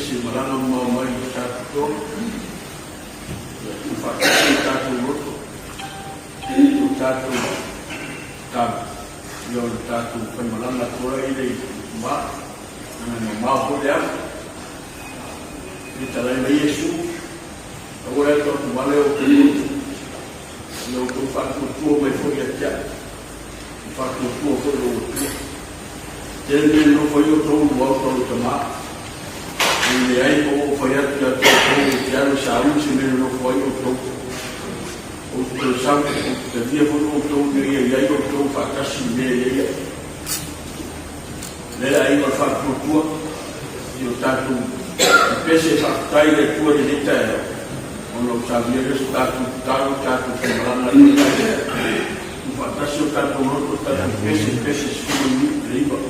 se malanga mai tātou whakasi tātou roto tātou tātou ia o tātou whaimalanga kora i rei mā nana māho lea i tarai na Iesu a ora e tōtu male o te roto i o tō whakatua mai whoi a tia i whakatua whoi o tua tēne no whoi o tōru au tōru tamā i le ai o whai atu a tōru te aro sa usi mene no whoi o tōru o te sau o te via whoi o tōru i ai o tōru whakasi me ia le ai o whakatua i o tātou i pese whakatai le tua i rita e ono sa via resu tātou whamarana i rita e whakasi o tātou roto tātou pese sifuru i riba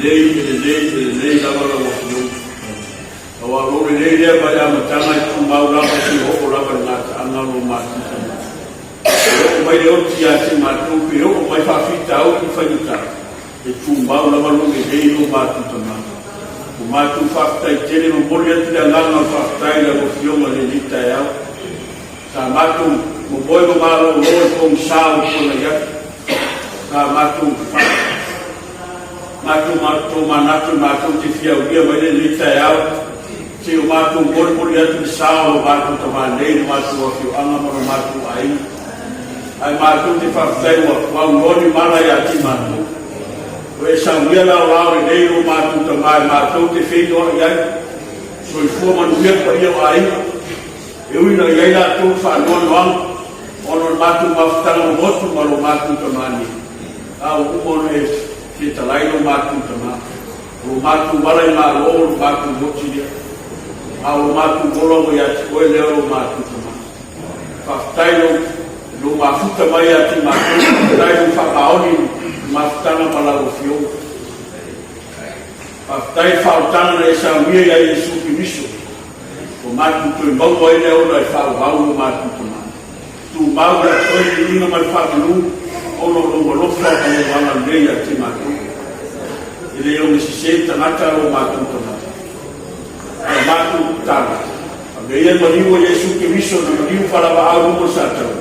Lei lava lava fiu. Awa lori lei lea mai amatanga I kumau lava si hoko lava ngata angalo matu. Eo mai leo tia si matu, eo mai whawhita au I whaita. E kumau lava lori lei lo matu tamata. O matu whaftai tere no mori ati la nganga whaftai la lo fiu ma le lita e au. Sa matu mo boi mo malo lori kong sao kona yaki. Sa matu matu te fia uia mai le lita e au. Se o matu mori atu sao o matu tamā nei matu o fio anga maro matu ai. Ai matu te whawhai wa ngoni mara I ati matu. O e sauia lao I nei o matu tamā matu te whino I ai. So I fua manuia pa ia o ai. E uina I ai la tō whanoanoang. Ono matu mawhtanga o motu maro matu tamā nei. Au umono e ke talai no matu tamā. O matu malai ma lo o matu motiria. Au matu bolo I ati koe leo o matu tamā. Whaftai no mafuta mai ati matu. Whaftai no whakaoni mawhtanga malaro fio. Whaftai whautanga na e saunia I ai e suki miso. O matu tui mau ai leo na e whauhau o matu tamā. Tu mau na koe I inga mai whakanu. Ono longo lofa o wanga nei ati matu. I leo ni si se tangata o matu tamā. A matu tanga. A meia maniu o Yesu ke miso na maniu whara wa au mo satau.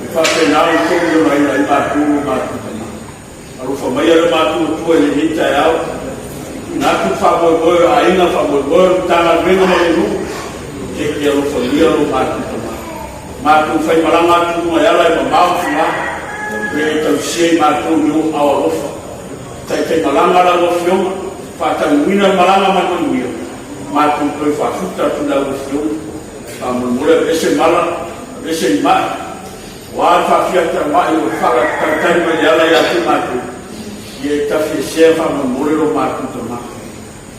Me whawhenau tonga mai I matu o matu tamā. Arufa mai ara matu o tua le hita e au. Natu whamoe a inga whamoe tanga renga mai nu. Ke ke arufa mia o matu tamā. Matu whai maranga tu mai ala I mamau fuma. E tau sei matu no awa lofa. Tai malanga la lo fiona. Whatamuina malanga manuia. Matu koe whafuta tuna o fiona. Mure ese mala, ese mai. Wa whafiata mai o whakatai mai ala I atu matu. Ie tawhi sea whamamure o matu tamā.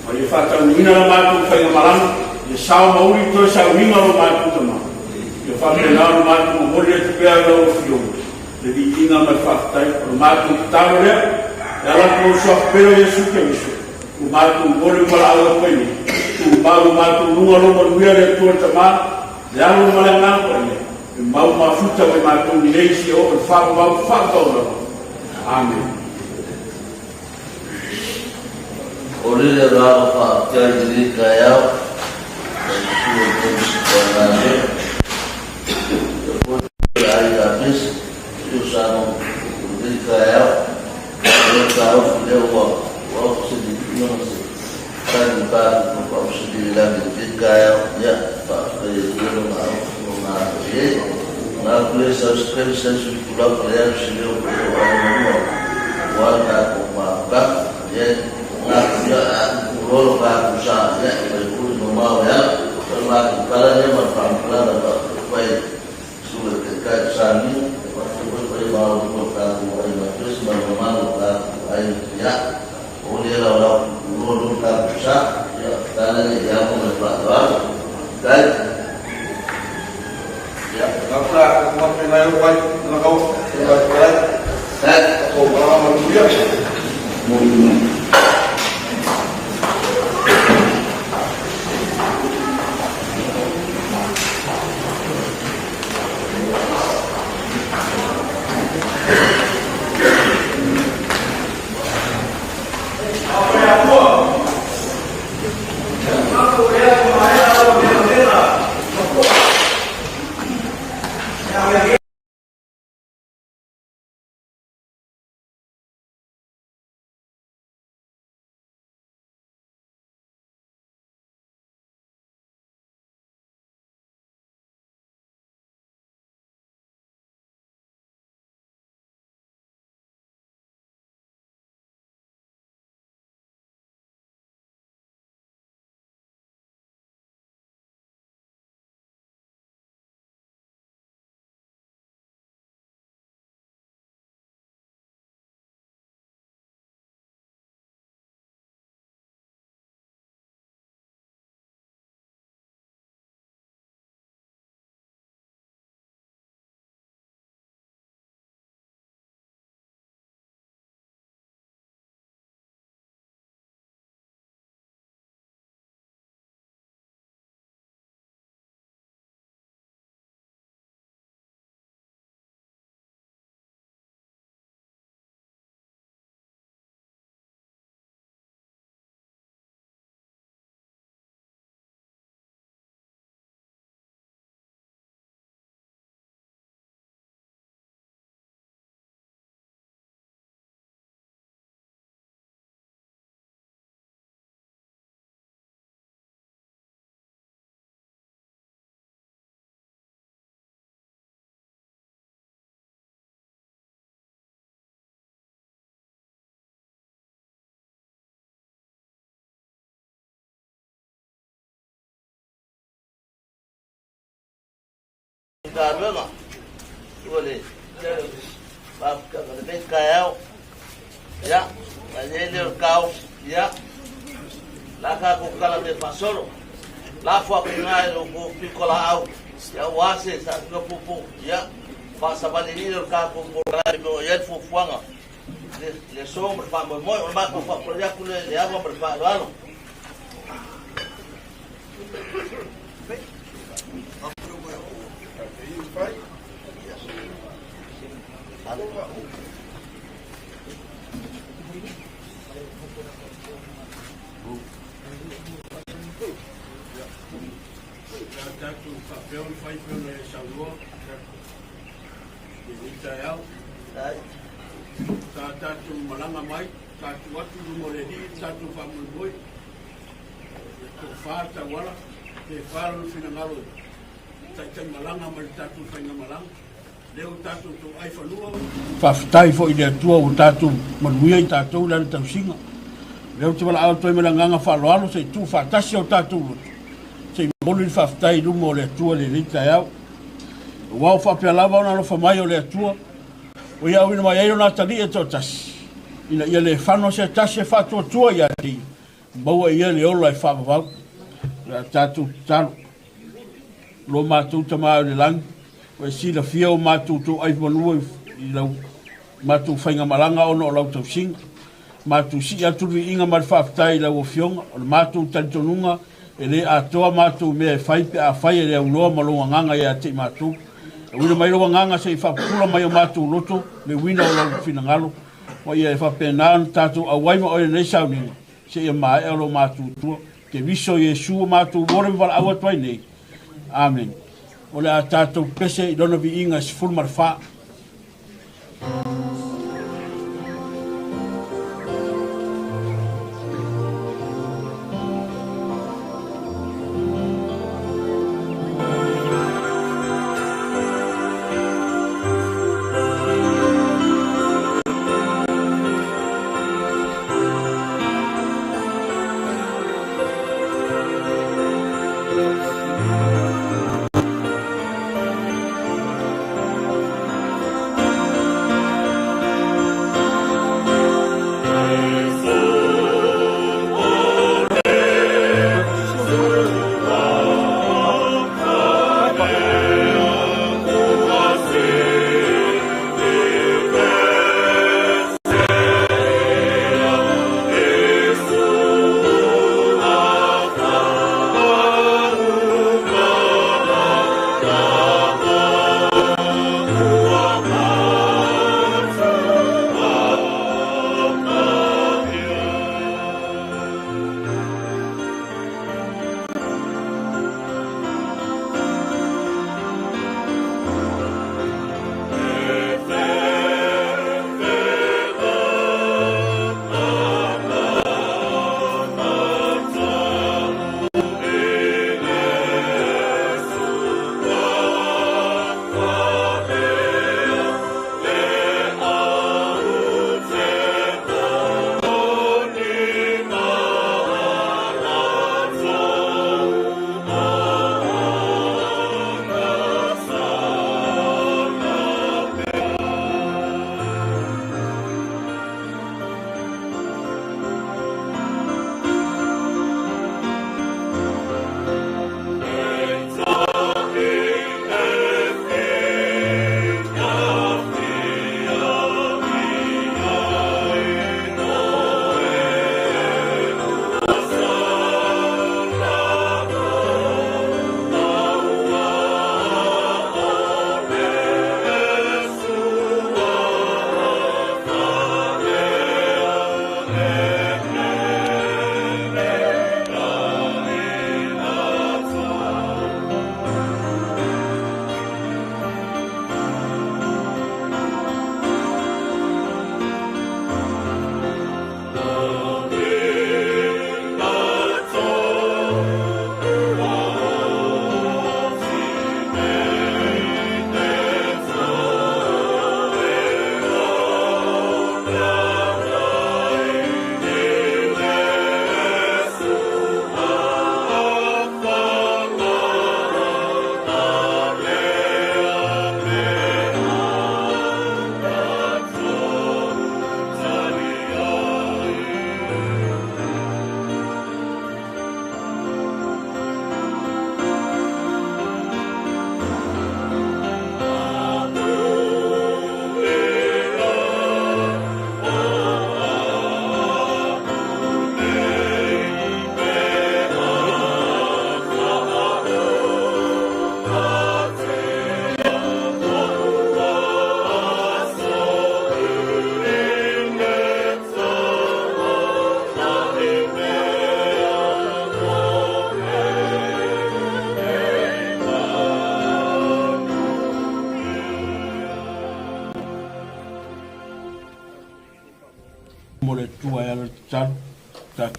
Ma ie whatamuina la matu whainga malanga. Ie sao mauri toi sauninga o matu tamā. Ie whapenau matu o mori atu pēa la o fiona. Le di inga mai whaftai, o matu tāro rea, e ala kō soa pero Yesu ke miso. O matu mori mara awa koini. O mau matu nunga roma nuia rea tua tamā, le alo mara ngā koini. E mau mafuta mai matu ni leisi o e whakau rama. Amen. O rere rāo whaakai diri kai au, e kua tēmisi kai nāre. E kua ai a pesi. Eu já não dedico a ela, eu já o se dedica sai do carro com a possibilidade de dedicar a ela, para fazer uma jeito, na polícia os previsões circular para ela se deu o ar com uma carta, na rolo carro já, depois normal ela, para ela para vai sobre o que cai mau dibuat terus bagaimana ya oleh orang lulu pusat ya karena dia memperlakukan dan ya apa mengenai wajib lekau dan orang manusia karuenga. Ole, bab le ben kayao. Ya, ele kau, ya. La ka ko kala me pasoro. La fo pinga lo ko pikola au. Ya wase sa ko pupu, ya. Pasa valinho ka ko la no yel fo fuanga. Le sombra pa mo mo ma ko fa proyecto le agua preparado. Tanto papel e faz pelo salão, Israel, tanto malanga mai, tanto watu lumoredi, tanto famuloi, fata wala, te falo fina ngalo, tanto malanga mai tanto fina malanga, leo tanto to ai falua, fafitai fo ile tua o tanto manuia i tanto la tausinga, leo te wala auto malanga falo se tu fatasi o tanto se moli fafitai lumo le tua le rita yao. Wao fa pe lava ona lo fa mai o le tua. O ia wina mai ona tali e totas. Ina ia le fano se tase fa tua ia ti. Baua ia le ola e fa va. La tatu talo. Lo matu tama le lang. O si la fia o matu tu ai manu i lau. Matu fainga malanga ono o lau tau sing. Matu si atu vi inga mar fa tai la o fionga. O matu tantonunga. Ele atoa matu me fai pe a fai le uloa malonga nganga ia te matu. Wina mai roa nganga se fa pula mai o matu loto le wina o lau fina ngalo. Wa ia fa pena tatu a waima o nei sauni. Se ia mai e lo matu tua. Ke viso Yesu matu wore val awa twai nei. Amen. O le a tatu pese i dona vi inga si full marfa.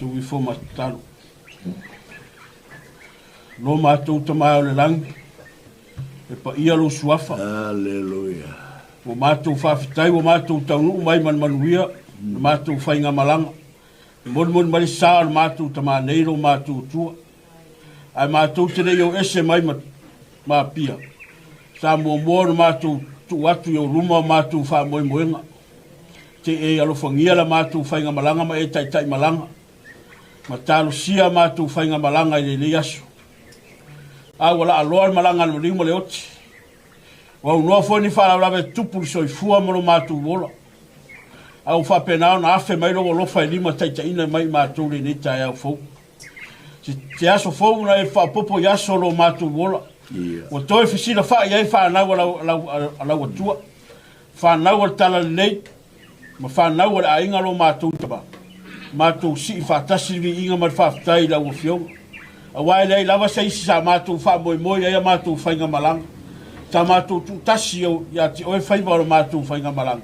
mātou I fo matalo. No mātou tamā o le langi. E pa ia lo suafa. Aleluia. O mātou whawhitai, o mātou taunu mai manuia, mātou whainga malanga. Mon mari sā o mātou tamā neiro mātou tua. Ai mātou te rei o ese mai mā pia. Sā mua mua mātou tu atu i o ruma mātou wha moe moenga. Te e alofangia la mātou whainga malanga ma e tai malanga. Ma tālo sia mātou whainga malanga I le aso. A wala aloa malanga no ringo le oti. Wa unua fo ni wha lawe tupu I soifua mono mātou wola. Au wha penao na afe mai rongo lofa I lima tai ina mai mātou le nei tai au fau. Te aso fau na e wha popo I aso lo mātou wola. O toi fisila wha iai wha nau alau atua. Wha nau al tala nei. Ma wha nau al a inga lo mātou taba. Mātou si I wha tasiri inga ma whaftai lau o fionga. A wai lei lawa sa isi sa mātou wha moe moe ia mātou whainga malanga. Sa mātou tu tasi au ia ti oe whaiva o mātou whainga malanga.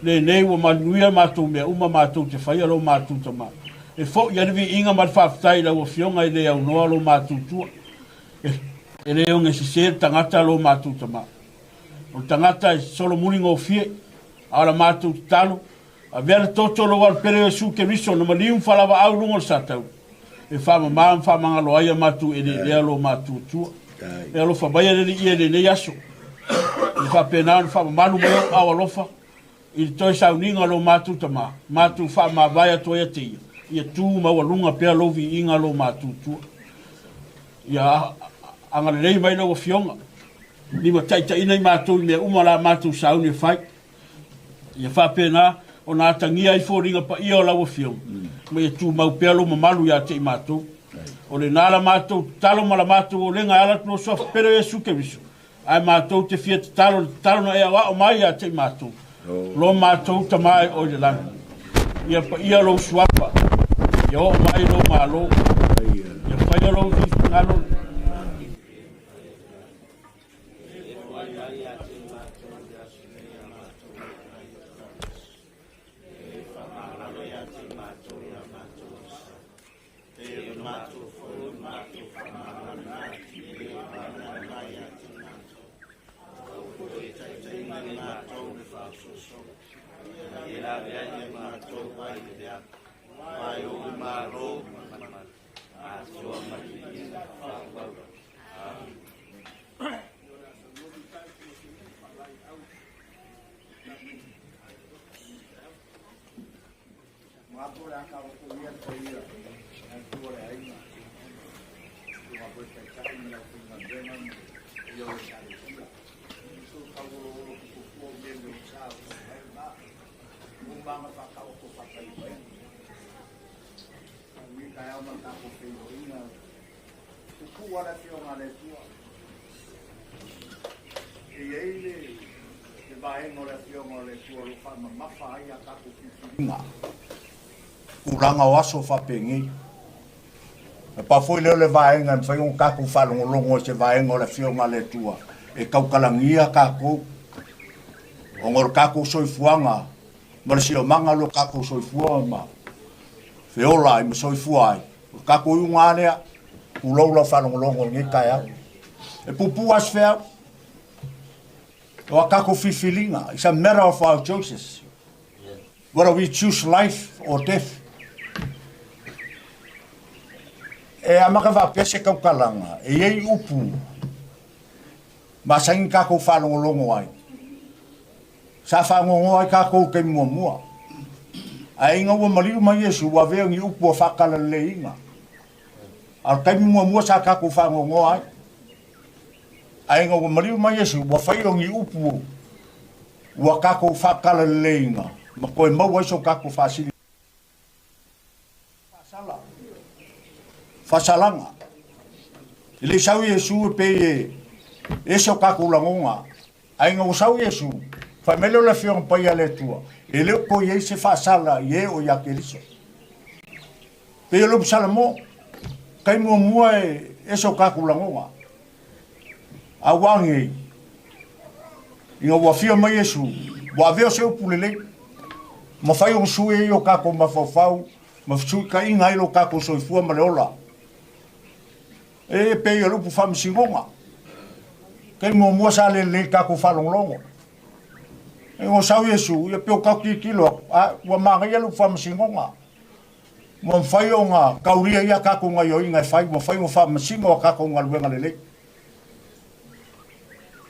Nei wa manuia mātou mea uma mātou te whaia lo mātou tama. E fo ia rivi inga ma whaftai lau o fionga I le au noa lo mātou tua. E leo nge si se tangata lo mātou tama. O tangata e solo muringo o fie. Aora mātou talo. A vera toto lo wal pere e su ke riso. Na malium whalawa au lungo sa tau. E whama maan whamanga lo aia mātou e lea lo mātou tua. E alofa baia le ia le nei aso. E whapenao ni whama manu meo au alofa. I toi Sauniga lo mātou tama. Mātou whama baia toia te ia. Ia tū maua lunga pia lovi inga lo mātou tua. Ia anga lei mai lau a fionga. Ni ma taita ina I mātou mea umala mātou sauni e whai. Ia whapena o nā tangia I fōringa pa ia o lau a fionga. Ma ia tū mau pia lo mamalu ia te I mātou. O le nāla mātou talo mala mātou o lenga ala tno sof pero e suke visu. Ai mātou te fia te talo na ea wa o mai ia te I mātou. Lo mātou tamai o le langi. Ia pa ia lo suapa. Ia o mai lo malo. Ia whaia lo ngalo. Uranga waso whapengi. Pa foi leo le vaenga mwhai un kaku whalongolongo se vaenga o le fionga le tua. E kaukalangia kaku. O ngor kaku soifuanga. Marisi o manga lo kaku soifuanga. Feola I ma soifuai. Kaku iunga anea. Uloula whalongolongo ngi kaya. E pupu asfea. O kaku fifilinga. It's a matter of our choices. Whether we choose life or death. E amaka va pese kaukalanga. E ei upu. Masangi kako whalongolongo ai. Sa whangongo ai kako ke mua. A inga ua mariu mai Yesu wa veangi upu a whakala le inga. Al kai mua sa kako whangongo ai. A inga ua mariu mai Yesu wa whaiongi upu wa kako whakala le inga. Ma koe mau ai so kako whasili. Fasalanga. Ile sau Yesu pe e so kako langonga. Ai ngo sau Yesu. Fa melo la fion pa ia le tua. Ele ko ye se fasala ye o ya keliso. Pe lo salamo. Kai mo e so kako langonga. Awangi. Inga wa fion mai Yesu. Wa veo se pulele. Ma fai un sue yo kako ma fofau ma fsu ka inga ilo ka ko soifua ma le ola e pe yo lupu fam singonga ke mo mo sa le ka ko falonglongo e o sa yesu ye pe o ka ki kilo a wa ma ga lupu fam singonga mo fai o nga kauria ia ka ko nga yo inga fai mo fam singo ka ko nga luenga le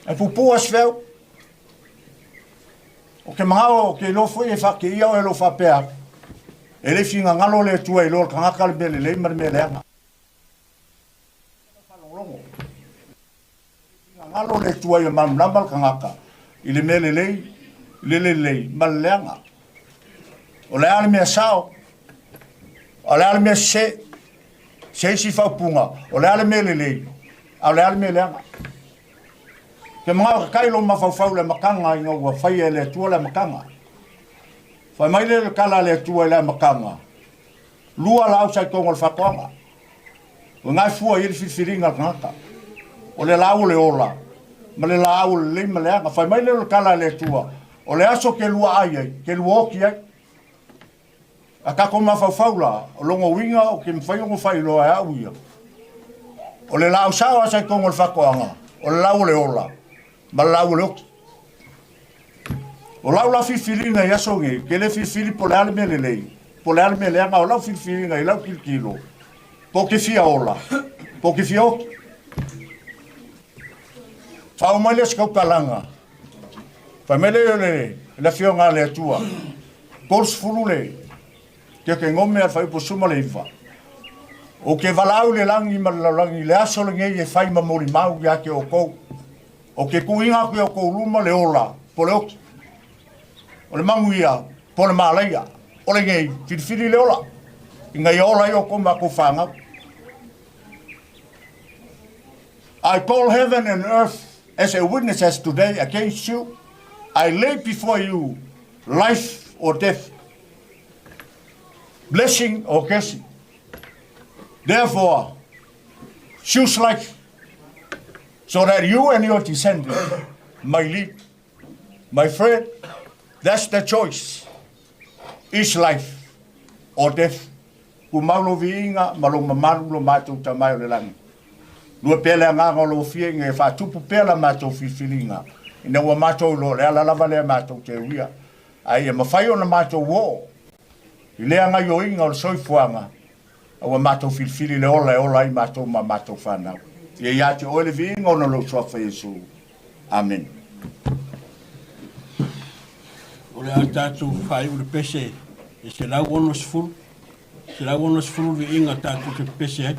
e pupu asfeu o ke mangao ke lo foi e fa ke ia o lo fa pea ele finga ngalo le tua i lo ka ka le bele le mar me le nga ngalo le tua i mam lambal ka ngaka i le mele le mal le nga o le ale me sao o le ale me se si fa punga o le ale mele le o le ale me le nga ke mga kailo mafau le makanga inga ua fai e le tua le makanga. Fai mai le kala le tua le makanga. Lua la au sai kongo le whakoanga. O ngai fua i le whiwhiringa ngaka. O le lau le ola. Ma le lau le leima le anga. Fai mai le kala le tua. O le aso ke lua ai ai. Ke lua oki ai. A kako mafau la. O longo winga o ke mwhai ongo fai loa e au ia. O le lau sao sai kongo le whakoanga. O le lau le ola. Ma lau le oki. O lau la whiwhiringa i aso nge, ke le whiwhiri po le ale me le lei. Po le ale me le anga o lau whiwhiringa i lau kilkilo. Po ke fia ola. Po ke fia oki. Whao mai le skau kalanga. Whai me le fionga le atua. Pols fulu le. Ke ngome al whai po suma le iwa. O ke walau le langi ma le langi le aso le nge i e whai ma mori mau ya ke o kou. O ke kuinga koe o kou luma le ola, po le oki. O le mangu ia, po le malaia. O le ngei, whiriwhiri le ola. I ngai ola i o koma ko whanga. I call heaven and earth as a witness as today against you. I lay before you life or death, blessing or cursing. Therefore, choose life, so that you and your descendants may live. My friend, that's the choice. Is life or death. Ku maulo viinga, malo mamalu lo mātou tamai o le langi. Lua pēlea nganga lo fie nge whātupu pēla mātou whiwhiringa. Ina ua mātou lo le ala lava lea mātou te uia. Ai e mawhai o na mātou wō. I lea ngai o inga o le soifuanga. Awa mātou whiwhiri le ola e ola i mātou ma mātou whanau. Ia iati o le viinga o na lo suafa Jesu. Amen. O le tātou whai o le pese. E se lau ono sifuru. Se lau ono sifuru viinga tātou te pese.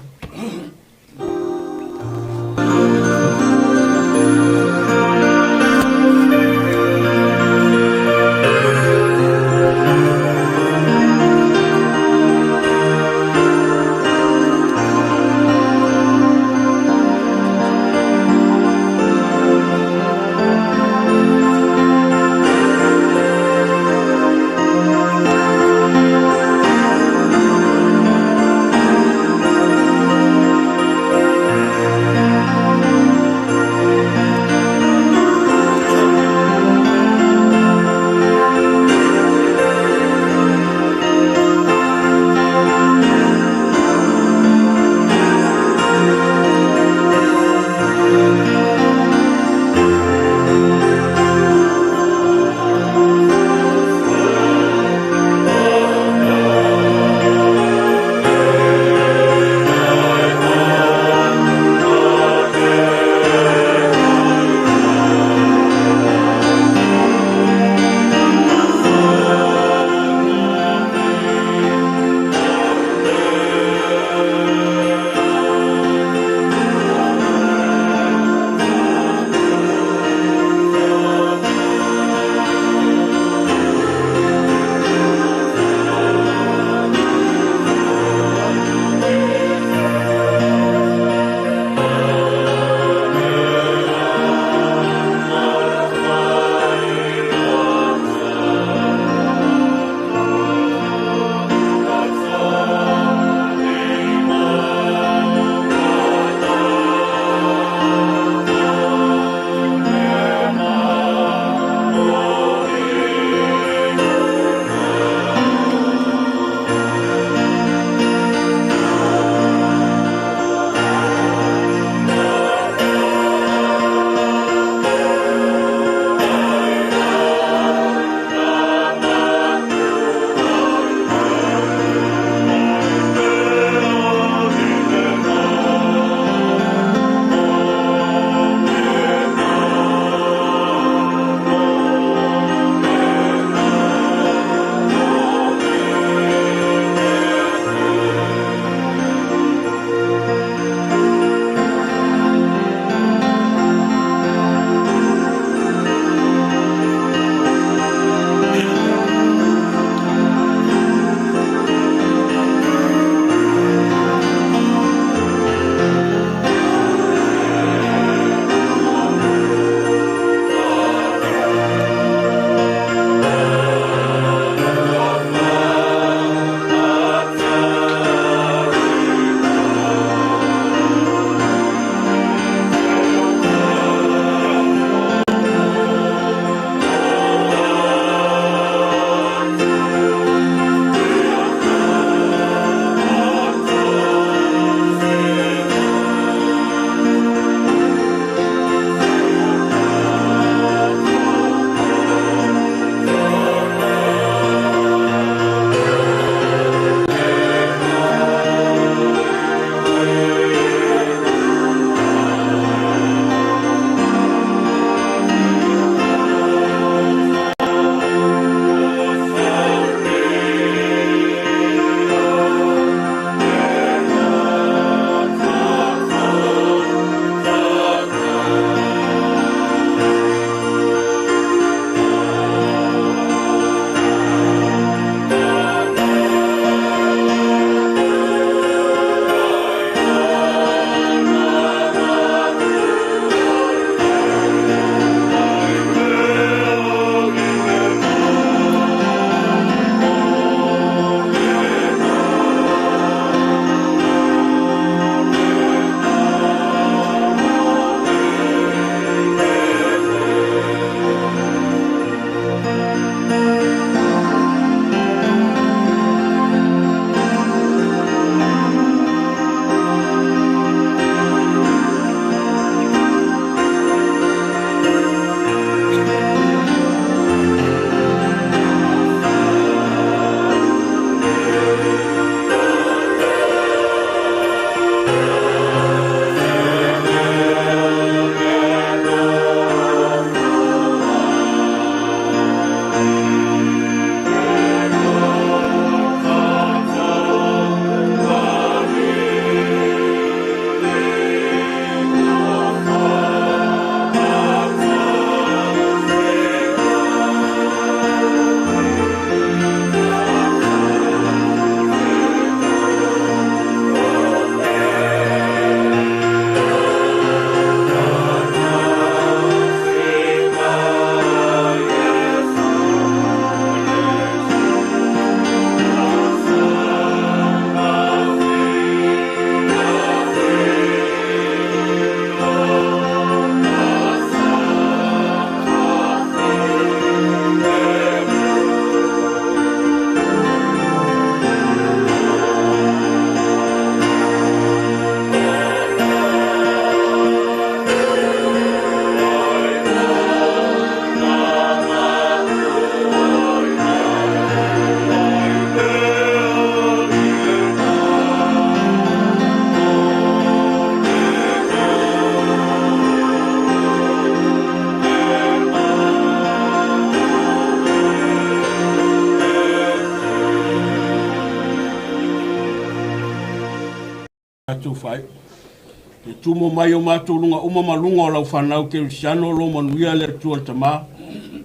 Te tumo mai o mātou lunga uma malunga o lau whanau ke risiano lo manuia le tua tamā.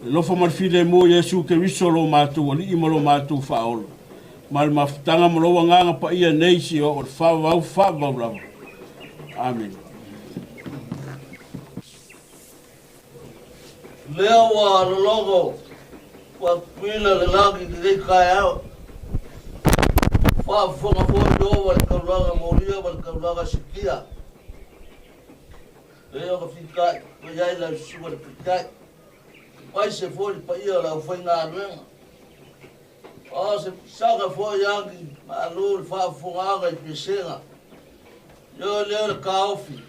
E lofa marfide mo Yesu ke riso lo mātou ali ima lo mātou whaolo. Ma le mafutanga maloa nganga pa ia neisi o le whawau lava. Amen. Lea wa lologo wa pila le lagi ki rei kai au. Whafonga fōi o wale kauranga moria wale kauranga sikia. Lea ka whikai, wa iai lau suwa le whikai. Pai se fōi pa ia lau whai ngā ruenga. O se saka fōi angi ma lūri whafonga aga i pisenga. Yo leo le ka ofi.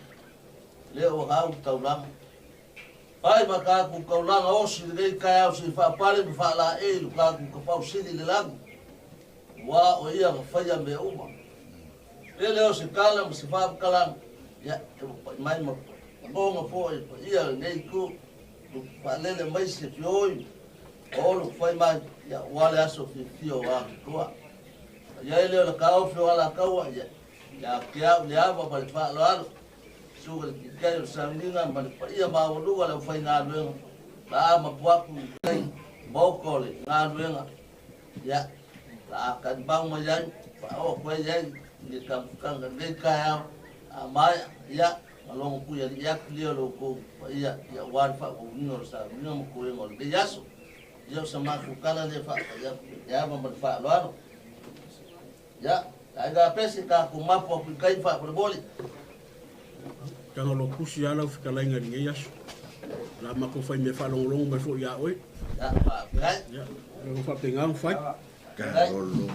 Leo hau tauranga. Pai makaku kaulanga osi rei kai au si whapare mi whala e lu kaku ka pau sini le langu. Wa o ia ka whaia me uma. Leo se kala ma se whapakalang. Ya, mai ma bonga fōi pa ia nei ku. Whalele mai se fioi. Olu whai mai, ya wale aso fi fio wa kua. Ya leo le kao fio wala kaua ya. Ya kia le ava pa le whalo alo. Suga ki kai o Sauniga ma le paia maolua le whai ngā ruenga. La ama puaku kai moko le ngā ruenga. Ya, la kan bang ma yai, pa o koe yai, ni kanga nei kai au. A mai, ya, malongo kuya li yak lio lo ko paia, ya wari wha o ngino sa, ngino mo koe ngol. Le yaso, ya sa maku kala le wha, ya ma ma le wha loano. Ya, aiga pesi ka kumapo a kai wha por boli. Kanga lo kusi ala u whikalainga ringa yasu. La mako whai me whalongolongo mai fo ia oi. Ya, kai. Ya, lo whapenga ang whai. Ka rolongo.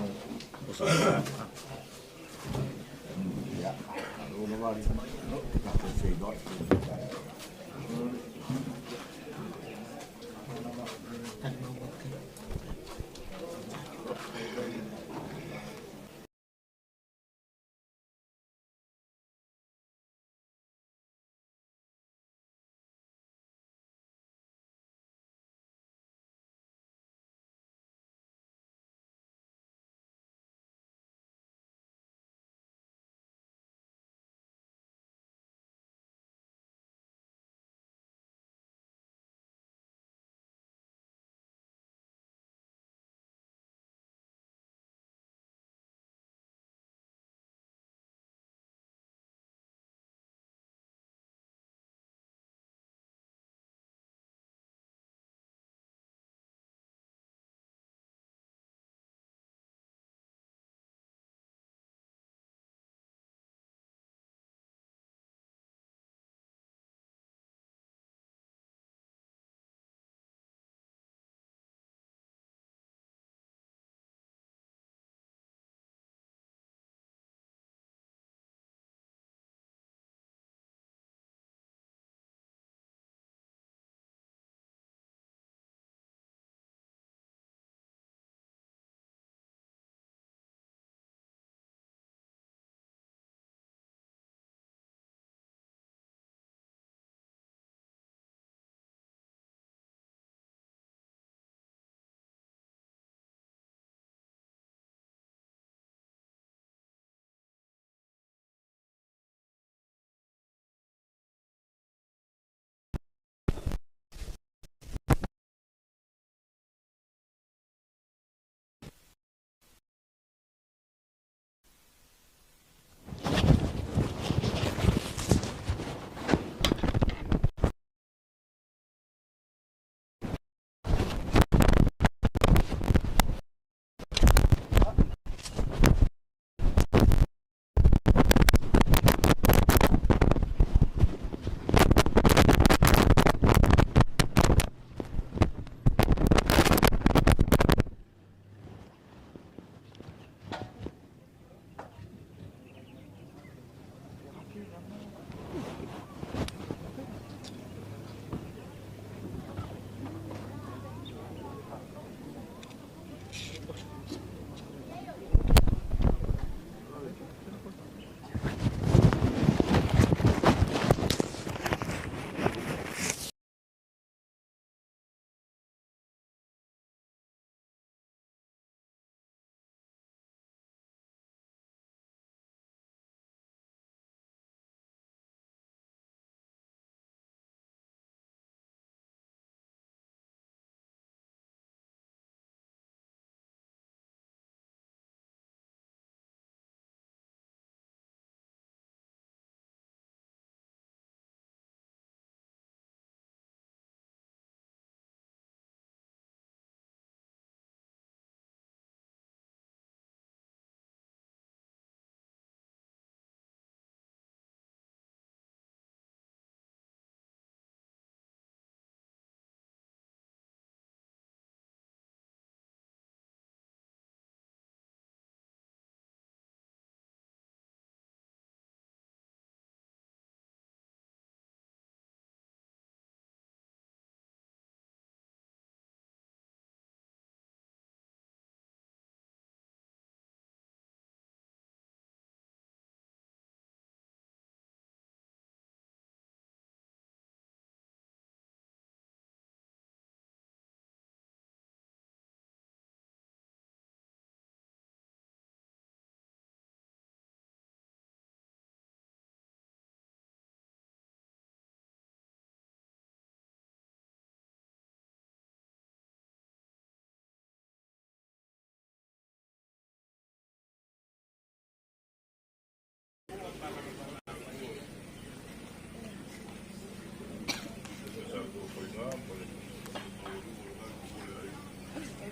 Ya, rolongo wari. Ka whai doi.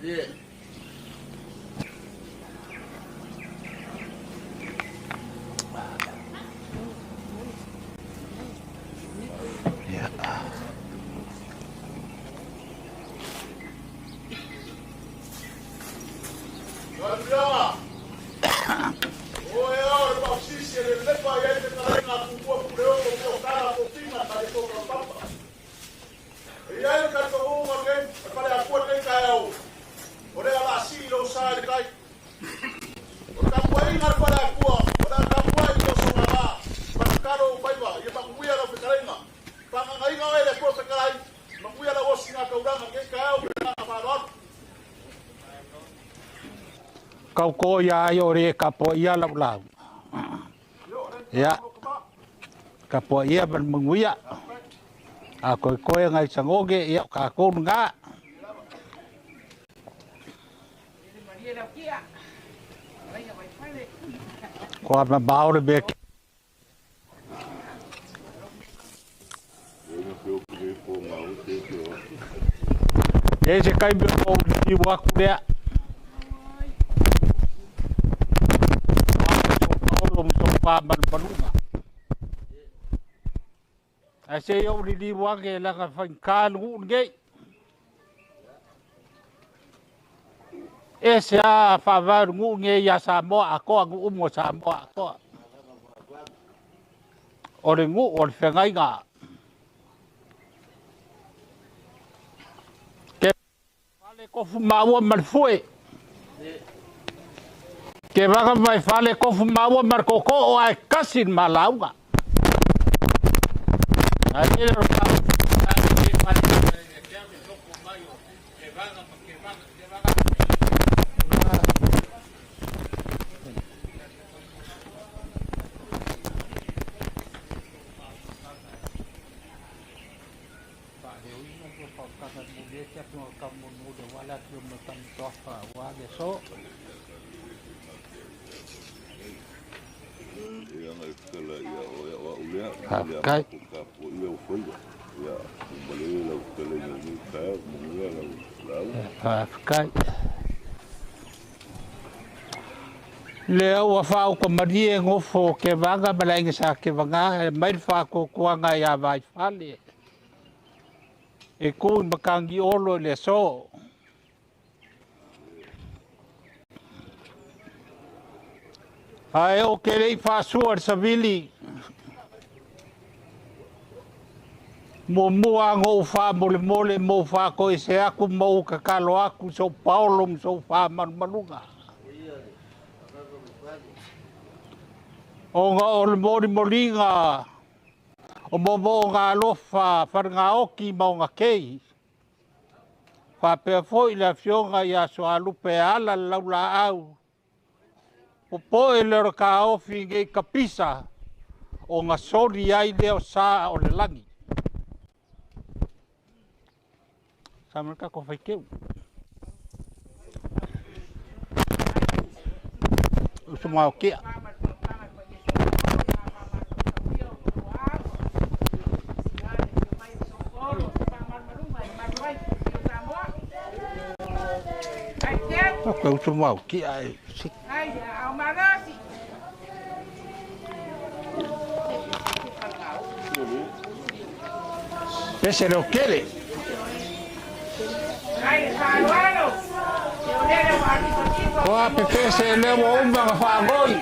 Yeah. Kau ko ya yo re kapo ia lau lau. Ya. Kapo ia ban menguya. Ako ko ngai sangoge ia ka ko nga. Ko ma baure be. Ese kai be ko di wa ku dia. Balunga. Ase yo di wange la ka fan nge. Ese a favor nge ya Samoa ko ngu mo Samoa ko. Ore ngu or fengai nga. Ke vale ko fumawa malfue. Que vaga vai fale ko fumawa marco ko o ai kasin malauga. Aí ele Kai. Kai. Leo wa fau ko marie ngofo ke vanga malenga sa ke vanga mai fa ko kuanga ya vai fale. E ko makangi olo le so. Ai o ke lei fa suar savili. Mo mua ngo fa mole mo fa ko se aku mo ka kalo aku so Paulo so fa manunga. O nga o mori molinga o mo nga lofa far nga oki mo nga kei. Fa pe foi la fionga ya so alupe ala laula au. O po e lero ka ofi nge kapisa o nga sori ai leo sa o le langi. Sama ka ko fai keu. Uso mau kia. Ko uso mau kia ai. Ai, ao marasi. Ese lo quiere. Wah, pepe se lewo umba ka fagoi.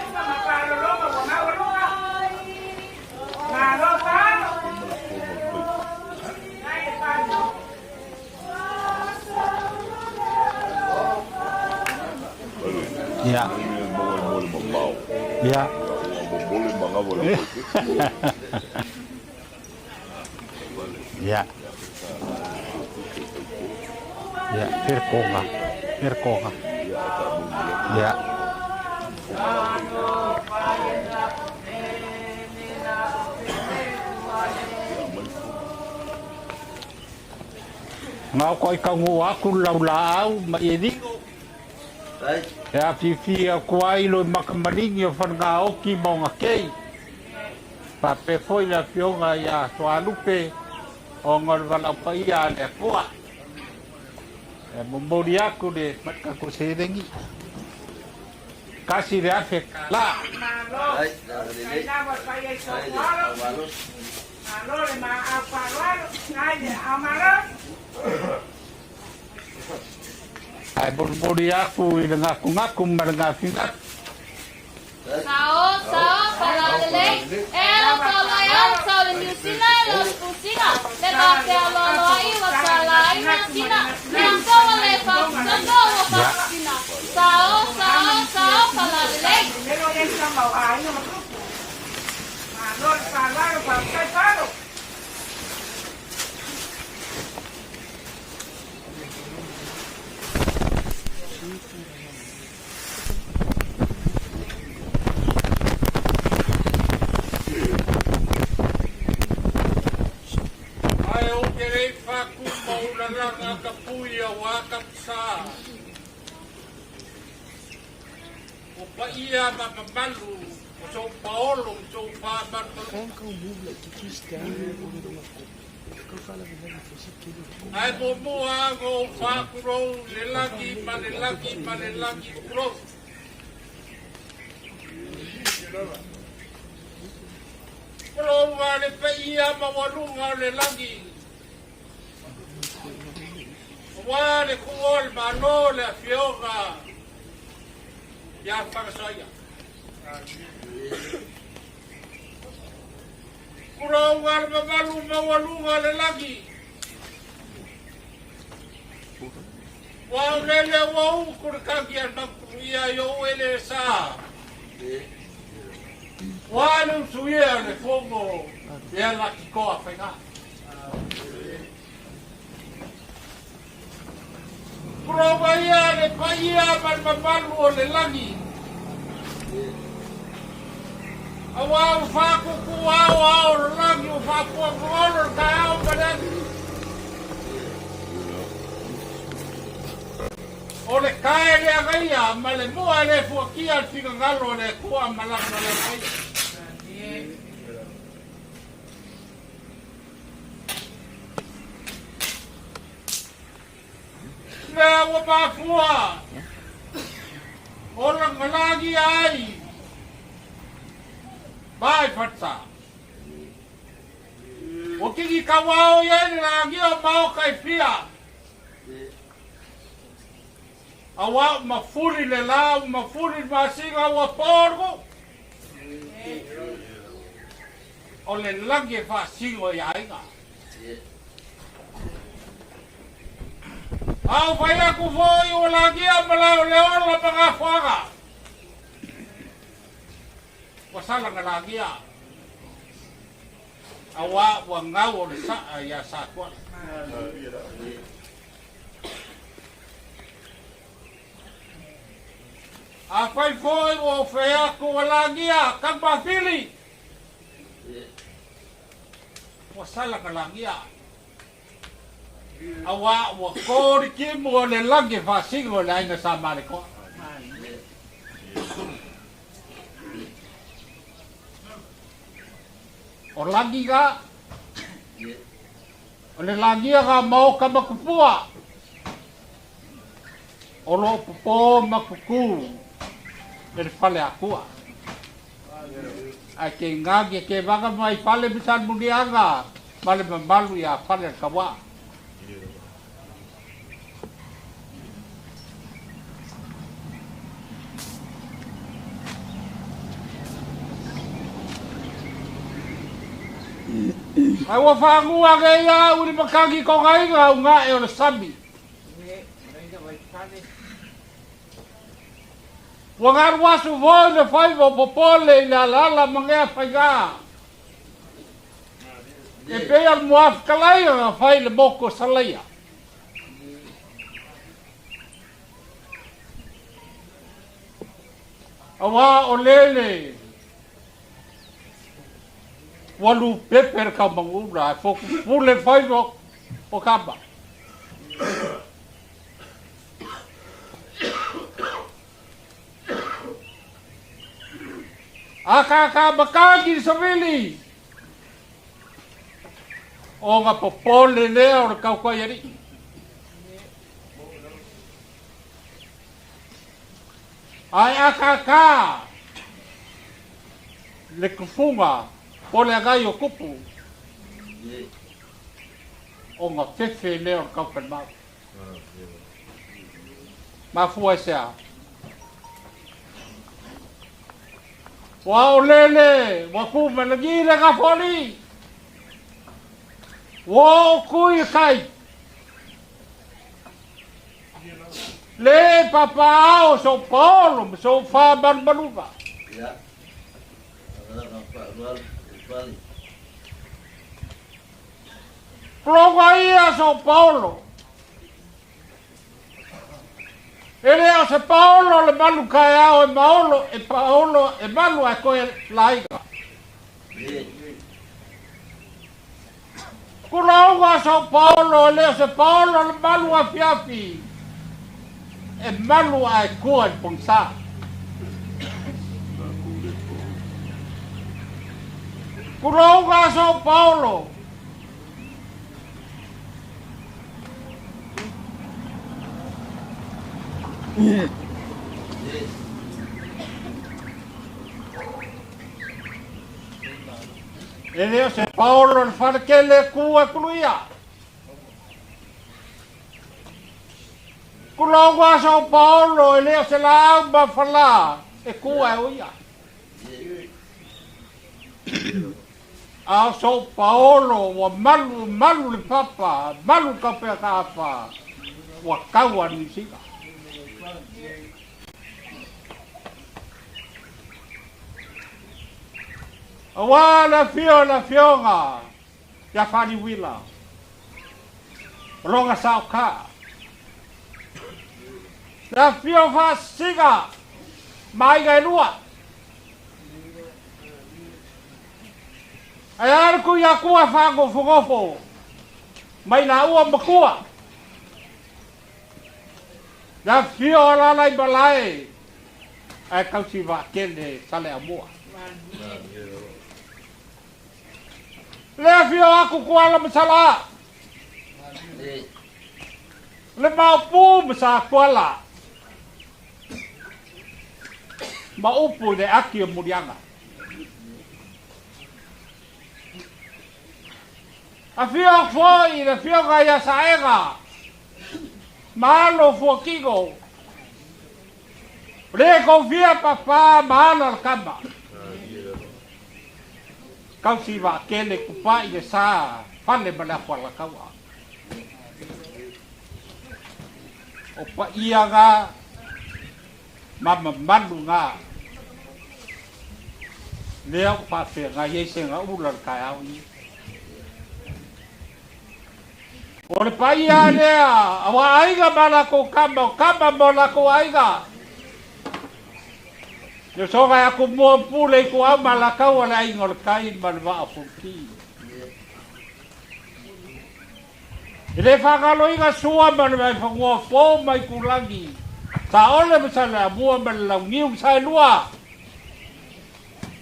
Ya. Ya. Ya. Ya, perconga. Ya. Ngau koi kangu aku lau ma edigo. Ya fifi kuai lo makamaringi o whananga oki mo ngā kei. Pa pe foi la fionga ya soalupe o ngar walau pa ia le kua. Membori aku de matka ko serengi. Kasih dia afek la. Ay, narinig. Ay, amalos. Ay membori aku dengan ngaku mendengar Sao, para lei. Era palayan sa New Zealand, los kusina. Leba ke lo ai wa sala ina sina. Yang ko le pa sando wa pa sina. Sao, para lei. Pero esa mau ai no ma. Lo salaro pa caro. Kapuya wakap sa o paia mapamalu o so paolo so pa ai mo ago fa kuro lelaki kuro kuro wale paia mawalunga lelaki wale kuol manole fioga ya pasoya kuro war babalu mawalunga lelaki wa lele wa kurkagia nakuya yo ele sa wa no suya le fogo ya la kiko afega Provaya le paia malmalu o le langi. Awa fa ku o langi o fa ku o ka o badani. O le kae le agaia ma le mua le fuakia al figangalo le kua malaka le paia. Lea wa mafua orang malagi ai bai fatsa o kiki kawao ye lagi o mau kai pia awa mafuri le la mafuri masinga wa porgo o le lagi fa singo ya inga Au vai aku foi o lagi amala leon la paga fuaga. Wasala nga lagi a. Awa wa ngau le sa ya sa kwa. A foi o fe aku lagi a kang pafili. Wasala nga lagi a. Awa wa kori ki mo le langi fa singo le ainga sa mare ko o langi ga o le langi ga mau ka makupua o lo popo makuku le fale akua ai ke ngagi ke vaga mai fale bisan mudianga male malu ya fale kawa ai wa fangu age ya uri makagi ko ngai nga unga e o sabi wa ngar wasu vo le fai vo popole la la mangea faiga e pe al muaf kalai nga fai le boko salaya awa o lele walu peper ka mangura fo pule fai o kaba aka bakagi savili o nga popole le o ka ko yari Ai akaka. Le kufunga. O le agai o kupu. O ngā tefe leo kaupen mau. Ma fua sea. Wa o lele. Wa kuma na gire ka foli. Wa o kui kai. Le papao so Paulo so fa barbaruga. Ya. Progaia so Paulo. Ele a se Paulo le malu kaya o Paulo e malu a koe laiga. Kulauga so Paulo ele se Paulo le malu a fiafi. E malu a koe ponsa. Kulauga so Paulo. Ele se Paulo le farkele kua kuluia. Kulauga so Paulo ele se la ba fala e kua uia. A so Paulo wa malu le papa, malu ka pe ka pa. Wa kawa ni sika. Awa la fionga. Ya fani wila. Ronga sauka. La fio fa siga. Mai ga lua. Ai ku ya ku fa go fugofo. Mai na ua makua. La fio la lai balai. Ai kausi va kele sale amua. Le fio aku kuala masala. Le maupu masa kuala. Maupu de aki murianga. A fio foi, le fio gaya saega. Malo fuokigo. Le confia papá malo al cama. Kau si va kele kupa i sa fale bala kwala kawa. O pa ia ga mama mandu nga. Leo pa fe ga yese nga ular kai au ni. O le pa ia lea awa aiga bala ko kamba bola ko aiga. Yo soga aku mo pule ko ama la kau ala ingol kai man va apunti. Ele fagalo inga sua man vai fango fo mai kulangi. Ta ole besala bua man la niu sai lua.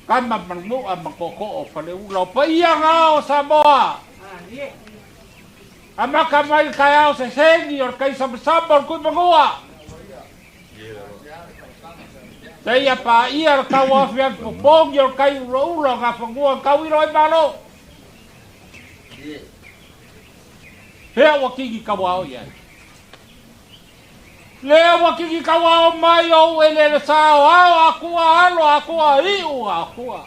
Kama man mo am koko o fale ulo pa ia ngao Samoa. Ama kamai kaya o se sengi or kai sabor ku mangua. Saya pa ia kawa fia popong yo kai ulo ga fangua kau i roi malo. Hea wakiki kawa o ia. Lea wakiki kawa o mai o ele sao ao akua alo akua iu akua.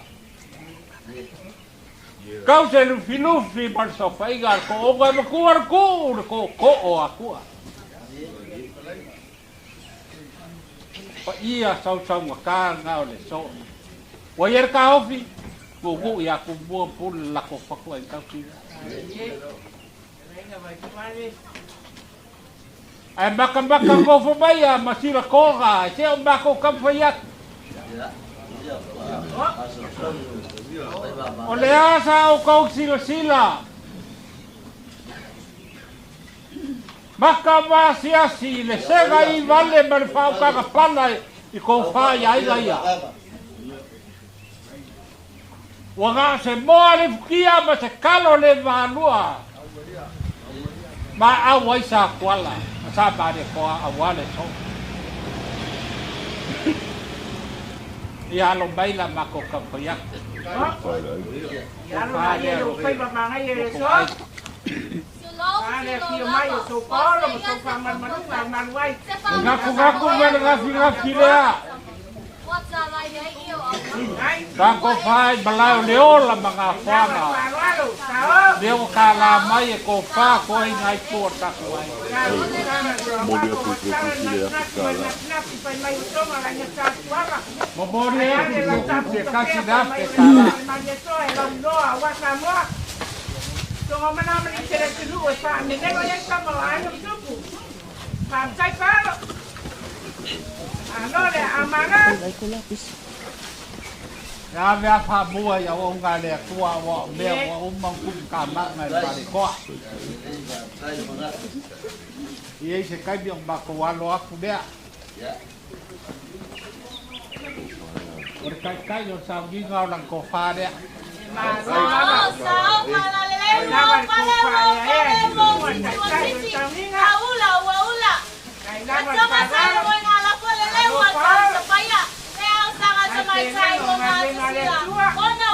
Kau se lufi par so faiga ko o ga makuar ko o akua. Pa ia sau ngaka ngao le so. Wa yer ka ofi. Go ia ku bo pul la ko fa ko en ka fi. Ai baka ko fo baya masira ko ga se o bako kam fa ya. O le asa o kau sila. Maka si le sega i vale mar fau ka pana i ko fa ya ia. Wanga se moale fukia ma se kalo le vanua. Ma awai sa kuala. Sa ba de ko awale so. Ia lo mai la mako ka pia. Ya lo ai lo fai ba manga ye so. Ana fio mai so polo so pa man man wai. Ngaku ngafi lea. Kako fai balao leo la mga whanga. Leo ka la mai e ko wha ko i ngai kua taku ai. Mori atu ko kusilea kala. Mori atu ko kusilea kasi nape kala. Tunggu mana mana cerita dulu, Pak. Ini kalau yang sama ayam suku, Pak saya kalau, ano le amanah. Ya vea pa bua ya o nga le tua wa me wa o mang kum ka ma ngai pare ko. Ie se kai bi ba ko wa lo aku bea. Ya. Or kai yo sa gi nga lang ko fa de.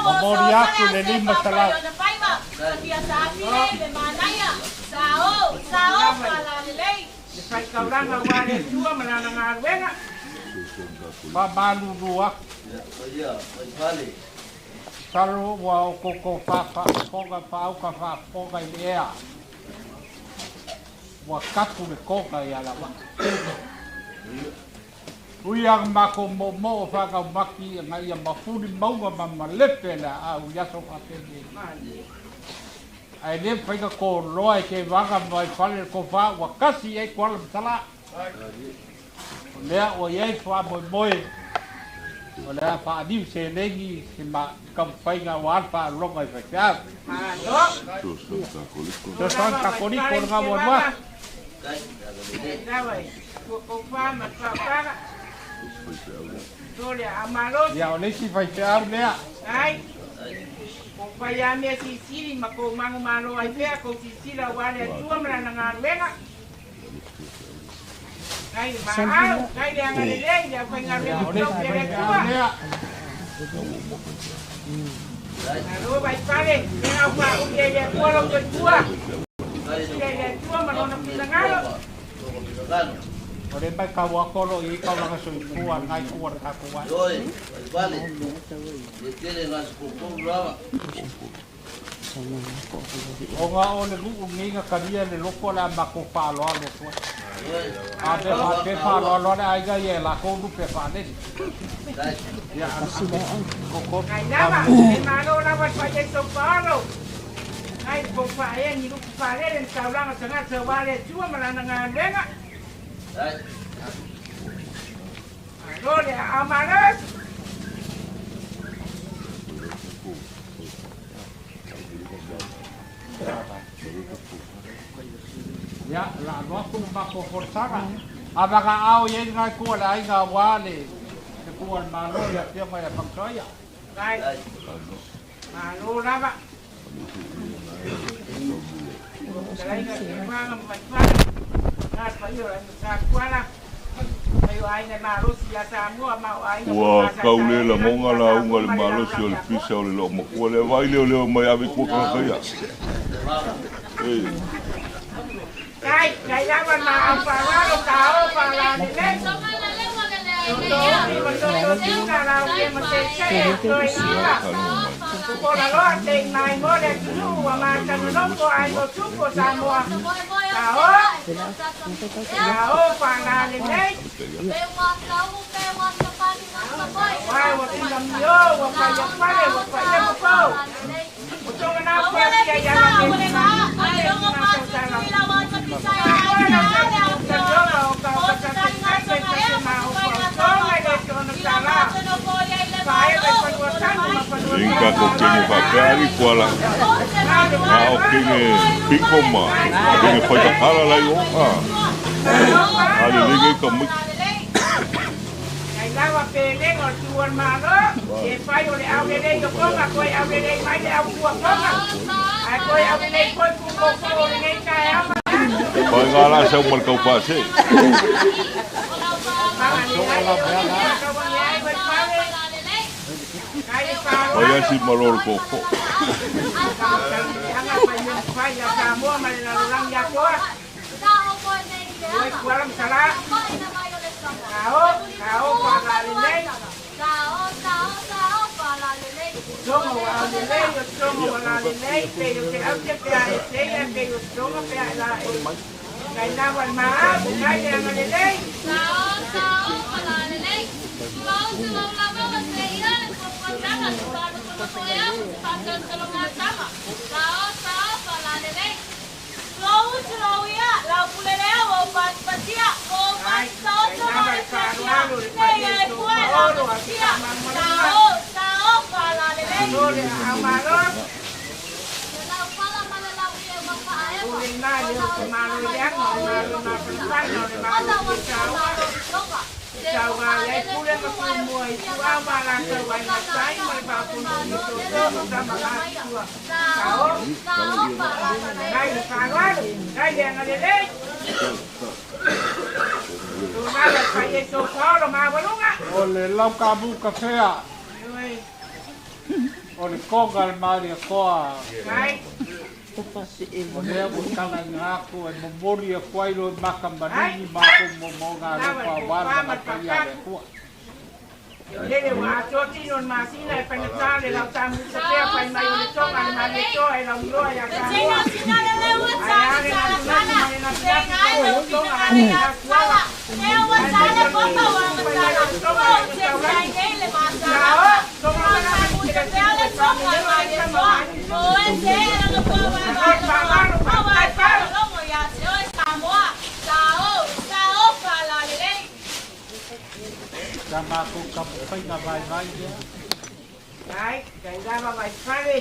Memoriaku le lima salah. Pa malu dua. Saru wa koko papa koga pau ka fa koga ia. Wa katu le koga ia la wa. Uyang mako mo fa ka maki ngai ma fudi maunga ma lepe la au yaso ka pene. Ai le fa ka ko loa ke vaga mai fale ko fa wa kasi e ko la sala. Le o ye fa boy. Oleh Pak Adi se lagi sima kampai ngawal Pak Long ai fa. Toso ka koli ko nga mo wa. Dawai. Ko fa ma fa. Dole amalo. Ya oleh si fa fa le. Ai. Ko fa ya me si siri ma ko mangu malo ai pe ko si sila wale tua mena nga wenga. Kai mahal, kai dia ngalileng, dia pengen ngalileng tua. Lalu baik balik, dia apa? Dia tua lagi tua. Dia tua mana nak pindah ngalo? Oleh baik kau akolo i kau lang so kuan ngai kuan ka kuan. Oi, balik. Dia le ngas kuku lama. O nga o le lu nginga karia le loko la mako pa lo lo ko. A te pa lo le ai ga ye la ko lu pe pa le. Ya ko ko. Ai lama, malo lama pa ye so paro. Ai ko pa ye ni lu pa le en sa lang sa sa wale tua mala nga lenga. Ai. Dole amanas. Ya, la no tu mako forzara. Abaga au ye ngai ko la ai ga wale. Te kuan malo ya te mai pa soya. Ai. Malo lama. Dai nga manga mai Ngat pa yo sa kuala. Ayo ai na malo sia sa mo ma ai. Wa kaule la monga la unga le malo si o le pisa o le lo mo ko le vai le mai ave ko ka ya. Kai lawan na apa lo kau para ni le. Ko la lo ate nai mo le tu wa ma ka no ko ai lo tu ko sa mo. Kau para ni le. Wai wa tinam yo wa pa ya pare wa pa ya ko. Uto na pa ya ya ni. Inka ko kene papel kuala. Ah, okay ne pikoma. Kene foi ta kala la yo. Ali lege ko mu. Ai lava pele o tuan malo. E fai o le au le yo konga ko au le mai le au tua konga. Ai ko au le ko ko le ka ama. Ko ngala sa mo ko pa se. Olha si malor koko. Ole lau kabu kafea. Ole kongal mari koa. Ole bukana ngaku e momori e kwailo makambanini mako momonga lupa wala mataya le kuwa. Lele wa choti non masina e penetrare la tamu se pe pa mai le tonga le male to e la ulo ya ka. Tengo sinale le whatsa sala sala. Tenga le tonga le ya swala. Tengo whatsa le popa wa sala. Oh, tenga le masala. Tonga le male te ale tonga le ma. Oh, entera no popa. Como ya se o Samoa. Sao pala le. Tamā kampanya vai dia. Ai, kainga vai fare.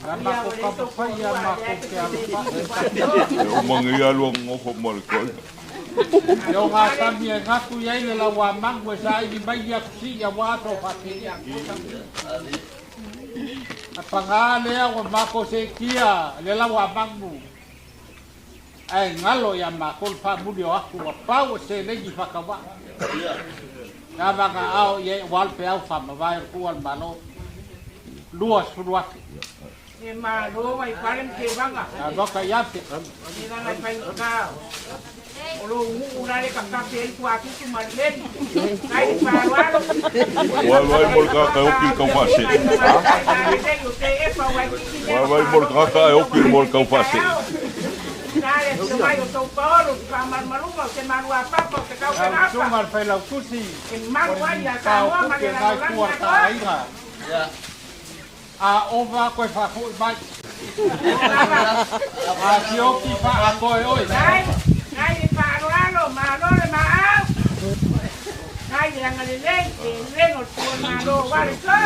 Tamā kampanya mako ke alfa. O mangia lo ngofo mal ko. Yo ngata mi ngaku yai le lawa mango sa i mai ya si ya wato fatia. Apangale o mako se kia le lawa mango. Ai ngalo ya mako fa mudio aku pau se legi fakawa. Ya baka au ye wal pe au fama vai kual malo luas ruat E ma lo vai paren ke banga. ya baka ya te Ni na ngai pai ka. Olo ura le ka ka pe ku aku tu marlen. Ai pa walo. Vai morka ka o ki ka fase. Vai morka ka o ki morka fase. Kare se vai o teu poro, pa marmaruma, se marua papa, se kau kenapa. Sumar pe la kusi En marua ya ka ka o wa ma ke le ngai la kuar ta ainga a ova ko fa fu mai a sioki fa a ko oi Ngai pa roalo, ma lo le ma au. Ngai le ngale le, le no tu ma lo wa le ko.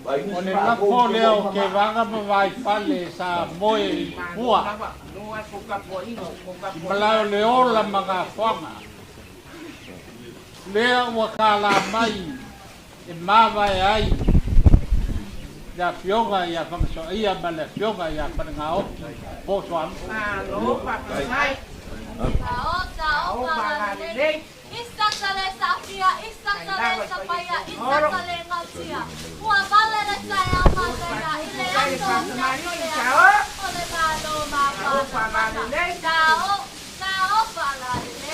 Ole la ko leo ke vanga ma vai fale sa moe pua malao le ola maga whanga lea ua kala mai e mawai ai ya fionga ya whangso ia ma le fionga ya whananga oki poso anu Lo pa mai. Sao pala le. Istakale safia, istakale sapaya, istakale ngausia. Mua vale le saya matena, ile ato ole malo mapa. Sao pala le.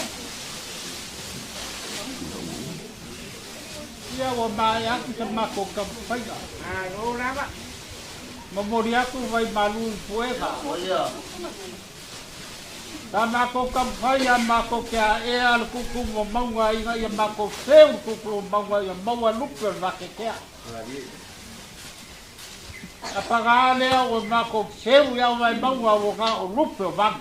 ia ua mai aku te mako ka whainga Lo rava. mamori aku vai malu puega ta mako ka whaia mako ke a ea al kuku mo maunga inga ia mako seu kuku maunga ia maua lupe vake kea a pagale o mako seu ia vai maunga o ka o lupe vang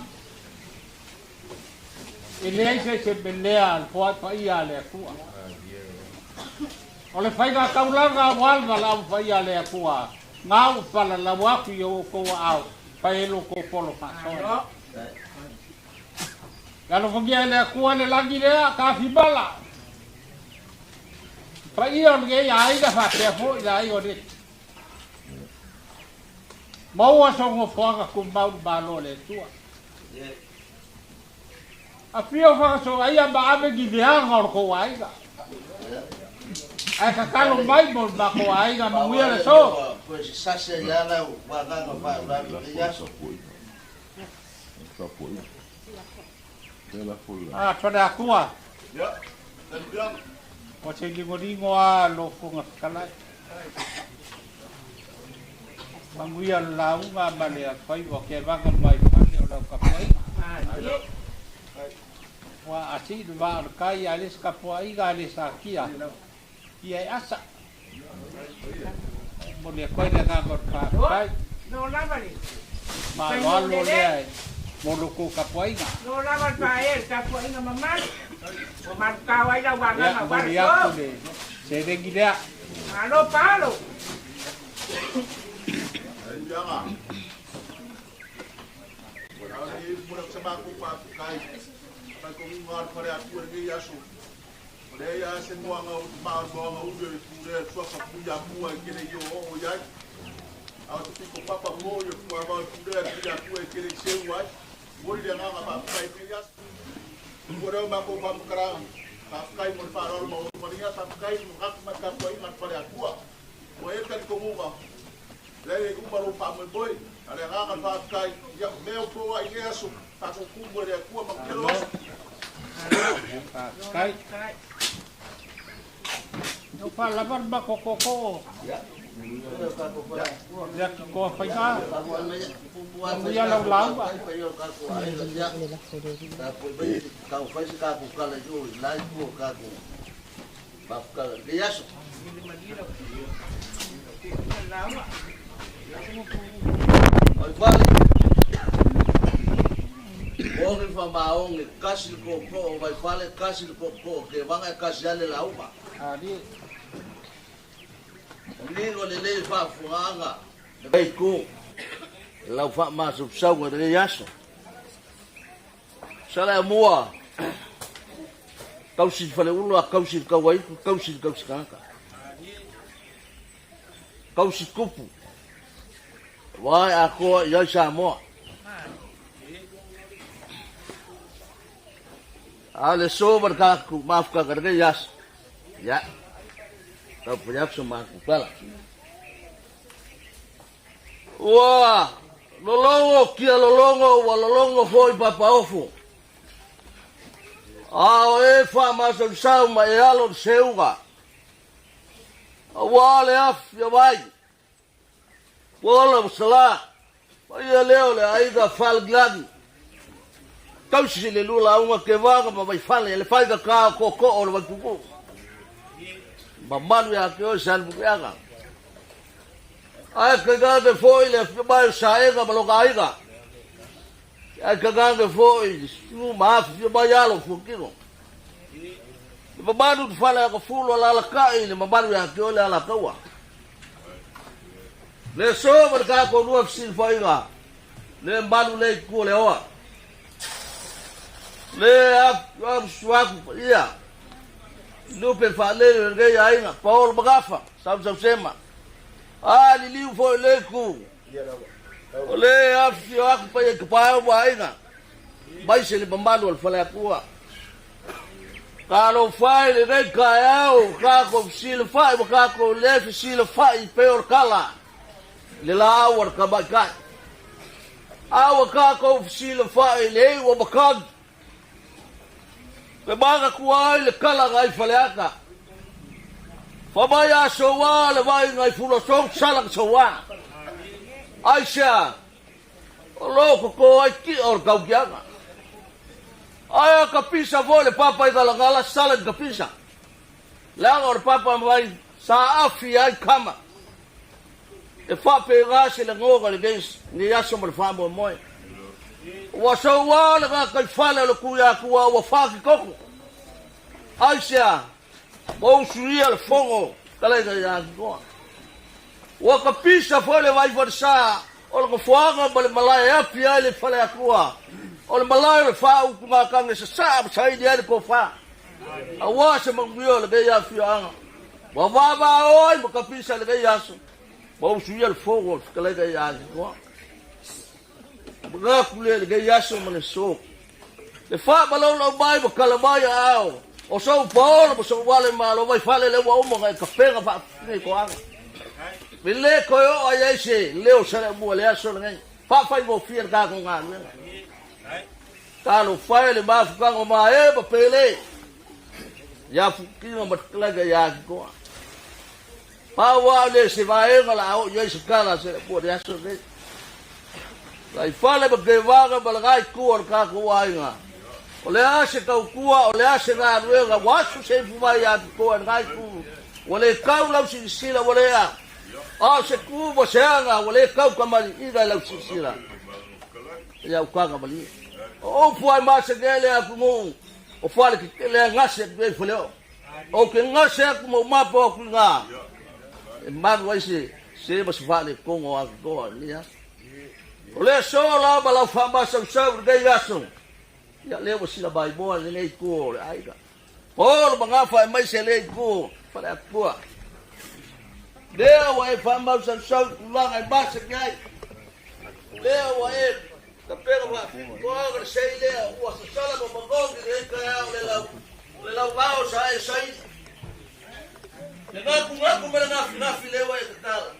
e lei se belea al poa ia le kua o le whainga kaulanga walga la whaia le kua ngau pala la waku yo ko au paelo ko polo paso Kalau pergi le kua le lagi dia ka fibala Pa ia nge ai da fa pe fo ia ai ore. Mau a songo foga ku mau balo le tua. A fio fa so ai a ba ave gi dia ngor ko ai ga. Ai ka kalo mai mo ba ko ai ga mo ia le so. Pues sa se ya la ba ga no ba la ya so. Ah, pada akua. Ya. Dan bilang O se lingo a lo funga kalai. Manguia la unga male a fai o ke vanga mai pale o la kapai. Wa asi de va kai alis kapai ga alis akia. Ia asa. Mo le koi le ga mor pa kai. No lava ni. Ma lo lo le. Mo lo ko kapai ga. No lava pa kapai nga mamá. O mar kawai da wa Ya, ga mo dia ko de. Se de gila. Alo palo. jangan. Kalau ini budak semaku pakai, pakai ingat pada aku lagi yasu. Pada ya semua ngau mal ngau udah udah suaka punya buah kini yo oh ya. Aku tu papa mo yo papa udah punya buah kini sewa. Boleh dia ngapa pakai pias. Boleh mampu mampu kerang. Pakai mun farol mau mania pakai hak mata poin mat pada aku. Boleh kan kumuma. Lei ku baru pamen boy, ada ngakan pakai ya meu ko ai yesu, aku kumbo dia ku makelo. Kai. No fala barba kokoko. Ya. Ya ko fa ga. Mo ya lau lau ba. Kau faz kaku kala jo, lai ko kaku. Bakal yesu. Oi vale. Oi fa maong kasi koko, vai fale kasi koko, que van a casiale la uva. Ali. Ligo le le fa fuanga. Vai ko. La fa ma su sau de yaso. Sala mua. Kau si fale ulo kau si kawai, kau si kaka. Kau si kupu. Wai aku ya sama. Ale so berkaku maaf kagak yas. Ya. Kau punya semua kepala. Wah, lolongo kia lolongo foi papa ofu. E fa masuk sau ma yalo seuga. Wale af ya bai. Wala sala. Ia leo le aiga fal gladi. Kau si le lula uma ke vaga ma vai fal le fai ka koko o le tuku. Mamanu ya ke o san buka. Ai ka ga de foi le ba saega ma lo aiga. Ai ka ga de foi, tu ma fi ba yalo fukiro. Mamanu tu fala ka fulo la kai le mamanu ya ke o le ala kawa. Le so berka ko nuaf sil faiga. Le mbalu le ku le oa. Le ap swak ia. No pe fa le ge ya ina Paul bagafa. Sam sema. Li liu fo le ku. Le ap swak pa ye pa wa ina. Bai se le mbalu al fala ku. Kalau fai le ge ka ka ko sil fai ka ko le sil fai peor kala. Le la awar ka bakai. Awa ka ko sila fai le wa bakag. Ke baga kuai le kala ngai faleaka. Fa baya sowa le vai ngai fulo sok salang sowa. Aisha. Lo ko ai ki or kau kianga. Aya ka pisa vole papa ida la gala salang ka pisa. La or papa vai sa afi ai kama. E fa pega se le ngoga le gens ni yaso mo fa mo moi wa so wa le ga ka fala le ku ya ku wa fa ki koko aisha mo suia le fongo kala ga ya go wa ka pisa fo le vai versa o le foanga mo le malaya pia le fala ku o le malaya fa u ku ga ka nge sa sai dia le ko fa a wa se mo yo le ga ya fianga Wawaba oi makapisa le yaso. Mau suya le fogo kale ga ya ko. Mga kule le yaso mane so. Le fa balong lo bai ba kala bai ao. O so polo so wale malo vai fale le wa mo ga kapega fa nei ko anga. Bile ko yo ai se leo sala mo le yaso ngai. Fa fa mo fier ga ko nga. Kalo fa le ba fa ko ma e ba pele. Ya fukino matkala ga ya ko. Pawa le se vai ngala o yo se kala se po ya so ne. Lai fale ba ge vaga ba gai ku or ka ko ai nga. O le ase kau kua o le ase nga ruega wasu se fu vai ya ko gai ku. O le kau lau si sila o le a. A se ku bo se nga o le kau ka mali ida lau si sila. Ya u ka mali. O fu ai ma se gele a ku mo. O fale ki le ngase be fule o. O ke ngase ku mo ma po ku nga. Man wai se mas vale com o agora, né? Olha só lá, bala fama são de gasto. Ya levo sila bai boa nem ko, ai ga. Por mga fa mai se le ko, para ko. Leo wai fama são lá ai baixa gai. Leo wai ka pega wa ko agora sei leo, o sala mo mango que ka le la vao sai. Ngaku mena filewa e kala.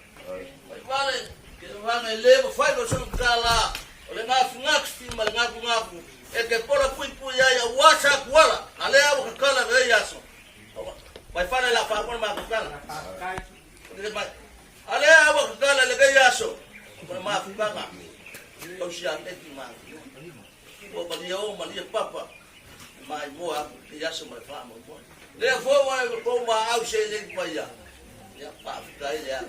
Mai vale, que vanga leva fai go son kala. Ole ngaku stima ngaku. E que pora pui ya wasa kwala. Ale abo kala ve yaso. Mai fale la fa por ma kala. Ale abo kala le ve yaso. Por ma kala. O sia teti ma. O malia papa. Mai boa yaso mai fa mo. Therefore, why we go ma au se le pa ya. Ya pa kai ya.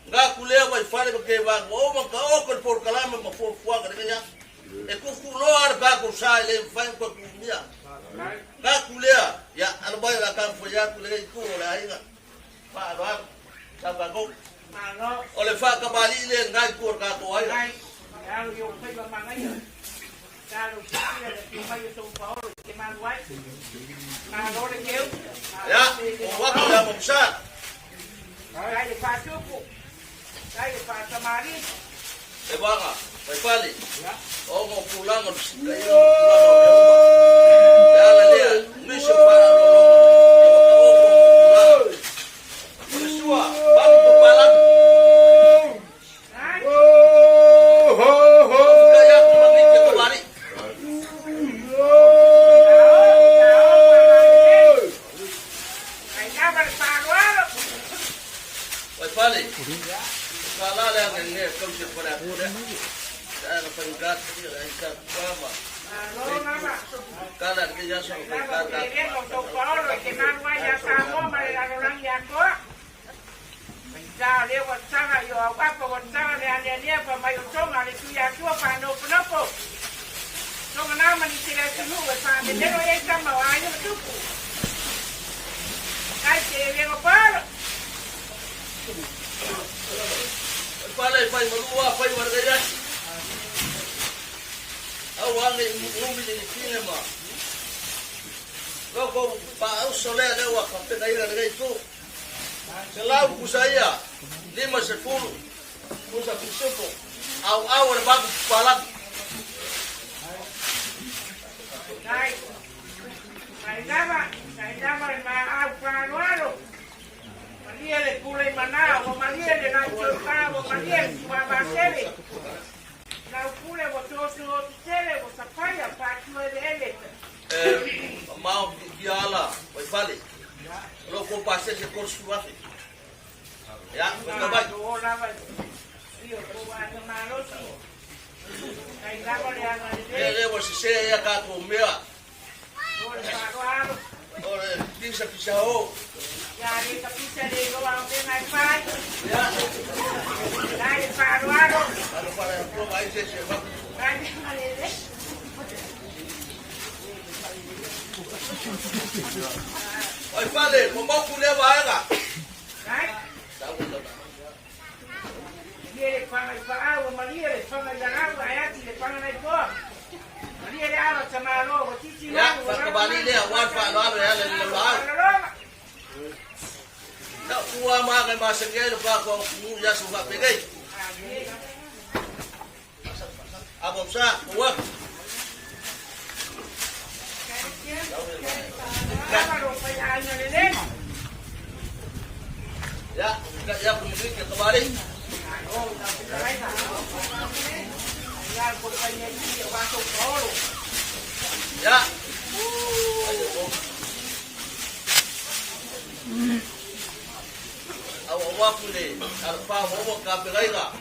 Nga kulea vai fale ke va o ma ka o ko por kalama ma fo fua ka ya. E ku ku lo ar ba ko sa le fa ko ku mia. Nga kulea ya ar ba la kan fo ya kulea ku la ina. Pa ro sa ba go. Ma no. O le fa ka bali le nga ku ka ko ai. Ya yo fe ba ma ngai. Claro, que vai o São Paulo, que mais vai. Agora que eu. Ya, o wa ka mo sa. Vai de Patuco. Vai de Patamari. E va, vai fale. Ya. O mo pulang o kai o. Ya la le, mi se para lo. Sua, va ko pala. Oi, falei, como é que leva ela? Ele fala água, Maria, ele fala de água, ele fala na boa. Maria, ele água, Tamā Atina'evaa, ya, fa kabali le, wan fa lo alo ya le lo. Tak kuah makan bahasa kita lupa kau ya suka pergi. Abang sah kuah. Ya, ya kemudian kita kembali. Ya. Awak ni, apa awak kape lagi tak?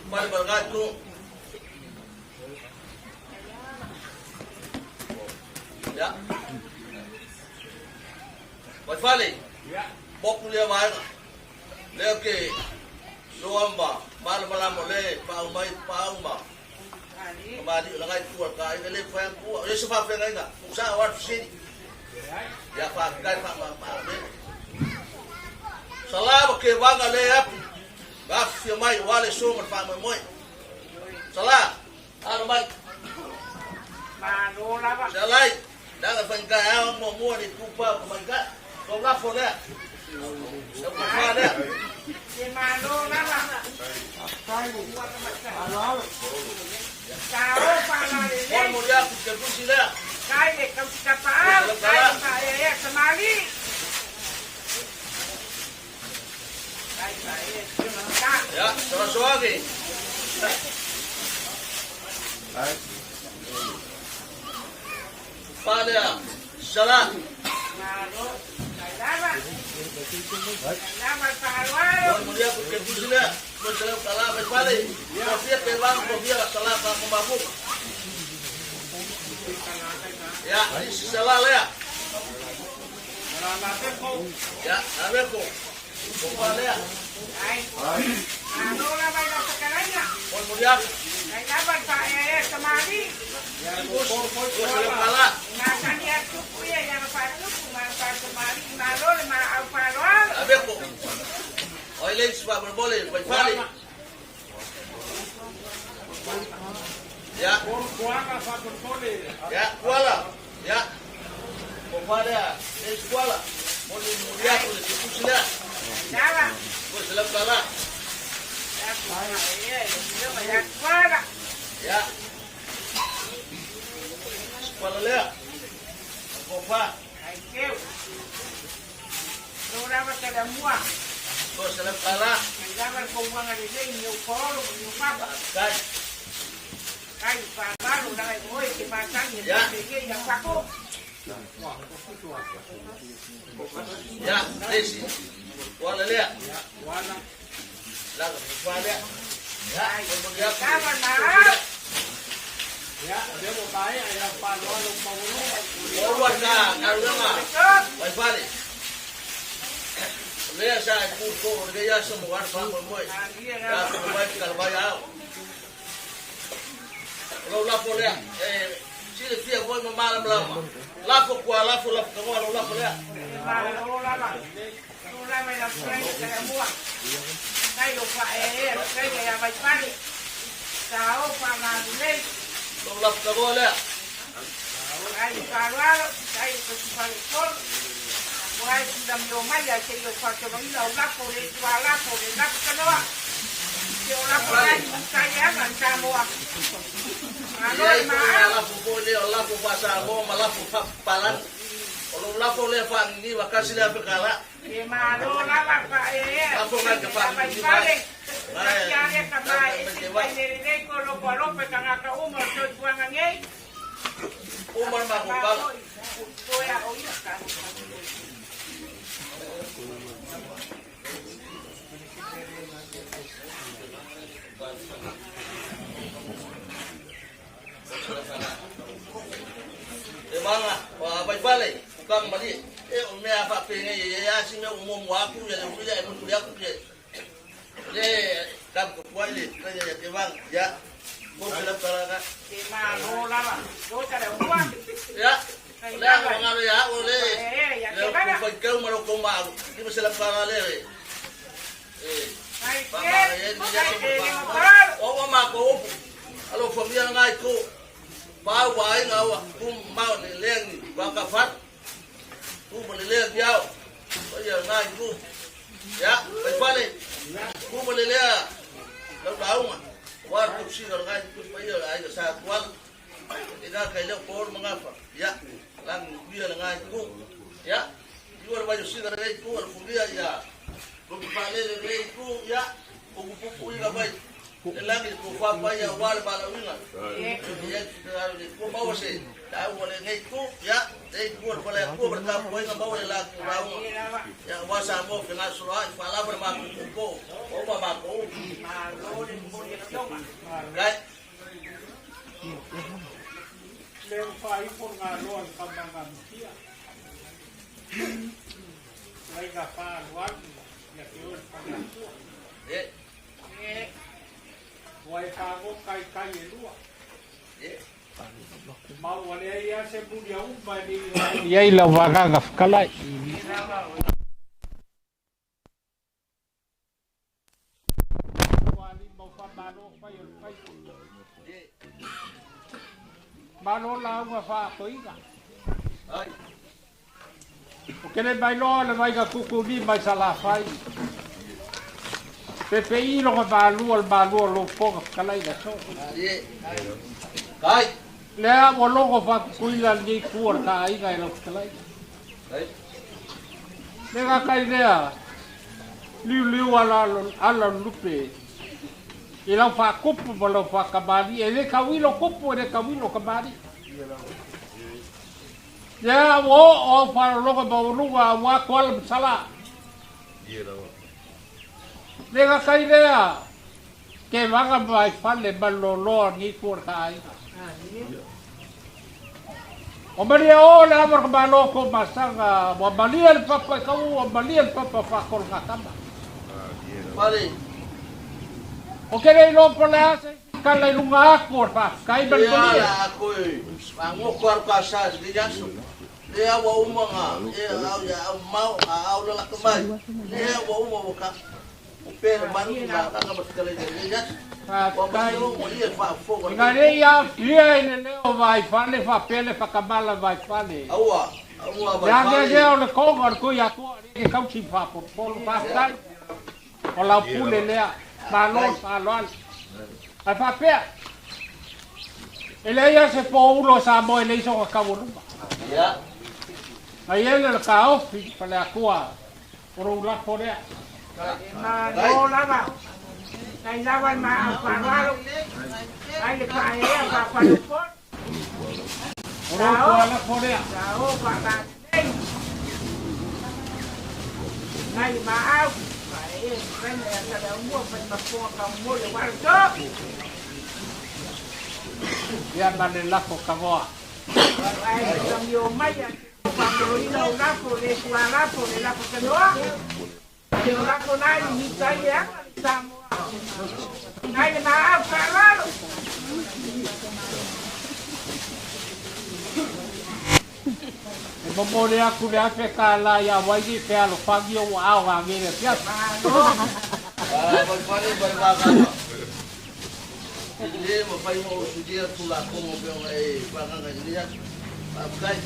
Mana berkat tu? Ya. Balik. Ya. Bok dia mana? Lagi, luamba, malam boleh, pau mai. Kembali lagi keluar kaya kali faham kuat. Ini sebab yang lain tak? Usaha awak sini. Ya pakai pak. Salah pakai bang aleh. Gaf yang mai wale sungai pak mai. Salah, anu mai. Mano lah pak. Salah, jangan pengkai awak mau ni tupa pengkai. Kau lapor dia. Siapa dia? Di mano lah pak. Kau panah ni. Kau mau dia kerja sila. Kau ni kau sudah faham. Kau saya semali. Ya, suara lagi. Pada salah. Mano, lama. Lama pahawan. Kemudian kerja sila. Berjalan salah berbalik. Kopiah kebang, kopiah salah pemabuk. Ya, salah ya. Ya, aku. Kumpulnya. Mano lah banyak sekarangnya. Kemudian. Dapat saya semali. Salah. Makan dia cukup ya yang patut manfaat semali. Mano lima pahawan. Aku. Oleh sebab berboleh, berbalik. Ya. Ya, kuala. Ya. Kumpulnya. Ini kuala. Mulia boleh sila. Jalan. Boleh salam salah. Ya. Kuala leh. Kumpul. Ayo. Sudah macam dah muak. Boleh salam salah. Jangan kau buang ada ni nyukor, nyupak. Kai. Kai baru dah oi dimakan Ya. Dia yang paku. Ya, desi. Kuala leh. Warna. Lalu kuala. Ya, kemudian Kawan nak. Ya, dia mau baik ayah paluan lupa dulu. Kuala dah, karena berbalik. Dia saya pukul dia semua orang semua. Ya, semua kalau bayar. Kalau lapor dia, sila dia boleh memalam lama. Lapor kuala, lapor kamu lapor dia. Malu lama. Sudah macam saya muak. Saya lupa saya yang baik balik. Kau pangan ni. Kalau lapor kamu dia. Saya paruan, saya balik pun. Mulai sudah menyomai ya saya lupa cuma ini lapor ni, lapor ni, lapor kenapa? Dia lapor lagi saya kan semua. Dia lapor boleh, lapor pasal mau malah palan. Kalau lapor lepas ini makasih dia berkala. Di mana lah Pak Lapor lagi Pak. Balik. Kasihannya kembali. Ini kalau pegang akar umur tu buangan ni. Umur mak upal. Koya oya kan. Mana? Wah, balik. Bukan balik. Umi apa pengen ya sih umum aku ya udah aku kuliah aku je. Kam kuat ni, kerja ya bang. Ya. Kau selap kalau Di mana lah? Kau tak ada uang. Ya. Lah mengalu ya boleh. Ya Lah kau kau malu kau mau. Di selap kalau le. Oh mak kau. Kalau familia ngai kau. Bao vài ngầu cũng mau để lên vào cà phát cũng mà lên nhau bây giờ ngay cũng Ya, pai pale. Ku mo le lea. Lau daunga. War tu si ngai tu pai ai sa kual. Ina kai le por mangafa. Ya, lang dia ngai ku. Ya. Iwar ba si ngai ku al fulia ya. Ku pale le ku ya. Ku pu ina bai. Lagi ku fa pa ya war ba la winga. Ya, ku bawa se. Tahu boleh ngai ku ya. Dei ku boleh ku berta poin ngau boleh la daunga. Ya wasa mo kena surah fala bermaku ko. O ba ko. Right. Leo fai por ngaloan kambangan kia. Lai ga fa luan ya kior pagatua. Wai pago kai lua. Mau wale ya se budia umba ni. Yai la vaga ga kalai. Malo la uma fa toiga. Ai. O que le vai lo le vai ga kuku ni mai sala fai. Pepe lo ga balu lo po kalai da so. Kai. Le a mo lo fa kuila ni kuor ka ai ga lo kalai. Ai. Le ga kai lea. Liu ala lupe. E lau fa kupu mo lau fa kabari. E le kawilo kupu e le kawilo kabari. Ya o fa loka ba urua wa kuala sala. Le ga kai lea. Ke vanga vai fale balolo ni kurta ai. O maria o le amor ka lo ko masanga wa balia le papa ka o balia le papa fa ko nga kama. Pare. O que le lo por la kala lunga por fa kai bal balia. Ya ko ango kwar ka sa di jasu. Le wa umanga e ya mau au la kamai. Le wa umanga ka. O pera manu ka ka baskala di jasu. Ngare ya ia ine leo vai fale fa pele fa kabala vai fale. Aua vai fale. Ya le kongor ko ya ko ke kau si fa por fa tai. O la pule lea balon. Ai fa pe. Ele ya se po ulo sa mo ele iso ka kaburumba. Ya. Ai ele le ka ofi fale akua. Por un la porea. No lava. Ay lawan ma pagalo. Ay le pae pa por. Oro la porea. Sao pa ba. Nay ma au. Ai ven ya da un buen pa po ka mo le war to. Ya mane la ko kagoa. Ai cambio maya. Cuando ino la po le la po que no. Yo la con ay ni sai ya. Estamos. Ay, ma, claro. Mo le aku le afe ka la ya wai ki pe alo fagio wa au ga ngere pia. Vai fare vai ga. Ele mo pai mo sudia tula como pe ai pa ga dia. Vai.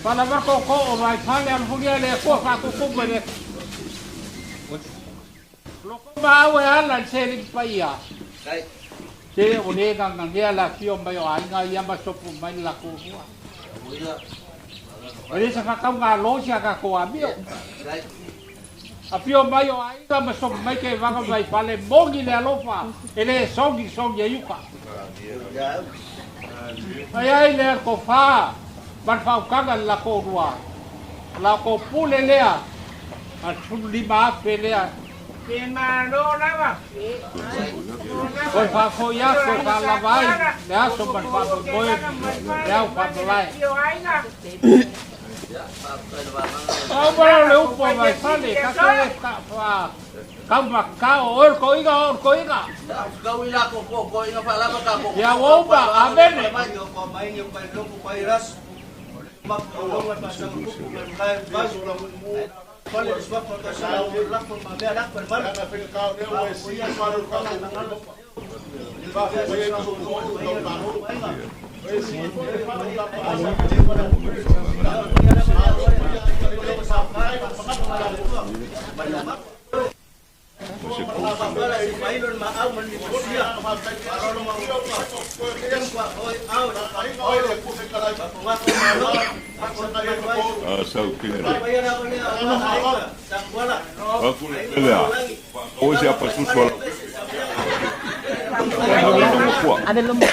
Para va ko vai fale al fugia le ko fa ko le. Lo ko ba we ala se li paia. Kai. Te o le ga ngea la fio mai o ai nga ia ma sopu mai la ko. Ele se fa ka nga lo sia ka ko abio. Kai. A fio mai o ai nga ma sopu mai ke va vai fale mongi le alofa. Ele songi e yuka. Ai le ko fa. Ban fa ka la ko rua. La ko pule lea. A tuli ba pe lea. Que malo lava. Oi fa fo ya ko fa la vai. Ya so ban fa ko boy. Ya fa vai. Yo ai na. Oh, bueno, le upo vai fale, ka fa. Kama ka or ko iga. Kau ila ko ina fa la ka ko. Ya wo ba abene. Mai yo ko mai yo pa lo ko pai ras. Mak lo pa sa ko kai ba so la mu. Fale swap ka sa la ko ma be la per bar. Ka fe ka ne o si fa ro ka ko. Ba fe ko ko ko Sau kini. Aku lihat. Oh siapa susul? Ada lembu.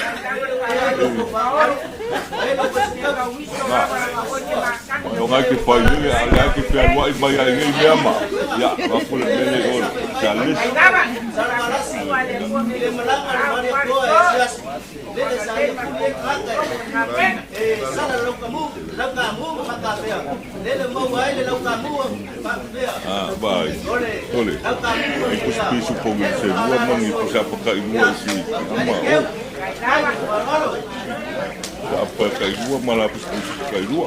Orang lagi pagi, lagi pian wai bayar ini lama. Ya, aku lebih legon. Jalan. Ah, baik. Boleh. Ikut spisu punggung semua mengipu siapa kat ibu si. Siapa kat ibu malah spisu kat ibu.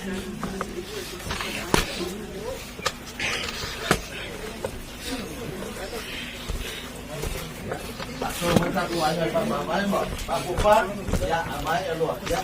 So kita keluarnya Pak Mamai, Pak Bupar, ya Amai luar ya.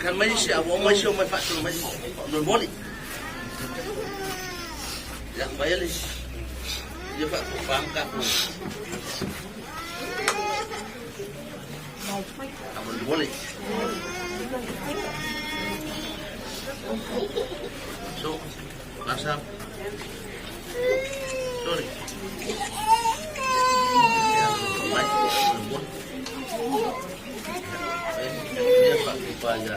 Kan mai siya, may siya may fasul may normali. Ya, bayalis. Dia pak pangkat. Amun boleh. So, rasa. Sorry. Dia pak aja.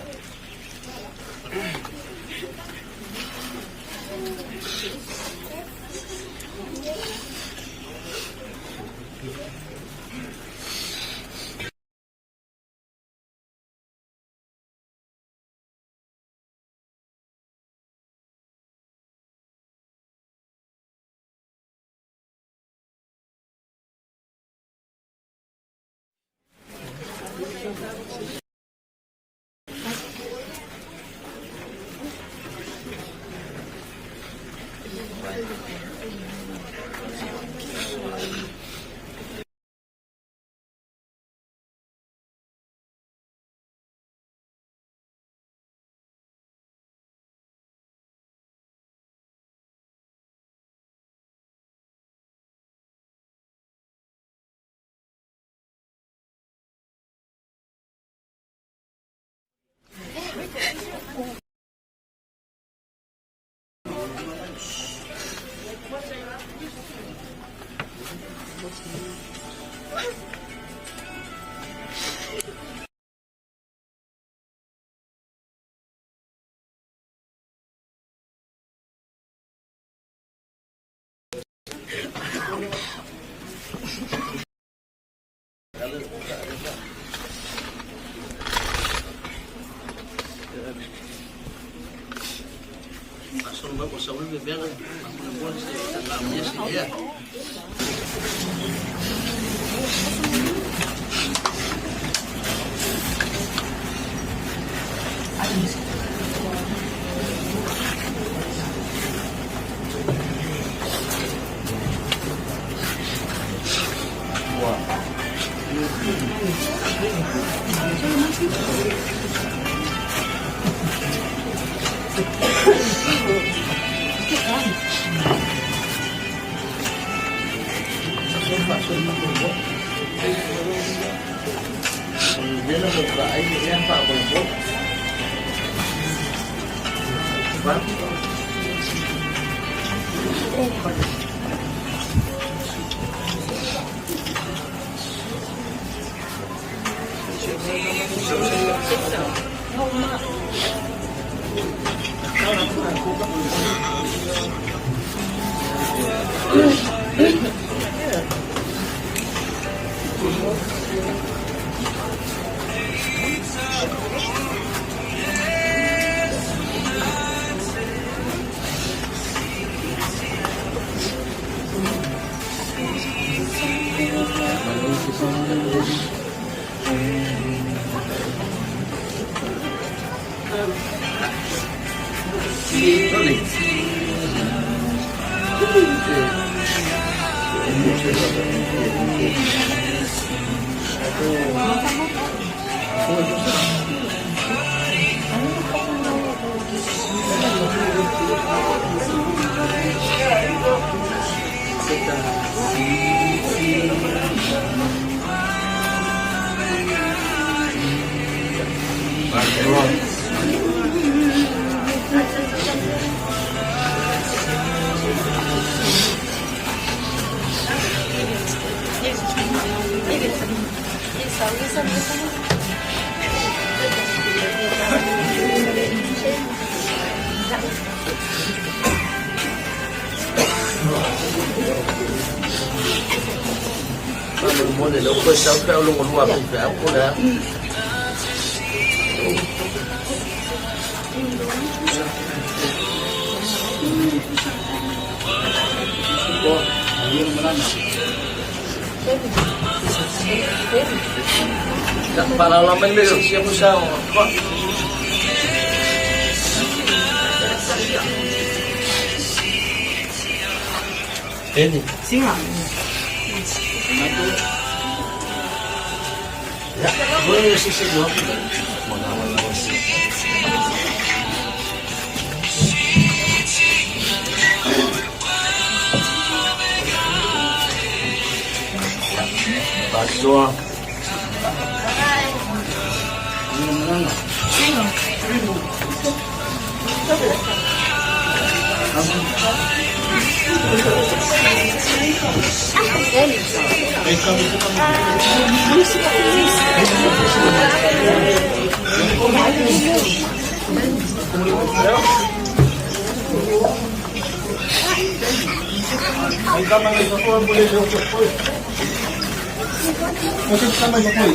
Pasok ba ko sa ulo bebel? Ako na po sa lamanya siya. Dia nak buka air yang apa boleh. Bang. Muốn để lâu quay sau theo luôn một loạt mình phải áo cô đã. Tak pala mình bây giờ siapa sao kok. Ini. Singa. Ya, boleh sisi dua. Bagi doang. Ay, tama nga ito po ang boleh sa po. Kasi tama nga po.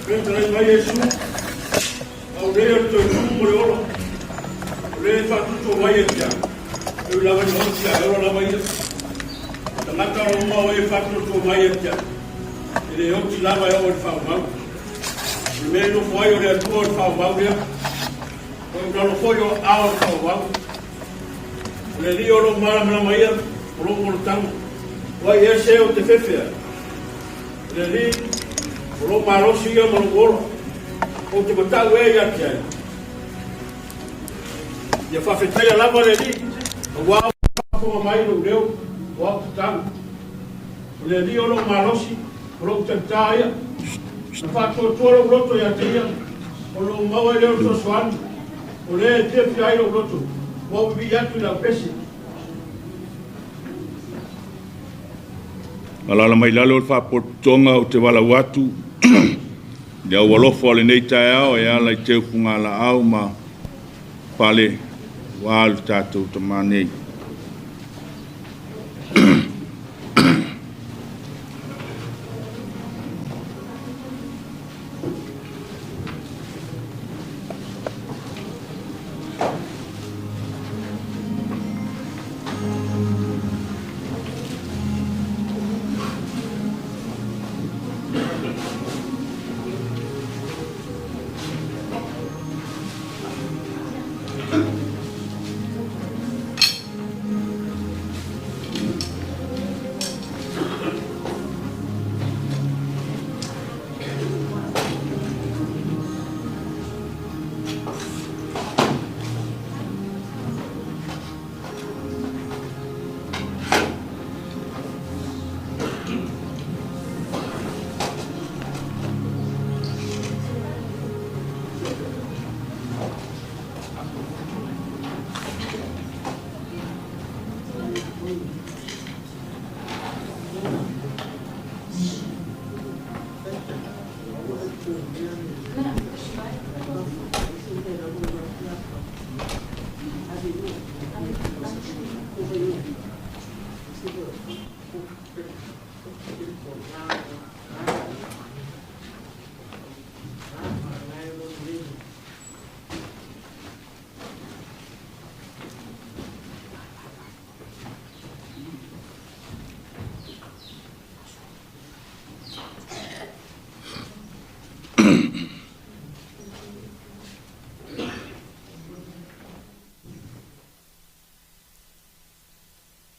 Pētara i mai Yesu, au rea to i tumu le olo, rea whatuto mai e tia, e lawa i hau tia, e ora lawa i e. Tangata o mau e whatuto mai e tia, e le hoti lawa e o le whau mau. E me no fwai o le atua o le whau mau rea, o i nalo fwai o ao le whau mau. Le li o lo mara mai e, o lo mo le tamu, wai e se o te whewhea. Le li, o lo marosi ia mo lo golo, o te matau e ia te ai. Ia whawhetai a lava le li, a wao whaponga mai no reo, o au tutamu. Le li o lo marosi, o lo tata ia, na whatotua lo roto ia te ia, o lo maua leo to soanu, o le te whiai lo roto, o vi atu na pesi. Alala mai lalo o whapotonga o te wala watu. Ia walofo ale nei tae ao e ala i teu kunga la au ma pale walu tātou tamā nei.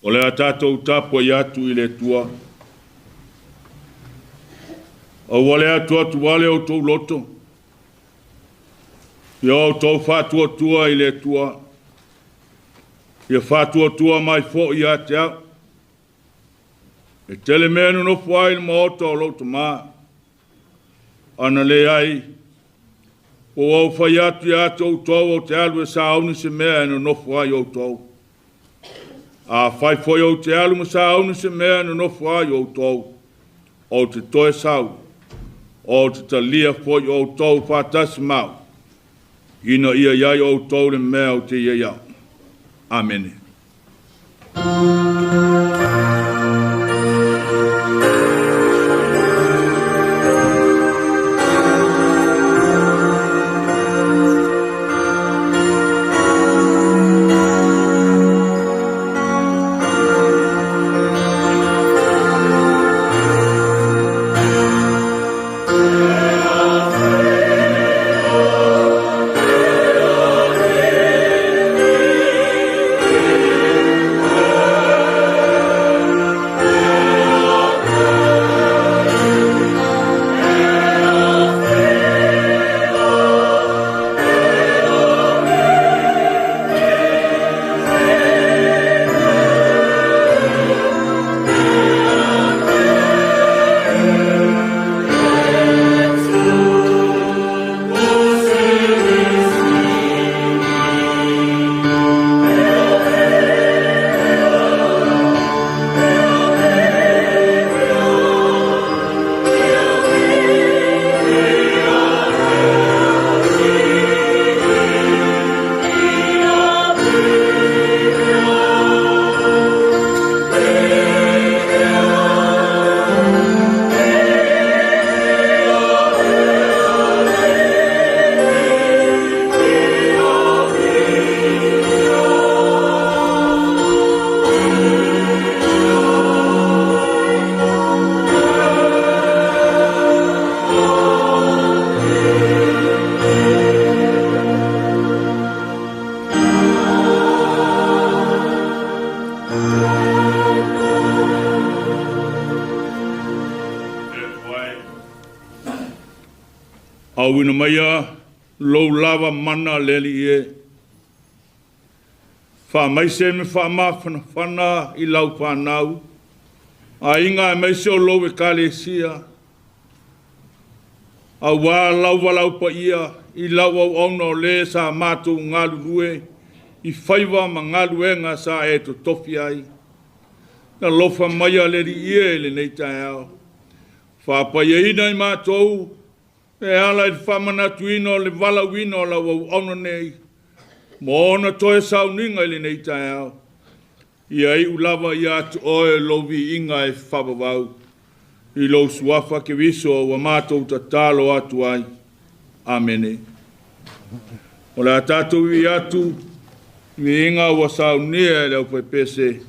O le a tātou tapo i atu i le tua. O wale atu atu wale o tau loto. Ia o tau whātua tua i le tua. Ia whātua tua mai fo i ate au. E tele menu no fuai ni maota o loto maa. Ana le ai. O au whai atu i ate o tau o te alu e sa auni se mea eno no fuai o tau. A whai foi o te alu masa aunu se mea no nofu ai o tau. O te toe sau. O te talia foi o tau whātasi mau. Ina ia iai o tau le mea o te ia iau. Amen. Au ina maia, lou lava mana leli e. Wha maise me wha mawhana whana i lau whanau. A inga e maise o lou e kale sia. A wā lau walau pa ia, i lau au ono le sa mātou ngalu lue, i whaiwa ma ngalu enga sa e to tofi ai. Na lofa maia leri ie le nei tae au. Wha pa ia ina i mātou, e ala i whamana tuino le wala wino la au ono nei. Mo ona toe Sauniga i le nei tae au. Ia i ulawa i atu oe lovi inga e whabawau. I lo suafa ke viso wa mātou ta talo atu ai. Amene. O le atatou i atu, mi inga wa Saunia e leo pe pese,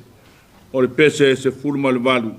o le pese se fulma le valu.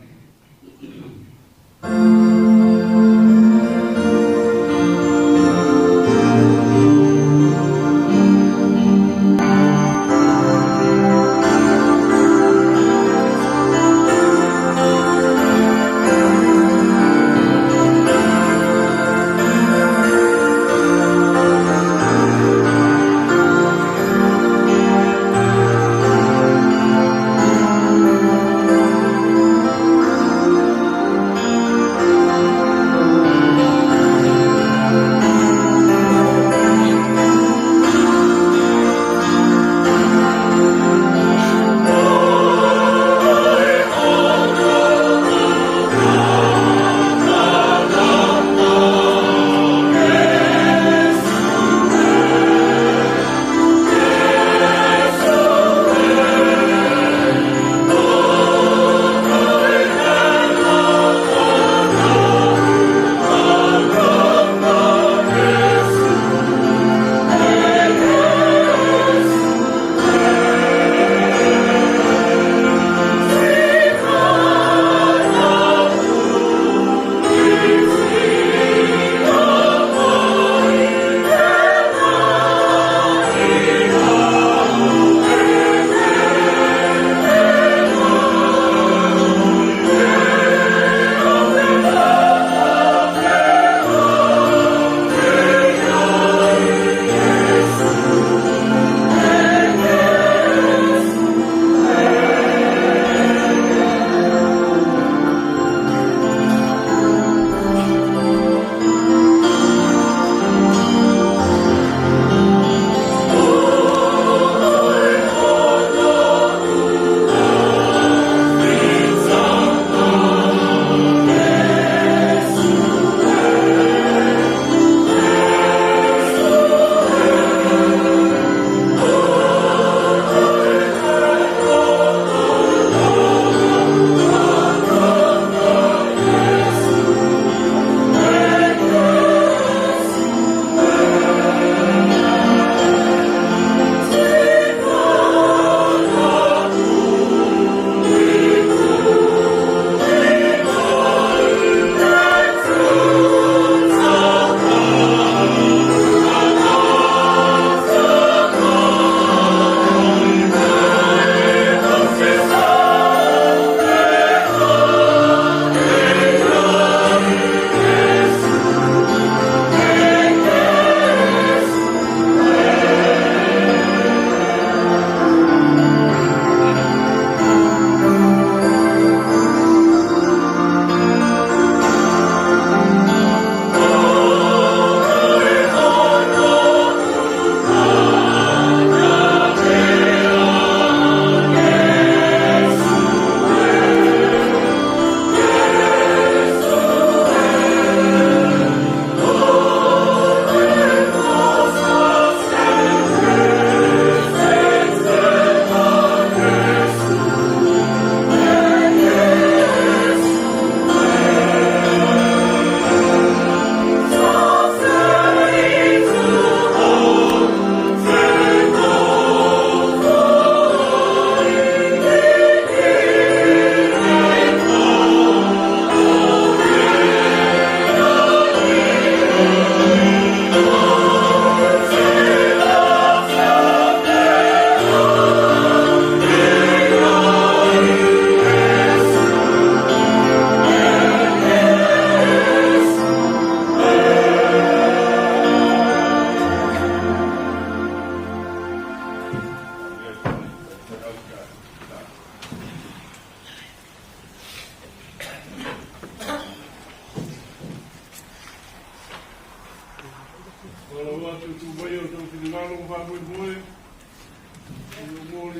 tu vai o tau ki ngalo ko whamoe moe.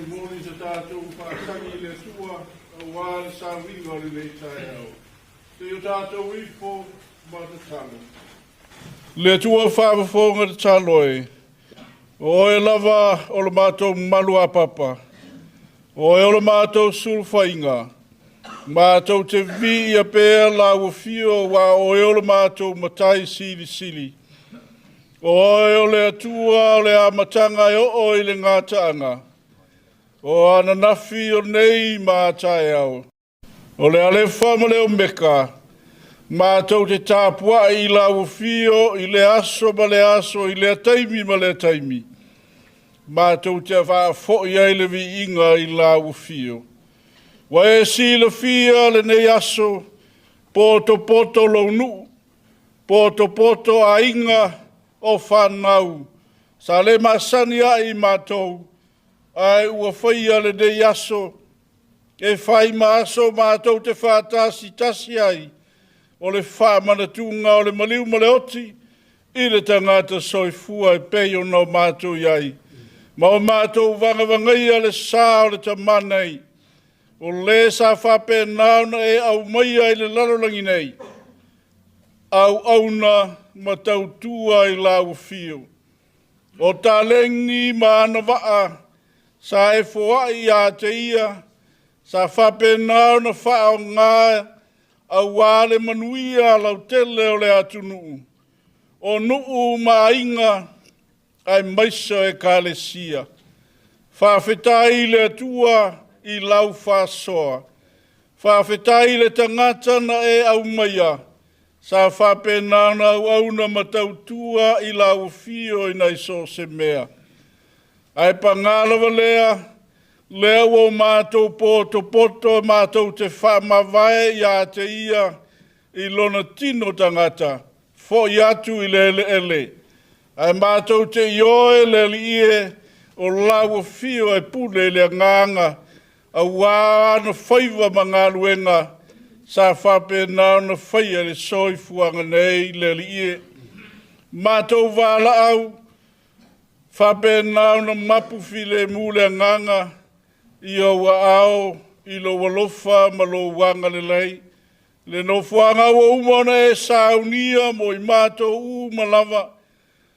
Mōni sa tātou whaatangi le tua, a wāle sa winga le nei tai au. Te o tātou ifo, mata talo. Le tua whaamafonga te talo e. O e lava o le mātou malu a papa. O e o le mātou sulwhainga. Mātou te vi ia pēr la uafio wa o e o le mātou matai sili sili. O e o le atua o le amatanga e o i le ngātaanga. O ana nafi o nei mātai au. O le alefa ma le o meka. Mātou te tāpua i la uafio i le aso ma le aso i le taimi ma le taimi. Mātou te whaafo i aile vi inga i la uafio. Wa e si le fia le nei aso, poto poto lo nu, poto poto a inga o whanau. Sa le masani ai mātou, ai ua whaia le nei aso, e whai maaso mātou te whātasi tasi ai, o le whamanatunga o le maliu ma le oti, i le tangata soifua e peio no mātou iai. Ma o mātou vangavangaia le sā o le tamanei, o le sa whape nauna e au maia i le lalolangi nei, au auna ma tautua i la uafio. O talengi ma ana waa, sa e foai a te ia, sa whape nauna whao ngā, au wale manuia lau tele o le atunuu. O nuu ma inga, ai maisa e kālesia. Whawhetai le atua i lau whasoa. Whawhetai le tangata na e au maia. Sa whapenana au auna matautua i lau fio i nei so se mea. Ai pangalawa lea o mātou poto poto mātou te whamawai i a te ia i lona tino tangata. Fo i atu i le ele. Ai mātou te ioe le lie o lau fio e pule le nganga a wā na whaiva mga luenga sa whape nao na whaia le soifuanga nei le lie. Mātou wāla au whape nao na mapufi le mule nganga i o wa ao i lo walofa ma lo wanga le lei. Le no fuanga wa umona e saunia mo i mātou umalawa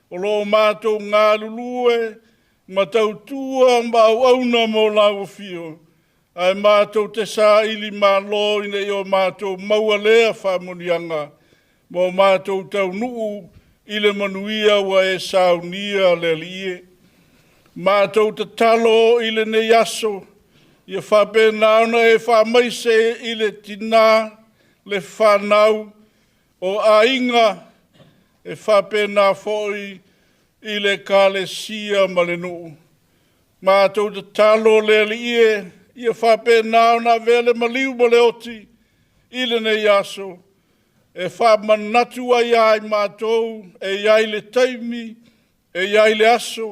o lo mātou ngā lulue, ma tautua ma auna mo lau fio. Ai mātou te sā ili mālo ina i o mātou maua lea whamonianga, mo mātou tau nuu i le manuia wa e saunia le lie. Mātou te talo i le ne yaso, i a whape nauna e whamaise i le tina, le whanau, o a inga, e whape nā foi i le kālesia ma le nuu. Mātou te talo le lie, i a whape nauna vele maliu ma le oti, i le ne yaso, e whamanatu ai ai mātou, e iai le taimi, e iai le aso,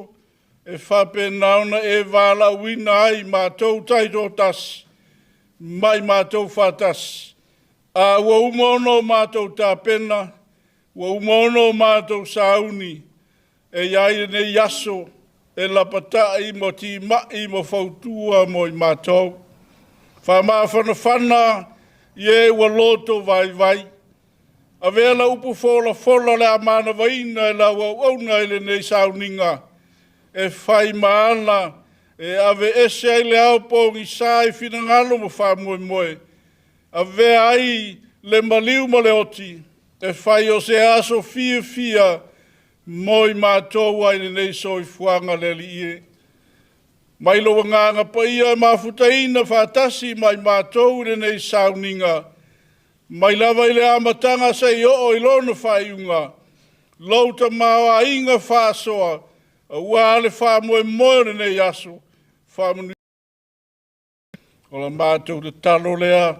e whape nauna e wala wina ai mātou taito tasi, mai mātou whatasi. A ua umono mātou tāpena, ua umono mātou sauni, e iai ne yaso, e lapatai mo ti mai mo fautua mo i mātou. Whamawhana ie ua loto vai vai. A vela upu fola le amana vaina e la wauna ele nei sauninga. E whai maana, e ave ese ai le au pongi sai fina ngalo mo whamoe moe. A ve ai le maliu mo le oti, e whai o se aso fia moi mātou ai nei soi fuanga le li e. Mai lo nganga paia e mawhutaina whātasi mai mātou nei sauninga. Mai lava i le amatanga se i o ilona whaiunga. Lauta mawa inga whāsoa, a wāle whamoe moe nei aso. Whamanu. O la mātou te talo lea,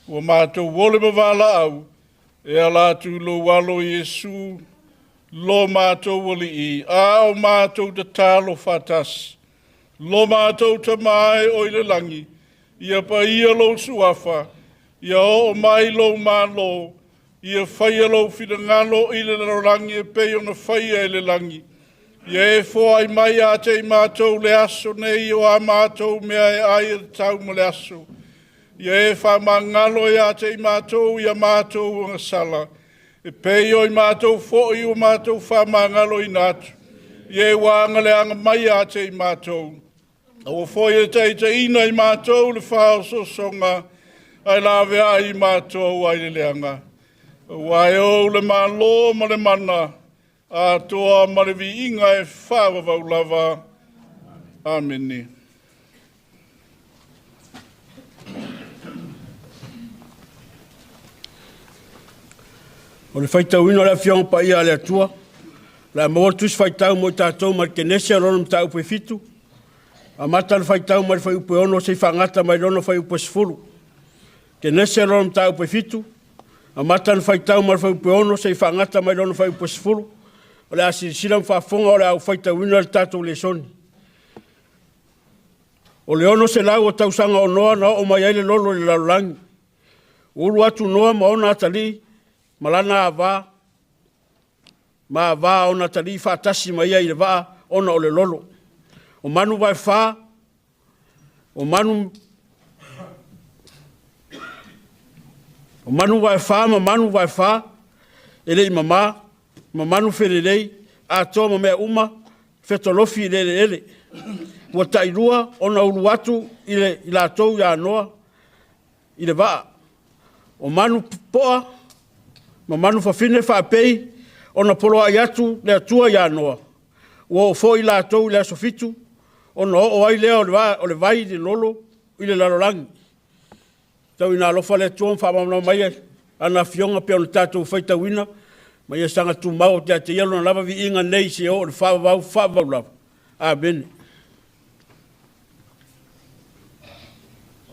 o mātou wole mawala au, e alatu lo walo Iesu, lo mātou wali i, a o mātou te talo whatas. Lo mātou te mai o i le langi, ia pa ia lo suafa, ia o mai lo mālo, ia whaia lo whina ngalo i le langi e pei o na whaia i le langi. Ye fo ai mai a te mātou le aso nei o a mātou mea e ai e tau mo le aso. Ye wha mangalo e a te mātou i a mātou o ngasala. E pei o i mātou fo i o mātou wha mangalo i nātu. Ye wanga le anga mai a te mātou. O fo i te ina i mātou le whao so songa. Ai lawe ai mātou ai le leanga. Wai o le malo ma le mana. A toa ma le vi inga e whawa vau lava. Ameni. O le whaitau ino le whiong pa ia le atua. La mawar tus whaitau mo tātou ma ke nese rono mta upe fitu. A mata le whaitau ma le whai upe ono se whangata mai rono whai upe sifuru. Ke nese rono mta upe fitu. A mata le whaitau ma le whai upe ono se whangata mai rono whai upe sifuru. O le asirisiram whafonga o le au whaitau ino le tātou le soni. O le ono se lau o tausanga o noa na o mai aile lolo le laulangi. Uru atu noa ma ona atali. Malana ava, ma ava ona tali whaatasi mai ai le waa ona o le lolo. O manu vai wha, o manu vai wha, ma manu vai wha, ele i mama, ma manu whererei, a toa ma mea uma, whetolofi ele. Ua tairua ona uru atu i la tou ia noa, i le waa. O manu poa, ma manu whawhine whapei, ona polo ai atu le atua ia noa. Ua o fo i la tau le aso fitu, ona o ai lea o le vai le lolo i le larolangi. Tau ina alofa le atua mwhamamna mai ana fionga pe ona tātou whaitawina, mai e sanga tu mau te ate ialo na lava vi inga nei se o le whawau lava. Amen.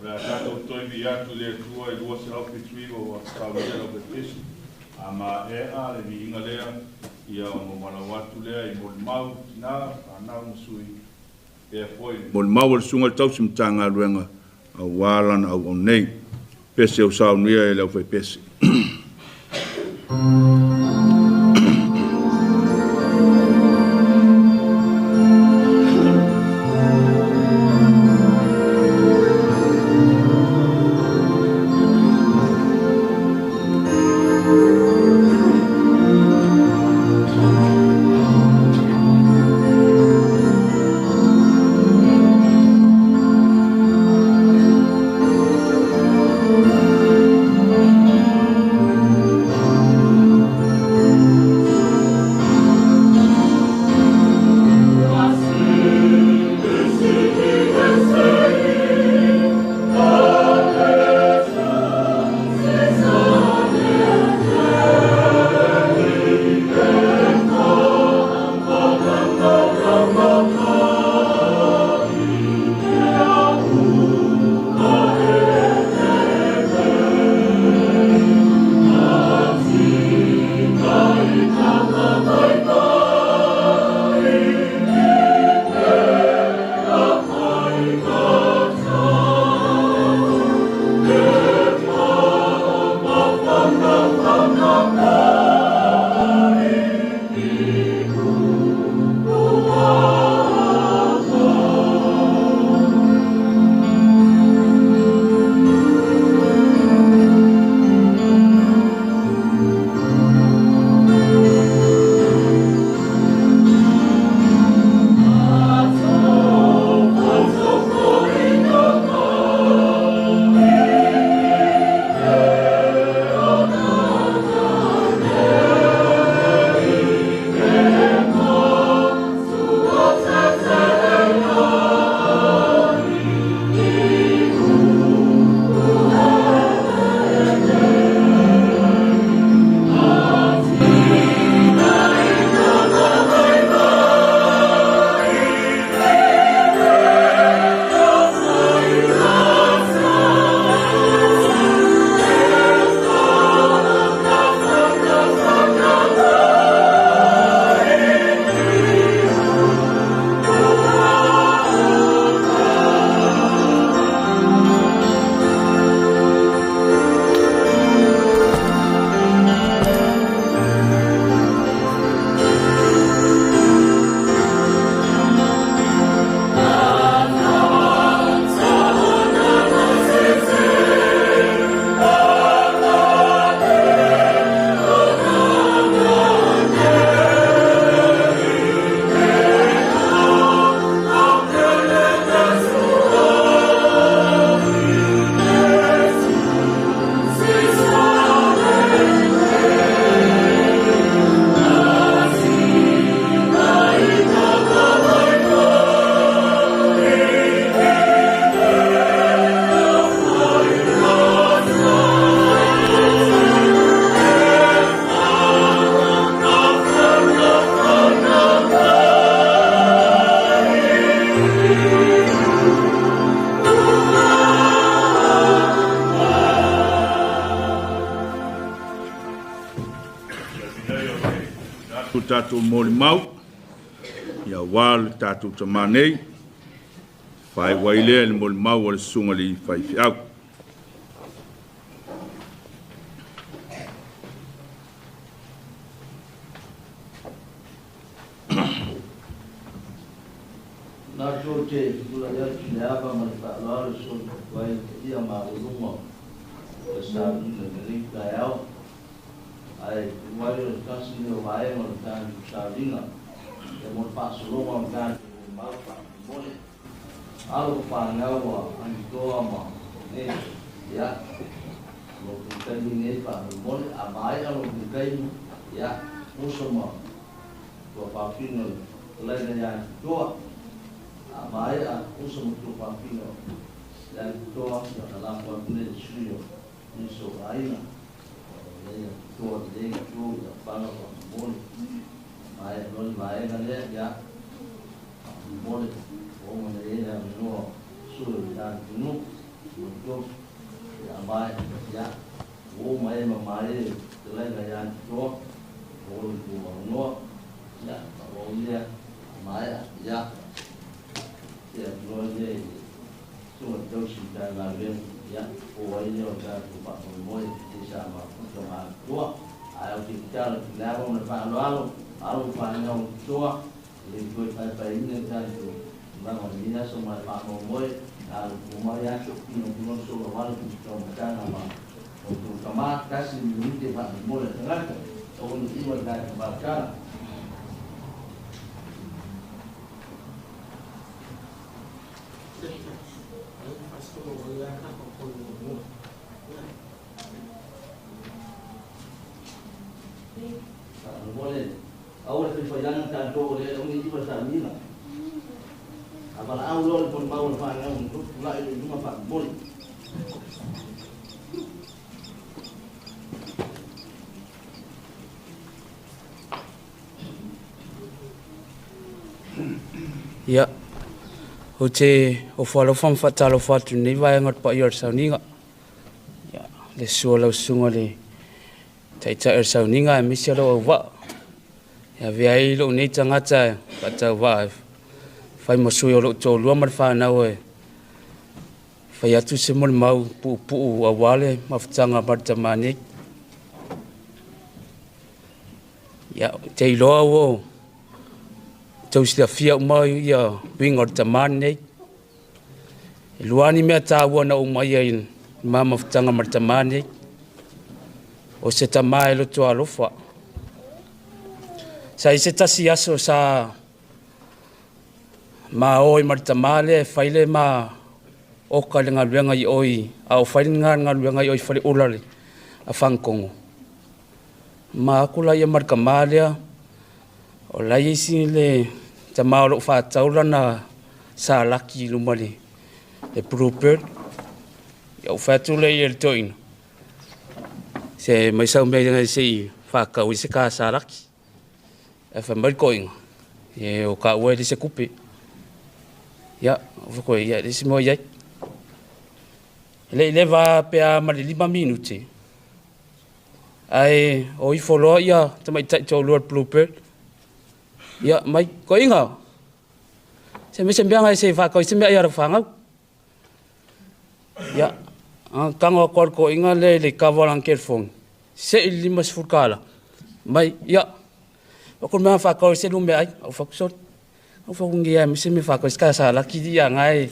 O le a tātou toi vi atu le atua i lua se lau petui o a Sauniga lau petesi. Ama e a le vi inga lea ia o mawala watu lea i mol mau tina anau musui e foi mol mau le sunga tau simtanga luenga a walan au nei pese o Sauniga e lau fai pese. Tātou mōli mau, ia wāle tātou tamā nei, whai wailea le mōli mau o le sunga li whai whiau. Nā tō te kura ia ki le apa ma te whaalare so wai ia mā urunga o Sauniga Tamā ai wai o kasi ni o wae o tātou Sauniga e mo whaasolonga o tātou mau whaamone alo whaangaua ani toa ma e ia mo kutani nei whaamone a mai alo kutani ia muso ma kua whaapino leina ia toa Amai a usa muito papinho, dan toa na lampa pune suyo, niso aina, leia toa leia toa da pala bol, mai na le ya, bol o mo leia no suyo da no, muito ya mai ya, o mai leia ya toa, bol no ya, o leia mai ya. Ya, gloria semua terus kita lakukan ya, awalnya kita buat mulai sama sama tua, ayam kita lalu lepas lalu panjang tua, lebih apa ini kan tu, memang ini semua lepas mulai lalu mulai pino semua lalu kita macam apa, untuk kamar kasih minit lepas mulai tengah, orang itu ada bakal. Boleh, awal perjalanan kantor oleh orang itu bersamina. Apal awal pun mau lepas untuk pulang itu cuma pak boleh. Ya, hoce o falo fam fatalo fatu ni vai ngot pa yor Sauniga. Ya, le suolo sungo le taita Sauniga miselo wa. Ya viai lo ni tangata kata wa. Fai mosuyo lo to lu mar fa na we. Fai atu semol mau pu awale maftanga bartamani. Ya, te lo wo. Tau sila fia umai ia wingor tamane. Luani mea tāua na umai ai mama futanga martamane. O se tamae lo tua lofa. Sa i se tasi aso sa ma oi martamale faile ma oka le ngaluenga i oi. Au faile ngaluenga i oi fale ulale a whankongo. Ma akula ia markamalea. O lai isi le tamā lo whātaura na sa laki lumali e Bluebird. Iau whātula i el toina. Se mai sau mea nga se i whākau i se kā sa laki. E whamari koinga. E o ka ue li se kupe. Ia, o whakoe ia li se mo iai. Le wā pēa mari 5 minuti. Ai o i wholoa ia tamai tai tau lua Bluebird. Ya, mai koinga. Se me sembiang ai se fa ko se me ia fangau. Ya. Kanga kor koinga le kavalang kerfong. Se limas furkala. Mai ya. Ko me fa ko se lume ai, o fa so. O fa ngia me se me fa ko ska sa la ki dia ngai.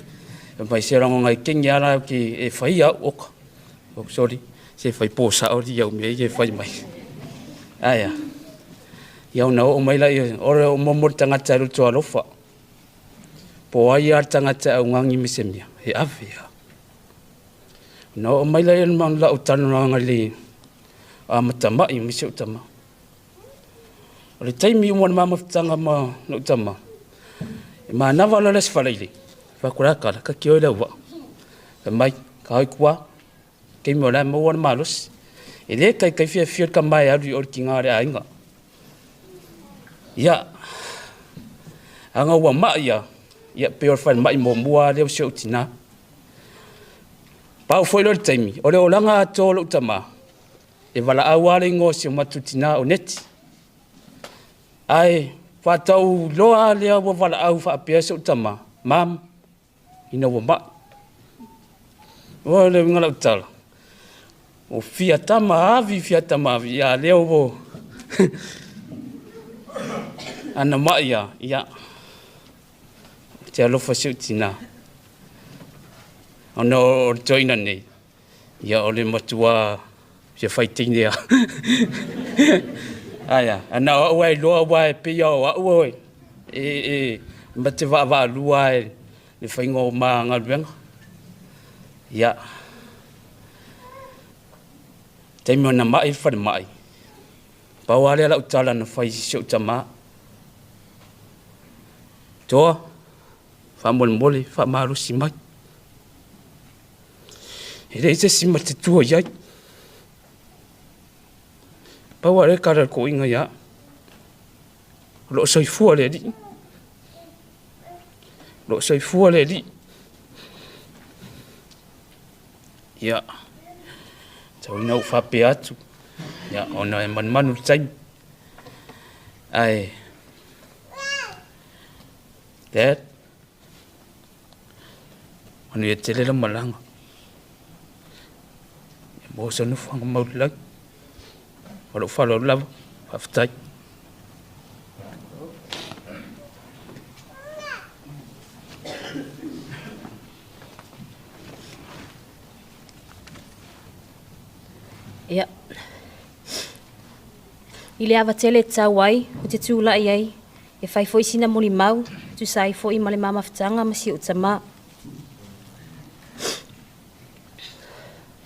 Mai se rango ngai kenya la ki e fa ia o. O sorry. Se fa posa o dia me e fa mai. Aya. Iau nau o mai lai ore o momor tangata ru tua lofa. Po ai ar tangata au ngangi mesemia. He awea. Nau o mai lai man la utanu ngali. A matama i mese utama. O le taimi umon mama tanga ma no utama. Ma nawa la les falaili. Fakuraka ka kio le wa. Mai ka hoi kua. Kei mo la mo wan malus. Ele kai fia fia ka mai adu or kinga re ainga. Ya, anga wa ma ya peor fan mai mo mua le o tina. Pau foi lo taimi, o le olanga tolo tama. E vala awale ngo se matutina o neti. Ai, whatau loa lea wa wala au whaapea se utama. Mam, ina wa ma. O le ngala utala. O fia tama avi, ia leo wo. Ana maia, ia. Te alofa se utina. Ana o toina nei. Ia o le matua, se whaitinea. Aya, ana o ai loa wa pe ia o au ma te va lua le whaingo ma ngaluenga. Ia. Te na mai whare mai. Pawale la utala na whai se utama. Toa, whamole, whamarusi mai. Ele se sima te tua iai. Pawa re kara ko inga ya. Lo soifua le di. Lo soifua le di. Ya. Tau ina uwhape atu. Ya, ona e manu taim. Ai. Dad. Anu e tele la malanga. E mosa nu whanga maulag. Walo whalo lava. Haftai. Ia. Ile awa tele tau ai, o te tūla i ai, e whai fo isina moli mau, tu sai fo i male mama whtanga masi o Tamā.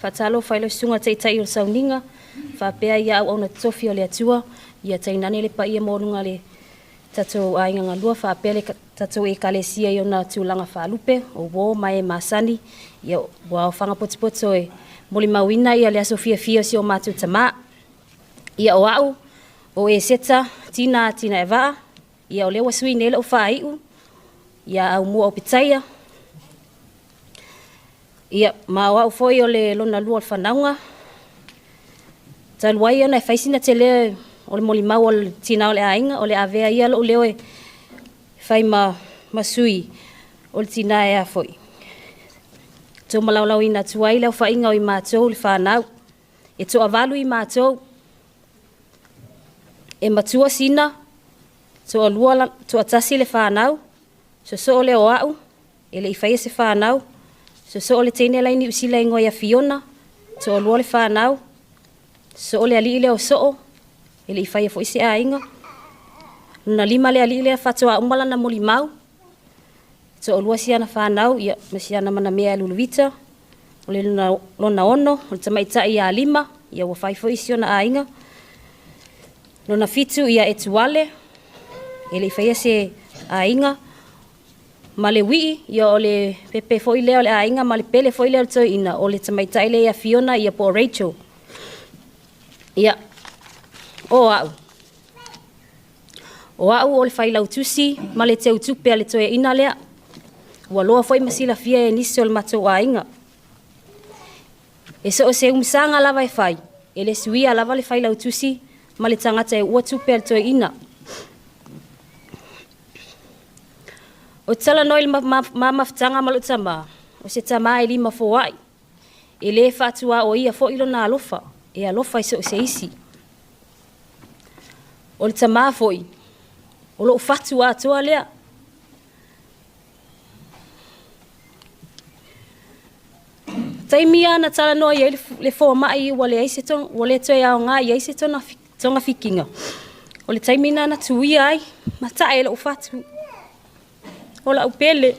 Whatalo whailo sunga te itai o Sauniga, whapea ia au na tofi o le atua, ia tainane le pa ia mōrunga le tatou ainga ngalua, whapea le tatou e kalesia i o na tūlanga whalupe, o wō mai e masani, ia wā o whanga potipoto e moli mawina ia le aso fia si o mātou Tamā. Ia o au, o e seta Tamā Atina'evaa, ia o lewa sui nele o whaiu, ia au mua o pitaia. Ia ma o au foi o le lona lua o whanaunga. Taluai ana e whaisina te lea o le moli mau o le tina o le ainga, o le avea ia o leo e whai masui o le tina e a foi. Tō malaulau ina tuai leo whainga o i mātou le whanau. E tō avalu i mātou. E matua sina. Tō alua tō atasi le whanau. So o le o au. E le i whaia se whanau. So o le teine laini usila ingoa ia Fiona. Tō alua le whanau. So o le ali le o so. E le i whaia fo isi a inga. Nuna lima le ali le a whatoa umala na moli mau. So o lua siana whanau, ia masiana mana mea luluvita, o le lona ono, o le tamaita ia lima, ia wa whaifo isi ona a inga. Lona fitu ia e tuale, e le whaia se a inga. Ma le wii, ia o le pepe fo ile o le a inga, ma le pele fo ile o toi ina, o le tamaita ile ia Fiona, ia po Rachel. Ia, o au. O au o le whailau tusi, ma le te utupe a le toi ina lea. Ua loa foi masila fia e nisi o le matou a inga. E so o se umsanga lava e fai. E le suia lava le fai lautusi, ma le tangata e ua tupe al toe ina. O tala noi le mamaftanga malu Tamā. O se Tamā e lima fo ai. E le fatua o ia fo ilo na alofa. E alofa e so o se isi. O le Tamā foi. O lo fatua atoa lea. Taimia na tala noa ia le fo mai wale aise ton wale toe ao nga ia aise ton tonga fikinga. O le taimina na tuia ai mata e la ufatu. O la upele.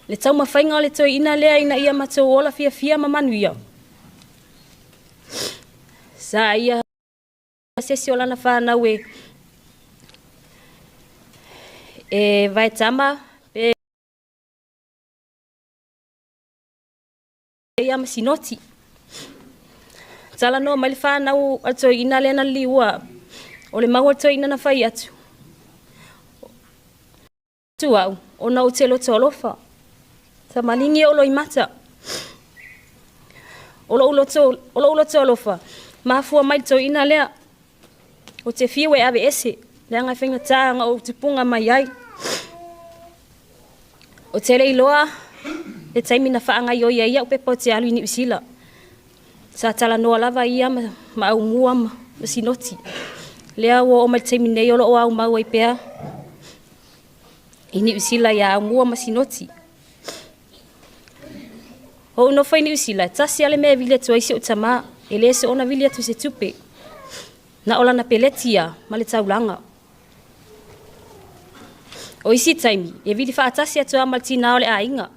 Le tau mawhainga le toi ina lea ina ia matou ola fia mamanuia. Sa ia sesi ola na whanau e vai tama ia masinoti. Tala no mai le whanau ato ina lea na liua. O le maua ato ina na whai atu. Tuau, o na utelo tolofa. Ta malingi o lo i mata. O lo ulo tolofa. mafua mai to ina lea. O te fiwe ave ese. Lea ngai whenga taanga o tupunga mai ai. O te rei loa, e taimina whaanga i o ia upe po te alu i New Zealand. Sa tala noa lava ia ma au mua ma sinoti. Lea o mai taimina i olo o au mau ai pea. I New Zealand ia au mua ma sinoti. Ho no fai New Zealand, tasi ale mea vile tu aisi o Tamā, e le se ona vile tu se tupe. Na ola na peletia, ma le taulanga. O isi taimi, e vili wha atasi atu amal tina ole a inga.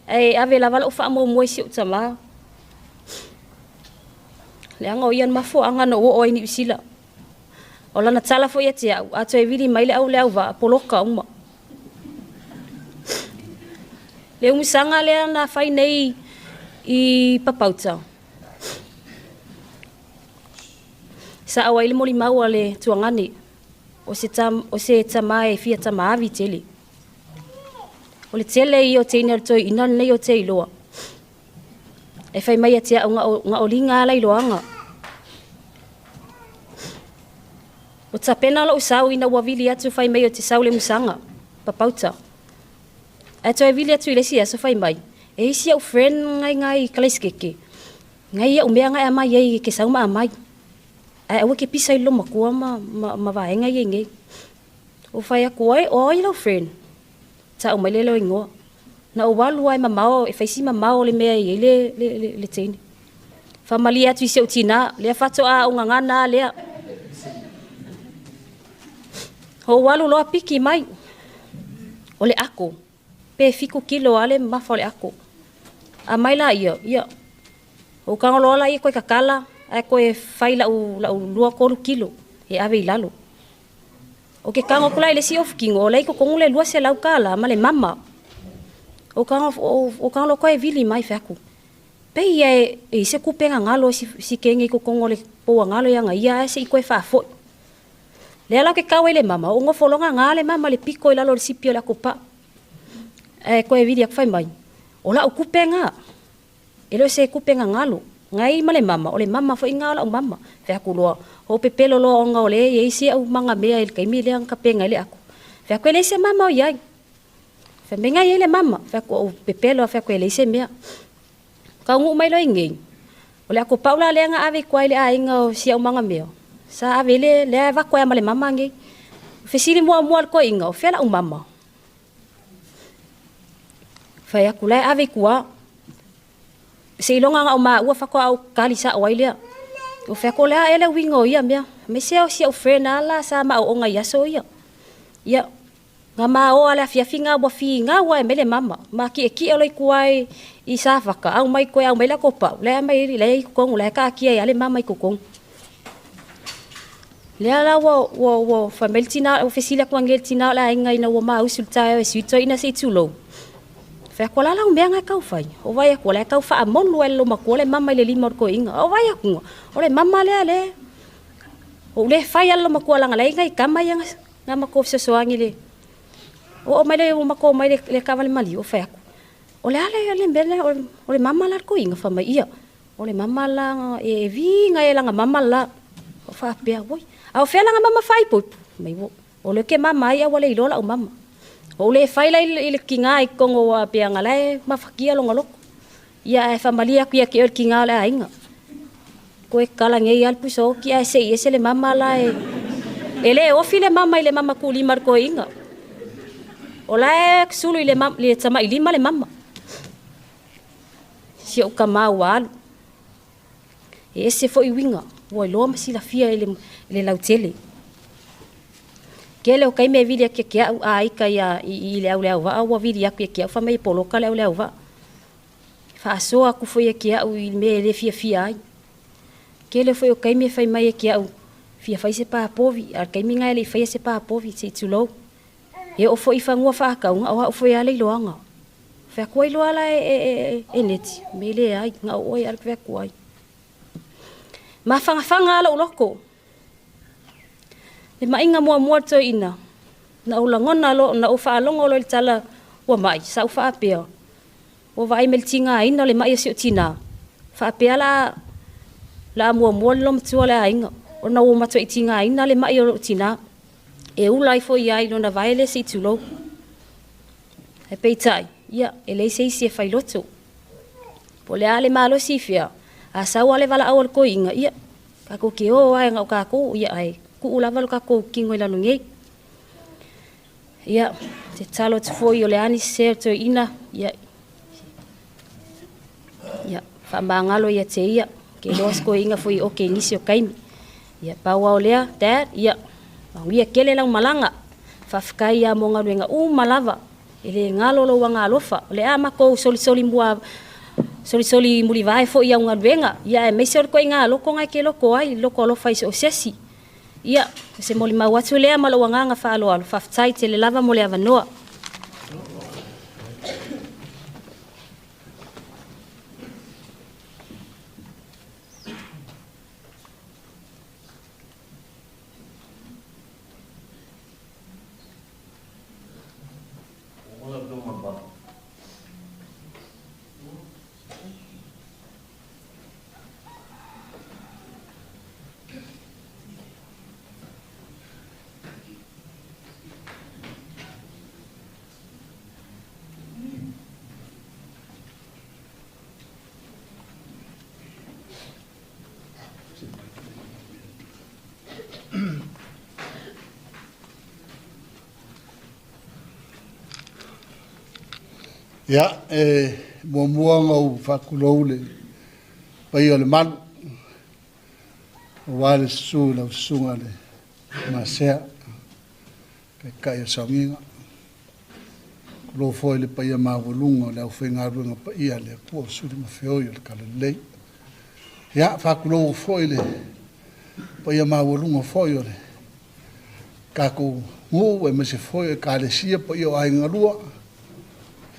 E ave la wala o wha mo moisi o Tamā. Le anga o ian mafo anga no o New Zealand. Ola na tala fo ia te au, ato e vili mai le au wa poloka uma. Le umisanga le na whai nei i papauta. Sa awa ili moli maua le tuangane. O se Tamā e fia Tamā avi tele. O le tele i o te ina toi ina nei o te iloa. E whai mai atea nga o linga ala iloanga. O ta pena lo usau ina wavili atu whai mai o te sau le musanga. Papauta. E toi vili atu i lesi aso whai mai. E isi au friend ngai kalaiskeke. Ngai ia umea ngai amai ei ke sau ma amai. E awa ke pisa ilo makua ma vaenga i ngei. O whai aku ai, o ai lau friend. Ta o mai lelo ingoa. Na o walu ai mamao, e whaisi mamao le mea i le teine. Whamali atu i se utina, lea whato a o ngangana lea. Ho walu loa piki mai. O le ako. Pe fiku kilo ale mafa o le ako. A mai la ia. O kangoloa la ia koe kakala. Ai koe fai la u lua kolu kilo. E ave i lalo. O ke kango kula i le si ofkingo. O lai ko kongule lua se lau kala. Ma le mama. O kango koe vili mai whaku. Pei e se kupenga ngalo si kengi ko kongole poa ngalo yanga. Ia se i koe whafoi. Le ala ke kawe le mama. O ngofolonga ngale mama le piko i lalo le sipio le ako pa. E koe vili ak fai mai. O la u kupenga. Elo se kupenga ngalo. Ngai male mama, ole mama fo inga o mama. Fe aku loa, ho pepelo loa o nga ole, ye isi au manga mea il kaimi le ang kapenga le aku. Fe aku ele se mama o iai. Fe menga ye le mama, fe aku o pepelo, fe aku ele se mea. Ka ungu mai lo ingei. Ole aku paula le anga ave kwa ile a inga o si au manga mea. Sa ave le ava kwa male mama ngei. Fe siri mua ko inga o fe la o mama. Fe aku le ave kwa. Se ilonga nga uma ua whako au kalisa o ailea. O whako lea ele wingo ia mea. Me se o si au frena ala sa ma o nga yaso ia. Ia. Nga ma o ala fiafinga wa fi nga wa e mele mama. Ma ki e ki aloi kuai i sa whaka. Au mai koe au mai la kopa. Lea mai lea i kukongu. Lea ka ki ai ale mama i kukongu. Lea la wa whamel tina o fesila kua ngel tina la inga ina wa ma usulta e suito ina se tulo. Fa ko la mea nga kau fai. O vai ko la kau fa amon lo lo makole mama le limo ko inga. O vai ko. O le mama le. O le fai lo makola nga lai ngai kama yang nga mako se soangi le. O mai le mako mai le kaval mali o fa ko. O le ale mbele o le mama la ko inga fa mai ia. O le mama la e vi nga e la nga mama la. O fa pe voi. Au fe la nga mama fai po. Mai wo. O le ke mama ia wale ilola o mama. O le faila ile kinga i kongo wa pianga lai mafakia longa loko. Ia e familia kia ki kinga le ainga. Ko e kala ngai alpu so ki ai se le mama la e. Ele o file mama ile mama ku limar ko inga. O la sulu ile mama le tama ilima le mama. Si o kama wal. E se fo i winga. Wo lo ma si la fia ile lautele. Kele o kai me vili ke kia ai kai i le au va o vili ke kia fa mai polo ka le au va fa so aku foi ke au i me le fia ai kele foi o kai me fai mai ke au fia fai se pa povi ar kai mi ngai le fai se pa povi se tulo e o foi fa ngua fa ka o foi ale loanga fa ko lo ala e net me le ai nga o ar fa ko ai ma fanga ala o loko le mainga mua to ina na ulangona lo na ufa longo lo tala wa mai sa ufa apea o vai meltinga ina le mai se tina fa apea la La mua lo matua le ainga. O na o matua itinga ina le mai o tina. E ulai fo iai no na vai le si tulo. E peitai, ia, e le se isi e whailoto. Po le ale malo si fia. A sau ale wala awal ko inga, ia. Kako ke o ai ngau kako, ia ai. Ku ula walo kako kingo ila nungei. Ia, te talo te foi o le ani se to ina, ia. Ia, whamangalo ia te ia. Ke loas ko inga foi o ke nisi o kaimi. Ia, paua o lea, dad, ia. Ia kele lang malanga. Whafkai ia mo ngaruenga malava. Ele ngalo lo wanga alofa. Le ama ko soli mua soli muri vai fo ia ngaruenga. Ia e meise or ko inga loko ngai ke loko ai loko alofa is o sesi. Ia se moli ma watu le ama lo wanga nga fa alo faftai te le lava mo le avanoa. Ya, mua ngau whakulou le pai o le manu. O wale su lau sunga le masea. Kai o Sauniga. Kulo foi le pai a mawalunga le au whengarunga pai a le kua suri mawhioi o le kalalei. Ya, whakulou foi le pai a mawalunga foi o le kako ngu e mase foi e ka le sia pai o ainga lua.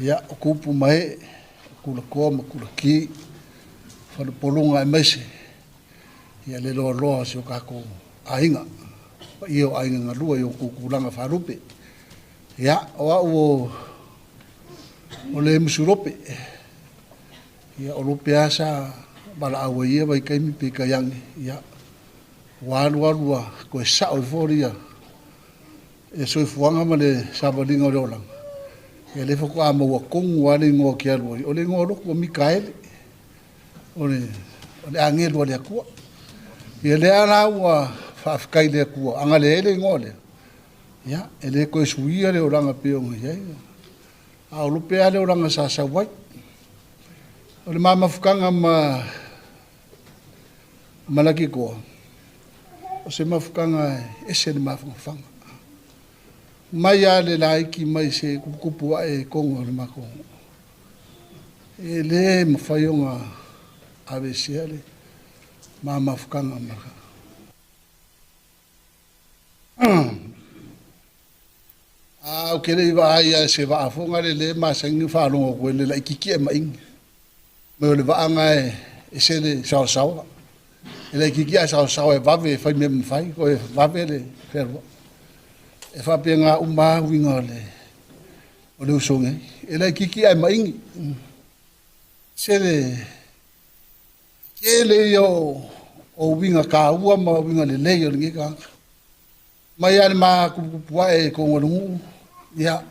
Ya, o kupu mai, kula koma, kula ki, whanu polunga e meise. Ia le loa loa se o kako ainga. Pa ia o ainga ngalua i o kukulanga wharupe. Ia, o au o le musurope. Ia o rope asa, bala awa ia vai kaimi pe kayangi. Ia, walu alua, koe sao i fori ia. E soi fuanga ma le sabalinga o leolanga. Ia le foko a maua kongu wale ngoa ki alua. O le ngoa loko o Mikaele. O le angelu a le akua. Ia le ana ua whaafikai le akua. Anga le ele ngoa le. Ia, e le koe suia le oranga peonga. Ia, a o lupe a le oranga sa wai. O le mama fukanga malaki koa. O se mafukanga ese le mafukanga. Mai a le laiki mai se kukupu a e kongo le mako. E le mawhaionga awe sea le mama fukanga maka. O kere iwa ai se waafonga le masangi whanonga koe le laikiki e maingi. Meo le waanga e se le sao. E laikiki a sao e wawe whai me mwhai koe wawe le wherua. E whapea ngā umā winga o le usonge. E lai kiki ai maingi. Se le ke le o winga ka ua ma winga le lei o le ngika. Mai ale mā kupupua e kongo lungu. Ia,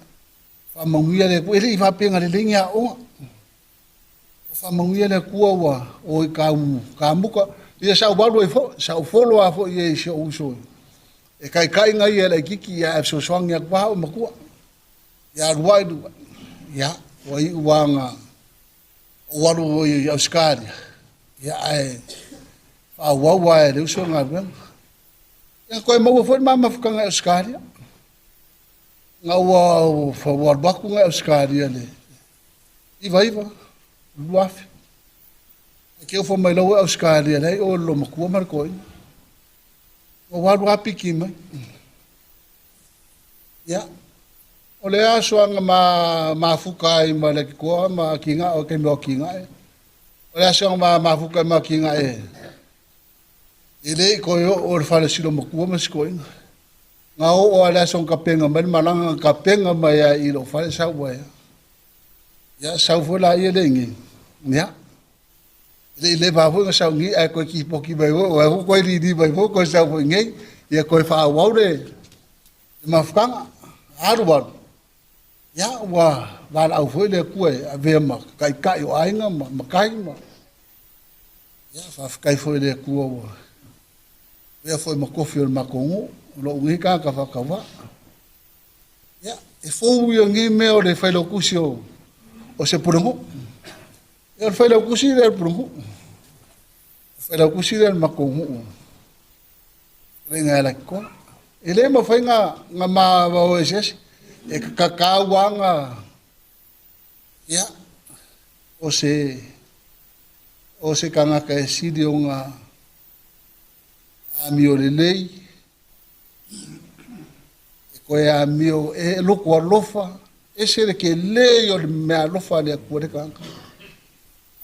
whamanguia le kua. E le i whapea ngā le lengi a onga. Whamanguia le kua ua o i ka muka. Ia sau walu e fo, sau folo a fo i e se o usonge. E kai ngai e lai kiki ia e soswangi a kwa o makua. Ia ruai dua. Ia, wa i uanga o waru o i Auskaria. Ia e whawawa e leo so ngā ruenga. Ia koe maua fwoi mama whukanga Auskaria. Ngā ua whawarbaku ngai Auskaria le. Iwa, luafi. E keo fo mai lau Auskaria lei o lo makua marikoina. O waru api ki mai. Ia. O le asoanga ma fukai ma le kikoa ma kinga o ke mo kinga e. O le asoanga ma fukai ma kinga e. Ile ko yo o le fale silo mo kua ma skoinga. Nga o le asoanga kapenga ma malanga kapenga ma ya i lo fale sa wa ya. Ya sa fola ia le ngi. Ia. le ba fu sa ngi ai ko ki po ki bai wo ko ri di bai wo ko sa fu ngi ya ko fa wa de ma fkanga arwan ya wa au fu le ku e ve ma kai o ainga ma kai ma ya fa kai fu le ku o ya fu ma ko fi ma ko lo ngi ka fa ka wa ya e fu yo ngi me o de fa lo ku sio o se purungu e fa lo ku si de purungu fa lo ku si de ma ko renga la ko ele ma fa nga ma o es e ka wanga ya o se kanga ka sidio nga amio le lei e ko ya amio e lo ko lofa e se ke le yo me lofa le ko de kanga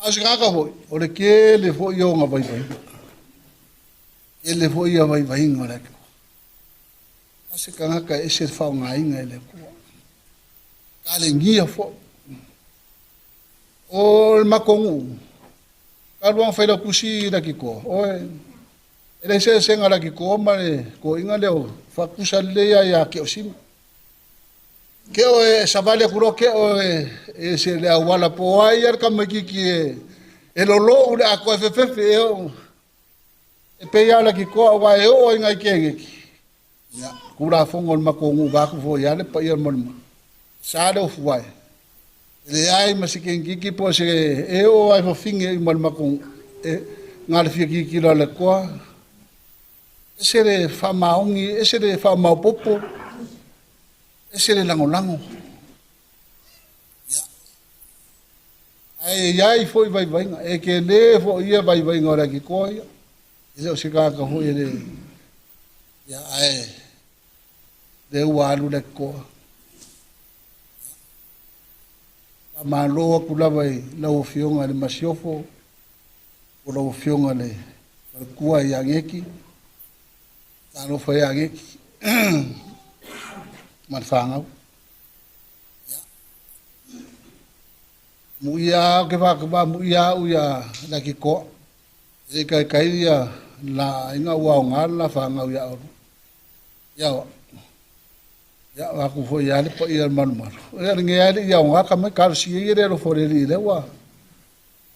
asga ho o le ke le fo yo nga vai vai ele fo ia vai vai ngora ko ase kanga ka e se fa nga inga le ko kale ngia fo o makongu kaluang faila kusi da kiko o ele se ngala kiko mane ko inga leo fa kusa le ya ke osim ke o sabale kuro ke o se le wala po ai ar kam ki e lo lo ule ko ff e pe ya la kiko wa e o inga ke ya kura fongo makongu ba ku fo ya le pa ya mon sada of why le ai masikin kiki po se e o ai fo finge mal makong e ngal fi kiki la ko ese de fama ungi ese de fama popo ese de lango ya ai foi vai e ke le fo ia vai ngora ki ko ia ese o se ka ho ele ya ai de walu le ko ma lo ku la vai lo fionga le masiofo o lo fionga le kua ya ngeki ta no fa ya ngeki man fanga ya mu ya ke ba mu ya u ya la ki ko e kai ya la inga wa ngala fanga ya ya aku fo ya le po ia man ya nge ya le ya nga ka me kar si ye le fo le wa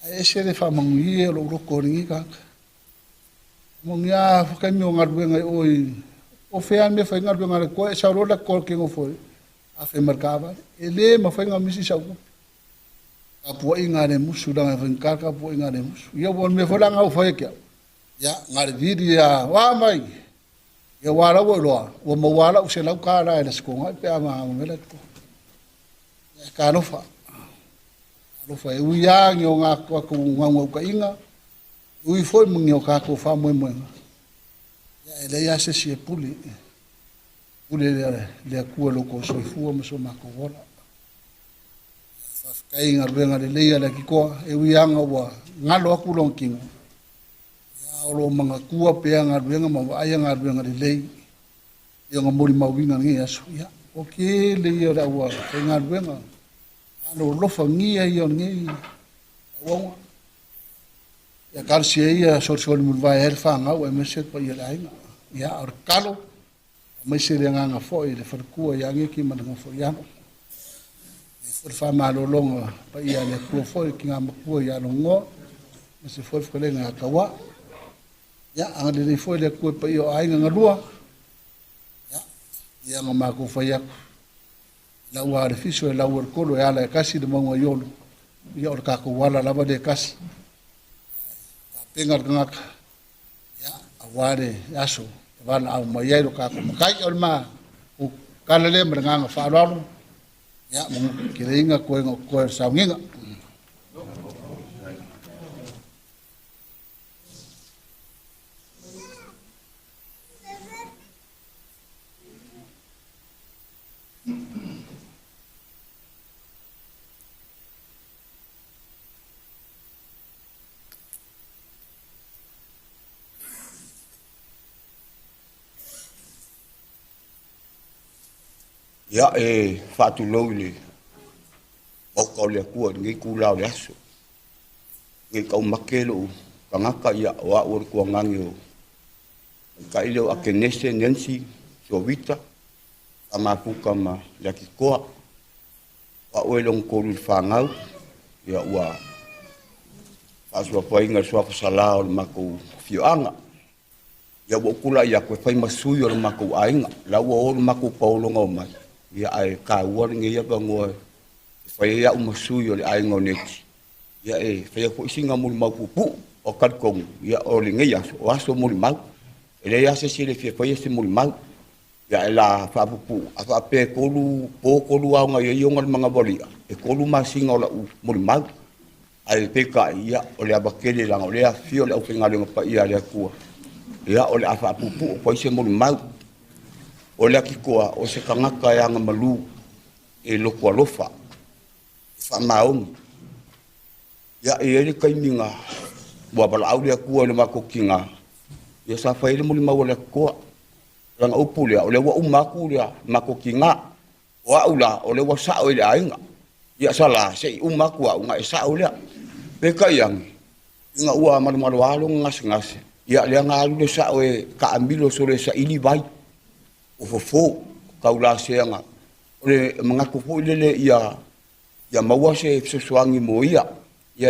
e se le fa mangi lo ko ri ka mo ya fo ka mi ngar benga o fe an me fa ngar benga ko e sa ro la ko ke ngo fo a fe markava ele ma fa nga mi si sa ku a po inga le musu da fa ka po inga le musu ya bon me fo la nga fo ke ya ngar video wa mai ya wala wo lo wo mo wala o se la ka la sko nga pe ama ngela to ka no fa e uya ngi nga ko nga ka inga ui foi mo ngi ka ko fa mo ya ele ya se puli le ku lo ko so fu mo so ma ko wala fa ka inga benga le ya la ki ko e uya nga wa nga lo ku lo kinga olo manga kua pe nga ruenga ma ai nga ruenga le lei yo nga mori ma winga ngi asu ya o ke le yo da wa nga ruenga alo lo fa ngi yo ngi wa ya kar si ya so so mu va el fa nga o me se pa ya lai ya ar kalo me se le nga fo ile fa ku ya ngi ki ma nga fo ya e fa ma lo longa pa ya le ku fo ki nga ma ku ya lo ngo me se fo le nga ka wa ya ang le foi le ko pa yo ai nga lua ya nga ma ko fa ya la wa de fiso la wa ko lo ya la kasi de mo yo ya or ka ko wala la ba de kasi ta pengar nga ya aware aso van au ma ya ro ka ko kai or ma o kala le nga fa lo ya mo kiringa ko sa nginga ya e fatu lo le o ko le ku ngi ku la le aso ngi kau makelo kangaka ia wa ur ko ngangi o ka ile a kenese nensi so vita ama puka ma laki koa wa welong ko ru fangau ia wa aswa poinga so sala o mako fianga ia bo kula ia ko fai masui o mako ainga la wo o mako paulo ngomai ia ai ka wo ngi ia bango fai ia masui o ainga neti ia fai ko singa mul mau pupu o kalkong ia o lingia o aso mul mau ele ia se sile fai se mul mau ya la fa pupu afa pe kolu po kolu au ngai yo ngal manga bolia e kolu masinga la mul mau ai peka ia o le abakele la ole afio le ofinga le pa ia le ku ia o le afa pupu po se mul mau o le kikoa o se kangaka ya ngamalu e loko alofa fa maung ya e le kaiminga wa bala au le ku le makokinga ya sa fa ile mul mau le ko langa upule o le wa umaku le makokinga wa ula o le wa sa o le ainga ya sala se umaku wa nga sa o le peka yang nga ua malu alo ngas ya le nga alu sa o ka ambilo sore sa ili vai o fofo ka ula se nga o le mga kufu le ya mawa se soangi mo ya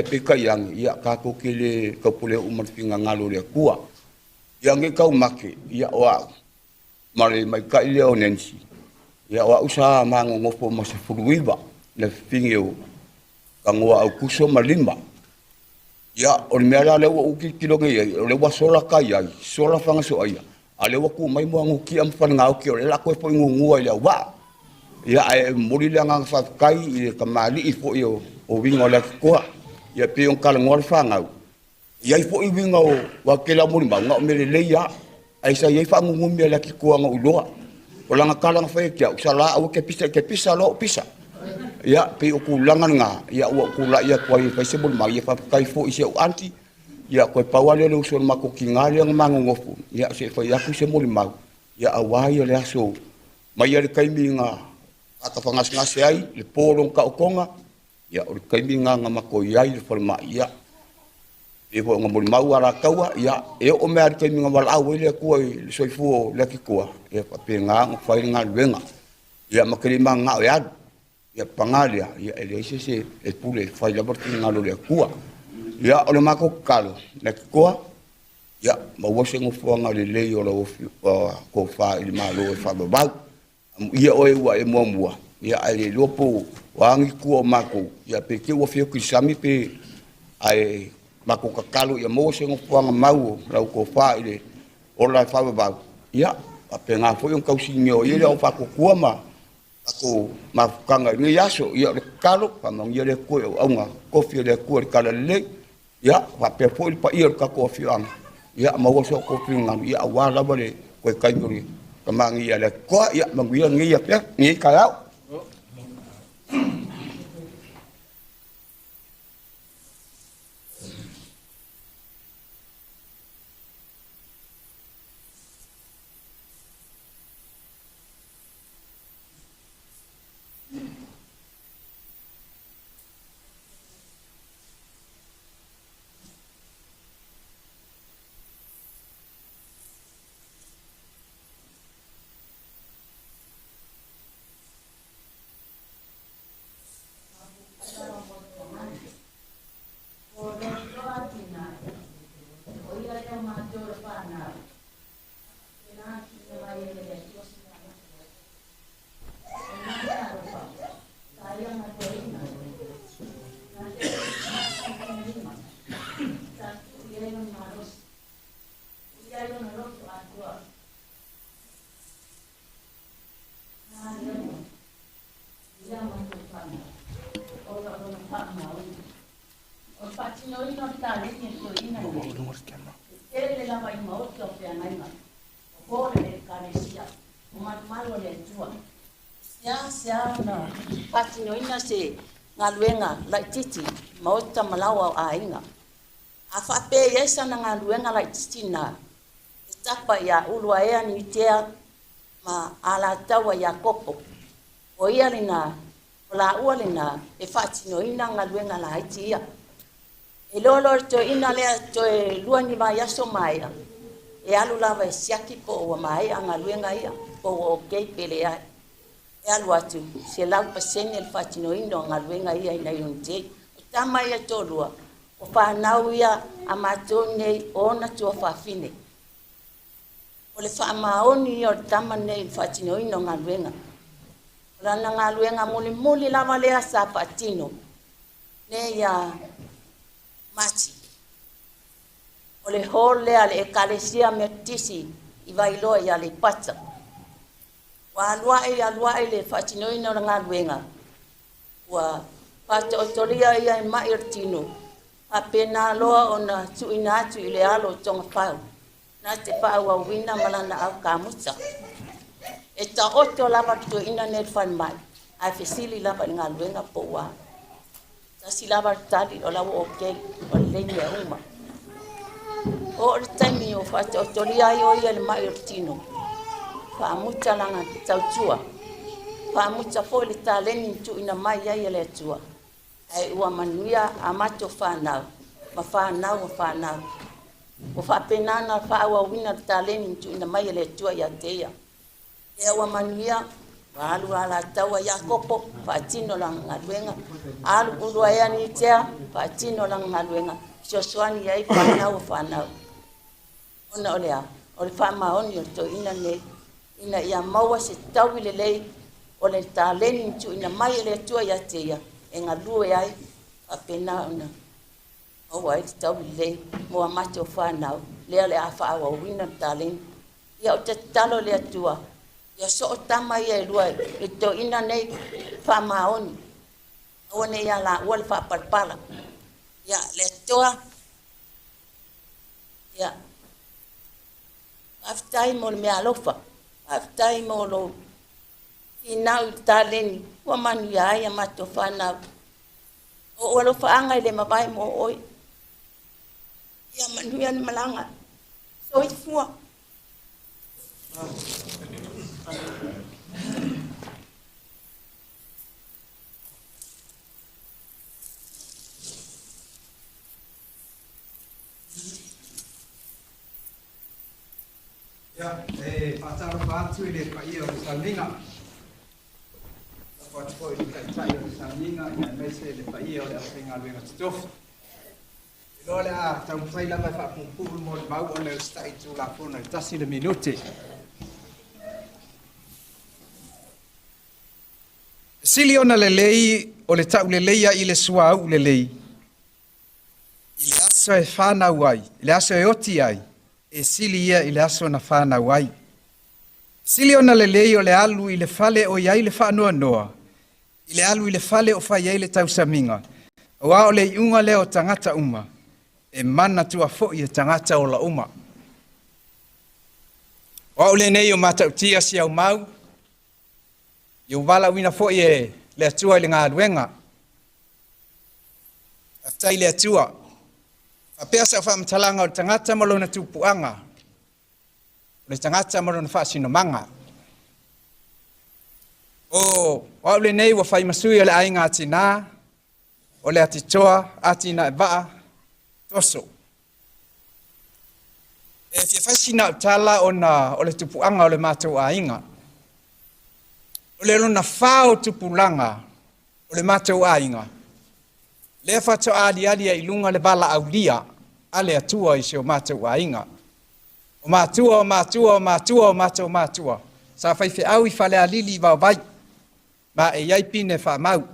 peka yang ya ka ko kile ka pule umar pinga ngalo le kuwa yang ka umake ya wa mare mai ka ile o nensi ya wa usa mango ngofo mo se furuiba le fingeo kangwa au kuso malimba ya o mera le o ki kilo nge le wa sola kai ai sola fanga so ai ale wa ku mai mo ngu ki am fa nga o ki le la ko po ngu ai wa ya ai mori le nga fa kai ile kamali ifo yo o wingo le ko ya pe on kala ngol fanga ya ifo I wingo wa kela mori ma nga me le ya ai sa ye fa ngum me la ki ko nga uloa o langa kala fa kia sala o ke pisa lo pisa ya pe o kulangan nga ya o kula ya ko ai fa se bol ma ye fa kai fo ise o anti ya ko pa wale lo so ma ko kingali nga mangofu ya se fa ya ku se mol ma ya awai le aso ma ya kai mi nga ata fa ngas ai le polong ka okonga ya o kai mi nga ma ko ya le forma ya e ko ngol mau ara kaua ya e o me ar kai minga wal au le ko so fu le ki ko e pa pe nga fa nga wenga ya makri manga ya pangalia ya ele se e pule fa la bort nga lo le ko ya o le mako kalo le ko ya ma wo se ngo fo nga le o lo ko fa il ma lo fa ba ya o e wa e mo ya ale lopo wangi ko mako ya pe ke wo fio ki sami pe ai mako kakalo ya mo se ngofuanga mau rau ko fa ile o la fa ba ya apenga fo yon kausinyo ile o fa ko kuama ako mafukanga ni yaso ya kalo pa mang ile ko au nga kofi le ko kala le ya fa pe fo il pa ir ka kofi ang ya mo so kofi ngam ya wala bale ko kaimuri kamang ya le ko ya mang ya ngi ya pe ni kala Patinoina se ngaluenga lai titi mauta malawa ainga afa pe yesa na ngaluenga lai titi na etapa ya uluaea ni tea ma ala tawa ya kopo o ia lina la ua lina e patinoina ngaluenga lai tia E lolo to ina le to lua ni mai aso mai. E alu lava siaki po o mai anga luenga ia po o kei pele ai. E alu atu se lau pasene el fatino ino anga luenga ia ina yunte. Tama ia to lua. O whanau ia a mātou nei ona tua whawhine. O le whaamaoni ia o tama nei fatino ino ngā luenga. O rana ngā luenga muli lava lea sa fatino. Ne ia mati. O le hol lea le ekalesia me tisi i vailoa ia le pata. Wa aluai le fatino ino ngā luenga. Wa pata o toria ia i mairtino. A pena loa o na tuina atu i le alo tonga pau. Nā te pau au wina malana au kamuta. E ta oto lava tu ina nel fan mai. Ai fesili lava ngā luenga po wa. Ta si lava tali o lawa o kei o lengi a uma. O re taimi o fata o toria i ia le mai urtino. Whaamuta langa tautua. Whaamuta fo le ta leni tu ina mai ia le atua. Ai ua manuia a mato whanau. Ma whanau. O whapenana whaua wina taleni tu ina mai le tua ia teia. E ua manuia, alu ala taua ia kopo, whaatino lang ngaluenga. Alu urua ea ni tea, whaatino lang ngaluenga. Sioswani ia i whanau. Ona olea, o le whaamaoni o to ina ne, ina ia maua se tau le lei, o le taleni tu ina mai le tua ia teia. E ngā lue ai, a pena ona. O ai te tau le, mo a mate o whanau, lea le a whaawa o wina talen. Ia o te talo lea tua, ia so o tama ia e lua, e to ina nei whamaoni. Awa nei ia la ua le whaaparpala. Ia le toa, ia, aftai mo le mea lofa, aftai mo lo, inau taleni, wa manu ia ai a mato whanau. O alo whaanga i le mawai mo oi. Ia manu ia ni malanga. So i fua. Ia, whaatara whaatu i le pai o Sauniga. Whaat foi i tai o Sauniga, ia meise le pai o le awhenga luenga tutofu. I loa le a tau tai lama i whaapupuru mo le mau o le stai tu la puna i tasi le minute. Sili ona le lei o le tau le leia i le sua au le lei. I le aso e whanau ai, i le aso e oti ai, e sili ia i le aso na whanau ai. Sili ona le lei o le alu i le fale o iai le whanua noa. I le alu i le fale o whai ei le tau saminga. O a o le iunga leo tangata uma. E mana tua fo i e tangata o la uma. O a o le nei o mata utia si au mau. I o wala wina fo i e le atua i le ngā ruenga. Aftai le atua. Whapea sa whamtalanga o tangata malo na tupuanga. Le tangata malo na whaasino manga. O le nei wa whai masui o le ainga atina, o le atitoa Atina'evaa Toso. E fia whaisina utala o le tupuanga o le mātou ainga. O le lona whao tupulanga o le mātou ainga. Le whato ali a ilunga le bala aulia, ale atua i se o mātou ainga. O mātua. Sa whaife au i whale alili wau vai. Ma e iai pine wha mau.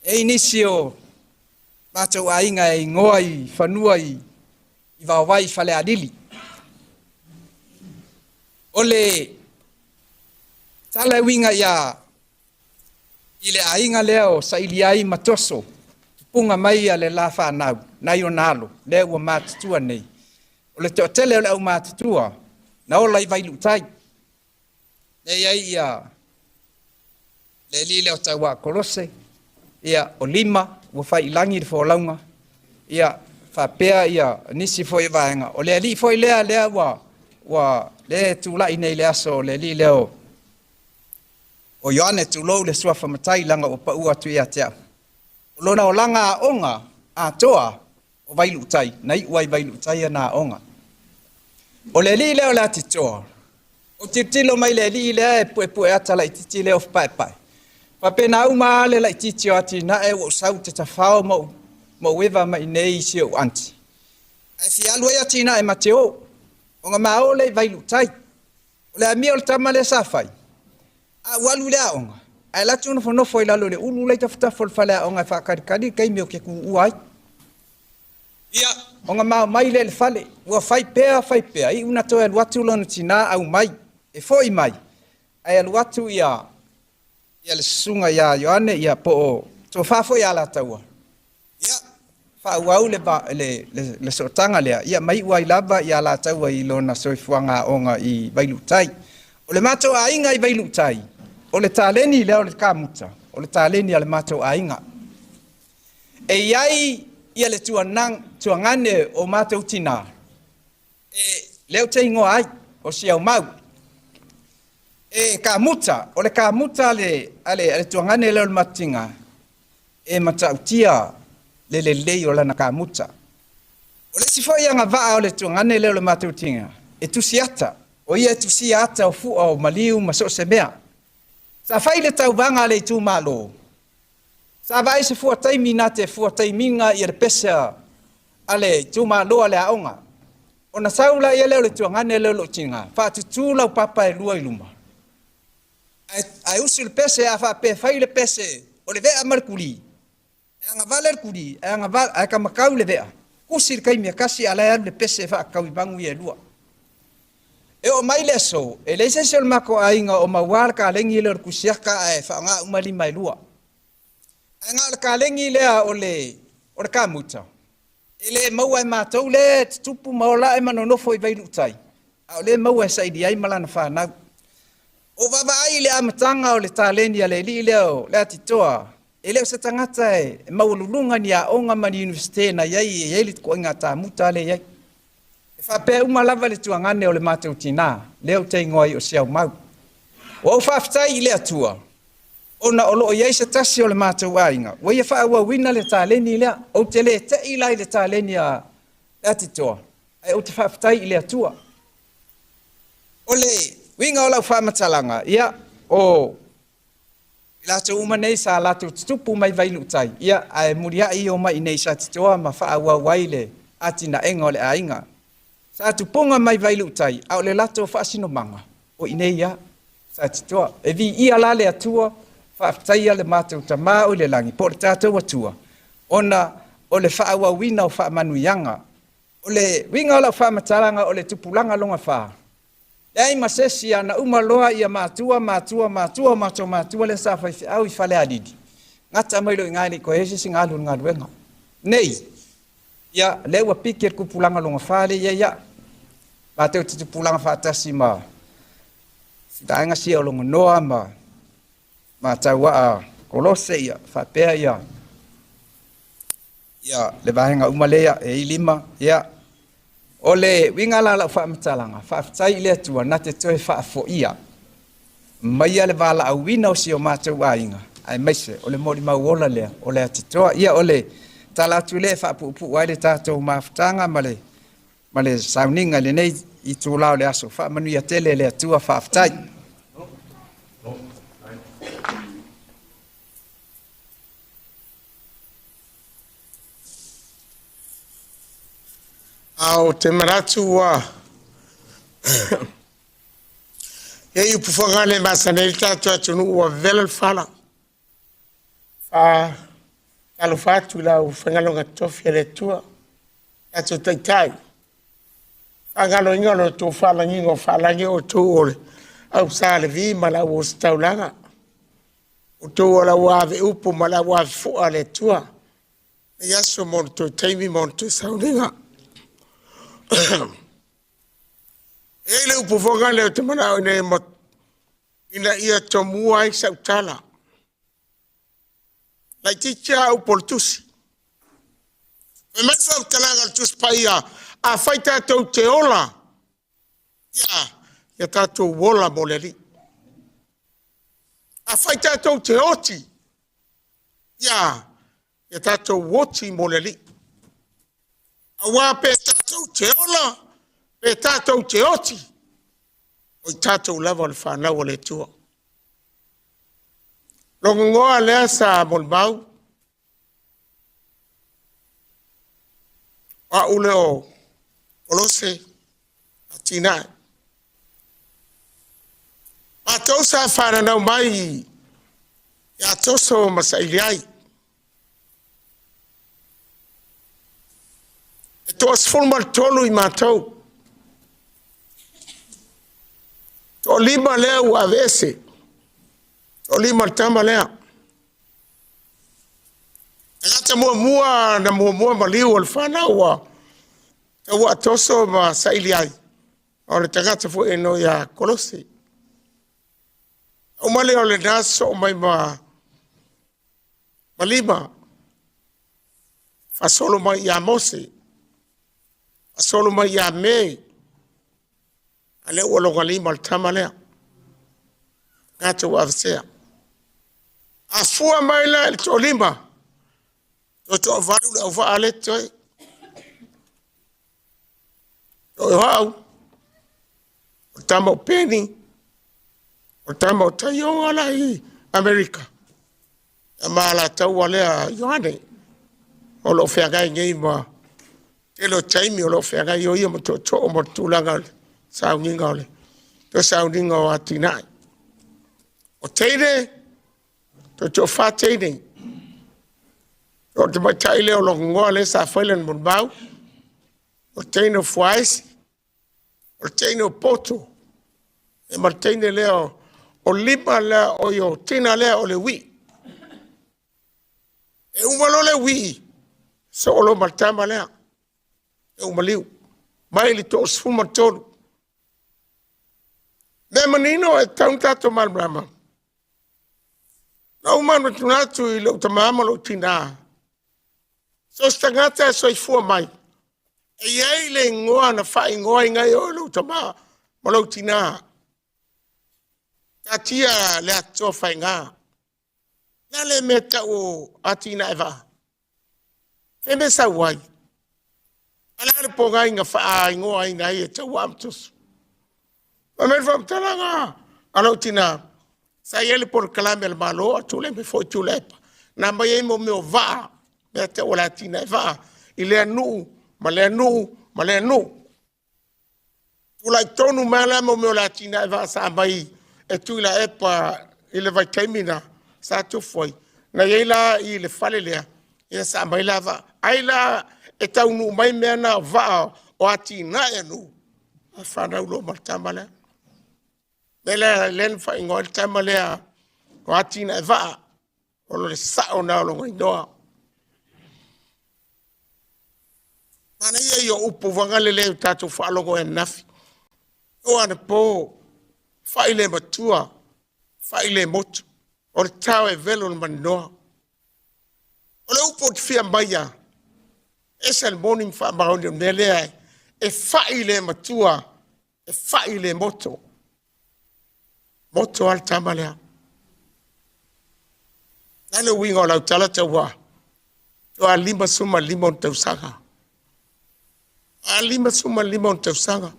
E inisi o mātou ainga e ngoa i whanua i wau vai i whale alili. O le tala winga ia i le ainga leo sa ili ai matoso. Punga mai a le la whanau, nai o nalo, leo ua mātutua nei. O le tele o le au mātutua, na ola i vailu tai. Nei ai ia le li leo tau a kolose, ia o lima, ua whai ilangi le wholaunga, ia whapea ia nisi fwoi vaenga. O le li fwoi lea ua le tūlai nei le aso, le li leo o Ioane tulou le sua whamatai langa o paua tu ia tea. O lona o langa a onga, a toa o vailu tai nai wai vailu tai na onga o le li le o la titoa o titilo mai le li le pu ata la titile of pai pa pena uma le la titio ati na e o sau te tafao mo weva mai nei se o anti ai fi alu ya tina e mateo o nga mao le vailu tai o le ami o le tamale safai a walu le onga ai la tuna fo no foi la le ulu le tafta fo fala onga fa kadi kai me o ke ku uai ia onga mai le fale ua fai pea i una to el watu lona tina au mai e foi mai ai el watu ia le sunga ia Yohane ia po to fa foi ala taua ia fa wau le sotanga le ia mai wai lava ia la taua i lona soifuanga onga i vailutai o le mato ainga i vailutai o le taleni le o le kamuta o le taleni ale mato ainga e iai ia le tuangane o mātou tina. Leo te ingo ai, o siau mau. Ka muta, o le ka muta ale tuangane leo le matinga. Matautia le o lana ka muta. O le sifo ia ngā o le tuangane leo le mātou tinga. Tusiata, o ia tusiata o fua o maliu maso se mea. Sa fai le tau vanga le tu malo. Sa vai se fua taimi na te fua taiminga i le pesa ale tuma loa le aonga. O na saula ia leo le tuangane leo lo tinga. Fa tutula o papa e lua i luma. Ai usu le pese a fa pe fai le pese o le vea markuli. E anga vale le kuli, e anga vale, e ka makau le vea. Kusi le kaimia kasi ala e le pese fa kau i bangu i e lua. E o mai le so, e le se se o le mako ainga o mawar ka lengi le kusiaka e fa nga umali mai lua. Nga le kalengi lea o le kamuta. Ele maua e mātou le tupu maola e manonofo i vailutai. O le maua e saidi ai malana whanau. O vava ai le amatanga o le taleni a le li leo le atitoa. E leo se tangata e maululunga ni a onga mani universite na iai e li ko inga ta muta le iai. E whape umalava le tuangane o le mātou tina. Leo te ingoi o siau mau. O whaftai i le atua. Ona olo iai se tasi o le mātou ainga. Wa ia wha wina le taleni lea. O te le te ilai le taleni a atitoa. Ai o te whaftai i le atua. O le winga o lau whamatalanga. Ia o lato umanei sa lato tupu mai vailutai. Ia ai muria i o mai nei sa atitoa ma wha wai le atina enga o le ainga. Sa tupunga mai vailutai. Au le lato whaasino manga. O inei ia sa atitoa. E vi ia la le atua. Whaaftaia le mātou tamā o le langi, po le tātou atua. Ona o le whaawawina o whaamanuianga. O le winga o la whaamataranga o le tupulanga longa wha. Ei masesi ana umaloa ia mātua le sa whaifi au I whale adidi. Ngata mailo I ngāi ko hesi si ngālu ngā ruenga. Nei, ia lewa pikir kupulanga longa whale ia. Mātou te tupulanga whaatasi ma. Dainga si o longa noa ma taua a kolose ia whapea ia le vahenga umalea e ilima ia o le winga la whaamatalanga whaafitai le atua na te toe whaafo ia mai le vala au wina o si o mātou a inga ai maise o le mori mauola lea o le atitoa ia o le talatu le whaapupu wai le tātou maafutanga ma le sauninga le nei I tūlao le aso whaamanuia tele le atua whaafitai Ao te maratu wa e u pufangale masanel tatu atunu wa velal fala fa alo fatu la u fangalo ngatofi le tua atu tai fangalo ngalo to fala ngingo fala ngi to ole au sale vi mala wo staulanga o to la wa ve upu mala wa fu ale tua yaso monto taimi monto Sauniga ele upu fonga le te mana ine mo ina ia tomua I sautala la ticha u portusi e me sautala gal tus paia a faita to teola ya tato wola moleri a faita to teoti ya tato woti moleri Awa pe tātou te ola, pe tātou te oti. O tātou lava o le whanau o le tua. Longa ngoa lea sa molbau. A ule o Olose Atina'evaa. Ma tau sa whananau mai ia Toso masaili ai. E toas fulmal tolu i mātou. To lima lea ua vese. To lima tama lea. E gata mua na mua maliu al whanau a te ua Toso masaili ai. O le tagata fu e no ia Kolose. O male o le naso o mai malima. Fasolo mai ia Mose. Fasolo mai ia Mei. Ale ua longa lima al tama lea. Ngata ua avsea. A fua mai la il to lima. To avalu le ova ale toi. To hau. O tama o peni. O tama o taio ala i Amerika. A maala tau alea Ioane. O lo whiagai ngei ma. Te lo taimi o lo whiagai o ia mo to o mo tūlanga Sauniga ole. To Sauniga o Atina'evaa. O teire. To whateine. O te maitaile o lo ngoa le sa whailan mon bau. O teine o fuaisi. O teine o poto. E marteine leo o lima lea o yo tina lea o le wi. E umalo le wi. So o lo martama lea. E umaliu. Mai li to sfuma tolu. Me manino e tauntato malbrama. Na umano tunatu i lo tamama lo tina. So stangata e so i fua mai. E iei le ngoa na whai ngoa i ngai o lo tamama lo tina. Tatia le ato whai ngā. Na le meta o Atina'evaa. Fe me sa wai. Ala le po ngai nga wha ingoa i ngai e tau amtus. Ma me wha mtalanga. Alo tina. Sa iele por kalame al malo a tule me fo tulepa. Na mai e mo me o vaa. Meta o Atina'evaa. I lea nuu. Ma lea nuu. Ma lea nuu. Tula i tonu mala mo me o Atina'evaa sa mai. E tula epa i le vai taimina. Sa tu foi. Na yeila i le fale lea. Ia sa mai lava. Aila e tau nu mai mea na vaa o Atina'evaa nu. A whanau lo martama lea. Mele len wha ingo le tama lea o Atina'evaa. O le sao na lo ngai noa. Mana ia i o upu wangale leo tatu whaalongo e nafi. O ane po whaile matua. Whaile motu. O le tau e velo na maninoa. O le upo te fia maia. Esa le morning wha maoni o nelea e whaile matua. E whaile moto. Moto al tamalea. Nane winga o lau talata wa. O a lima suma lima on tausanga. A lima suma lima on tausanga.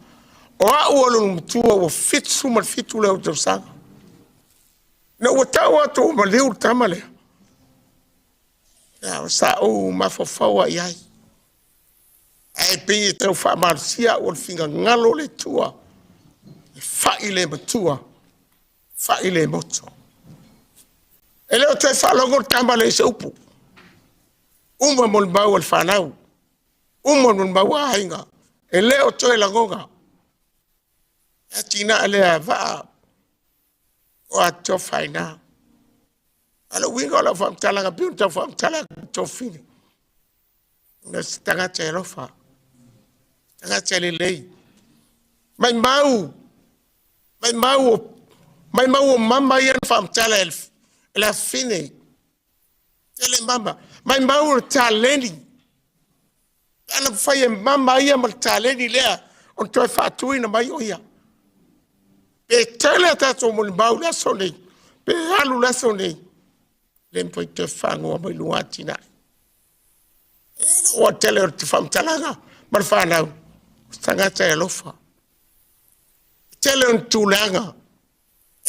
O a ualo mtua o fit suma fitu leo tausanga. Na ua tau ato o maleu tamalea. Ya sa o mafafawa iai. Ai pe tau wha marsia o finga ngalo le tua. Whaile matua. Whaile moto. E leo te whalongo tamale se upu. Uma mon bau al whanau. Uma mon bau a hainga. E leo toe langonga. E tina alea vaa. O a to whaina. Alo winga la whamtalanga piunta whamtalanga to fini. Nga tangata e rofa. Tangata e lei. Mai mau. Mai mau. Mai mau o mama ia whamtala la fine. Tele mama. Mai mau o taleni. Ana whai mama ia mal taleni lea. On toi whatui na mai o ia. Pe tele tato mo mau la sonei. Pe alu la sonei. Lempo te whangoa mai lua tina. O tele o te whamtalanga. ma whanau, tangata e lofa. Tele on tūlanga,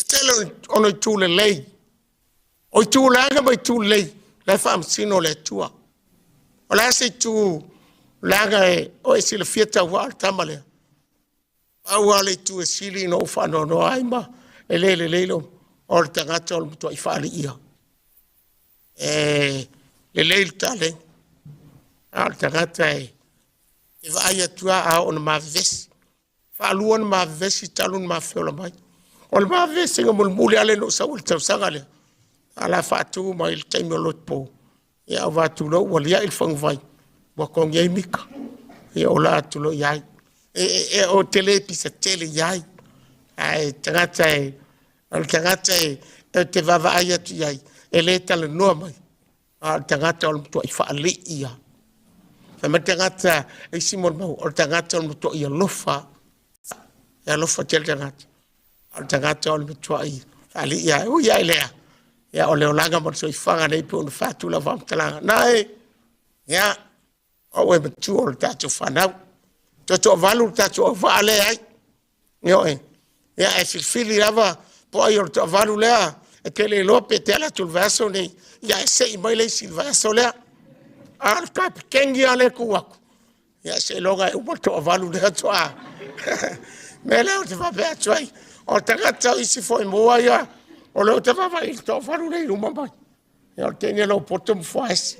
tele on tūle lei. O tūlanga mai tūlei, lai whaam sino le tua. O la se tūlanga e, o e sila fieta wā tamalea. Au ale tu e sili no whano no aima, e lele leilo, o le tangata o le mutua I whaali ia. Le leil tale, o le tangata e vai atua a o na mawesi. Whaalua na mawesi talu na mawhiola mai. O le mawesi nga mulmuli ale no sa uli tau sanga le. Ala whaatu mai le taimi o lot po. Ia o watu lo, wali ia il whangwai. Wakong iai mika. Ia o la atu lo iai. O tele pisa tele iai. Ai tangata e, o tangata e, te vava ai atu iai. E le tala noa mai. O tangata o le mutua I whaali ia. Whama tangata e simon mau, o tangata o le mutua ia lofa. Ia lofa tele tangata. O tangata o le mutua I whaali ia. O iai lea. Ia o leo langa mo so I whanga nei pe ona whatu la whamtalanga. Nae, ia, o e matu o le tato whanau. Toto valu tato o whaale ai. Ia e, ia e filfili lava, po ai o le to valu lea, e tele lope te ala tu vaso nei, ia e sei mai lei si vaso lea. A le kapi kengi ale kuwaku. Ia se longa e uma to valu lea to a. Me leo te wapea tuai, o tangata isi foi moa ia, o leo te wapa I to wharu nei ruma mai. Ia o tenia lau poto mfuaesi.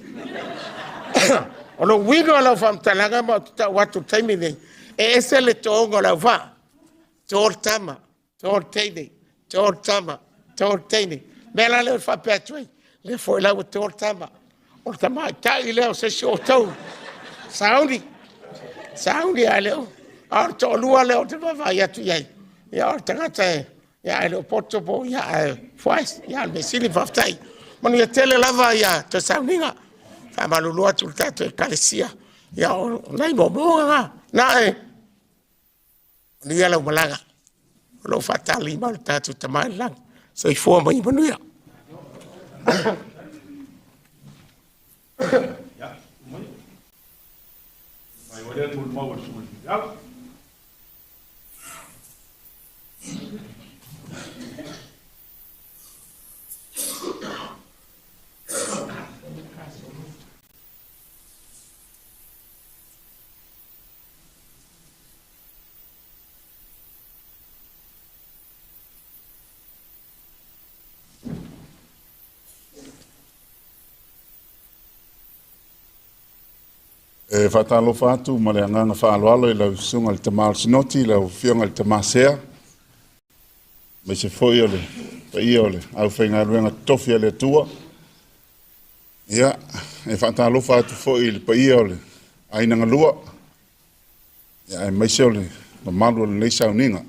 O lo wino lau whamtalanga ma tuta watu taimi nei. E ese le toonga lau wha. Tōr tama, tōr teine, tōr tama, tōr teine. Mela leo whapea tuai. Le foi lau tōr tama. O tama tai leo se si o tau. Sauni a leo. A o tō lua leo te wawai atu iai. Ia o tangata e. Ia e leo poto po ia e fuais. Ia me sili whaftai. Manu ia tele lava ia te Sauniga. Whamalulu atu tato e kalesia. Ia o nei mo moa nga. Nae. Manu ia lau malanga. Lo fatali ma le tato Tamā lang. So I fua mai manu ia. Mai wale tu mau sumul. Ya. E whatalo whātu ma le anganga whaaloalo I lau sunga le Tamā Sinoti, lau whionga le Tamā Sea. Me se foi ole, pa ia ole, au whainga ruenga tofia le tua. Ia, e whatalo whātu foi le pa ia ole, ainanga lua. Ia, e maise ole, ma malu ole nei Sauniga.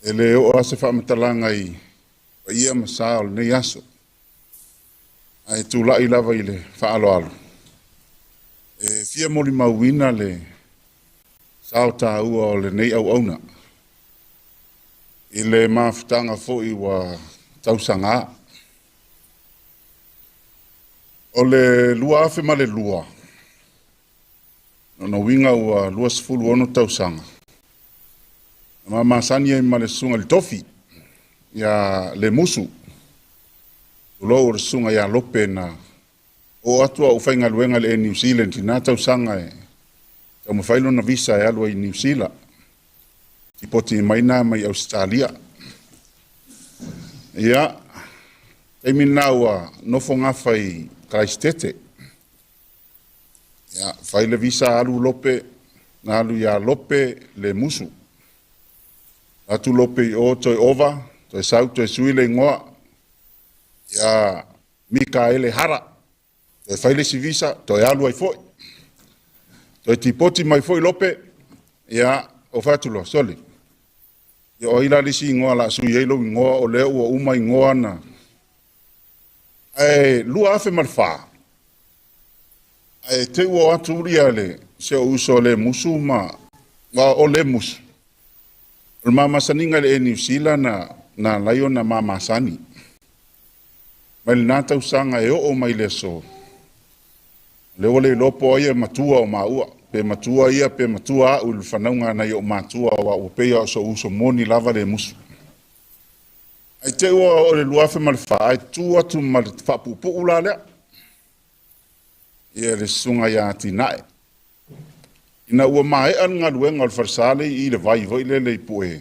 E le o ase whamatalanga I pa ia ma saa ole nei aso. Ai tūlai lava I le whaaloalo. E fia moli mauina le sao tā ua o le nei au auna. I le mafutanga foi wa tausanga. O le lua afe ma le lua. No winga ua lua sifulu ono tausanga. Ma masani e ma le sunga le tofi. Ya le musu. Ulo o le sunga ya lope na o atua o whainga luenga le New Zealand I nā tausanga e tau mawhailo na visa e alua I New Zealand I poti maina mai Australia ia e mina ua nofo ngafa I Christchurch ia whaile visa alu lope na alu ia lope le musu atu lope I o toi ova toi sau toi suile ngoa ia Mikaele hara e whaile si visa, toi alu ai foi. Toi tipoti mai foi lope, ia o whatulo, soli. Ia o ila lisi ingoa la sui eilo ingoa o leo o uma ingoa na. E lua afe marfa. E te ua atu uria le, se o uso le musu ma, o le musu. O mama saninga le New Zealand na laio na mama sani. Mai nā tau sanga e o mai le so. Le ole lopo ia matua o maua. pe matua ia pe matua ul whanaunga na i o matua wa o pea o so uso moni lava le musu. Ai te ua o le luafe ma le wha, ai tu atu ma le whapupu ula lea. Ia le sunga ia Atina'e. Ina ua mae an ngā luenga o le farsale i le vai voi le pue.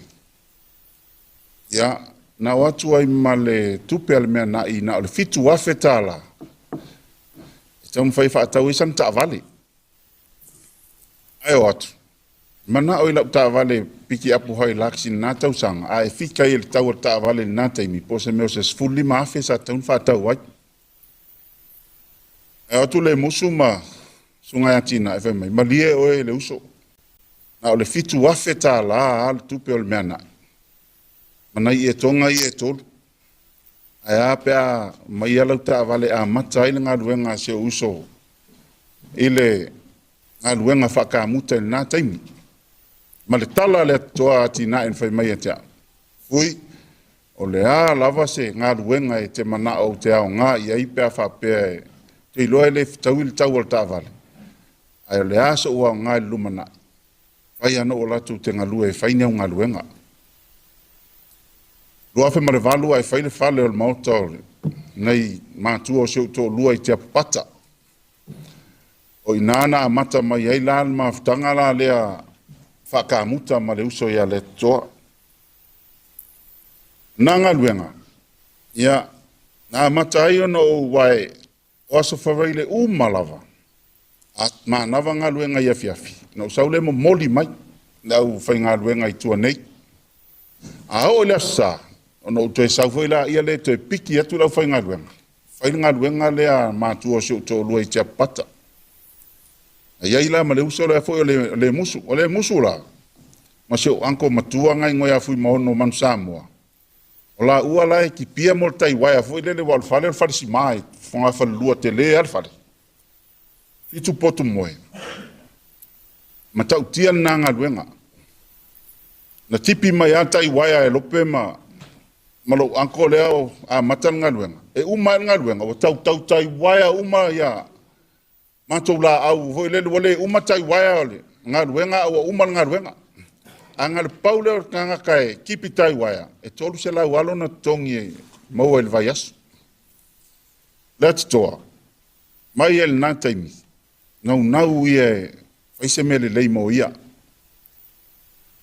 Ia, na watu ai ma le tupe ale mea na i na o le fitu wafe tala. Tau mwhai whaatau isan ta avale. Ai o atu. Mana o ila ta avale piki apu hoi laksi na tau sanga. A e fika i le tau ta avale na taimi. Po se meo se sfuli maafe sa taun whaatau ai. Ai atu le musu ma sunga Atina'evaa mai. Malie oe le uso. Na o le fitu wafe ta la al tupe o le mea nai. Mana i e tonga i e tolu. Ai apea mai alau ta avale a matai le ngā luenga se uso. Ile ngā luenga whakamuta i nā taimi. Ma le tala le toa Atina'e whai mai atea. Fui, o le a lava se ngā luenga e te mana o te ao ngā i aipea whapea e te iloa le tau ili tau al ta avale. Ai o le a so ua ngā i lumana. Whai ano o latu te ngalue e whaine o ngā luenga. Luafe ma le valu ai whaile whale o le mauta o le. Nei mātua o seo tō lua i te apapata. O inana a mata mai ai la ma ftanga la lea whakamuta ma le uso ia le toa. Nanga luenga. Ia, na mata ai ono o wae o aso whareile umalava. At ma nawa ngā luenga ia fiafi. Na usaule mo moli mai. Nau whai ngā luenga i tua nei. A o le asa. Ono te sauwhoi la ia le te piki atu lau whai ngā luenga. Whai ngā luenga lea mātua o seo tō lua i te apata. Ia ila ma le uso le foi le musu, o le musu la. Ma seo anko matua ngai ngoi afui maono manu Samoa. O la ua la e ki pia mo tai wai foi le wal fale al fale si mai, fonga fale lua te le al fale. Fitu potu moe. Ma tau tia na ngā luenga. Na tipi mai a tai wai e lope ma lo anko leo a matan ngā luenga. E uma ngā luenga, o tau tai wai a uma ia. Mātou la au, voi lele wale umatai waia ole, ngā ruenga au uma ngā ruenga. A ngā le paule o ngā kai, kipi tai waia, e tolu se lau alo na tongi e maua ele vai asu. Lea toa, mai ele nā taimi, nau i e whaise mele lei mo ia.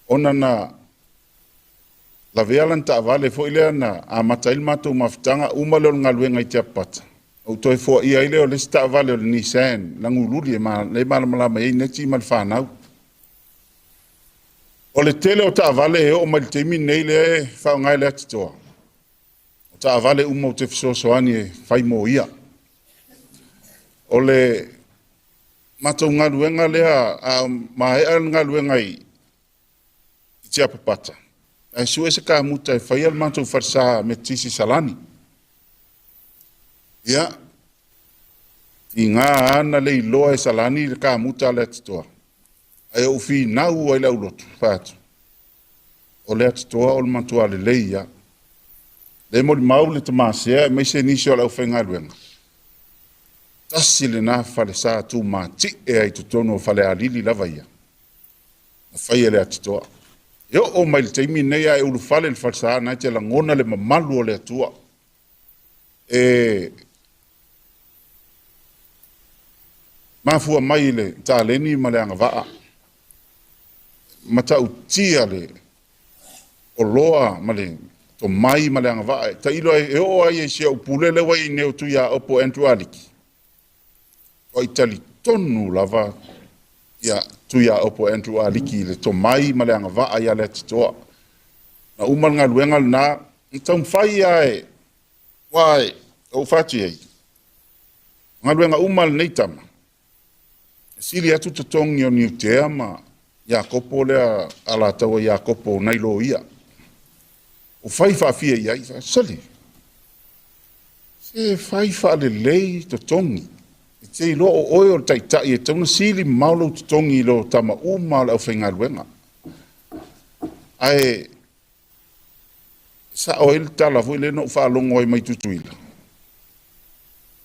Ona na la vealan ta avale fo ilea na a matail mātou mafutanga umale o ngā ruenga i te apata. O toi fo ia ile o le sta vale o Nissan la ngululi ma le mala mai neti mal fanau o le tele o ta vale o mal temi nei le fa ngai le tto o ta vale mo te so ani fai mo ia o le mato ngaluenga le a mai al ngaluenga i tia papata ai su ese ka muta fai al mato farsa metisi salani. Ia, i ngā ana le iloa e salani le kā muta le atitoa. Ai o fi nau ai lau lotu, whātu. O le atitoa o le matua le lei ia. Le mo li mau le tamasea, me se nisi o lau whainga luenga. Tasi le nā whale sā tū māti e ai tutono o whale alili lava ia. Na whai le atitoa. Eo o mai le teimi nei a e ulu whale le whale sā nai te la ngona le mamalu o le atua. Mafua mai le tāleni ma le angawaa. Ma tau tia le o loa ma le to mai ma le angawaa. Ta ilo e o ai e sia upulele wai neo tu ia opo entu aliki. O itali tonu lava ia tu ia opo entu aliki le to mai ma le angawaa ia le atitoa. Na umal ngā luengal na tau mwhai ai wai o whati ei. Ngā luenga umal nei tama. Sili atu tatongi o niutea ma Iakopo lea ala taua Iakopo nailo ia. O fai whaafia iai, sali. Se fai whaalelei tatongi. E te ilo o oe o taitai e tauna sili maulo tatongi lo tama uma la au whainga luenga. Ai, sa o ele tala fo ele no whaalongo ai mai tutuila.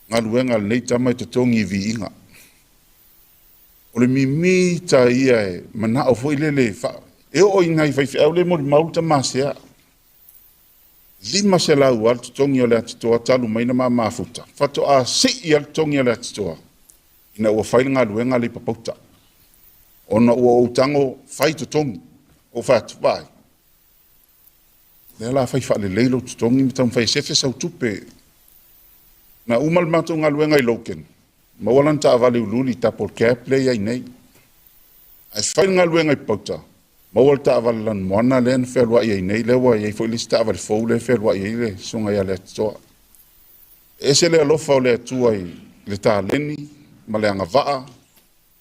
Ngā luenga nei tama i tatongi vi inga. O le mimi ta ia e mana o foi le fa. E o ingai fai au le mo mauta masea. Lima se lau al tongi o le atitoa talu maina ma mafuta. Fato a si al tongi o le atitoa. Ina ua fai ngā luenga le papauta. Ona ua o tango fai to tongi. O fatu vai. Le la fai fa le leilo to tongi mi tam fai sefe sau tupe. Na umal mato ngā luenga I loken. Mawalan ta avale ululi ta por care play ai nei. Ai fai ngā luenga I pauta. Mawal ta avale lan moana len felwa ai nei lewa ai fo lista avale fo le felwa ai le sunga ya le toa. Ese le alofa o le tua I le ta leni ma le anga vaa.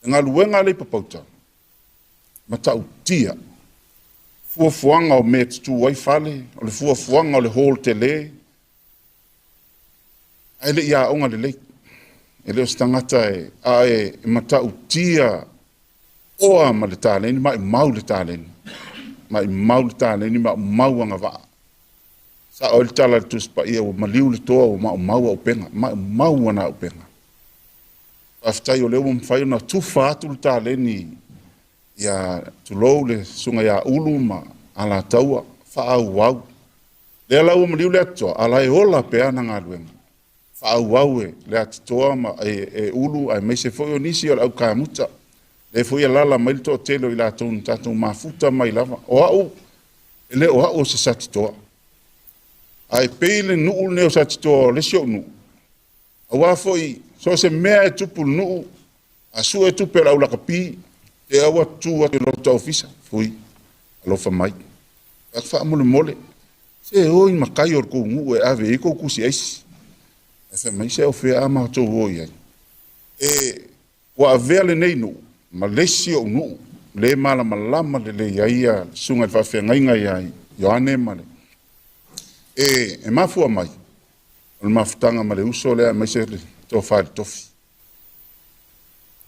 Ngā luenga le papauta. Ma ta utia. Fuafuanga o me tu wai fale, o le fuafuanga o le hall tele. Ai le ia onga le lei. E leo stangata e mata utia oa ma le tāleni, ma I mau le tāleni. Ma I mau le tāleni, ma mau anga vaa. Sa o le tala le tuspa ia o maliu le toa o ma mau au penga, ma mau ana au penga. Aftai o leo mwhai na tufa atu le tāleni ia tulou le sunga ia ulu ma ala taua, wha au wau. Lea lau o maliu le atoa, ala e ola pea na ngā luenga. Whaau au le atitoa ma e ulu ai meise foi o nisi o au kāmuta. Le foi lala mai to telo I la tonu tatou mafuta mai lava. O au, ele o au se satitoa. Ai peile nuu neo satitoa le sio nuu. Awa foi, so se mea e tupu nuu, a su e tupe la ulaka pi, e awa tua te lota ofisa, foi, alofa mai. Ak wha mole mole, se oi makai or kou ngu e ave iko kusi eisi. Ese mai se o fea ama to oi ai. E wa avele nei no, ma lesi o no, le mala malama le ia sunga fa fe ngainga ia Yohane male. E mafua mai. O mafutanga male uso le mai se to fa tofi.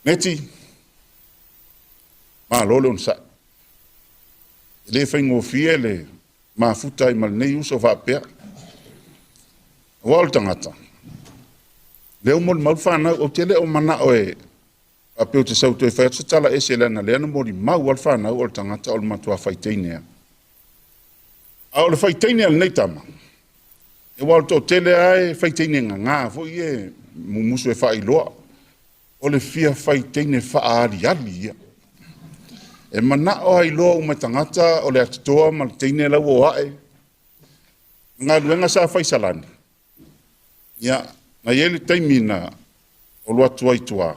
Neti ma lolo on sa. Le fengo fiele mafuta I mal nei uso fa pe. Waltangata. Leo mo mau fana o tele o mana o e a pe o te sau to e fai tala ese lana le ana mori mau al fana o tangata o matua faiteinea. A o le faiteinea le nei tama. E wal to tele ai faiteinea ngā fo ie mumusu e fai loa. O le fia faiteine fa ali ali ia. E mana o ai loa o tangata o le atoa ma le teine lau o ae. Ngā luenga sa fai salani. Ia. Na yele taimina o loa tuai tua.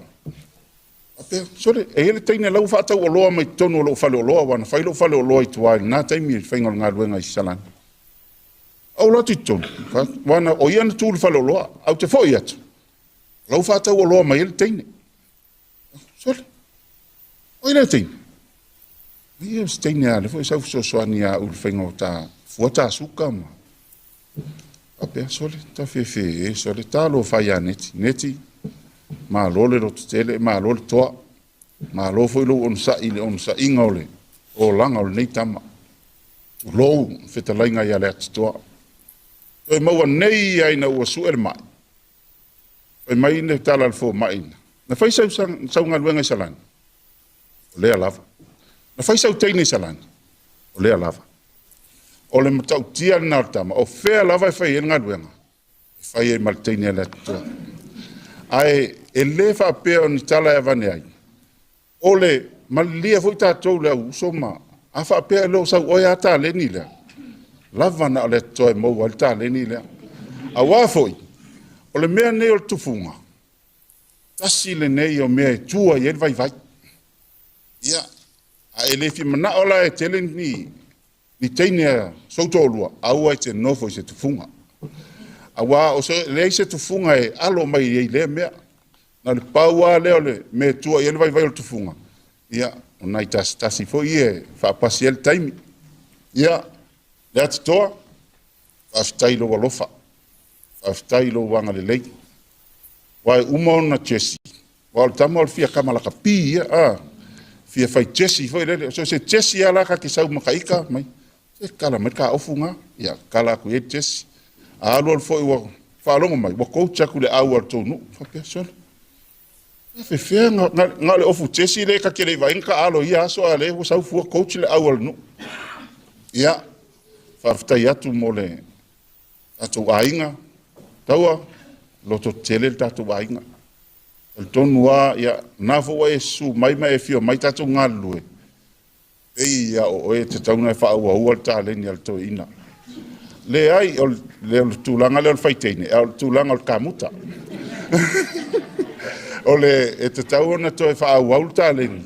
Ape, sore, e yele taimina lau whaatau o loa mai tonu o lo fale o loa wana, whai lo fale o loa I tua, nā taimina whainga ngā luenga I salani. Au loa tui tonu, wana o iana tūlu fale o loa, au te fōi atu. Lau whaatau o loa mai yele taimina. Sore, o yele taimina. Ia taimina ale, fōi sau soani a ulu whainga o tā, fuata suka ma. Ape sole ta fefe sole ta lo fa ya neti ma lo le tele ma lo to ma lo foi lo on sa ingole o langa o nei tama lo feta lainga ya le to e mo nei ai na o su el mai e mai ne tala fo mai na fai sau nga luenga salan o le lava na fai sau teine salan o le lava o le matau tia na tama o fea lava fai ngā luenga fai e malteine le to ai e le fa pe on tala e vane ai o le malia foi tatou le uso ma a fa pe lo sa o ya ta le ni le lava na le to e mo al ta le ni le a wa foi o le mea ne o tufunga tasi le nei o mea tua e vai ia a ele fi mana ola e tele ni teine soutolua au ai te nofo se tufunga awa o se le se tufunga e alo mai e le mea na le paua le ole me tua e vai o tufunga ia ona i tasi fo ie fa pasiel time ia le atoa fa stailo walofa fa stailo wanga le lei wai umona chesi wal tamal fia kamala kapi a fia fai chesi foi le so se chesi ala ka ki sau makaika mai e kala mai ka ofunga ia kala ku e chesi a lo foi wa fa longo mai wa coach ku le au al tonu fa person Fe fe nga le ofu tesi le ka kele va inka alo ia so ale o sa fu coach le awal no. Ia fa fta ia tu mole atu ainga taua lo to tele tatu ainga. El tonua ia na fo wa su mai mai fio mai tatu ngalu. Ia o e te tauna fa wa ta le ni al to ina. Le ai le tulanga le faitene, el tulanga o kamuta. Ole e te tau na to e wha au talen.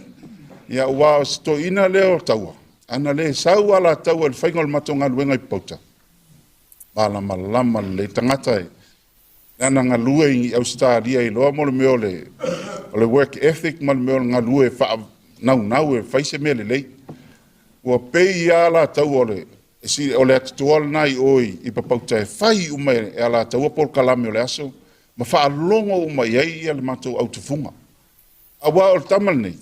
Ia ua sto ina leo taua. Ana le sau ala tau e whainga o matonga luenga i pauta. Bala malama le tangata e. Nana ngā lue i Australia i loa mole meo le work ethic mole meo ngā lue wha nau e whaise mea le lei. Ua pei ala tau ole. E si ole atutual nai oi i papauta e whai umai e ala tau apol kalame o le aso. Ma wha longo umai ei ia le matou autofunga. A wā o le tamal nei.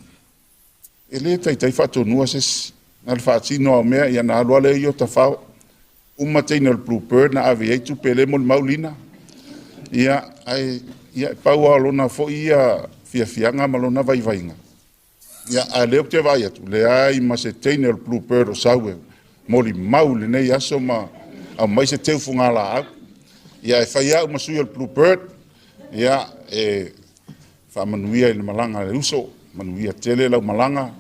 E le tai whato nua ses. Na le whaatino au mea ia na alua le i o ta whao. Uma teina le bluebird na awe eitu pele mo le maulina. Ia pau a lona fo ia fianga ma lona vaivainga. Ia a leo te vai atu. Le ai ma se teina le bluebird o saue. Mo li mauli nei aso ma au mai se teu funga la au. Ia e whai au masui le bluebird. Ia fa manuia i le malanga le uso. Manuia tele lau malanga.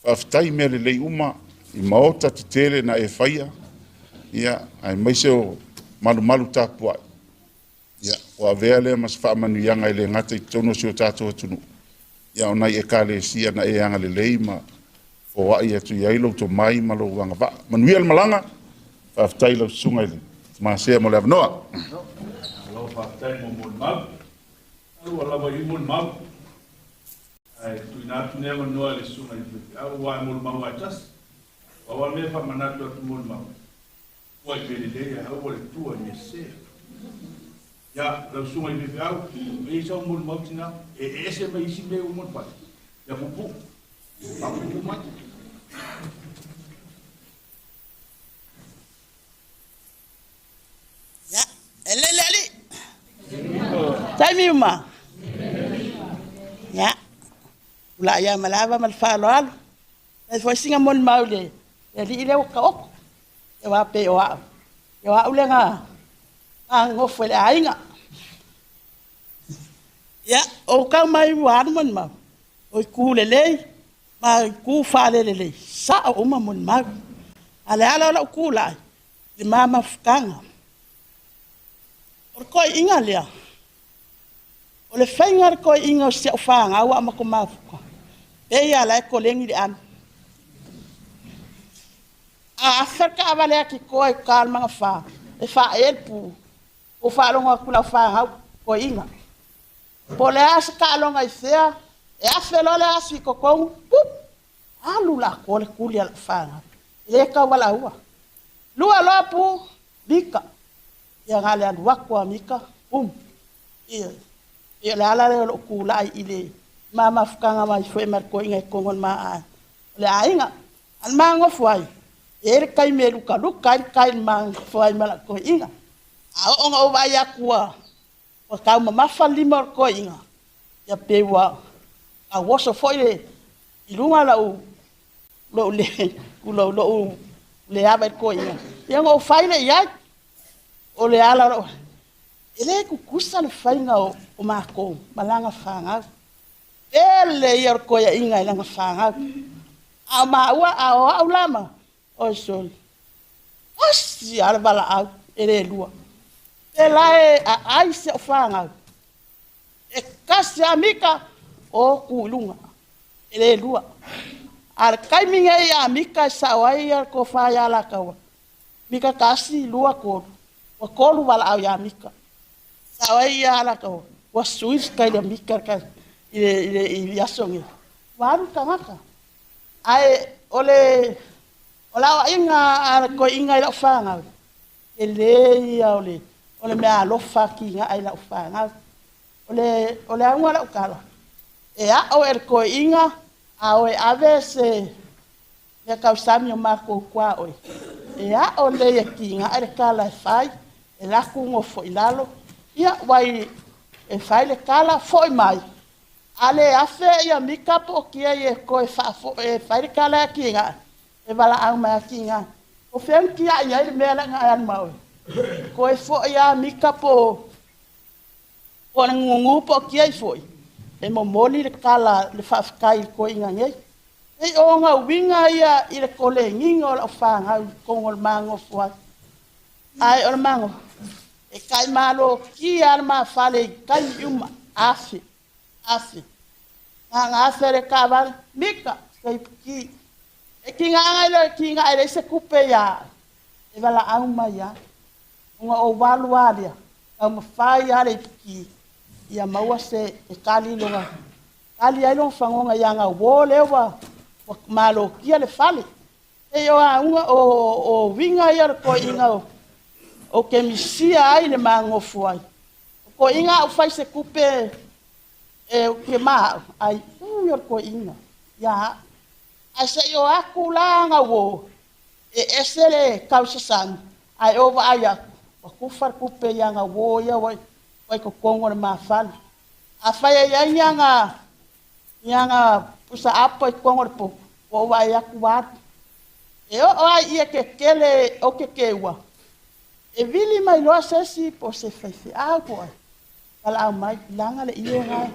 Fa aftai mea le lei uma. I maota te tele na e whaia. Ia ai mai se o malu tāpua. Ia o a vea lea mas wha manuianga i le ngata i tono si o tātua tunu. Ia o nai e ka le sia na e anga le lei ma fo wai atu i ailo to mai malo wanga va. Manuia le malanga. Fa aftai lau sunga i le. Ma sea mo le avanoa. Alo fa aftai mo mo mau. Alo alawa i mo mau. Ai tu ina tu ne no le sunga i le. Au wa mo mau atas. Wa me fa manatu atu mo mau. Wa pele le au wa tu ni se. Ya la sunga i le au. E sa mo mau tina. E ese mai si me o mo pa. Ya pupu. Pa pupu mai. Ya, eleleli. Tami ma. Ya. Ula ya malava mal falo al. E foi singa mon maule. E li ile o ka ok. E wa pe wa. E wa ule nga. Ngo foi ainga. Ya, o ka mai wa mon ma. O ku lele. Ma ku fa lele. Sa o ma mon ma. Ala ku la. Di mama fkanga. O ko inga lea. O le whainga ko inga o se o whaanga awa ma ko mafuka. E ia lai ko lengi di an. A wherka awalea ki koe kalmanga wha. E wha elpu. O whalonga kula whaanga ko inga. Po le asa kalonga i thea. E awhelo le asa i kokongu. Pup. Alu la ko le kulia la whaanga. Le ka wala ua. Lua lopu. Mika. Ia ngale anu wakua mika. Ia. Ia le ala le lo kula i le mama fukanga mai foi marko inga kongon ma a le ainga al mango foi e kai me luka kai mang foi mala ko inga a onga o vai akua o ka ma fali mar ko inga ya pewa a woso foi le ilunga la o lo le aba ko inga ia ngo fai le ya o le ala ele ku kusa le fainga o mako malanga fanga ele yer ko ya inga langa fanga ama wa a ulama o sol osi ala bala a ele lua ele ai se fanga e kasi amika o kulunga ele lua al kai minga ya amika sawai yer ko fa ya la kawa mika kasi lua ko lu bala ya amika Sawai ala ko wasuis kai da mikar ka ile yasongi waru kamaka ai ole ola inga ko inga ila fanga ele ya ole me alo fakinga ila fanga ole anga la kala e a o ko inga a o avese ya kausami marco kwa oi e a ole ya kinga ala kala fai ela ku ngo fo ilalo ia wai e fai le kala foi mai Ale afe ia mika po kia ye ko e fairikala kinga. E wala au mai kinga. O fem kia ia i mea nga an mau. Ko e fo ia mika po o ngungu po kia i foi. E mo moli le kala le fafikai ko inga ngai. E o nga winga ia i le kole ngingo o whanga kongol mango fua. Ai o mango. E kai malo ki ar ma fale kai uma afi. Afi. Nga afere kaval mika kai ki. E ki nga ele se kupe ya. E wala au mai ya. Nga o walu alia. Ka ma fai ale ki. Ia maua se e kali longa. Kali ai longa whangonga ia nga wole wa malo kia le fale. E o a unga o winga ia ko inga o ke misia ai le mangofu ai. Ko inga o fai se kupe e o ke maa ai yor ko inga. Ya ai se yo aku langa wo e esele kausasan ai over aya o kufar kupe ia nga wo ia wai ko kongo ma fal a faya ya nga pusa apa kongo po o wa ya kuat e o ai ia ke kele o ke kewa e vili mai lo sesi po se fefe a ko ala mai langa le ia nga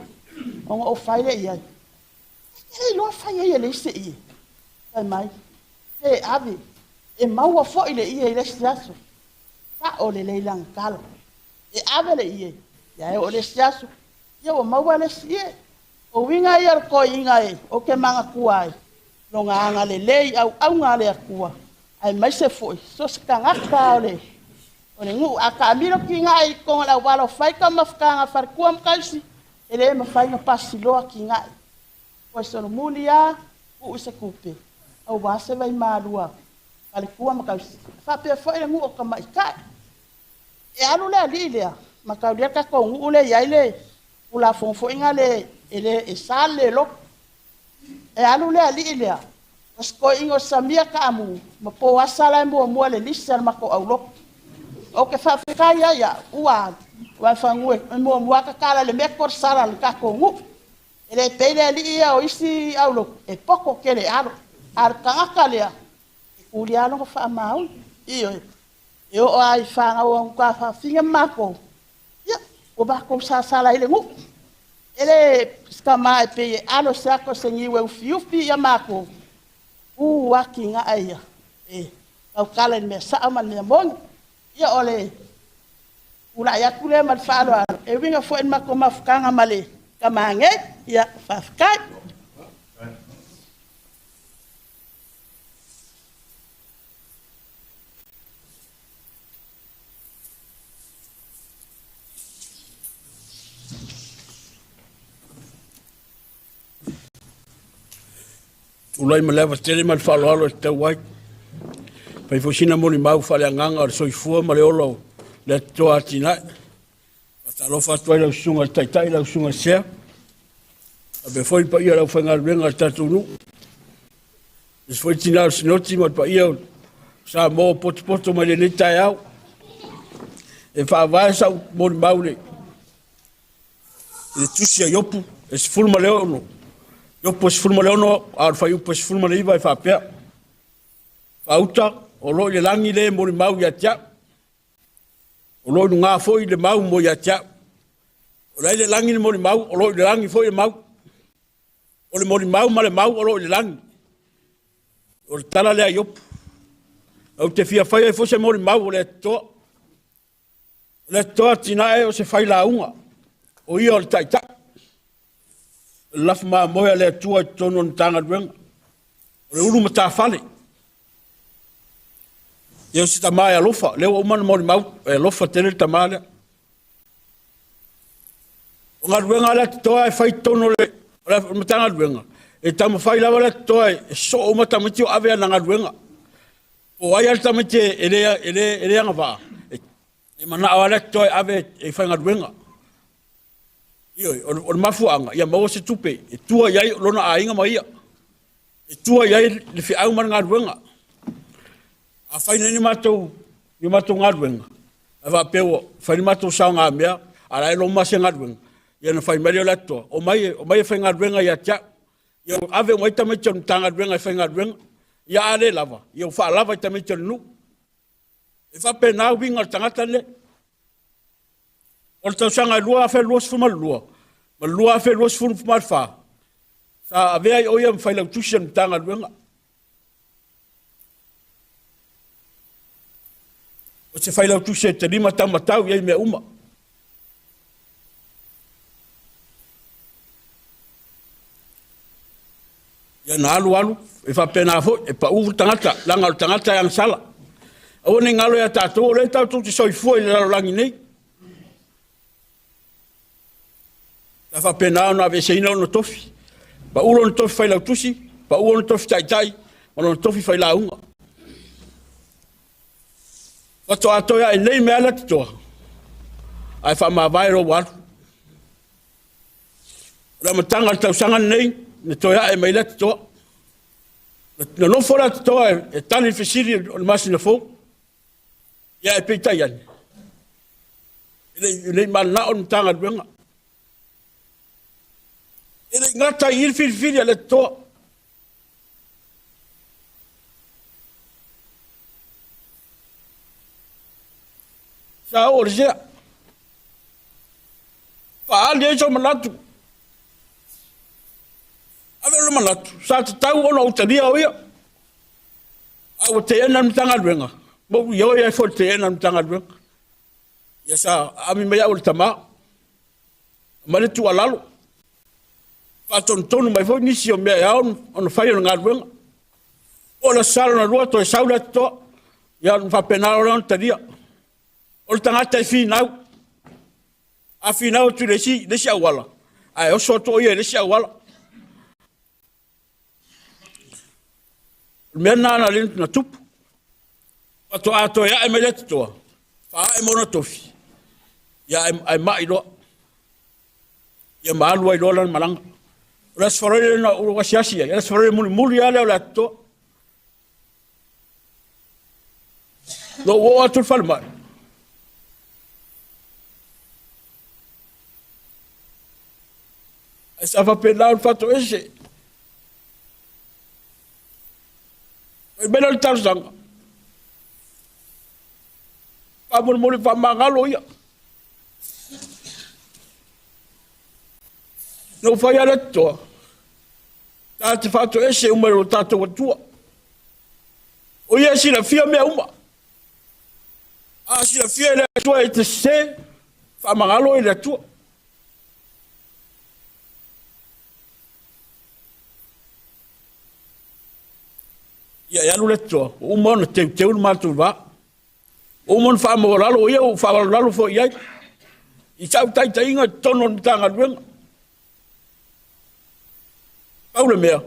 o faile ia e lo faya ia le se ia ai mai e ave e maua fo ile ia ile siaso fa o le leilang kalo e ave le ia ya e o le siaso ia o maua le sie o winga ia ko inga e o ke manga kuai lo nga le lei au nga le kua ai mai se foi so se kanga ka o le ngu aka miro ki nga i ko la walo fai ka mafkanga far kuam kalsi ele ma fai nga pasilo ki nga ko so no mulia u se kupe au wa se vai malua ale kuam kalsi fa pe foi le ngu o ka mai ka e alu le lilia makaudia ka ko ngu le yaile ula fonfo ingale ele esale lo e alu le lilia Osko ingo samia ka amu, ma po asala mo le lisa mako aulo. O ke fa fika ya ua wa fangue mo ka kala le mekor sala le ka kongu. Ele pele ali ia o isi aulo e poko kele alo. Ar kanga le ulia no fa mau. Io eu ai fa o ka fa finga mako. Ya o ba ko sala ile ngu. Ele skama e pe alo sako senyiwe ufiufi ya mako. Waki nga aya au kala me sa man me mon ya ole ula ya kule mal falo e winga fo en mako mafkanga male kamange ya fafkai Ulai maleva tele mal falo alo te wai. Pai fosina moni mau fale nganga ar soifua male olo le Tamā Atina'evaa. Ata lo fatwa la sunga taitai la sunga sea. Abe foi pa ia la fanga renga tatunu. Es foi tina sinoti mat pa ia sa mo pot male le taiau. E fa vai sa moni mau le. E tusia yopu es full male olo. Yo pos fulma leono ar fai pos fulma le vai fa pe. Auta o lo le langi le mo mau ya tia. O lo nga foi le mau mo ya tia. O le langi mo mau o lo le langi foi mau. O le mo mau ma le mau o lo le langi. O tala le yop. O te fia fai fo se mo mau le to. Le to Atina'evaa o se fai la unga. O ia o taita. Laf ma moya le tua tono tanga dwen. O le ulu mata fale. Yo si Tamā ya lofa, le o man mo mau e lofa tele Tamā le. O nga dwen ala toa e fai tono le mata dwen. E tam fai la wala toa e so o mata mati o ave na dwen. O ai alta mati ele nga va. E mana wala toa ave e fai nga dwen. Io o mafuanga ia mo se tupe e tua yai lona ainga mai e tua yai le fi au man ngadwenga a faina ni mato ngadwenga ava pewo fai mato saunga mea ala lo ma se ngadwenga Ia na whai mare o lato. O mai whai ngā ruenga ia tia. Ia ave o mai tamai tonu tanga ruenga whai ngā ruenga. Ia ale lava. Ia wha lava i tamai tonu nu. E whape nā winga o tangata ne. O le tausanga lua awhi lua sifuma lua. Ma lua awhi lua sifuma fuma wha. Sa avea i oia mwhai lau tusi anu tanga ruenga. O se whai lau tusi e te lima tamatau iei mea uma. Ia na alu, e whapena fo, e pa uvu tangata, langa o tangata e angsala. Awa ne ngalo ia tātou, o le tātou te soifua i le lalo langi nei. Ta whapena o na vese ina o no tofi. Pa ulo no tofi whai lau tusi, pa ulo no tofi tai, o no tofi whai lau unga. Wato atoia e nei mea lati toa. Ai wha vairo waru. Rama tanga tausanga nei, ne toia e mai lati toa. Na no fora toa e tani fesiri o le masi na fo. Ia e peitai ani. Ilei mana o tanga duenga. Ilei ngata i ilfirifiri a le toa. Sa o rizea. Paali e so manatu. Ave lo manatu. Sa te tau ono o taria o ia. Au te ena mtanga duenga. Mo yo ia fo te ena mtanga duenga. Ia sa ami mea o le Tamā. Mane tu alalo. Paton tonu mai fo nisi o mea ia ono whai o ngā duenga. O la sala na rua to e saula to. Ia nfa penalo na taria. O le tangata e whinau. A whinau tu lesi awala. Ai o soto ia lesi awala. Mea nana lintu na tupu. Pato ato ia e melete toa. Faa e mona tofi. Ia e mai loa. Ia maalua i loa lana malanga. Ura sfarele na ura wasiasi ia. Ia sfarele muli ale o lea toa. Lo o atu whale mai. E sa whapena o fato ese. E mena le tausanga. Pamon mole fa mangalo ia. No fai ala toa. Ta te fato ese umero tato watua. O ia si la fia mea uma. A si la fia le tua e te se. Fa mangalo e le tua. Ia alu le toa. O mono te unu mātou wā. O mono wha mo lalo ia o wha lalo fo iai. I tau taita inga tono mtanga ruenga. Paule mea.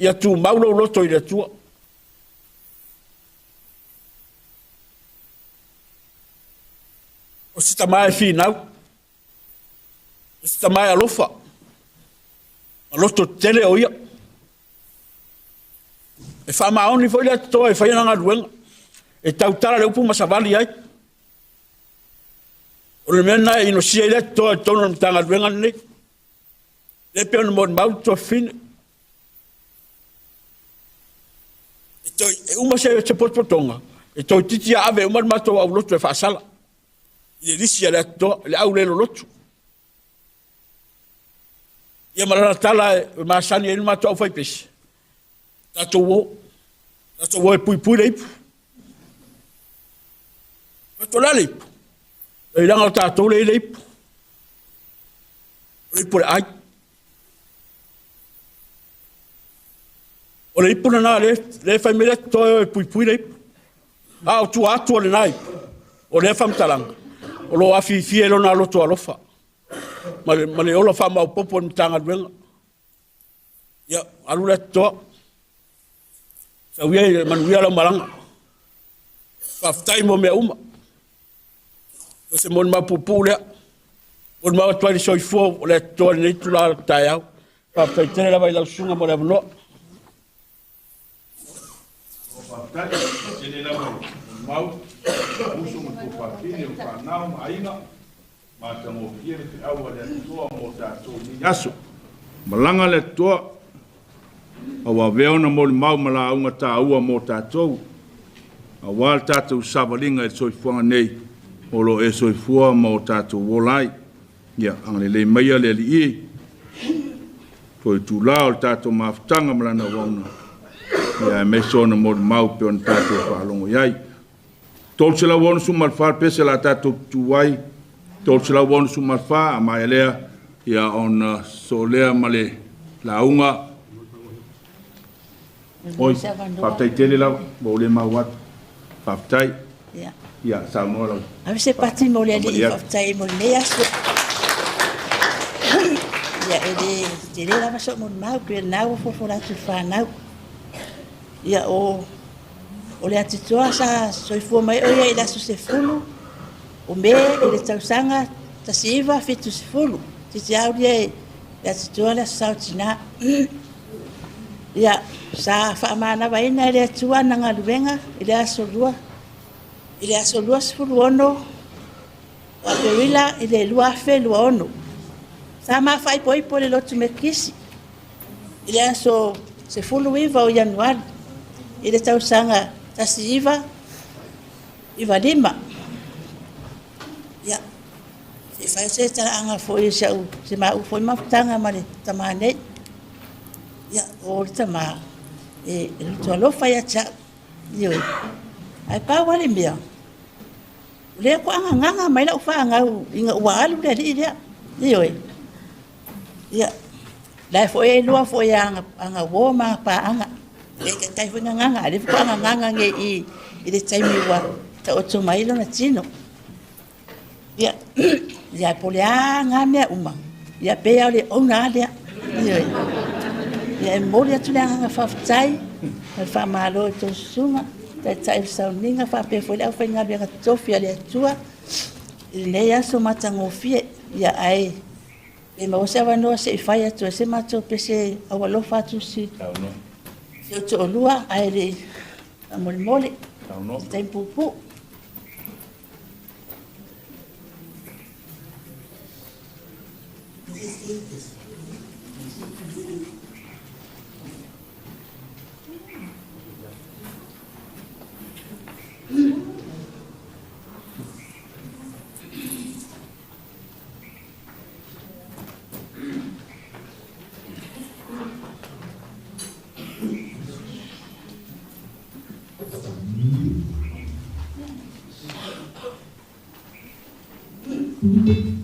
Ia tu maulo loto i le tua. O si tamai whinau. O si tamai alofa. A loto tele o ia. E wha maoni foi le toa e whaina ngā ruenga. E tautara le upu masavali ai. O le mena ino sia i le toa e tono mtanga ruenga nei. Le peo na mon mau toa fine. E toi, e uma se potpotonga. E toi titi a ave uma mato au lotu e whaasala. I le risi a le toa, le au lelo lotu. Ia marana tala e maasani e mato au whaipesi. Tato wo e pui leipu. Tato la leipu. E langa o tato le leipu. Leipu le ai. O leipu na nā le whai mele toi e pui leipu. A o tu atu o le nai. O le whamtalanga. O lo afi fie lo na loto alofa. Ma le ola wha mau popo ni tanga duenga. Ia, alu le toa. Sa uia manuia la malanga. Whaftai mo mea uma. Se mon ma pupu lea. Mon ma atua ni soifua o le toa ni tu la tai au. Whaftai tene la vai lau sunga mo le avanoa. Whaftai tene la vai mau. Uso mo tu whapini o whanau ma ainga. Matango kia ki awa le toa mo tātou ni aso. Malanga le toa. Awa veona mo le mau mala unga tā ua mo tātou. Awa tātou savalinga e soifuanga nei. Olo e soifua mo tātou wolai. Ia, angale le maia le li i. Toi tu lao tātou maafutanga malana wauna. Ia, me sona mo le mau pe on tātou whaalongo iai. Tol se la wonu sumal whaal pese la tātou tuwai. Tol se la wonu sumal wha a mai lea. Ia on so lea male la unga. Oi, whaftai tele lau, bo le mau wat. Whaftai. Ia, sao noa lau. Ame se pati mo le ali whaftai mo le aso. Ia, te le lama so mo mau, kria nau fofora tu whanau. Ia, o le atitoa sa soifua mai oia i laso se fulu. O me i le tausanga ta siiva fitu se fulu. Titi au lia le atitoa le sao tina. Ia, sa whaamana waina i le atua na ngā luenga i le aso lua. I le aso lua se fulu ono. O aperila i le lua afe lua ono. Sa maa whai poipo le lotu me kisi. I le aso se fulu iwa o januari. I le tausanga tasi iwa lima. Ia, se whai se tana anga fwoi se maa ufoi mafutanga ma le Tamā nei. Ia, o le Tamā, e luto alofa ia tia, ioi. Ai pā wale mea. Lea ko anga nganga mai la ufa anga inga ua alu le li lea, ioi. Ia, lai fwoi e lua fwoi anga woma pā anga. Le ka kai fwoi nganga, le fwoi anga nganga nge i le taimi ua ta oto mailo na tino. Ia, ia pole a ngā mea uma. Ia pea o le ona lea, ioi. Ia e mori atu le anga whawhtai, me whamalo e tō sunga, tai tai Sauniga whape fwoi au whai ngā bianga tofi a le atua, i nei aso matango fie, ia ai, e mawase awa noa se i whai atu, se mato pese awalofa atu si, se o to olua, ai le mole mole, se tai pupu. Tamā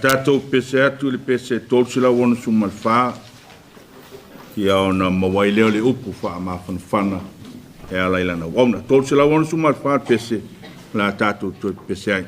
Tātou pese atu le pese tolsi la wonu sumal fa ia ona mawai leo le upu fa ma fanfana e ala ila na wona tolsi la wonu sumal fa pese la tātou pese ai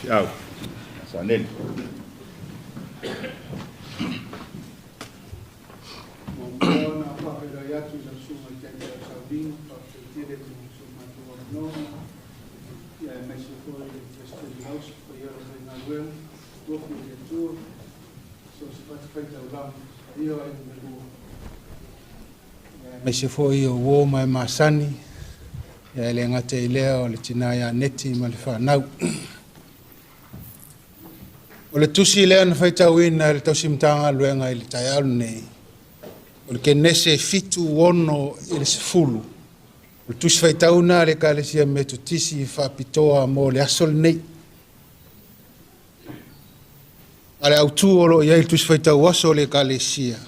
Au. Sanel. Me se foi o wo mai masani ya le ngate ile o le tina ya neti ma le fanau o le tusi le na faita wina le tausimtanga luenga ile taialu nei o le kenese fitu wono ile sefulu o le tusi faita una le kalesia metutisi fa pitoa mo le asol nei ale autu o lo ia il tusi faita waso le kalesia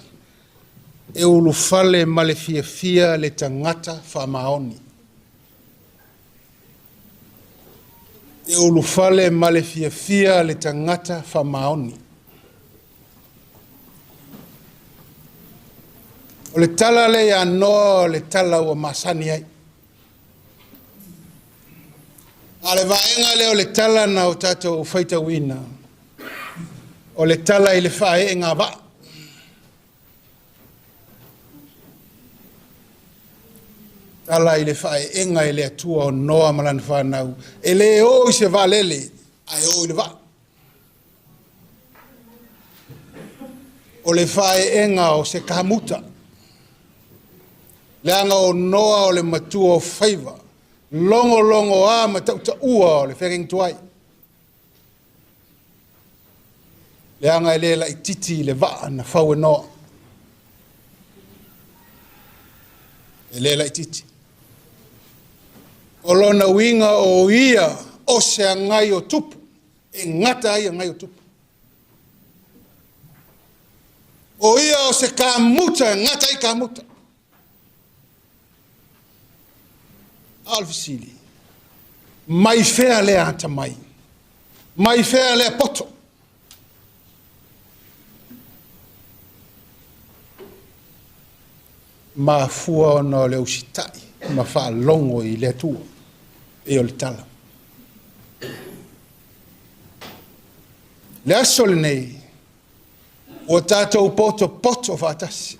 e ulu fale ma le fia le tangata fa maoni. E ulu fale ma le fia le tangata fa maoni. O le tala le anoa le tala wa masani ai. Ale vaenga le o le tala na o tato faita wina. O le tala i le faenga va. Tala i le fae enga i le atua o noa malana whanau. E le o i se valele, ai o i le va. O le fae enga o se kamuta. Le anga o noa o le matua o faiva. Longo longo a matauta ua o le whering tuai. Le anga i le la i titi le va na whau e noa. E le la i titi. O lona winga o ia o se angai o tupu. E ngata ai angai o tupu. O ia o se kamuta, ngata ai kamuta. Alfisili. Mai fea le ata mai. Mai fea le poto. Ma fua no le usitai. Ma fa longo i le tua. E o le tala. Le asole nei. O tātou poto whātasi.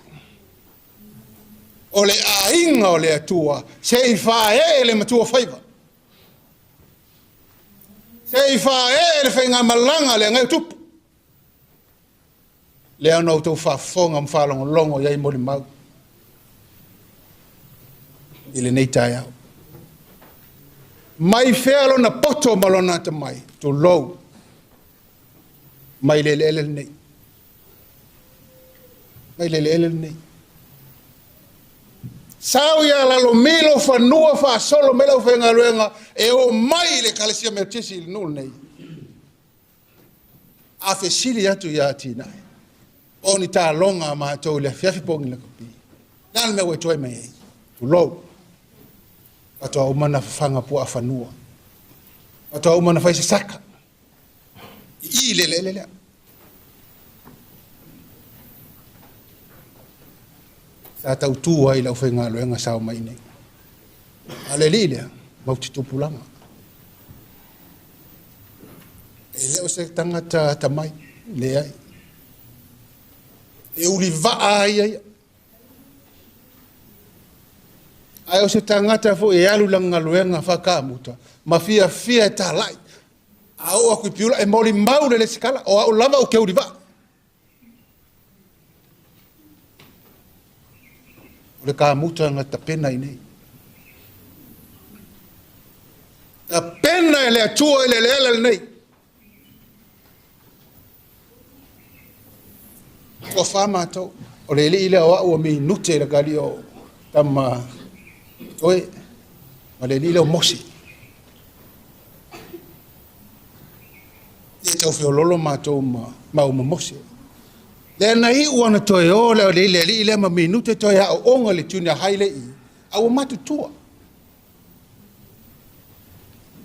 O le ainga o le atua. Se i whae le matua whaiva. Se i whae le whainga malanga le ngai tupu. Le anau tau whafonga mwhalongo longo iai moli mau. Ile nei tai au. Mai whea na poto malona ta mai. To low. Mai le ele nei. Mai le ele nei. Sao ia lalo milo whanua wha solo mela whenga ruenga e o mai le kalesia me tisi il nul nei. A fe sili atu ia tina. O ni tā longa ma tau le fiafi pongi la kopi. Nal me wetoi mai ei. To low. Ato au mana whanga pua whanua. Ato au mana whaise saka. I le. Sa tau tua i lau whainga loenga sao mai nei. Ale li lea, mauti tupulanga. E leo se tangata tamai, le ai. E uli vaa ai ai. Ai o se tangata fo e alu langa loenga whakamuta. Ma fia e talai. Au aku piula e mauli maule le sikala. O au lava o ke uli vaa. O le kamuta nga tapena i nei. Tapena e le atua e le leala nei. O whama tau. O le ili o au o mi nute la kali o tama toe. O le ili o mosi. E tau fio lolo mātou ma o mosi. Le na I wana toe o le le ma minute toe a o onga le tuna haile I. A o matu tua.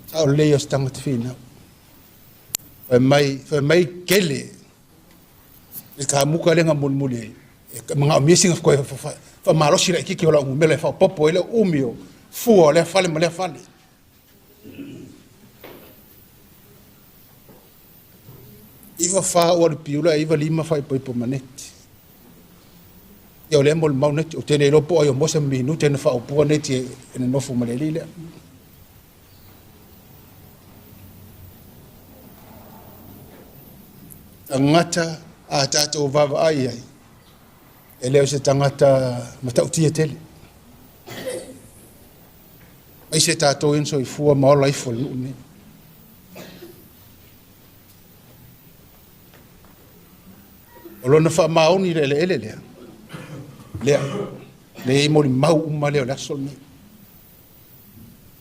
Sa o leo stanga te whina. Fai mai kele. E ka muka lenga mulmule. E mga misinga koe fa malosi la kiki o la umele fa popo ele umio. Fua le fale ma le fale. Iwa wha o le piula, iwa lima whai po maneti. Ia o le mo le mauneti, o tene ropo ai o mosa minu, tene wha o pua neti e ne nofu maleli lea. Tangata a tata o vava ai ai. E leo se tangata matautia tele. Ai se tato inso I fua maola I fol nume. O lona wha maoni le ele lea. Lea. Le I mori mau uma leo la sol me.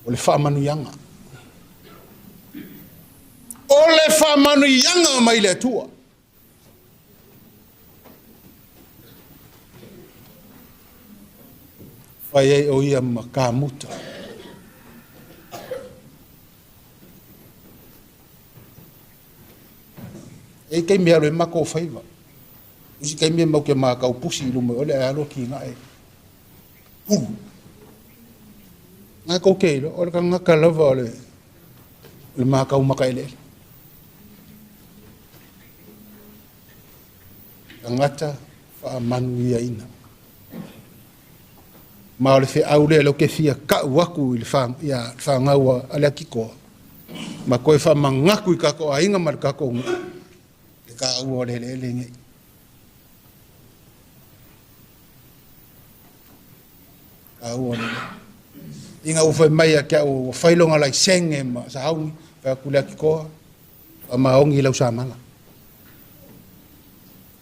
O le wha manu yanga. O le wha manu yanga mai le tua. Whai ei o ia ma ka muta. E kei mea loe mako o whaiva. Usi kei mea mau ke maa kau pusi ilume ole e alo ki ngā e. Puru. Ngā kou kei lo, ole ka ngaka lava ole. Ole maa kau maka ele. Ka ngata wha manu ia ina. Ma ole fe aule lo ke fia ka waku I le wha ngaua ale kikoa. Ma koe wha mangaku I kako a inga mar kako ngu. Le ka ua le le ngai. Ka ua le. Inga uwhai mai a kia o whailonga lai senge ma sa haungi. Wha kule a kikoa. A maongi lau sa mala.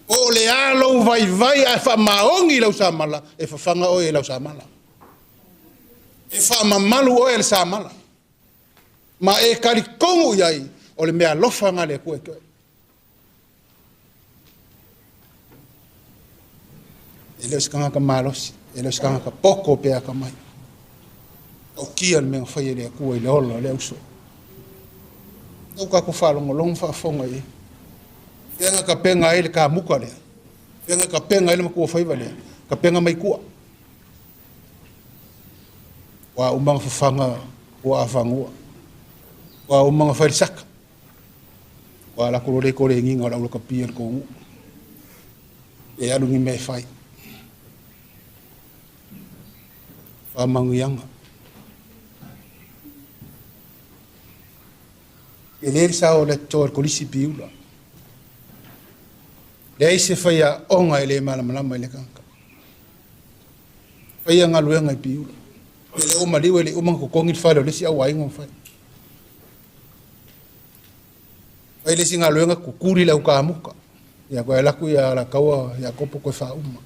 O le alo vai a wha maongi lau sa mala, e whawhanga o e lau sa mala. E wha mamalu o e le sa mala. Ma e kari kongu iai, o le mea lofanga le koe koe. E leo sikanga ka malosi, e leo sikanga ka poko pea ka mai. O kia le mea whai le kua I le ola le uso. Tau ka ko whalongo long whaafonga e. Venga ka penga ele ka muka lea. Venga ka penga ele makua whaiva lea. Ka penga mai kua. Wa umanga whawhanga ua awhangua. Wa umanga whairisaka. Wa la kore kore nginga la ula ka pia ko ngu. E alungi me whai. Wa mangu yanga. E leri sa o le toa kolisi piula. Le aise whaia onga ele malamalama ele kanka. Whaia ngaluenga I piula. Ele oma liwe ele umang kukongi whale o lesi au ainga whai. Whai lesi ngaluenga kukuri lau ka amuka. Ia koe laku ia la kaua ia kopo koe wha uma.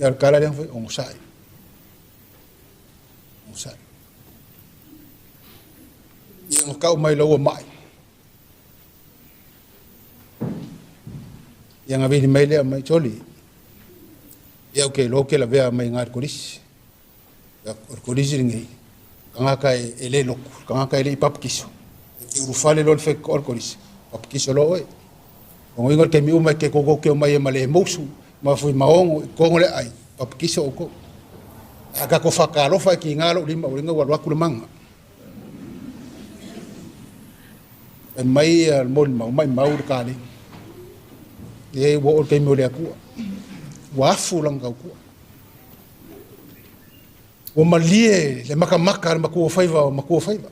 Ia kala leang whai ongosai. Ongosai. Ia ngokau mai lau mai. Ia ngavini mai lea mai toli. Ia uke loke la vea mai ngar korisi. Ia korisi ringei. Kangaka e le loku. Kangaka e le ipapikiso. Ki urufale lol fek korisi. Papikiso lo oi. Kongo ingor ke mi umai ke koko ke umai e male mousu. Ma fui maongo kongo le ai. Papikiso oko. Aka ko whakalofa ki ngalo lima uringa waluaku le manga. E mai al mol mai maur kali. E wo o ke mo le akua. Wa fulang kau kua. Wo malie le makamaka maku faiva maku faiva.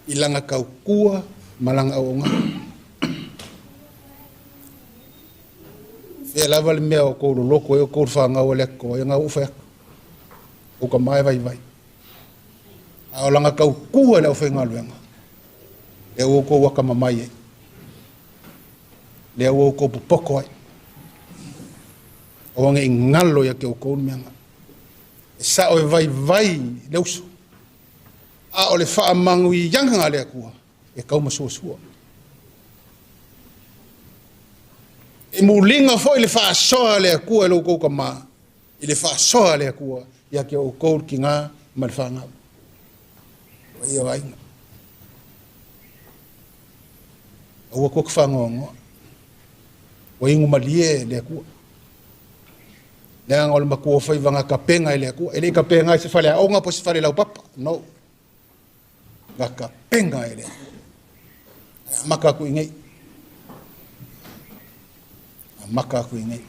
Ilanga kau kua malanga onga. Fe lava le mea o ko loko e ko fanga o le ko e nga ufa. O ka mai vai. A langa kau kua le o fenga luenga. E o ko waka mamai. Le o ko poko ai. O nge ngalo ya ke o ko mianga. E sa o vai le uso. A o le wha mangui yanga le akua. E kau masua. E mulinga foi le wha soa le akua le o ko kama. I le wha soa le akua. Ya ke o ko ki ngā malwhanga. Ia vainga. Aua ko kwhangongo. O ingu malie le akua. Leanga o le makua whaivanga ka penga le akua. Ele ka penga se whale aonga po se whale lau papa. No. Ngaka penga ele. Maka ku ingai. Maka ku ingai.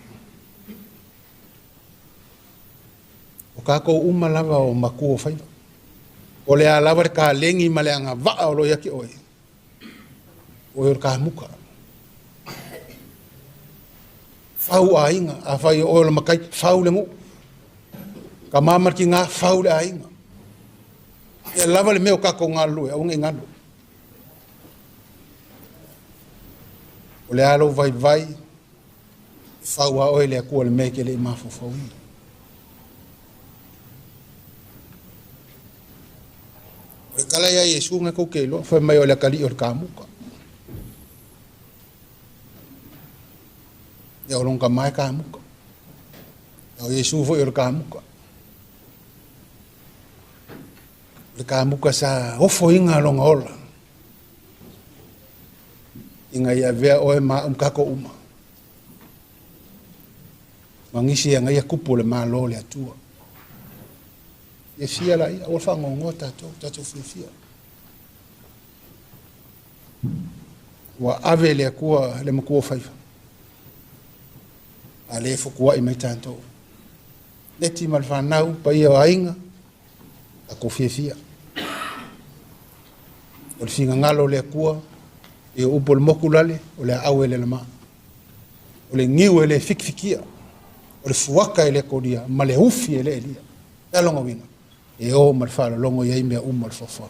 O kako uma lava o maku o fai. O le lava ka lengi ma le anga va o lo yaki oi. O yo ka muka. Fau ainga a fai o le makai fau le ngu. Ka mamar ki nga fau le ainga. E lava le meo kako ngā lue, au ngai ngalo. O le alo vai vai, fau a oe le akua le meke le imafo fau ina. O le kala ia Yesu ngai kou keilo, fai mai o le kali o le kāmuka. Ia o longa mai kāmuka. Ia o Yesu fo i o le kāmuka. Le kāmuka sa ofo inga longa ola. Inga ia vea oe maa kako uma. Mangisi ia ngai kupu le maa lo le atua. Ia fia la ia, ola whangongo tatou fia. Wa ave le akua le makua whaifa. A le fokua i mai tātou. Neti mal whanau pa ia o ainga. A ko fia. O le finga ngalo le akua, e o upo le moku lale, o le au ele le maa. O le ngiu ele fikfikia, o le fuaka ele kodia, ma le ufi ele elia. E longa winga. E o marfala longo ia imea umo le fofa.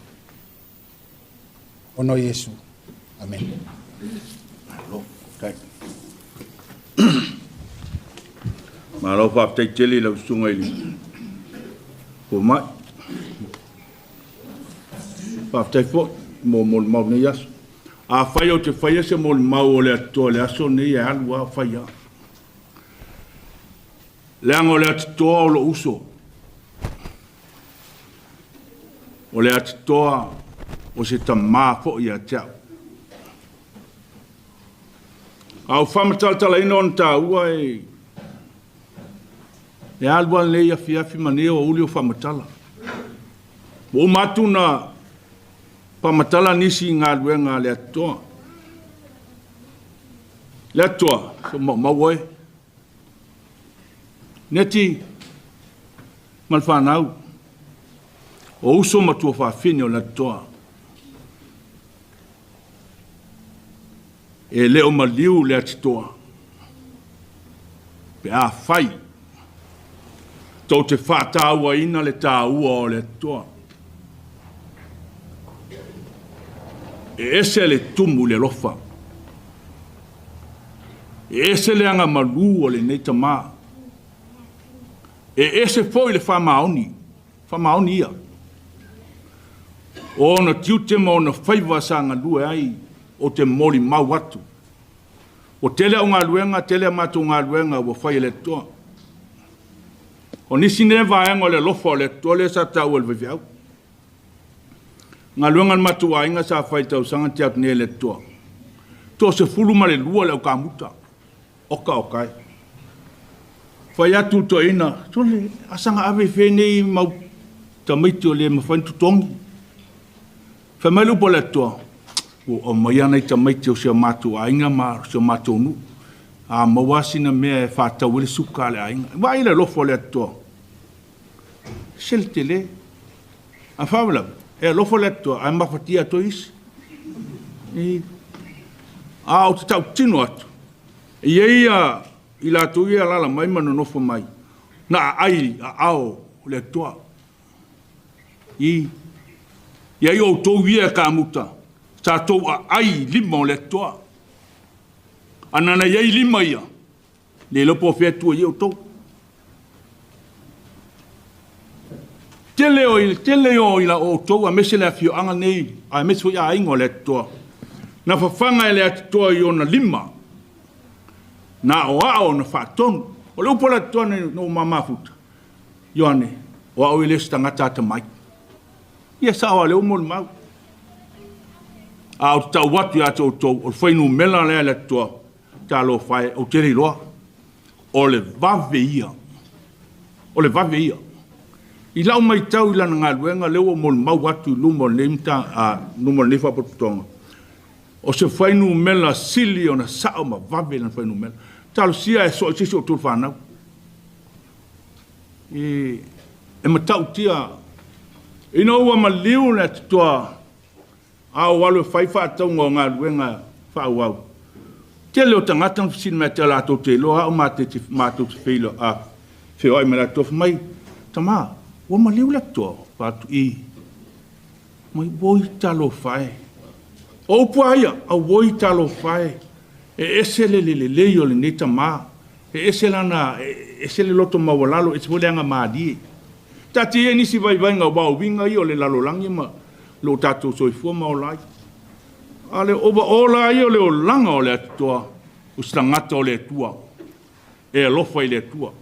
Ono Yesu. Amen. Malo pa te tele la sunga ili. Ko mai. Pa te fo mo ne yas. A fai o te fai se mo mau le to le aso ne ya alwa fai. Le ango le to lo uso. O le to o se tamā fo ia tau. Au whamatala ino on tā ua e alwa le ia fiafi mane o uli o whamatala. O matuna whamatala nisi ngā luenga le atoa. Le atoa, so mawoe. Neti malwhanau. O uso matua whawhine o le atoa. E leo maliu le atitoa. Pe a fai. Tau te whātāua ina le tāua o le atitoa. E ese le tumu le lofa. E ese le anga malu o le nei tamā. E ese foi le whamaoni. Whamaoni ia. O na tiutema o na whaiva sa ngā lue ai. O te moli mau atu. O tele o ngā luenga, tele matu ngā luenga o whai le toa. O nisi ne vaenga le lofa o le toa le sa tau el viviau. Ngā luenga matu a inga sa whai tau sanga te atu ne le toa. Toa se fulu ma le lua le o ka muta. Oka o kai. Whai atu to ina. Tole, asanga ave whenei mau tamaiti o le mawhaintu tongi. Whai mai lupo le toa. O mai ana i tamaiti o sea mātou a inga ma sea mātou nu. A mawasina mea e whātau ele suka le a inga. Wa ila lofo le atoa. Sel te le. A whawala, e lofo le atoa, a mawhatia to isi. A o te tau tino atu. I eia, i la tu ia lala mai manu nofo mai. Na ai, a ao le atoa. I ai o tau ia ka muta. Sa tau a ai lima o le toa. Anana iei lima ia. Le lopo fea tua ia o tau. Tele o ila o tau a mese le a fio anga nei. A mese o ia ingo le toa. Na whawhanga e le ati toa i ona lima. Na o ao na whaatonu. O le upo le toa ne no mamafuta. Ioane, o au i le stangata ata mai. Ia sa o le umol mau. A o tau watu ya tau tau, o whainu mela lea le toa, ta lo whae, o tere loa, o le vave ia. O le vave ia. I lau mai tau ila na ngaluenga leo mo mau watu lumo neimta a numo nefa potonga. O se whainu mela sili o na sao ma vave na whainu mela. Talo sia e so o tu whanau. E matau tia. Ina ua ma liu na toa a walu whaifa atau ngā luenga whaau. Te leo tangata sin me te lato te loa o mate te whilo a whio ai me la tofu mai. Tamā, ua ma liu la toa whatu i. Mai woi talo whae. O puaia, a woi talo whae. E ese le leo le ne Tamā. E ese lana, e ese le loto mawalalo, e te wole anga maadie. Tati e nisi vai ngā wau winga i o le lalo langi ma lo tatou soifua ma o lai. Ale oba ola i o le o langa o le atua, ustangata o le atua, e alofa i le atua.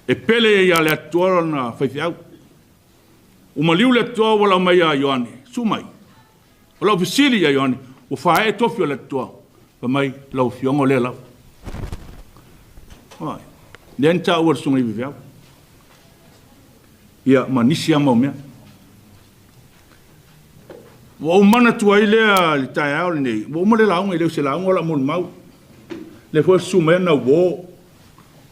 E pele i a le atua na whaifiau. Umaliu le atua wala mai a Ioane, sumai. Wala ofisili a Ioane, o whae tofi o le atua, pa mai lau fiongo le lau. Ai, nenta ua sunga i viviau. Ia manisi ama o mea. Wa umana tua i lea li tae ao le nei. Wa umale launga i leo se launga la mon mau. Le fo sume na wo.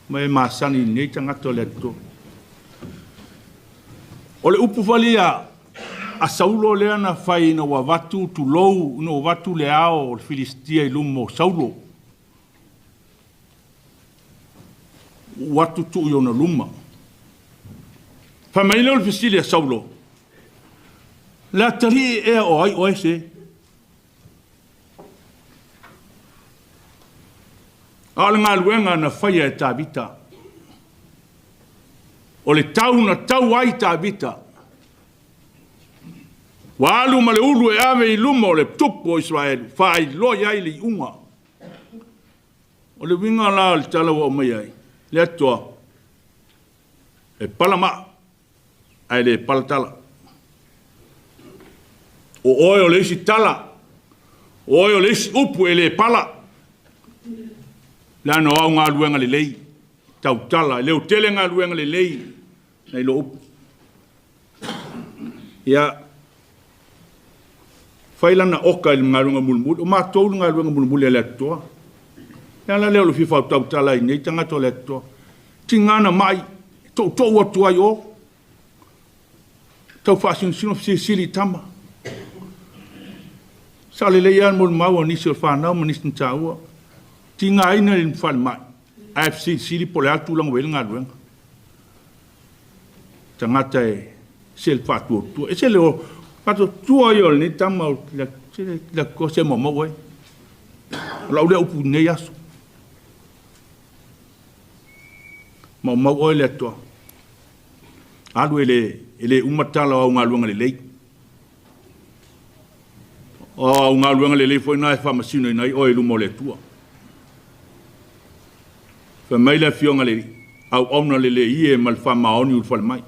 Mai masani nei tangata le to. O le upu fali a saulo lea na fai na wa watu tu lou. No watu le ao o Filistia i lumo saulo. Watu tu i ona luma. Famaile o Filistia saulo. La tari e o ai o ese. Ala ngā luenga na whaia e tābita. O le tau na tau ai tābita. Wa alu ma le ulu e ave i luma o le tupu o Israel. Whai loi ai li unga. O le winga la le talawa o mai ai. Le atua. E palama. Ai le palatala. O oi o le isi tala. O oi o le isi upu e le pala. Le ano au ngā luenga le lei. Tau tala. Leo tele ngā luenga le lei. Nei lo upu. Ia. Whailana oka i ngā luenga mulmuli. O mātou ngā luenga mulmuli e le atoa. Ia la leo lo fifa tau tala i nei tangato le atoa. Tingana mai. Tau atua i o. Tau whaasino sili tama. Sa le leia mo mau nisi o whanau ma nisi ntaua. Ti ngā ina le mwhale mai. AFC sili po le atu lang wele ngā ruenga. Tangata e sel whātua tua. E se le o whātua tua i o le ni tama o le ko se mo mau e. Lau le upu nei aso. Mau o le atua. Alu ele umatala o ngā luenga le lei. O ngā luenga le lei foi nai whamasino i nai o e lumo le tua. Fa mai le fionga le au omna le ie mal whamaoni ul whale mai.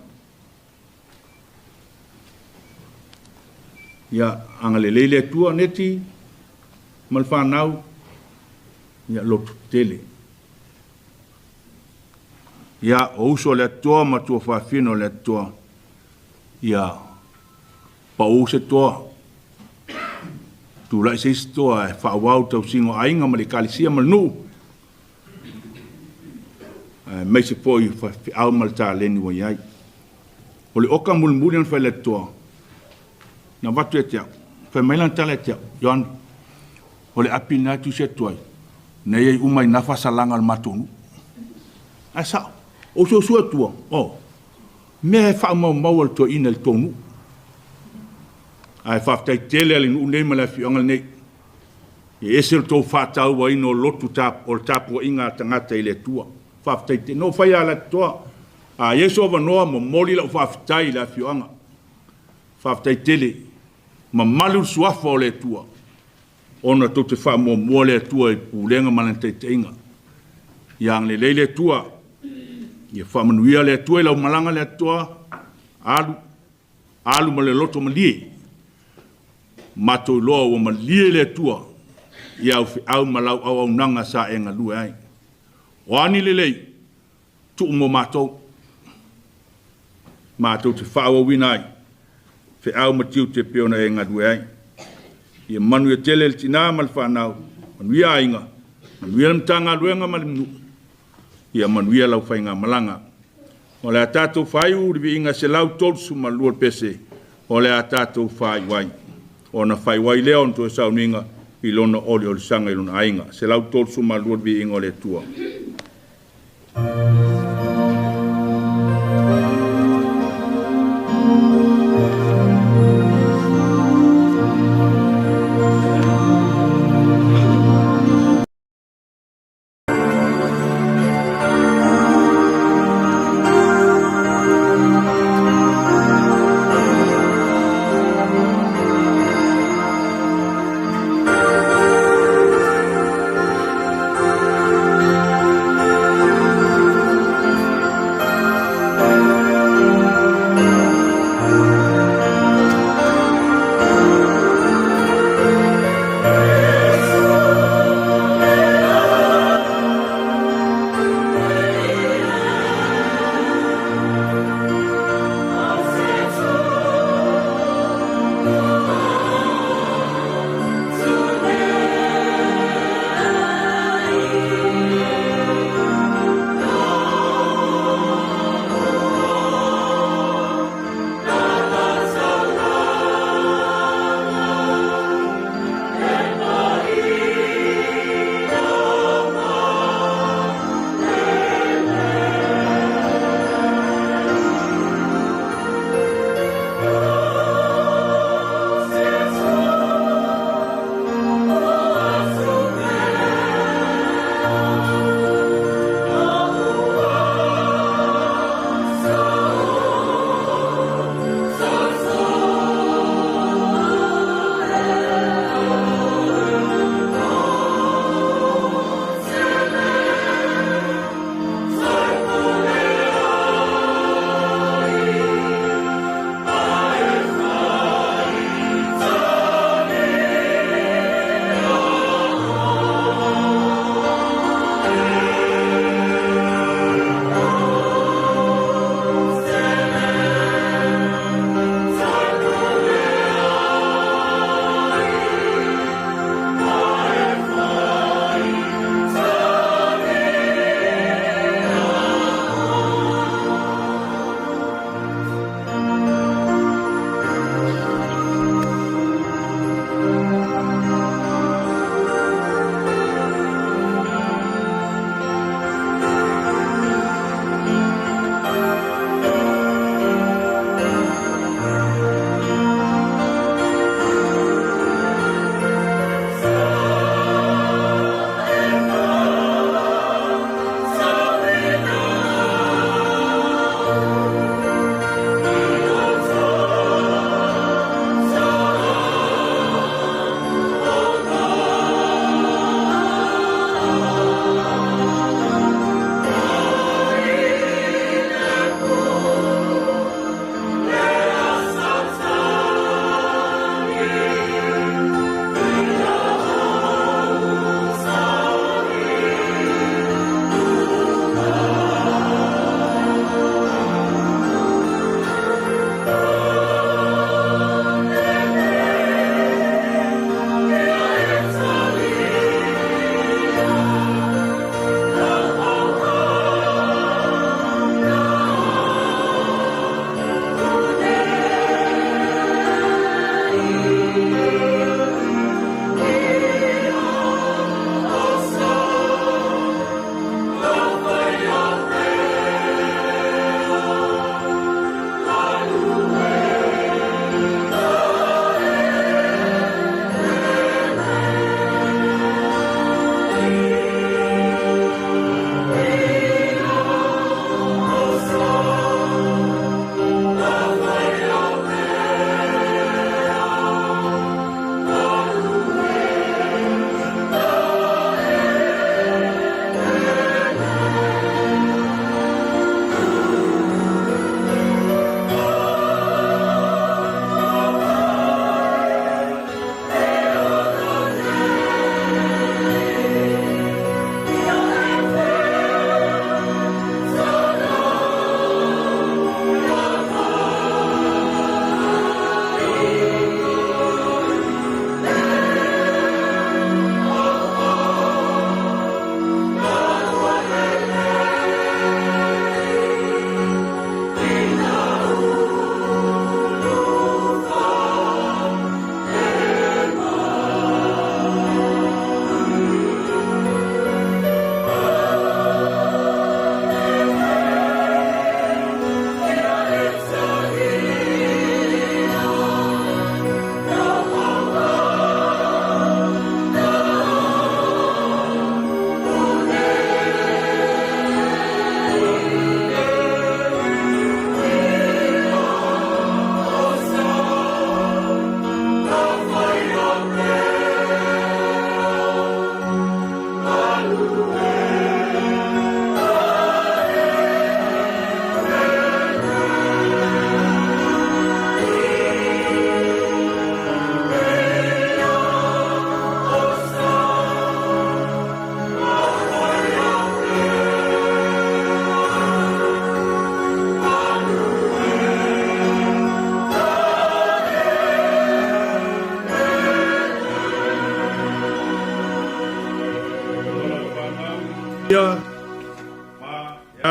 Ia anga le le tua neti mal whanau ia lotu tele. Ia o uso le toa ma tua whawhino le toa. Ia pa use toa. Tu lai se toa e whawau tau singo ainga ma le kalisia ma nu. Mai se poi au ma le tā leni wa iai. O le oka mulmuli an whai le toa. Na watu e tia. Whai mailan tala e tia. Yoan. O le api nai tu se toai. Nei ei umai nafa salanga al matonu. Ai sao. O so sua tua, me fa mau al to ina el tonu. Ai fa tai tele ali nu nei mala fi angal nei. E ese to fa tau wa ino lotu tap o tap wa inga tangata ile tua. Fa tai te no fa ya la tua. A yeso va no mo moli la fa tai la fi anga. Fa tai tele ma malu suafa o le tua. Ona to te fa mo le tua e pulenga malante tenga. Yang le tua. Ia whamanuia le atua, lau malanga le atua, alu ma le loto ma lie. Mato loa wa ma lie le atua, ia au malau au nanga sa e ngā lua ai. O ani le lei, tu mo matou. mātou te whaawawina ai, fe au matiu te peona e ngadue ai. Ia manu e tele le tina ma le whanau, manuia ainga, manuia le mtanga luenga ma le mnu, ia manuia lau whainga malanga. O le a tātou whai uri inga se lau tolsu ma lua pese, o le a tātou whai wai. O na whai wai leo nto e Sauniga, i lona oli o le sanga i lona ainga, se lau tolsu ma lua inga o le tua.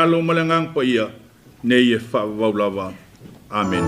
alo malangang pa ia nei e whawaulava. Amen.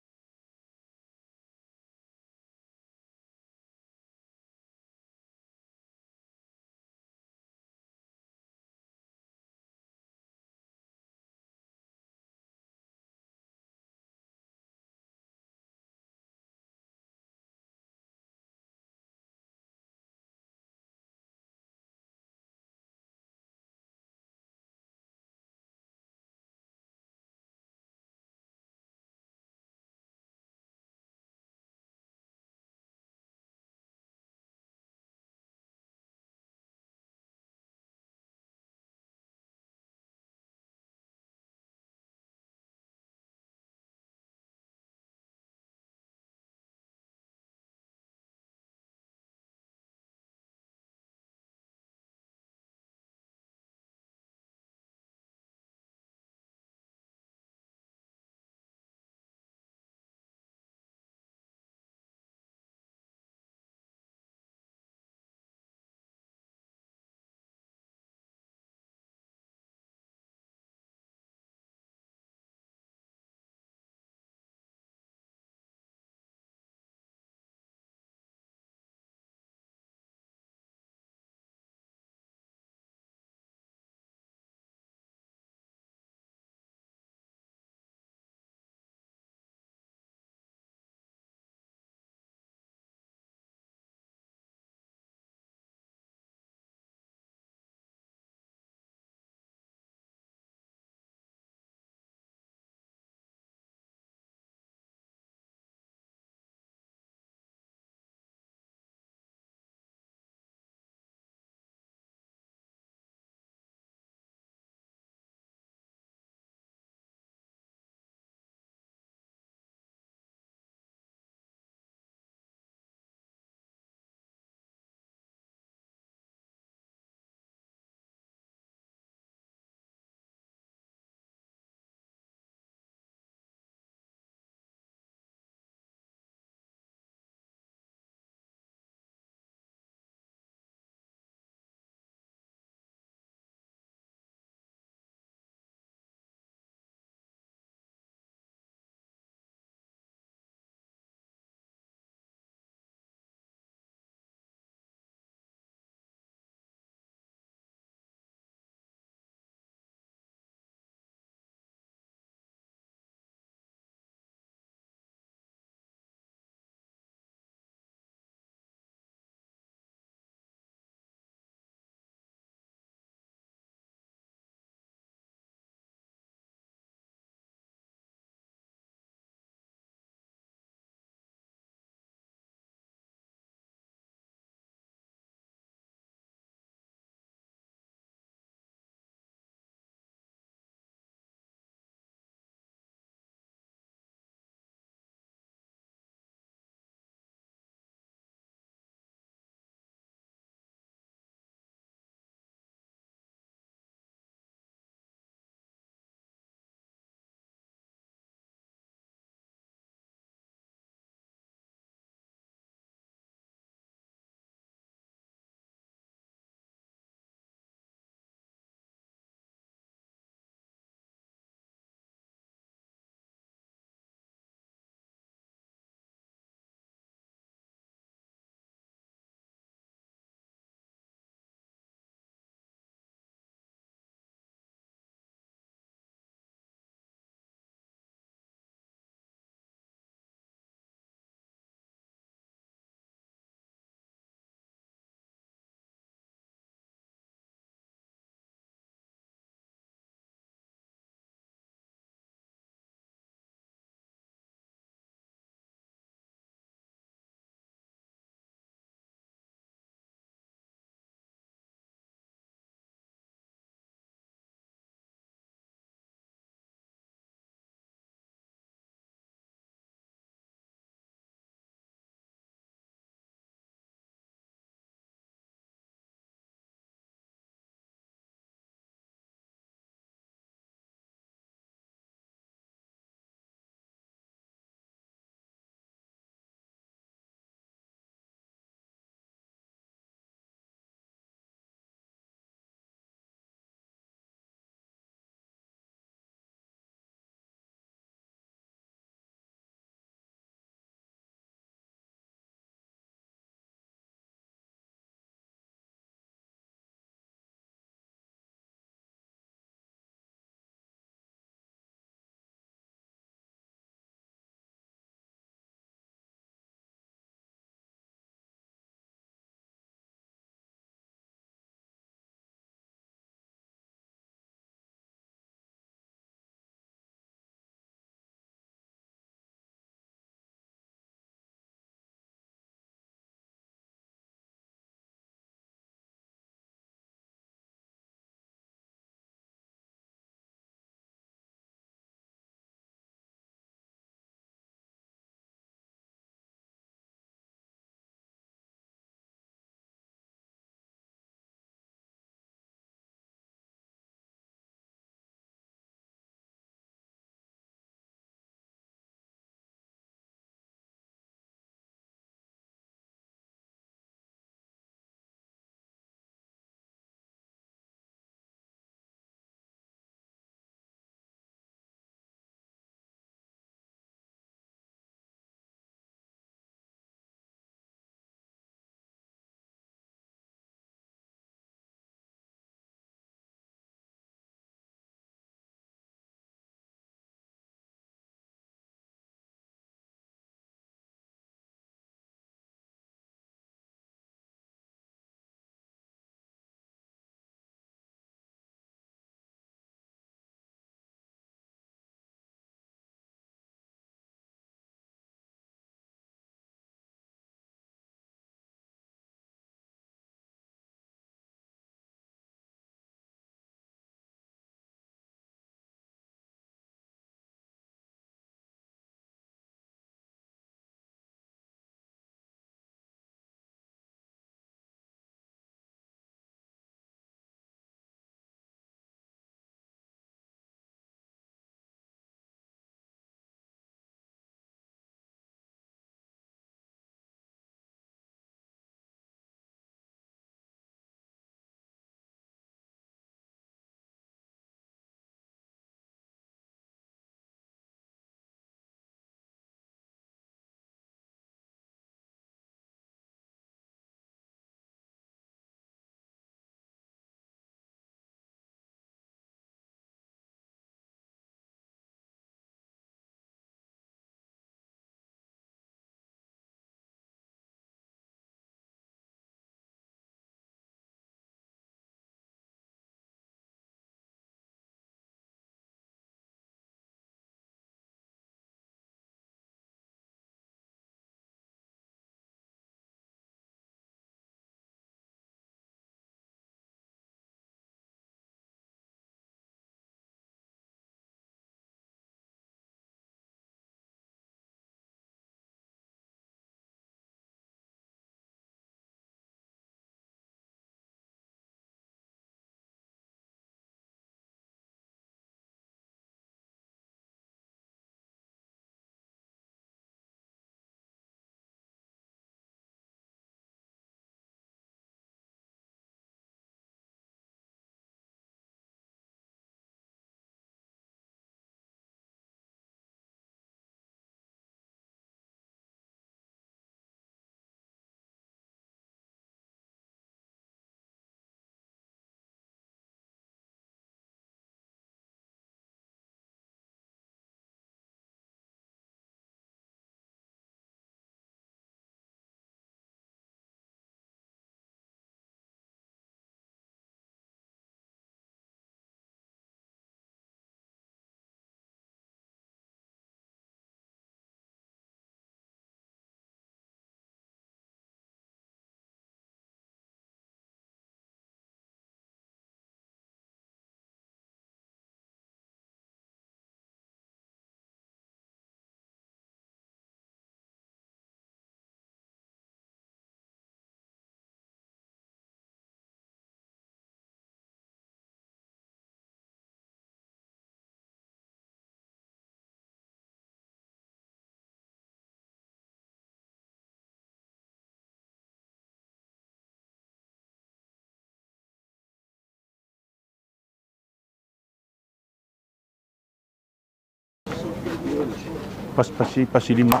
Pasi lima.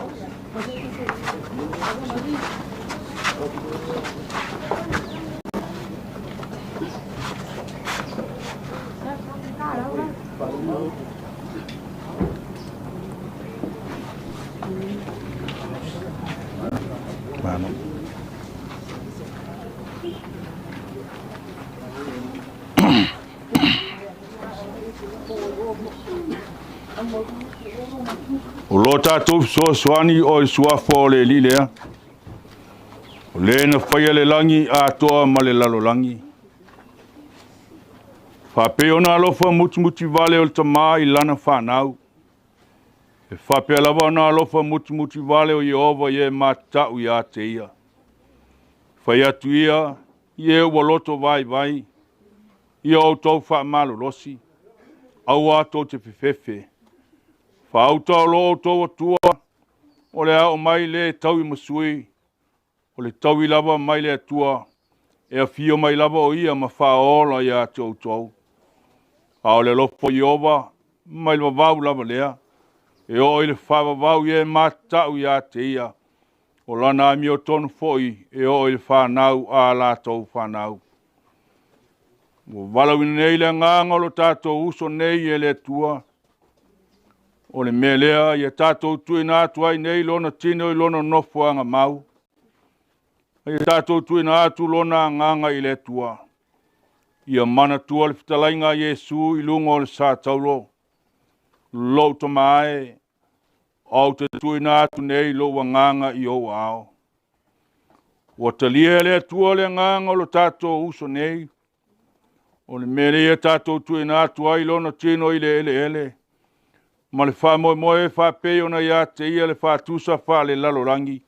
Mano. O lo tātou soani o suafo o le li lea. O le na whaia le langi a toa ma le lalo langi. Whape ona alofa muti vale o le tamā I lana whanau. E whape alawa ona alofa muti vale o Yehova ye matau ia te ia. Whai atu ia, ie waloto vai. Ia o tau wha malolosi. Au ato te whiwhewe. Whaauta o loo tō atua, o le ao mai le tau I masui, o le tau I lava mai le atua, e a fio mai lava o ia ma whaola ia te o tau. A o le lopo Iova, mai le wavau lava lea, e o le whavavau ie matau ia te ia, o lana ami o tonu foi, e o le whanau a la tau whanau. O walau nei le nganga o lo tātou uso nei e le atua, o le mea lea ia tātou tui nā tuai nei lona tino I lona nofuanga mau. Ia tātou tui nā atu lona nganga I le tua. Ia mana tua le whitalainga Iesu I lunga o le sātaulo. Lou tamae, au te tui nā atu nei lo wanganga I o ao. Ua talia le tua le nganga o lo tātou uso nei. O le mea lea tātou tui nā tuai lona tino I le ele. Ma le wha moe wha pe ona ia te ia le wha tusa wha le lalorangi.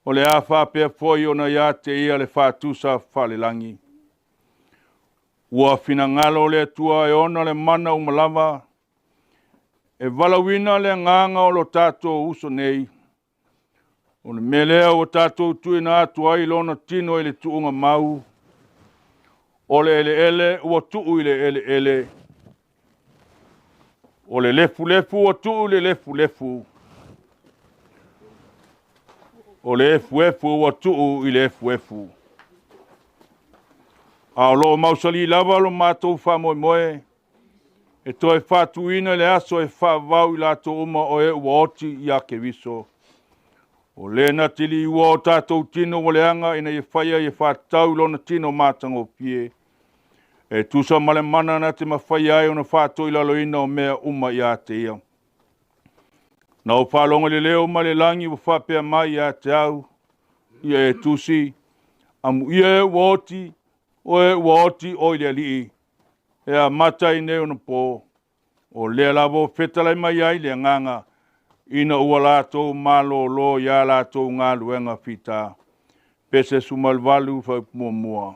O le a wha pe foi ona ia te ia le wha tusa wha le langi. Ua fina ngalo le tua e ona le mana umalava. E valawina le nganga o lo tato uso nei. O le melea o tato tui na atua I lona tino I le tuunga mau. O le ele ua tuu I le ele. O le lefu o tuu le lefu. O le efu o tuu I le efu. A lo mausali lava lo mātou wha moe. E toi whātuina le aso e whāvau I lato uma o e uoti I a ke viso. O le na tili ua o tātou tino o le anga ina e whaia e whātau lona tino mātango pie. E tusa male mana na te mawhai ai o na whātoi laloina o mea uma I a te ia. Na o whālonga le leo ma le langi o whapea mai I a te au. Ia e tusi. Amu ia e uoti o I le alii. E a matai neo na pō. O lea lavo whetalai mai ai le nganga. Ina ua lātou malo lo ia lātou ngā luenga whita. Pese sumalvalu whai mua.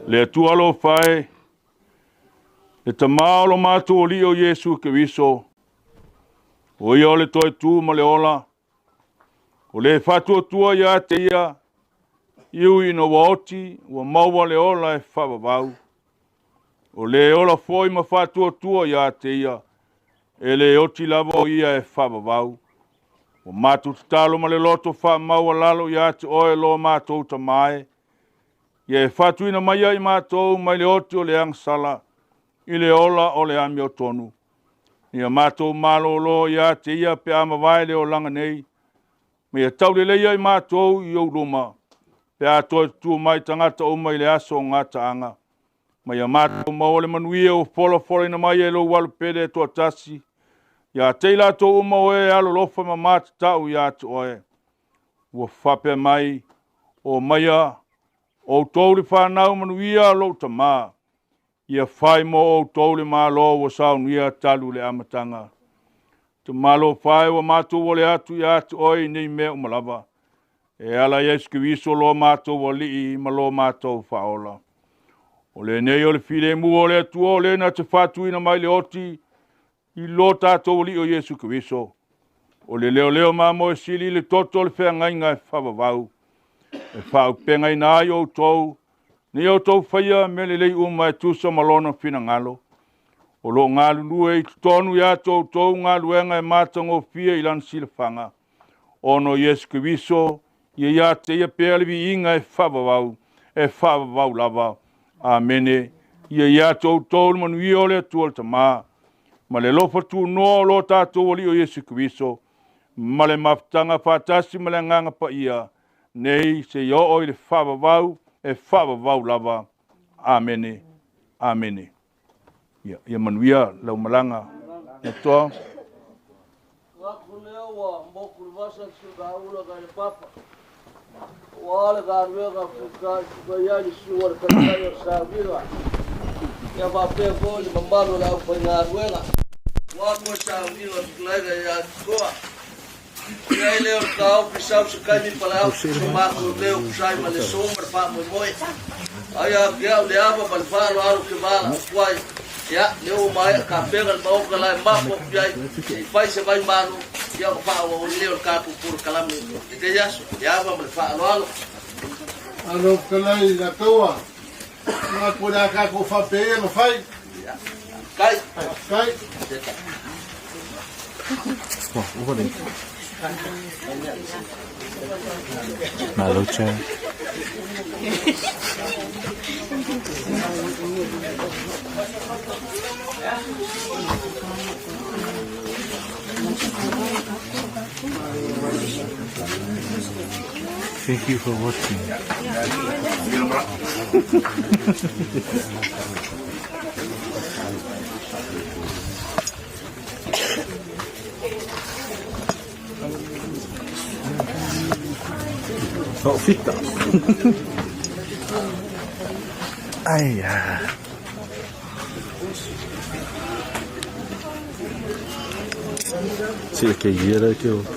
Le tualo fai, le tamā o lo mātou li o Iesu ke viso, o ia o le toi tū ma le ola, o le whatua tua ia te ia, iu ina waoti, ua maua le ola e whavavau, o le ola foi ma whatua tua ia te ia, e le oti lava o ia e whavavau, o mātou talo ma le loto wha maua lalo ia te oe lo mātou tamae, Ia e whatuina mai ai mātou mai le oti o le angsala. i le ola o le ami o tonu. Ia mātou malolo ia te ia pe ama vai le o langa nei. Me ia tau le leia i mātou i au roma. Pe a toi tu mai tangata o mai le aso o ngata anga. Ma ia mātou maole manuia o fola ina mai e lo walu pede to atasi. Ia teila to uma oe alo lofa ma mata tau ia te oe. Ua whape mai o maia o tōri whanau manuia lo tamā. Ia whai mo o tōri mā lo o saunia talu le amatanga. Te malo whai wa mātou wale atu ia te oe nei mea umalava. E ala Yesu Kristo lo mātou wali i ma lo mātou whaola. O le nei o le file mu o le atua o le na te whatuina mai le oti i lo tātou wali o Yesu Kristo. O le leo mā mo e sili le toto le whea ngai ngai whawawau. E whau pengai nā i o tau. Ni o tau whaia me le lei uma e tusa malona whina ngalo. O lo ngālu lue i tonu ia tau ngālu enga e mātango fia i lan sila whanga. Ono Yesu Kristo ia te ia pēlevi inga e whawawau lava. Amene. Ia tau manu i ole atua le tamā. Ma le lofa tu noa lo tātou wali o Yesu Kristo. Ma le maftanga whātasi ma le nganga pa ia. Nei se i o le whawawau e whawawau lava. Amene. Amene. Ia manuia lau malanga. E toa. Ngakulea wa mbokulu wasa suga ula gane papa. Wale garwega fuka bayani suwar katayo sabiwa. Ya bape goli mambalo la ufangarwega. Wako sabiwa tulega ya goa. Ya leo kao pisau sekali palau sumako leo kusai male sombra pa moi. Aya gea le ava balfalo alu kebala kwai. Ya leo mai ka pega el mau kala mapo yai fai se vai manu ya pa o leo ka pur kala mi te ya ya va me fa lo alo kala i la toa na pura ka ko fa pe no fai kai Malo cha. Thank you for watching. Oh, fitta. Ai, sì, che ieri che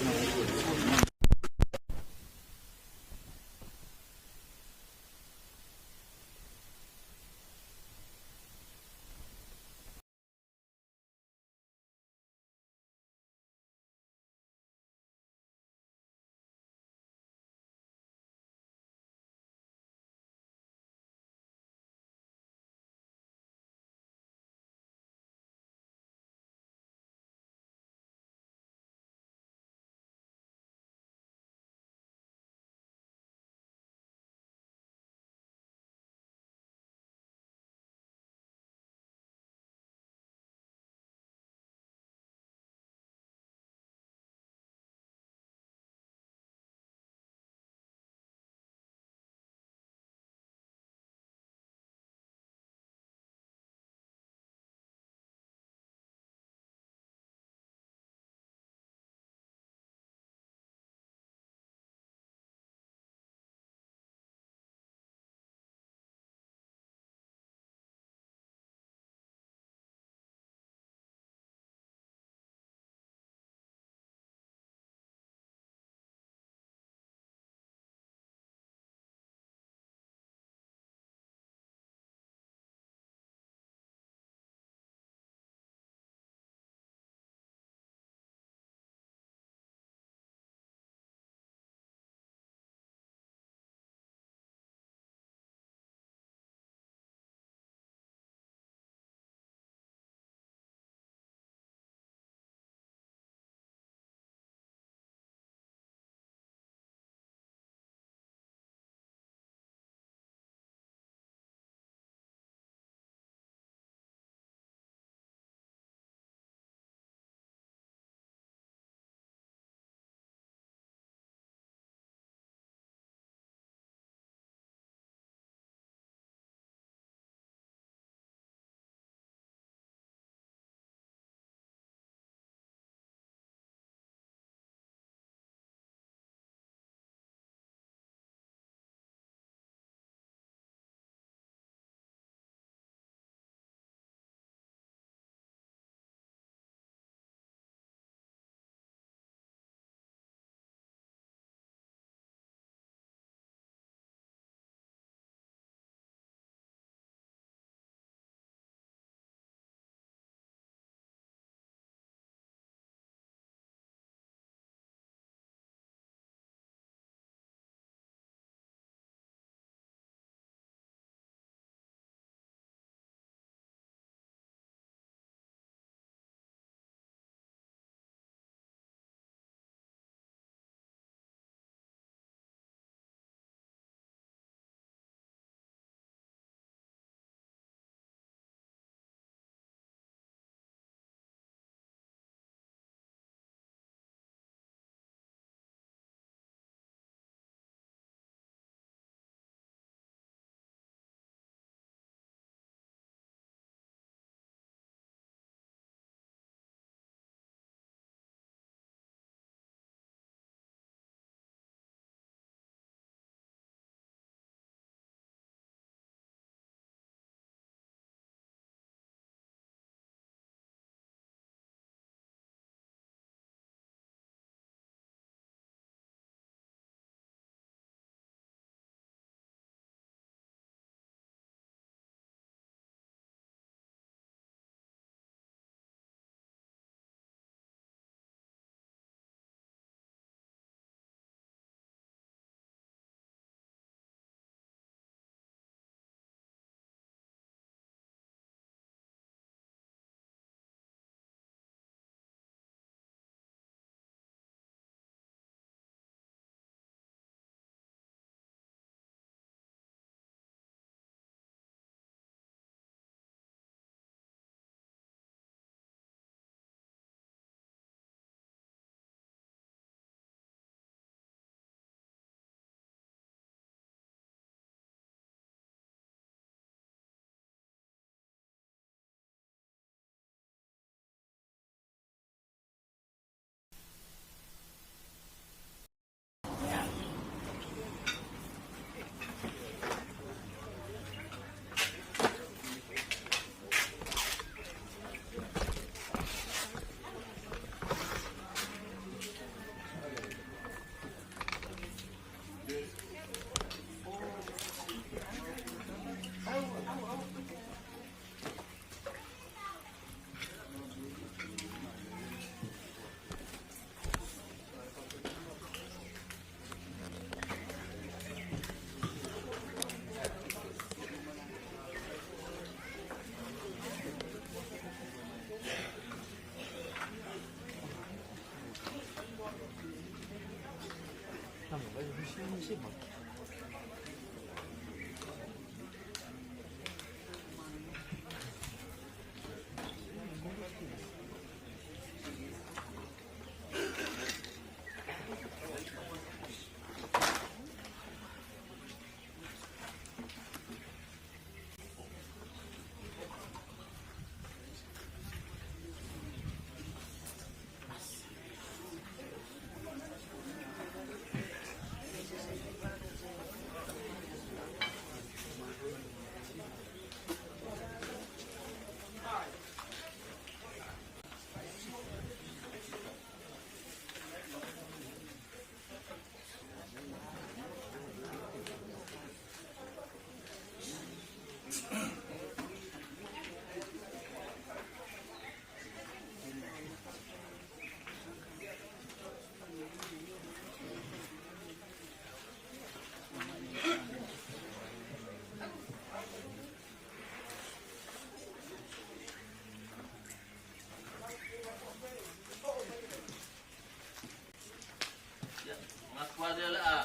Kuadil a,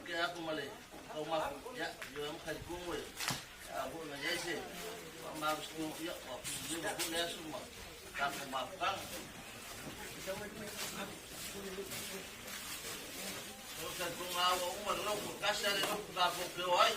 kaya aku malay, kau mahu, ya, jual makan kungwe, aku menjadi, mahu kungwe, ya, aku mahu lihat semua, kamu makan. Kalau saya kungau, umur lo kasar lo kamu kewai.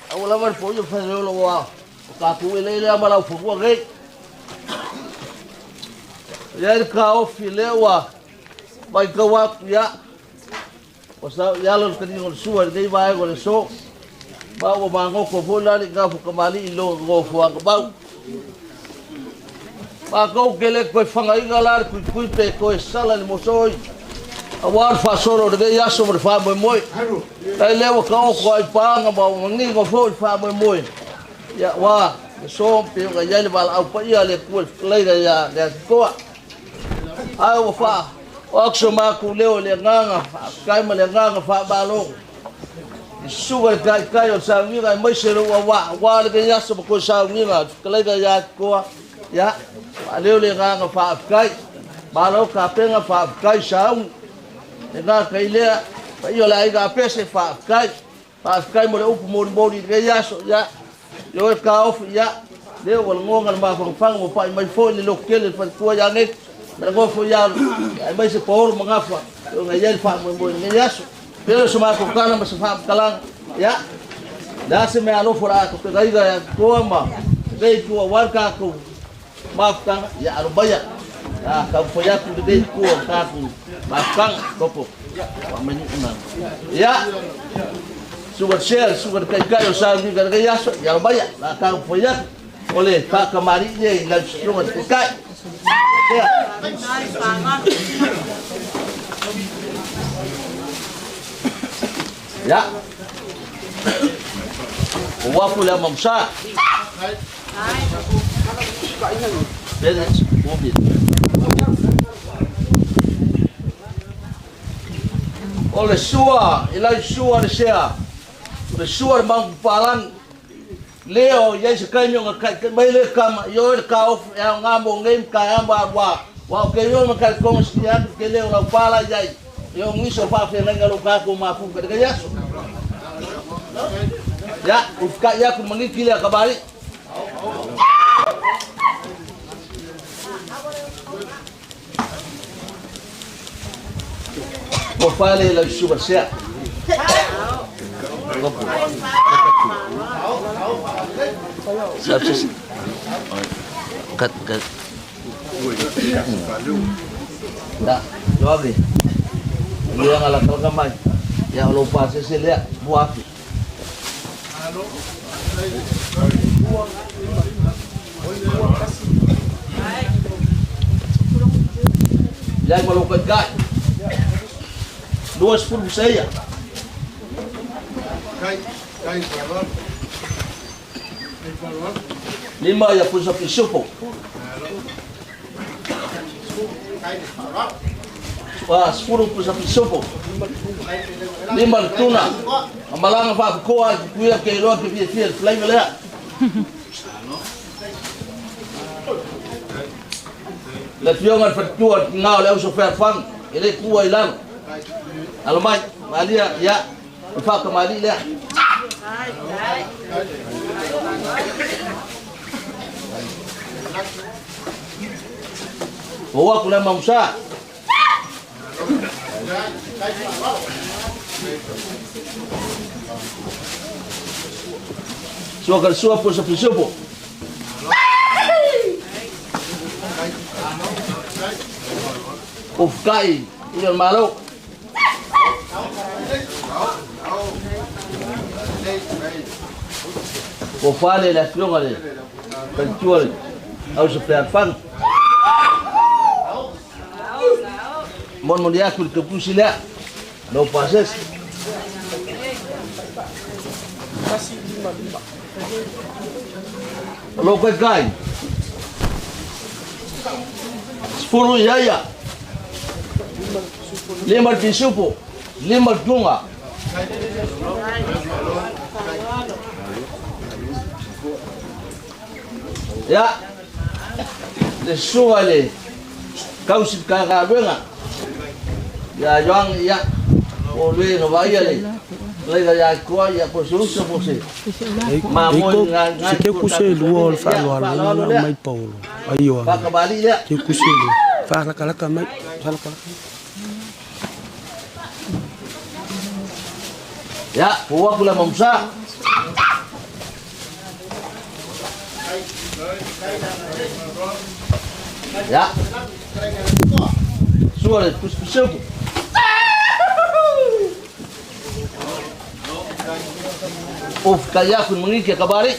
Aku lamar po yung fazendo lo wa. Kaku ele ele amala po ko gay. Ya ka ofilewa. Vai kawa ya. Osa ya lo kani ngol suwa gay vai gol so. Ba o mango ko bola ni ka fu kamali ilo go fu ang ba. Ba ko gele ko fanga ingalar ku pe ko sala ni mosoi. Awar fa soro de ya so mo fa moi. Dai lewa ka ko ai pa nga ba ngi ko fo fa moi. Ya wa so pe ga ya le bal au pa ya le ku le ya le ko. Ai wa fa. Okso ma ku leo le nganga kai ma le nganga fa ba lo. Sugar kai o sa ngi ga mai se ro wa le ya so ko sa ngi ga le ga ya ko ya. Leo le nganga fa kai. Ba lo ka pe nga fa kai sa nga kailea pa yo la iga pese fa kai mo le upu mo di ge ya so ya yo ka off ya le wal ngonga ma fang mo pa mai fo ni lo kele pa ko ya ne na go fo ya ai mai se por mo ngafa yo nga ya fa mo ge ya so pero so ma ko kana ma se fa kalang ya da se me alo fora ko ga iga ko ma ge ko war ka ko ma tang ya arubaya ka fo ya ku de ko ka ku Bakang kopo, pameni unang. Ya, sugar share, sugar kai usah di garga ya so, ya banyak. Bakang poyak oleh pak kemari je, dan sugar kai. Ya. Ya. Wafu la mamsa. Beres, mobil. Oleh sua, ilai sua de sea. Oleh sua mang palan leo yang sekanyo ngakai baile kama yo ka of yang ngamo ngem ka amba wa ke yo makai kong sian ke leo na pala jai yo ngiso pa fe ngalo ka ko mafu ke yaso ya ufka ya ku mangikile kabari Por fale la sugar sea. Kat. Dah, jawab ni. Dia ngalah kamai. Ya lupa sesi lihat buah. Yang melukat gai. 2 saya. Lima ya pun sapi supo. Wah, 10 pun sapi supo. 5 tuna. Amalang fa ko kuya ke ro ke fiel fly mele. La fionga fatua ngau le uso fer fang. Ele kuwa ilang. Almai, Malia, ya, Pak kembali ya. Bawa kula mamsa. Suakar suapo sa pisopo. Ufkai, ilan malo. Por fale la flonga de pentual au se per fan mon mondia kul ke pusila no pases lo ke kai 10 yaya 5 tisupo 5 tunga ya le suale kausi kagabenga ya joang ya oleh no vaya le ya ko ya ko suso pose ma mo ngan ke kuse luol fa luol mai paulo ayo pa kabali ya ke kuse lu fa la kala mai sala kala ya buwa kula mamsa Ya. Suara pusing. Kaya kun mengi ke kabari.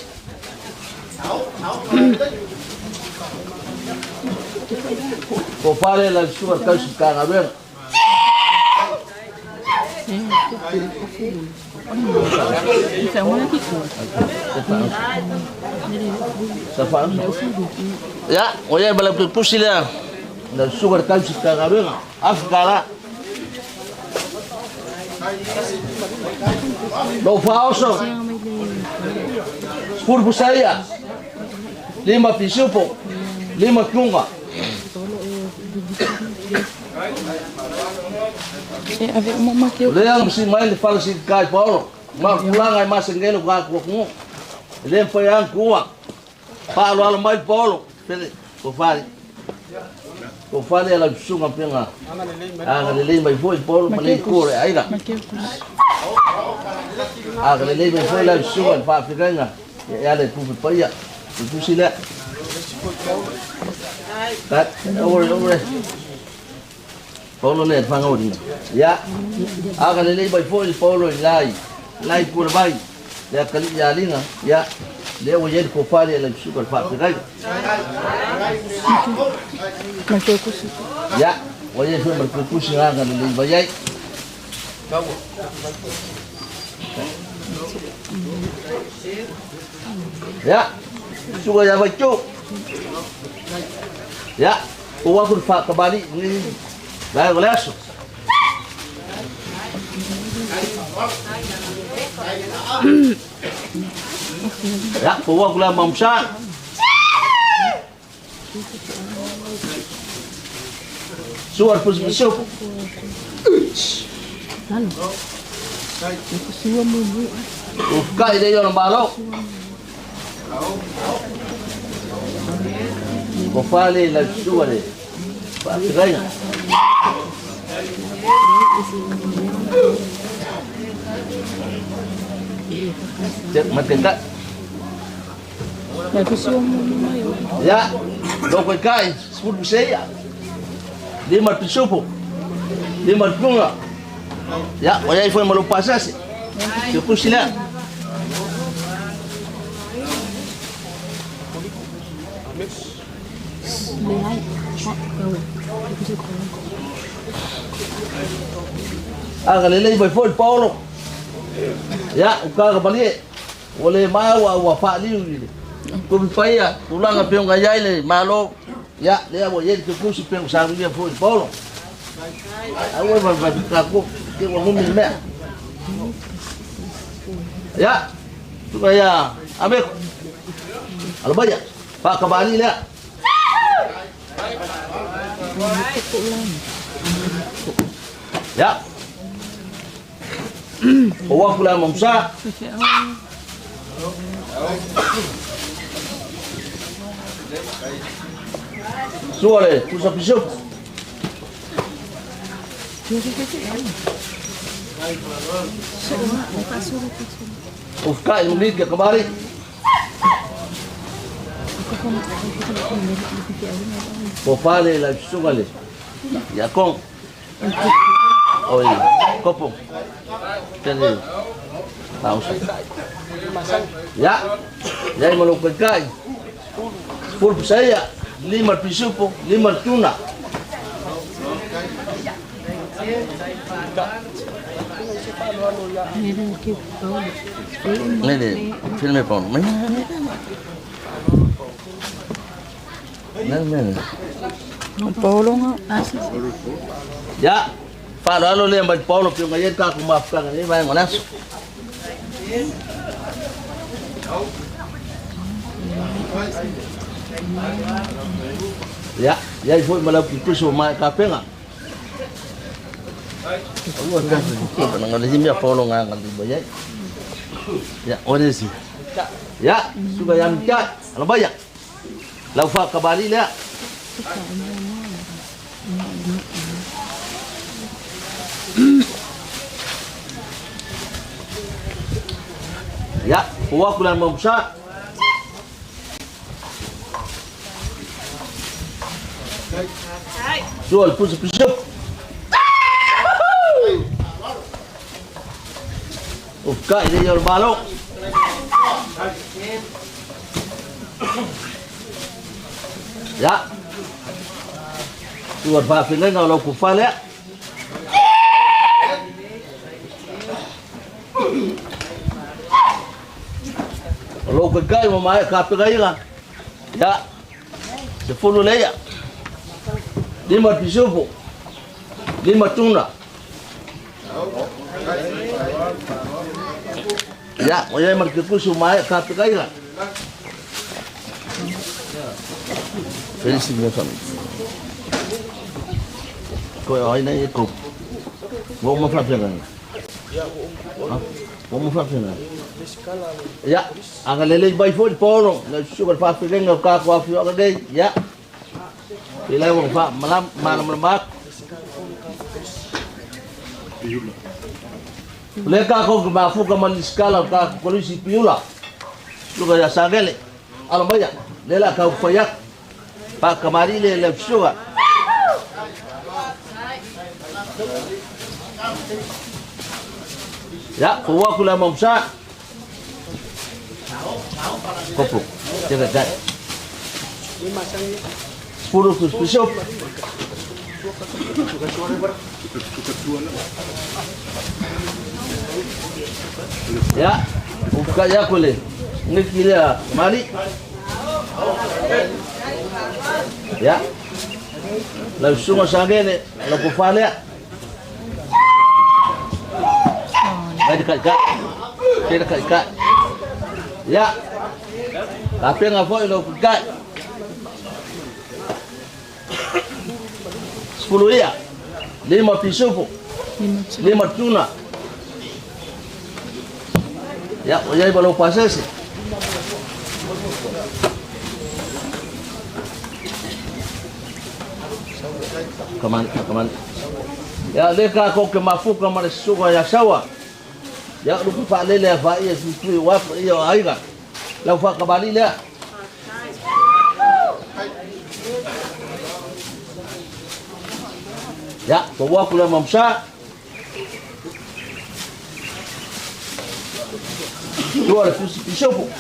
Ko pare la suara kau suka ngaber. Ya, oye bala pusila. La suara kau suka ngaber. Afkara. Lo falso. Purpo saya. 5 pisupo. 5 kunga. Leang si main fala si kai Paulo. Ma kulang ay masengelo ka ko. Ele foi an kuwa. Paulo ala mai Paulo. Pele ko fale. Ko fale ala sunga penga. Lele mai foi Paulo mane kore aira. Lele mai foi la sunga pa penga. Ya le pu paya. Itu sila. Kat over. Paulo le fangaudi. Ya. Lele mai foi Paulo lai por bai. Ya kali ya linga. Ya. Le oye ko fale la sunga pa penga. Ya, oye fue berkukusi nga lele bayay. Ya, suka ya bacu. Ya, uwa kun fa kembali ni dah goleaso. Ya, uwa kula mamsa. Suar pus besok. Kai dia orang balok. Ko fale la suar ni. Pakai. Cek mati tak? Ya, doko kai, sepuluh saya. 5 pisupo. 5 kunga. Ya, wala foi malupasas. Eu pus sila. Lele vai foi Paulo. Ya, o cara balik. Oleh mau wa fa liu. Ko paya, ulang ape nga yaile malo. Ya, dia mau jadi kursi peng sang dia foi Paulo. Awal aku ke ngomong me. Ya. Supaya ambil. Albaya. Pak kembali ya. Ya. Bawa pula mamsa. Suare, pusat pisau. Ufka yang lead ke kembali. Popale la sugale. Ya kong. Oi, kopo. Tadi. Tahu ya. Jadi melukai kai. Full saya 5 pisupo, 5 tuna. Nede, filme pon. Paulo nga. Ya, para lo le mbaj Paulo pio ngayen ka kumafka ni ba ngonas. Ya, ya foi malau piso mai ka penga. Oh, dah. Nang lazim ya Paulo nga ngal bayay. Ya, onesi. Ya, suka yang cat, ala bayak. Laufa kabali la. Ya, uwa kulan mamsa. Jual puso. Ufka ini jual balok. Ya. Jual papilnya kalau kufal ya. Kalau kegai mau main kape gaya lah. Ya. 10 leya. 5 pisupo. 5 tuna. Ya, o yang marketu sumai kape gaya lah. Feliz minha família. Kau ini ikut. Vamos fazer nada. Vamos fazer nada. Ya, agak lelai bayi pun porong. Sugar papi lengau kaku api agak deh. Ya, pilih orang pak malam lemak. Leka kau kemafu kaman skala kaku polisi piula. Lu kaya sagele. Alam banyak. Lela kau fayak. Pak kemari le sugar. Ya, kuah kula mamsa. Kopuk, jaga gat. 10 kus pisau. Ya, buka ya kule. Ini kira mari. Ya, lalu semua sanggene, lalu kufale. Dekat. Ya. Tapi ngapa lo dekat? 10 ya. 5 pisau. 5 tuna. Ya, jadi baru pasal sih. Kaman. Ya, leka kau kemafu kamar suka ya sawa. Ya, lupa pak lele pak ya sutui wap ya aiga. Lau pak kembali le. Ya, bawa kula mamsa. Dua pisau.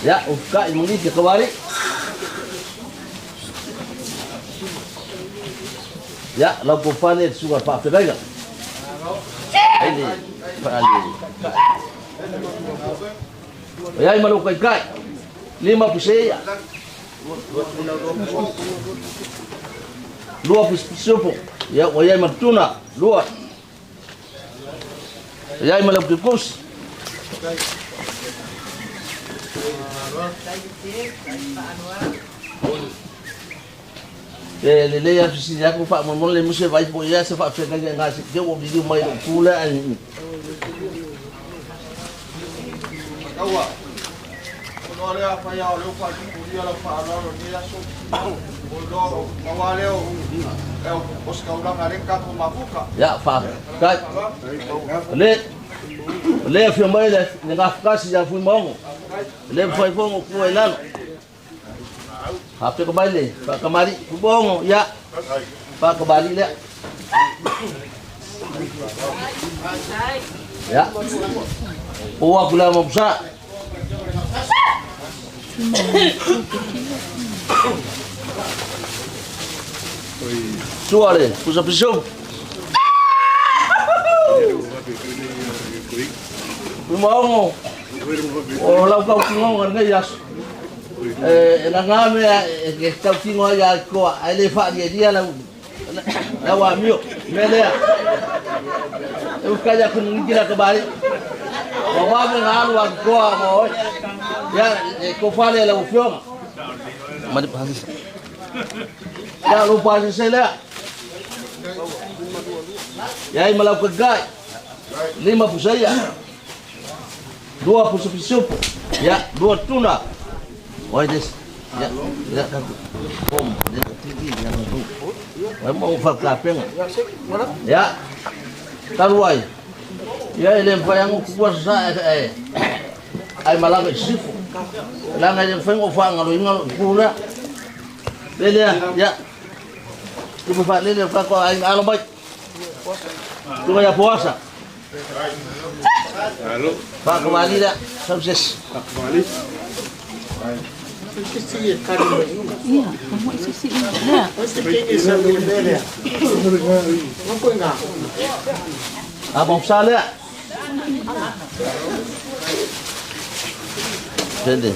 Ya, ufka ini ke kembali. Ya, lau pufane suka pak pedagang. Ini Pak Ali. Ya, ini malu kai. 5 pisau. 2 pisau. Ya, wayai matuna 2. Ya, ini malu kikus. Lele ya sisi aku pak mon le musse vai po ya se fa fe ga ngasih dia wo video mai pula ani. Kawa. Ono le apa ya le pa ku dia la pa lo ni ya so. Bodo mawale o. Os ka ulang are ka ko mafuka. Ya fa. Kai. Le fi mai le ngafkasi ya fu mongo. Le foi fongo ku elalo. Hape kembali, Pak kemari, bohong ya, Pak kembali le. Ya, uang gula mau besar. Suara, pusat pisau. Bohong, oh lau kau tinggal nggak ya. Nangame que está tingo ya ko ele fa dia la wa mio mele eu kaya kun ngira ke bari wa me ngalu wa ko mo ya ko fale la ufio mari pasis ya lu pasis sela ya ai malau kegai 5 pusaya 2 pusu ya 2 tuna. Why this? Ya kan. Dia TV yang itu. Mau fakapeng. Ya. Taruai. Ya ele vai ang kuasa ai malang sifu. Langa yang feng ofang kalau ingat pula. Lele ya. Ibu Pak Lele kau aing alam baik. Tu ya puasa. Halo. Pak kembali dah. Sukses. Pak kembali. Iya, kamu sisi ini. Ya. Abang salah. Jadi,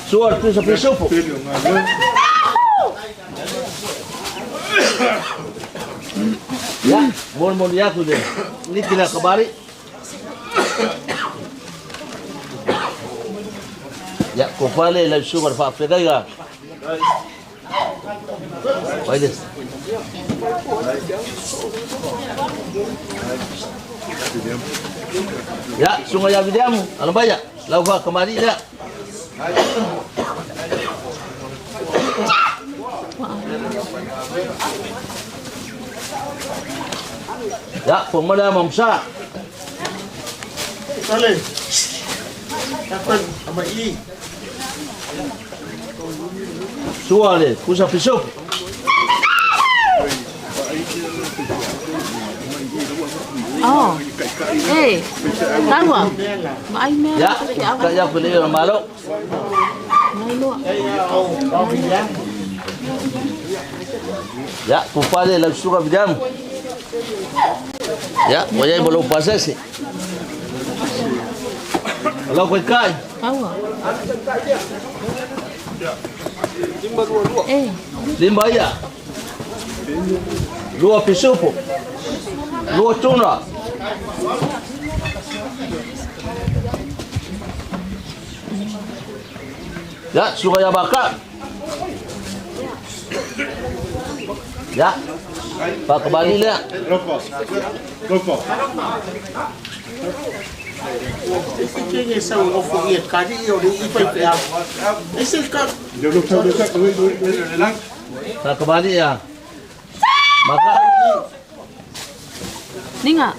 suar tu sampai supo. Ya, mohon ya tu deh. Ini tidak kembali. Ya, kembali lagi suar Pak Fedega. Baik. Ya, sungai yang diamu, alam banyak. Lalu kembali dia. Ya, pemuda memsa. Saleh. Kapan sama I? Suale, pusat pisau. Oh. Tahu ah? Mai me. Ya, kaya beli orang malu. Mai lu. Ya, kupale lalu suka bidam. Ya, wajah belum pasal sih. Kalau kau kai. Tahu ah? Lima ya. Dua pisau po. Dua tuna. Ya, suka ya bakar. Ya. Pak kembali lihat. Rokok. Kayaknya saya offer dia kali ini orang ipai dia. Esok Pak kembali ya. Maka Ninga.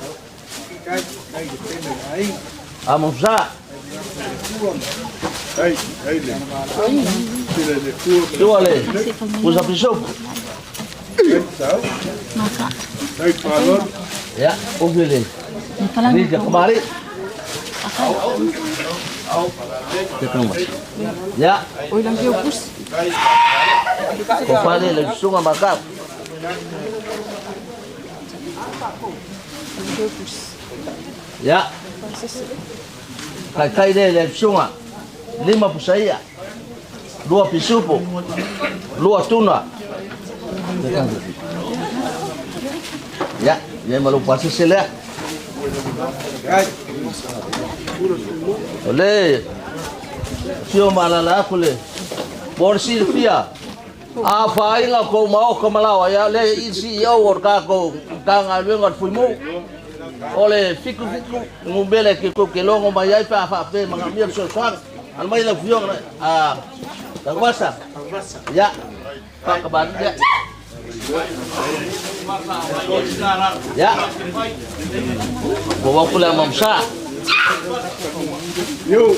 Amusa. Dua le. Pusat pisau. Ya, umbilin. Ini dia kemari. Ya. Ulang dia pus. Kembali lagi sungai bakar. Ya. Kai dia lagi sungai. 5 pusaya. 2 pisupo. 2 tuna. Ya, dia malu pasal sila. Oleh. Sio malala aku le. Porsi fia. Apa inga ko mau ke Malawa ya le isi ya orka ko kang alwengat fuimu. Oleh fiku ngumbele ke ko kelongo mayai pa pe mangamir sosan. Almai la fuyo Tagwasa. Ya. Pak keban ya. Ya. Bawa pula mamsa. Yo.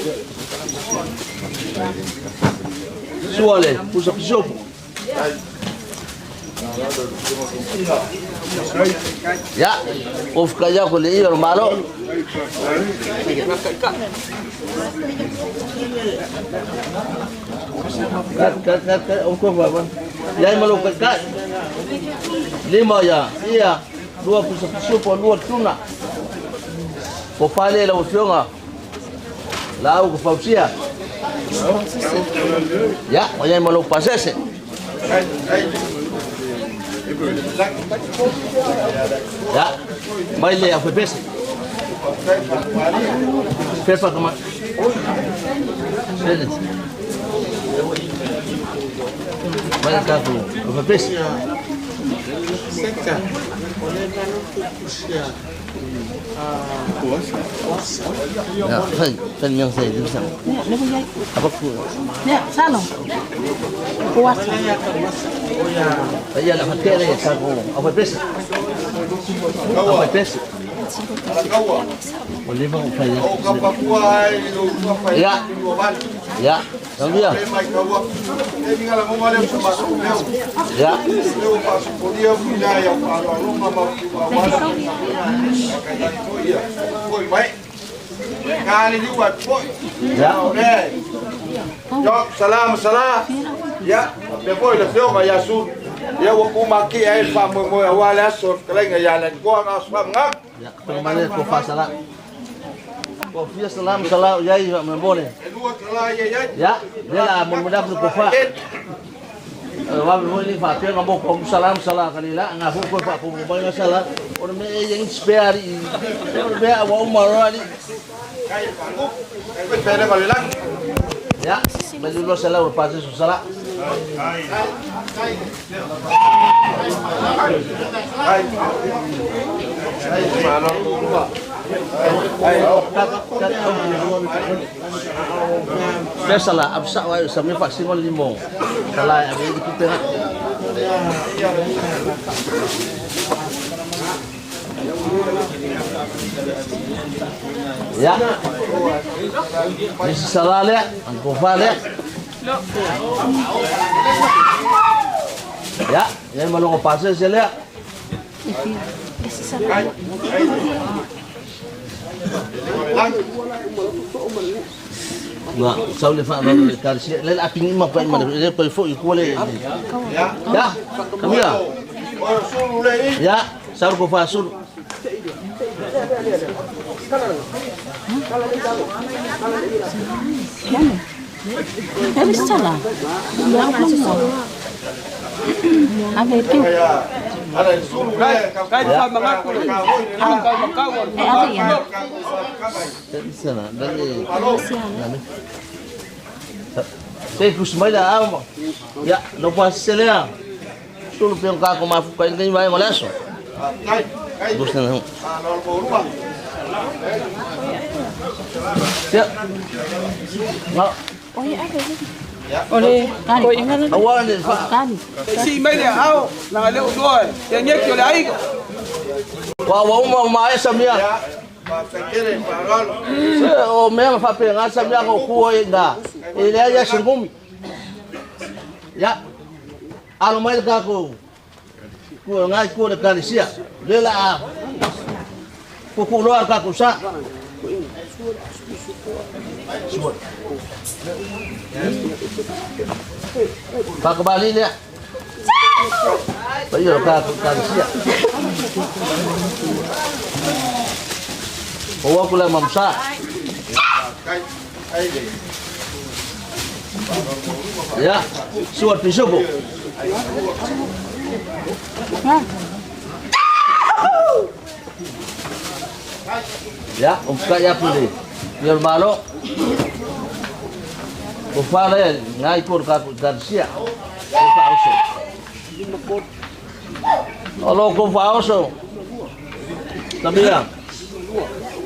Suale, pusap pisau. Ya, of kaya ko le ir malo. Kat, of ko baba. Yai malo kat. 5 ya. Iya. 2 pusap pisau po 2 tuna. Ko fale la usionga. La ko pausia. Ya, yai malo pasese. Ya, baile a foi pesa. Fefa como. Excelente. Vai cá tu, foi pesa. Senta. Olha para não puxar. Ya, kan yang saya itu sama. Ya, lebu yai. Apa tu? Ya, salong. Puasa. Ya, la fatera ya saco. Apa pesa? Apa pesa? Boleh bang upaya. Oh, kapal kuai, kapal. Ya. Ya. Tambia. Ini kalau mau ada sama sudah. Ya. Leo pasuk dia punya yang kalau rumah mau bawa. Koi baik. Kali ni buat koi. Ya. Okey. Jok, salam. Ya, depois le fio ga yasu. Ya waku maki ai famo mo wala so kala nga yalan ko ang asfam ngak. Ya, kembali ke pasala. Kofi salam yai boleh. Ya, dia lah mudah ke kofa. Wabah ini fakir ngomong kom salam kanila ngaku ko fa ko ba nga sala. Ono me yang spare i. Ono be wa umar ali. Kai pangu. Kai pere kalilang. Ya, belum salah lepas itu salah. Salah, absak wa sampai vaksin on limong. Salah, ada itu kita. Ya, ini salah le, angko le. Ya, yan malong pasal sila. Nggak, saya lihat orang karsi, lain api ni apa yang mana? Dia pelfok ikut Ya, kami ya. Ya, saya ko fasul. Tapi salah. Apa itu? Saya kusmaya am. Ya, no pas selea. Sulu piang ka ko mafu ka ingay may malaso. Gusto na. Ya. Oh ya apa sih? Oleh kau ingat awal ni kan si mai dia au na le udoi yang nyek yo lai wa uma mai samia o me fa pe nga samia ko ku inga ile ya shingumi ya alo mai ka ko nga ko de kanisia lela ko lo ka ko sa Pak kembali ni. Bayo ka siya. Bawa pula mamsa. Ya, suat pisau bu. Ya, kaya puli. Biar balok. Bufale ngai kur ka garcia. Fauso. Alo ko fauso. Sabia.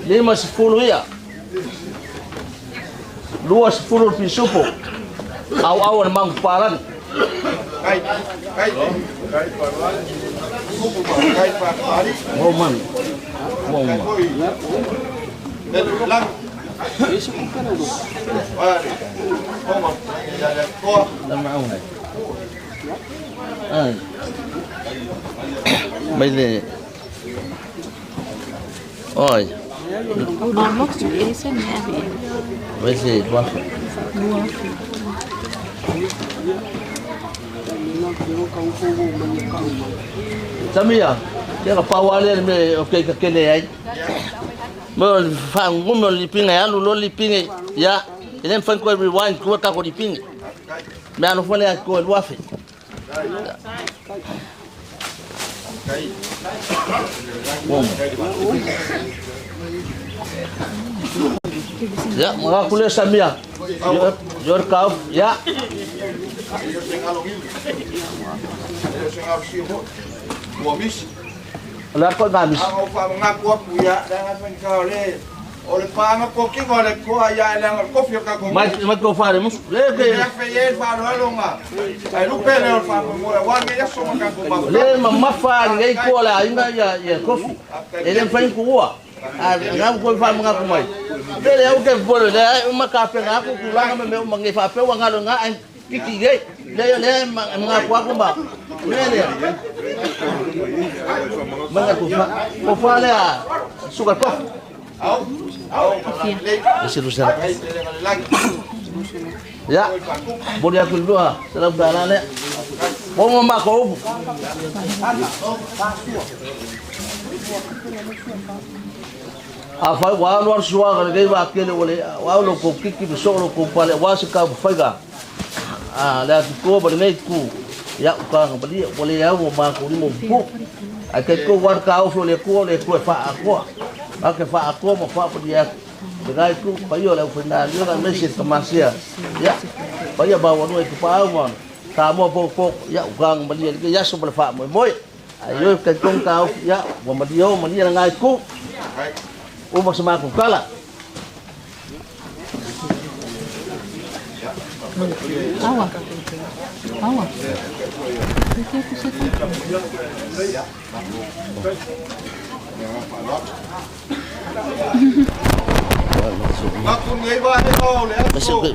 50 ya. 20 pisupo. Aw mang paran. Moman. Lang. Baile. Oi. Normal sih ini abi. Baile buah. Samia, dia kapawale me okay ka kene ai. Mo fang mo liping ya lu liping ya. Ele fan ko rewind ko ka ko liping. Me anu fole ko wafe. Ya, mga kulit Samia. Your cow, ya. Alam ko gamis. Ang upa mga kuwa puya dengan pengkau le. O le panga ko ki ngole ko ya le ngol ko fio ka ko. Mai ko fare mus. Le ke. Ya fe ye fa lo nga. Ai lu pele o fa mo wa nge ya so ka ko ba. Le ma fa ngai ko la inga ya kofi. Ele fa ku wa. Ngam ko fa mga ko mai. Le o ke bolo le ma ka pe nga ko kula nga me ma ngai fa pe wa ngalo nga kiki ge. Le mga ko ba. Le. Mga ko fa le suka ko. Silusan. Ya, boleh aku dua. Salam dalane. Mau mbak kau? Apa walau suara kalau gay wakil boleh, walau kau kiki besok lo kau balik wasik kau faga. Lihat kau balik ku. Ya, kau boleh ya mau kau ni mau ku. Akai kau war kau boleh ku fa aku. Ake fa ako mo fa dia dengan itu payo la fina dia kan mesti kemasia ya payo bawa no itu pa mo tamo pok ya ugang dia ya so fa mo moy ayo ke kong kau ya mo madio mo dia ngai ku o mo sama ku kala awa Aku ngai ba he o le.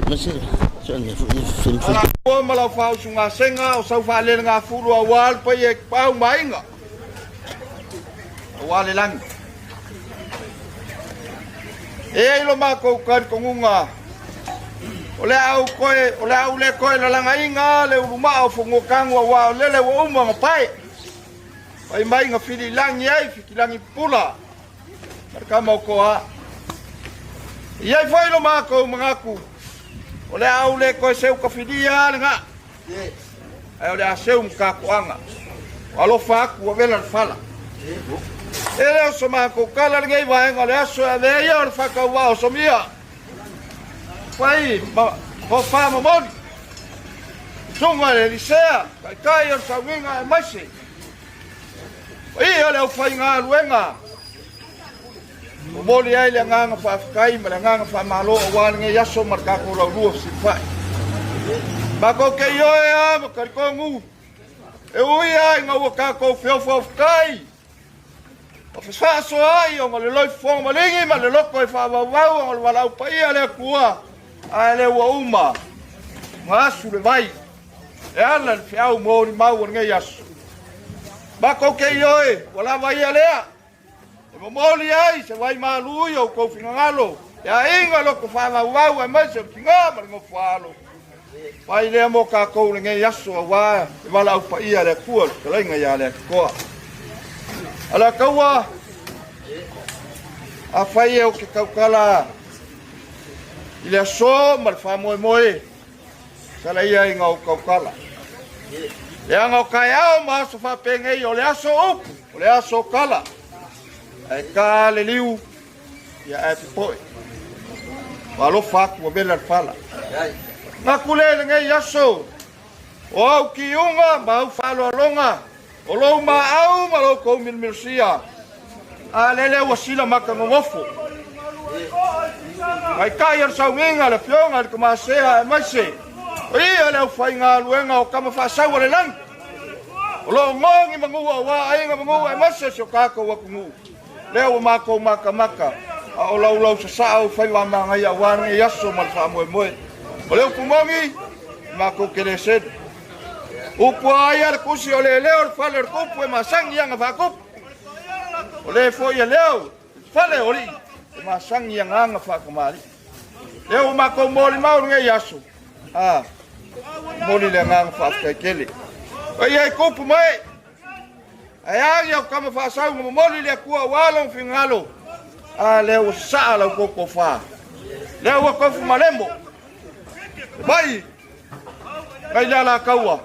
Masih. Soalnya film. Ko malau fa sunga senga o sau fa le nga fulu awal pa ye pau mai nga. Wale lang. E lo ma ko kan kongunga. Ole au le koe la langa inga le uruma o fungo kangwa wa le wo uma pai. Pai mai nga fili lang yai fikilangi pula. Marka mau koa. Iai foi lo mako mangaku. Ole au le koe seu ka fidia nga. Ai ole seu mka koanga. Alo faku wa vela fala. Ele o mako kala ngai vai ngale aso ave ia o faka wa o somia. Pai ho fa mo mon. Sunga le lisea, kai o sawinga e masi. Ia ole o fai nga luenga. Moli ai le nganga fa kai ma le nganga fa malo o wan nge yaso marka ko lo lu si fa. Ba ko ke yo ya ma kar ko ngu. E ui ai nga wa ka ko fio fo kai. O fa so ai o le loi fo ma lingi ma le loko e fa wa wa o le wala pa ia le kua. Ai le wa uma. Ma su le vai. E ala le fiau mo ni ma nge yaso. Ba ko ke yo e wala vai ale. Moli ai se vai malu yo ko fingalo ya inga lo ko fa wa mai se kinga ma ngo falo vai le mo ka ko nge yaso wa wala pa ia le ku le nga ya le ko ala kawa a fai o ke kala ile so mal fa mo sala ia inga o kala ya ngo ka ya ma so fa penge yo le aso kala ai ka le liu ya e poi valo faku o bela fala na kule ngai yaso o ki unga ma falo longa o lo ma au ma lo ko mil sia a le wasila maka ngofo ai ka yer sauminga le fionga le koma sea mai se ia le fai nga luenga o kama fa sa le lang o lo ngongi mangu wa ai nga mangu ai mase so ka ko wa kungu leo mako maka o lau sa au fai wa manga ia wan e yaso mal fa mo o leo kumongi mako kele sed o puai al kusi o le leo faler kupu e masang yang fa kup o le fo ia leo fale ori e masang yang anga fa kamali leo mako moli mau nge yaso moli le ngang fa kele o ia kupu mai ai eu kama fa sa mo moli le ku walo fingalo le o sa la ko fa le o ko fu malembo vai la kawa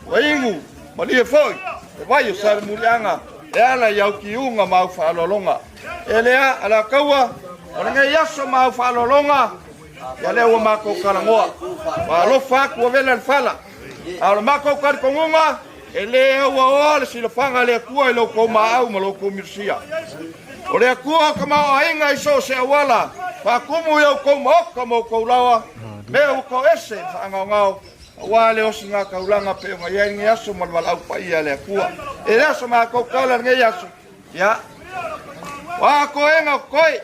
waingu mali foi vai o sar mulianga ala yau ki unga mau fa lolonga ele ala kawa ona yaso mau fa lolonga ya le o mako kalangoa wa lo fa ku vela fala ala mako kar kongunga ele wa si lo fanga le ku lo ko ma au ma lo ko mirsia O le kua ka mau ainga iso se awala. Pa kumu iau kou maoka mo kou lawa. Mea uko ese whaangau ngau. Wa le osi ngā kaulanga pe o ngai ngi aso malwal au pa ia le kua. E le aso maa kou kala ngai aso. Ya. Wa ko enga koi.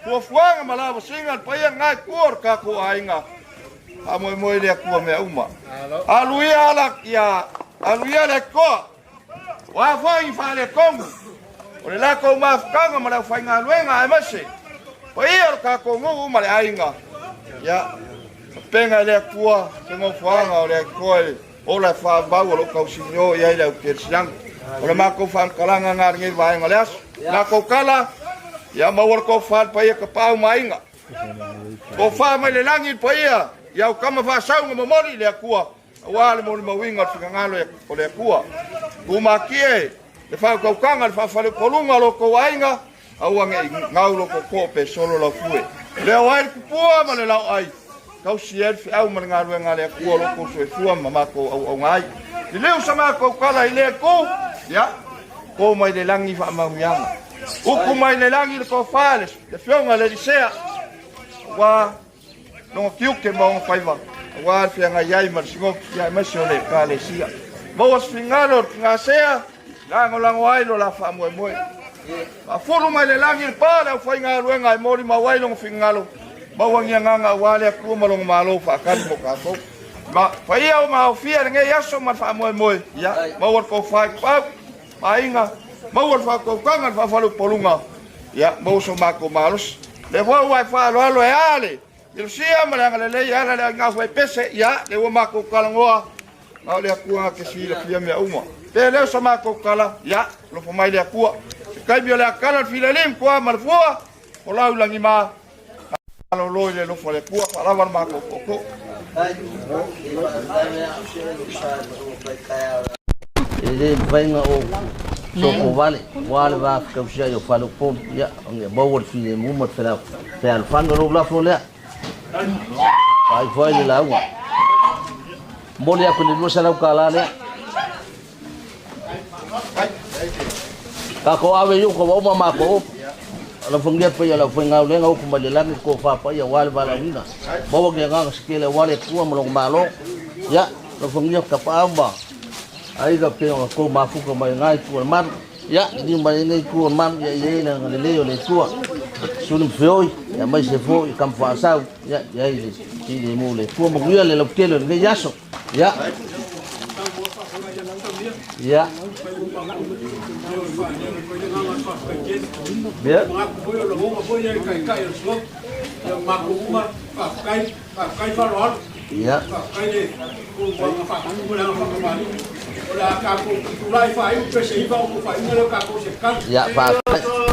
Kua fuanga malawa singa pa ia ngai kuor ka kua ainga. A moe moe le kua mea uma. Aluia ala ia. Aluia le koa. Wa fai fa le kongu. O le la kou mafkanga ma le fai ngā luenga e mase. Pa ia ka kou ngu uma le ainga. Ya. Penga le kua se ngo fuanga o le koe o le fa bau o lo kau sinyo ia le ke siang o le mako fa kalanga ngar ngi vai ngaleas na ko kala ya ma wor ko fa pa ia ka pau mainga ko fa mai le langi pa ia ya kama fa sau ngo mori le kua wa le mo winga finga ngalo o le kua ku makie le fa ko kanga fa fa le kolunga lo ko ainga au ngai ngau lo ko pe solo la fue le wai ku pua ma le lau ai kau sier fi au manga ruenga le ku lo ko so fu mama ko au ngai le leu sama ko kala ile ko ya ko mai le langi fa ma miang u ku mai le langi ko fales le fionga le disea wa no kiu ke mo faiva wa fi nga yai mar singo ya ma so le kale sia mo was fingalo nga sea lango ai lo la fa mo mo ma fulu mai le langi pa le fa nga ruenga mo ri ma wai lo fingalo Bawang yang nganga wale aku malong malo fakan mo kaso. Ma faiau ma ofia nge yaso ma fa moy moy ya mawar ko fa pa painga mawar fa ko kangan fa falu polunga ya mau so ma ko malos le wa fa lo alo ale il sia ma la le ya la nga fa pese ya le wa ma ko kalangoa ma le aku nga ke si le fia me uma te le so ma ko kala ya lo fa mai le aku kai bi le kala filalim ko marfua o la ulangi ma lo lo le lo fole pua para var ma ko ko ele vai nga o so ko vale va ka usia yo falo pom ya nge bawor fi le mu mat fela fel fango lo la fole ai foi le la wa mo le ko le mo sala kala le ka ko ave yo ko ma ko la fungia pa ya la funga le ngau ku malelani ko fa pa ya wal bala winga bawa ge nga skele wale ku mo malo ya la fungia ka pa amba ai ga pe ko ma fu ko mai ngai ku man ya di mai ngai ku man ya ye na le le ku sunum foi ya mai se foi kam fa sa ya ya di di mo le ku mo ya le lo kelo ngai yaso ya ya bien ya ya pa ya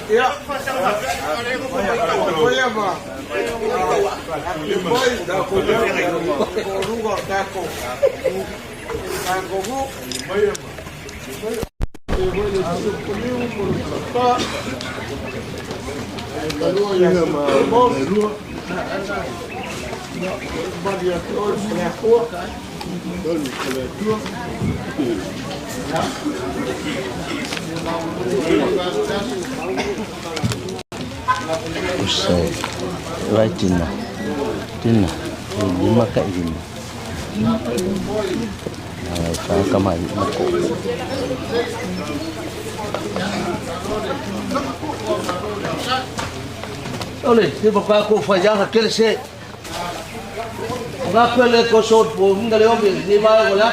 Ya. Usai, right tina, lima kayak gini. Nah, saya kemarin aku. Oleh, dia bapak aku fajang hakil se. Ngapele ko sot po, ngale obi, ni ba wala.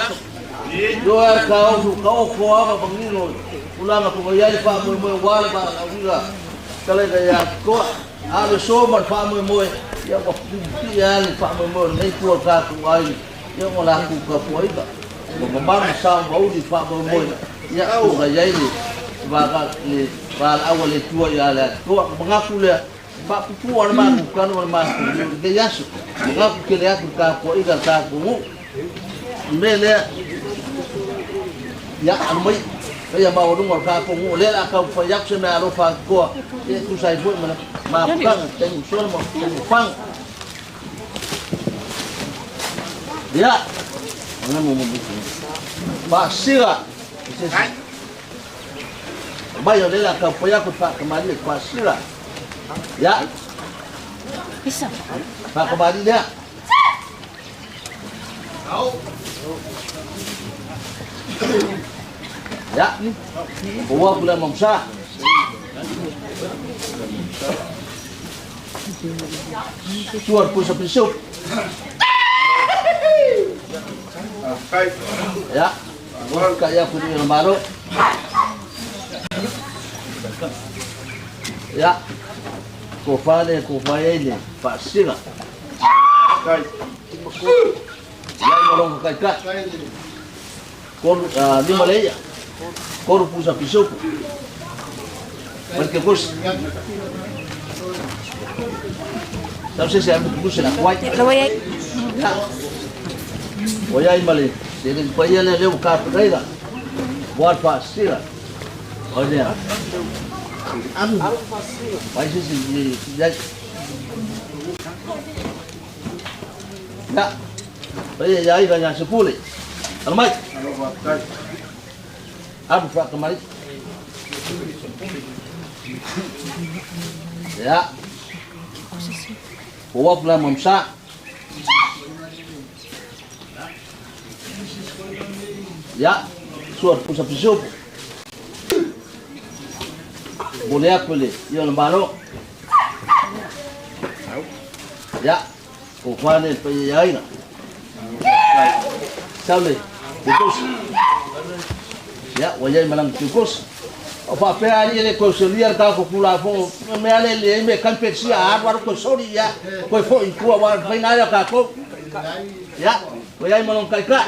Doa kau ko apa pangino. Ulang aku bayar pa mo wala ba uga. Kalau kaya ko ada soman pa mo ya ko pian pa mo nei ko ka ko ai ya wala ku ka po iba. Memang sa bau di pa mo ya ko kaya ini baga ni bal awal itu ya la ko mengaku le pa puan ma bukan ma de yasu mengaku kele aku ka po iga ka ko mele ya amai kaya mau dong ka ko le ka pa yak se na ro pa ko itu saya buat mana maafkan tengok soal mau pang ya mana mau pasira bayo le ka pa yak pa kembali pasira ya bisa pak kembali dia ya bawa bulan mamsa suar pun sepisuk ya kayak punya lembaru ya kofane ini pasira ya molong kakak kor di Malaysia kor pun sepisuk porque pues entonces se puso la cuaya Lo voy a voy a ir mal si el cuaya le leo carrera buat pasira oye vai se ya oye ya iba ya se pule almai abu pak kemarin ya bawa pulang mamsa ya suar pusat pisau boleh aku le ya lembaro ya kufane peyaina sale tikus ya wajah malang tikus apa ali le ko soliar ka ko pula fo me ale le me kan pexi a war ko sori ya ko fo i ko war vaina ya ka ko ya wajah malang kai ka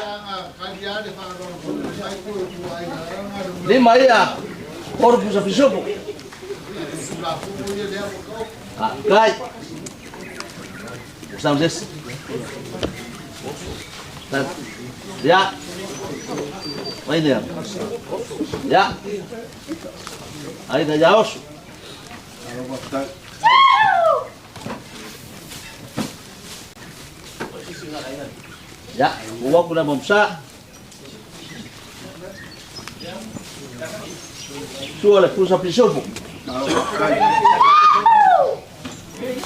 lima ya corpus afisopo kai estamos es ya vaina ya ahí de yaos ya gua udah mamsa suole pusa pisopo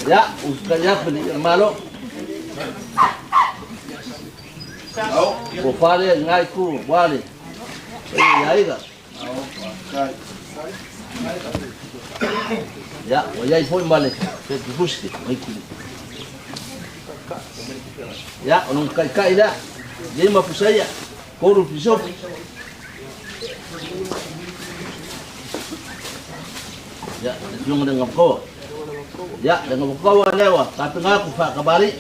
ya uskanya beli malo Bofale ngai ku wale ya iga ya wajai foi male ke buski mai ku ya onong kai kai da dia mapusaya koru pisop ya yung dengan ko ya dengan ko lewa tapi ngaku fa kabali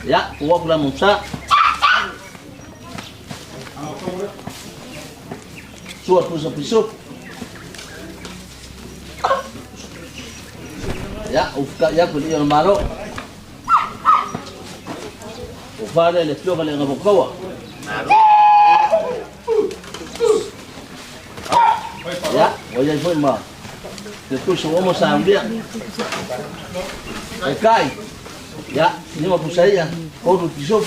ya uwa kula mumsa Suat pusa pisuk. Ya, ufka ya kuli yung maro. Ufale le flio kale ngabukawa. Ya, oye foi ma. Depois vamos a ambia. Kai. Ya, ini mau pusaya. Kau tu pisuk.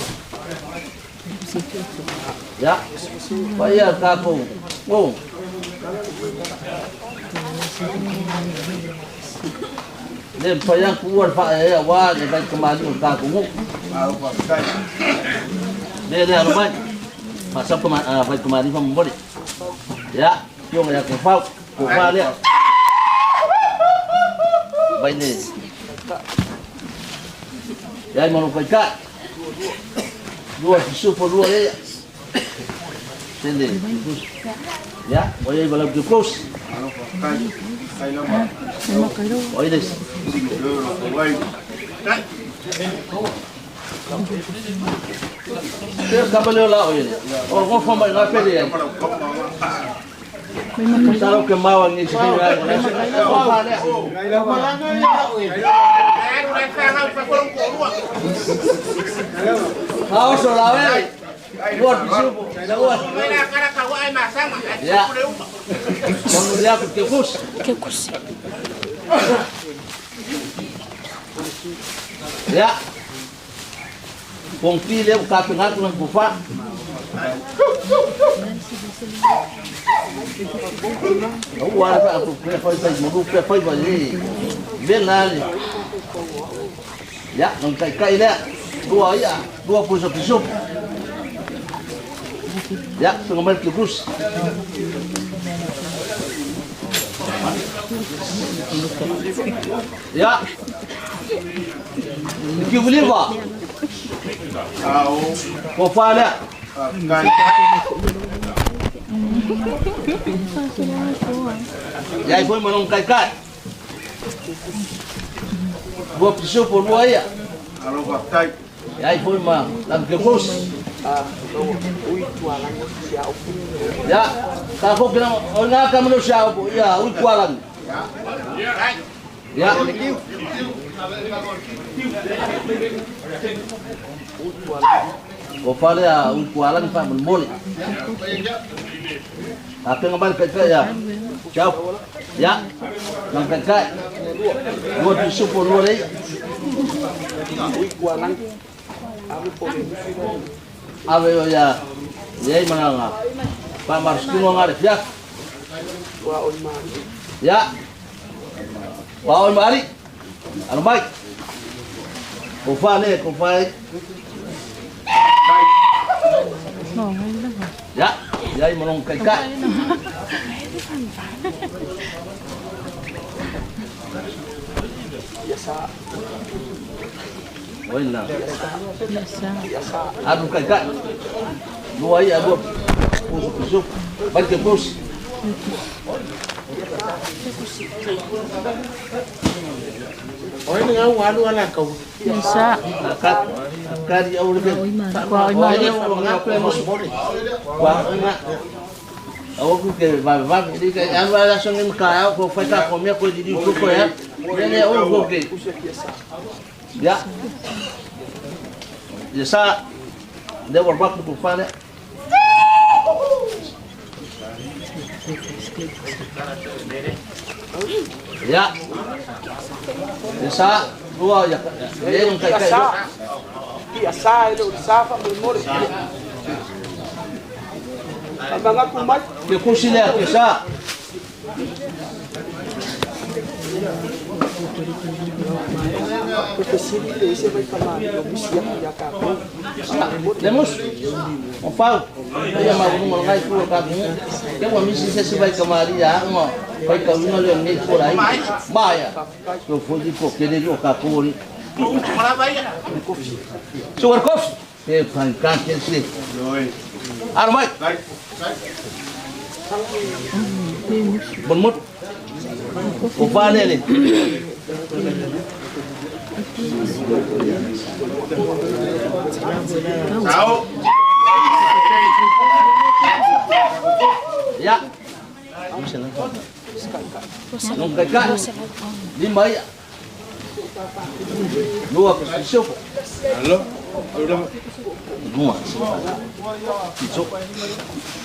Ya, bayar kapo. Oh. Nên phải yang kuat phải ya wa để baik kembali untuk kamu. Dia ada rumah. Masa baik kembali pun boleh. Ya, yung ya kufau dia. Baik ni. Ya mau lupa kat. Dua tisu por dua ya. Sini. Ya, boleh balap ke pos. Oi des. Terus kabel lah oi. Oh, kau faham tak apa dia? Kalau kemauan ni sini. Kau soalnya. Buat disuruh. Buat. Ya. Kemudian kekus. Kekus. Ya. Pongpi dia kapingat ng bufa. Wala pa ako pre-fight ba ni? Benali. Ya, nung kay na. Dua puso. Ya, pengemar kekus. Ya. Iki boleh ba? Kau faham? Ya, ibu menung kai. Buat pisau pun buat ya. Kalau pakai. Ya, ibu mah lam kekus. Ya, kalau kena orang akan manusia apa? Ya, ukuran. Ya. Opal ya, ukuran pak boleh. Apa ngabar kakak ya? Siap. Ya, nang kakak. Dua tisu pun boleh. Ukuran. Ave ya, yai mana? Pak Marskin ngarif ya. Ya. Bawal mari. Ano baik? Kufale. Ya, yai manong kai. Biasa. Wala. Biasa. Aduh kai. Dua ya, dua. Pusuk. Baik ke pus. Oh ini ngau anu ala kau. Biasa. Kari awal ke. Wah ini ngapu yang musuh boleh. Wah enggak. Awak ke bab ini ke amba langsung ni kaya ko fata ko me ko jadi ko ya. Ini awak ko ke. Ya. Biasa. Dia berbak tu fana. Ya. Biasa dua ya. Dia yang kai. Biasa itu safa memori. Abang aku mat. Dia kursi dia biasa. Lemos, opal, dia mau mengai tu kamu. Dia mau misi sesuai kemari ya, mau. Pai kau ni oleh ni kurai. Maya. Kau fuji kau kene jo kaku ni. Sugar coffee. Eh, kan sih. Armai. Bermut. Opal ni. Tahu. Ya, Nung kay ka. Lima ya. Dua pisau. Halo. Udah. Dua. Pisau.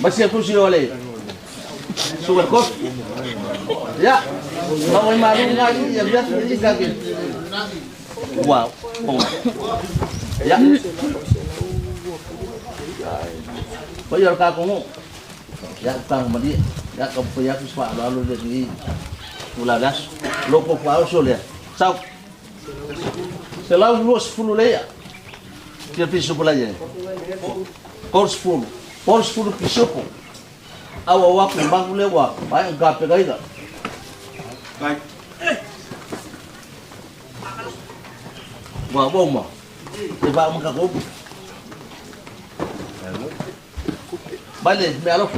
Masih aku sih oleh. Sugar kos. Ya. Mau malu lagi ya biar ini kaki. Wow. Ya. Bayar kakungmu. Ya tang mandi. Ya kepunya kisah lalu dari uladas. Lopo pau soleh. Sau. Selalu luas fulu leya. Dia pisau pelajari. Kors fulu pisau pun. Awak bang lewa. Bayang kape kaya. Baik. Wah boma. Tiba mengkakup. Balik melok.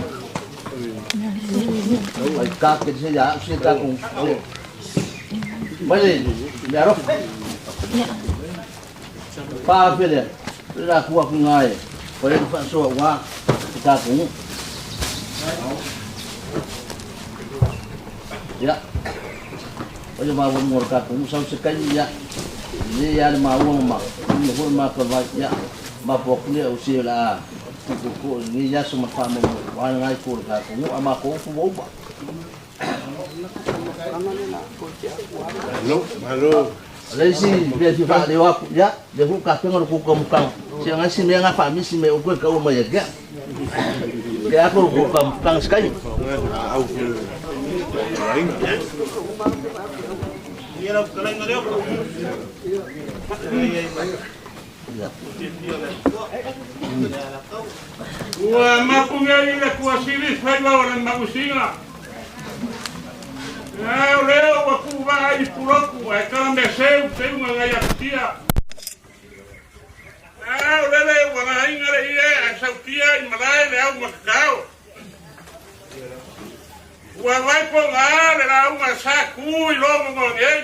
Kakek saya kakung. Balik melok. Pa pilih. Sudah kuat ngai. Boleh dapat suap wah kakung. Ya. Boleh mau mur kakung sau sekali ya. Ini ya mau mak. Ini pun mak kerja ya. Mabok ni usia lah. Kuku ni ya semua kamu orang ngai kur kakung ama ko fuba. Halo. Lesi biar tiba dewa ya. Dia buka tengok kuku muka. Siang ngasih dia ngapa misi me ukul kau mau ya gak. Dia aku buka muka sekali. Wah, mapunya ini kuah sini saya orang magusinga. Leo aku vai puroku, ai kana meseu, tenho uma gaiatia. Lele wana ingare ia, sautia i malai leo makau. Wa vai ko ngare la uma saku i longo ngoi.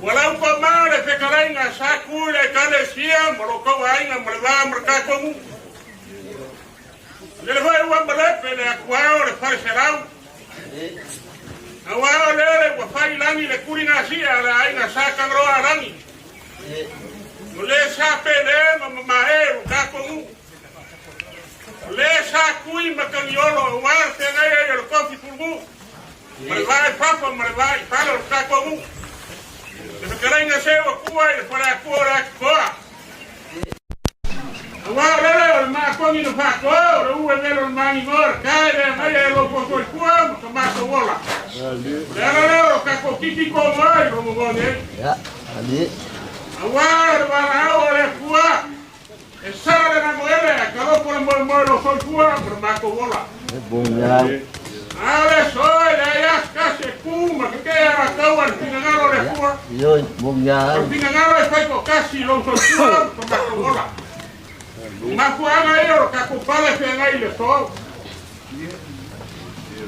Wala ko mare pe karai nga saku le kale sia, moroko ai nga mreva mrkako mu. Lele vai wa male pe le akwao le farserau. Awal lele wa fai langi le kurina sia la aina saka roa langi. Le sape le mama e ka ko. Le sakui makaniolo wa te ngai e le kofi pulgu. Mai vai papa mai vai palo ka ko. Le karainga se wa kuai le para kora koa. Awal lele ma ko ni no fa ko, ro u e lo mani mor kai le mai lo ko ko kuam ma ko wola. Leo kako kiki ko mai ro mo ne. Ya, ali. Awar wala kuwa. Esara na moele, kalo por mo lo so kuwa, por ma ko wola. Bom ya. Ale soy ya casi kuma, que era kawan pinangaro le kuwa. Yo, bom ya. Pinangaro e fai ko casi lo so kuwa, por ma ko wola. Ma kuwa na yo kako pale pe ngai le so.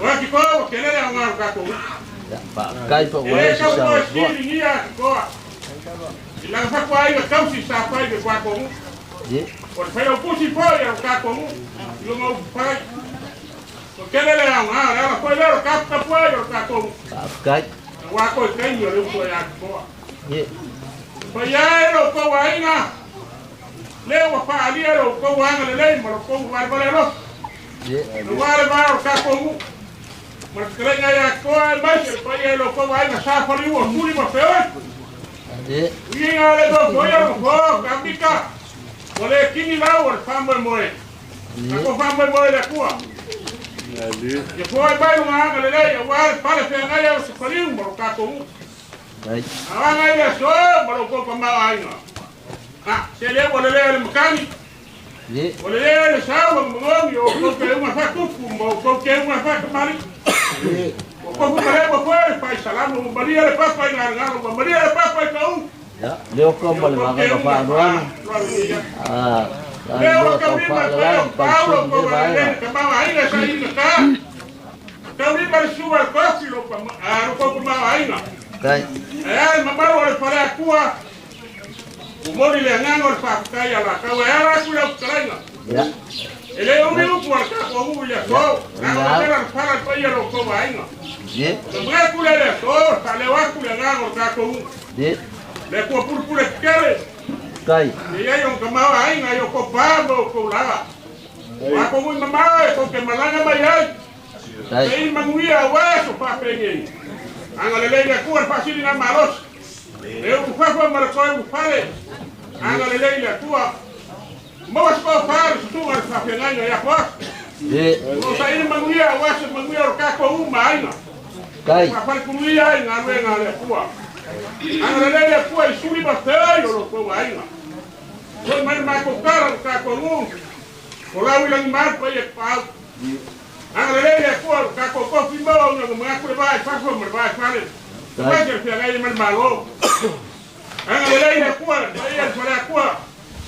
Ora ki ko ke le nga kako. Pak kai pak boleh susah. Ilang sa kwa ay kau si sa kwa ay kwa ko. Ye. Por pero pusi foi ao ka ko. Yo mo pai. Ko kele le ang era foi le ka ka foi ao ka ko. Pak kai. Wa ko kai yo le ko ya ko. Ye. Pa ya ero ko wa ina. Le wa pa ali ero ko wa ngale le mo ko wa ba le ro. Ye. Wa le ba ao ka ko. Mas krenga ya ko ay mas pa ya ero ko wa ina sa fa li wo kuli ma feo. Ia le do foi o Cambica. Ole kini laur fambo moe. Ako fambo moe le kua. Ali. E foi bai uma ngale le wa para fe ngai o se faliu mo ka ko. Baik. Awa ngai le so mo ko pa ma ai no. Ah, se le ole le mecani. Ye. Ole le sa mo mo yo ko ke uma fa ku mo ko ke uma fa mari. Ko mare ko foi pai salamu Maria le papa ngaro Maria le papa kau. Ya, leo kau boleh makan apa doang. Ah, leo kau boleh makan palsu dia baik. Kau ai le sai ka. Kau ni palsu al kofi lo pa ko ma ai na. Kai. Eh, mamaro le para kua. Umori le ngangor pa kaya la kawera kula ukraina. Ya. Ele umi ukuar ka ko mu le so. Na kala para pa ya lo ko vaina. Ye. Mwe kula le so, ta le wa kula ngangor ka ko. Ye. Le ko purpure kere. Kai. Ye yo kama vaina yo ko pabo ko la. Wa ko mu mama ko ke malanga bayai. Kai. Ei manguia wa so pa pengi. Anga le le kuar pa sini na maros. Eu faço uma coisa, eu falei. Agora ele é tua. Mas qual faz tu vai fazer ganho aí após? Não sai de manguia, eu acho que manguia o caco uma ainda. Cai. Mas faz com manguia aí na rua na tua. Agora ele é tua e suri bastante o tua ainda. Foi mais com cara o caco um. Olá o animal foi é pau. Agora ele é tua o caco confirmou o meu que vai faz como vai fazer. Vai que ele é malo. Agora ele é tua, aí ele foi a tua.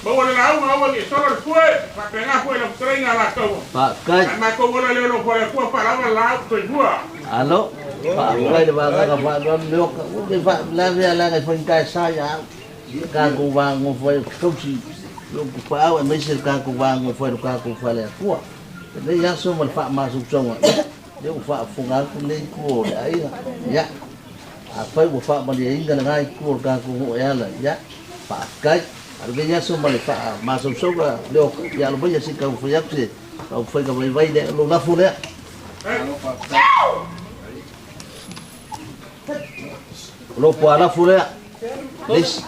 Bawa le lau ma wangi solo kue pa penga kue la trenga la kau. Pak Kai. Ma ko wala le lo kue kue para la lau to bua. Alo. Pak Kai de ba ka pa ram lo ka u de fa la via la ka fon kai sa ya. Ka ku wa ngo foi kopsi. Lo ku pa wa me ser ka ku wa ngo foi ka ku fa le ku. Le ya so mal fa ma su song. Le u fa fu ga ku le ku ai ya. A fa u fa ma le inga ngai ku ka ku ya la ya. Pak Kai. Artinya semua lepas masuk surga, leo ya lupa ya sih kau fuyap sih, kau fuy kau bayi deh, lu lafu deh. Lu puas lafu deh, lis.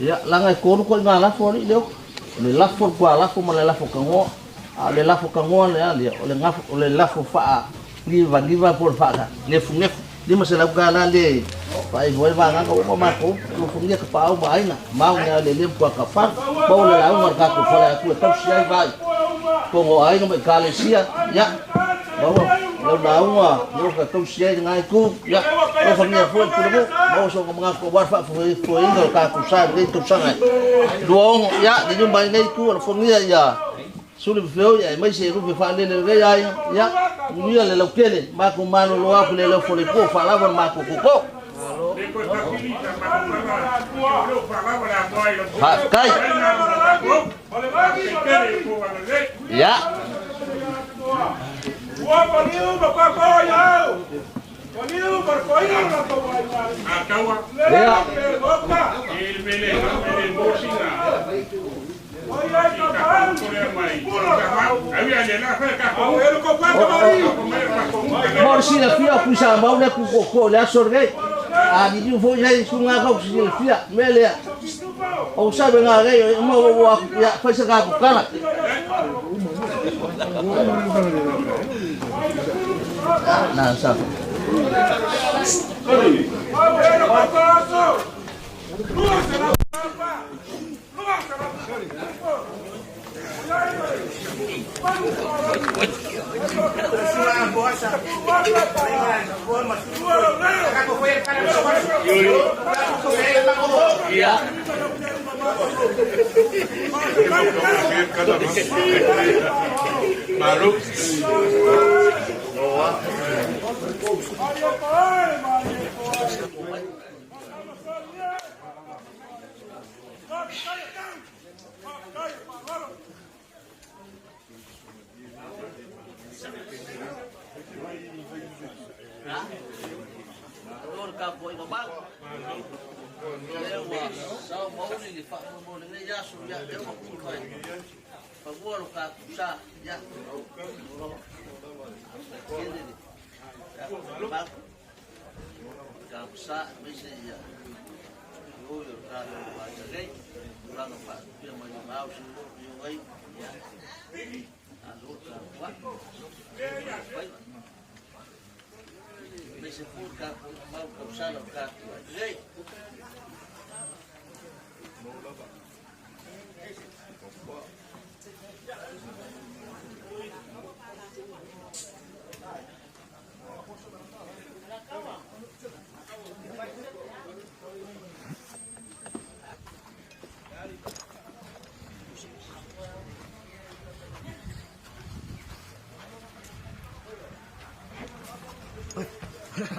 Ya langai kono kau nggak lafu ni leo, le lafu kuah lafu malah lafu kango, le lafu kango le oleh ngafu oleh lafu fa, giva pun fa kan, nefu di masalah gala le. Pai voi vanga ko mo mako ko fungia ka pau mai na mau na le lem ko ka fa bau le lau mar ka ko fala ku ta sia vai ko ngo ai no me ka le sia ya bau lo lau wa yo ka to sia ngai ku ya ko fungia fo ku mo mau so ko mga ko war fa fo ingo ka ku sa le to sa ngai duong ya di jumbai ngai ku fungia ya sulu feo ya mai se ru fa le le ya ya ni le lo kele ma ko mano lo aku le lo fo le ko fa la ma ko ko Pak Kai. Ya. Morsi la fia ku sa mau na ku ko la sorge. Ah, di fo jai sunga kau sini fia mele. O sabe nga ge mo wa ya fa sa ka ku kana. Na sa.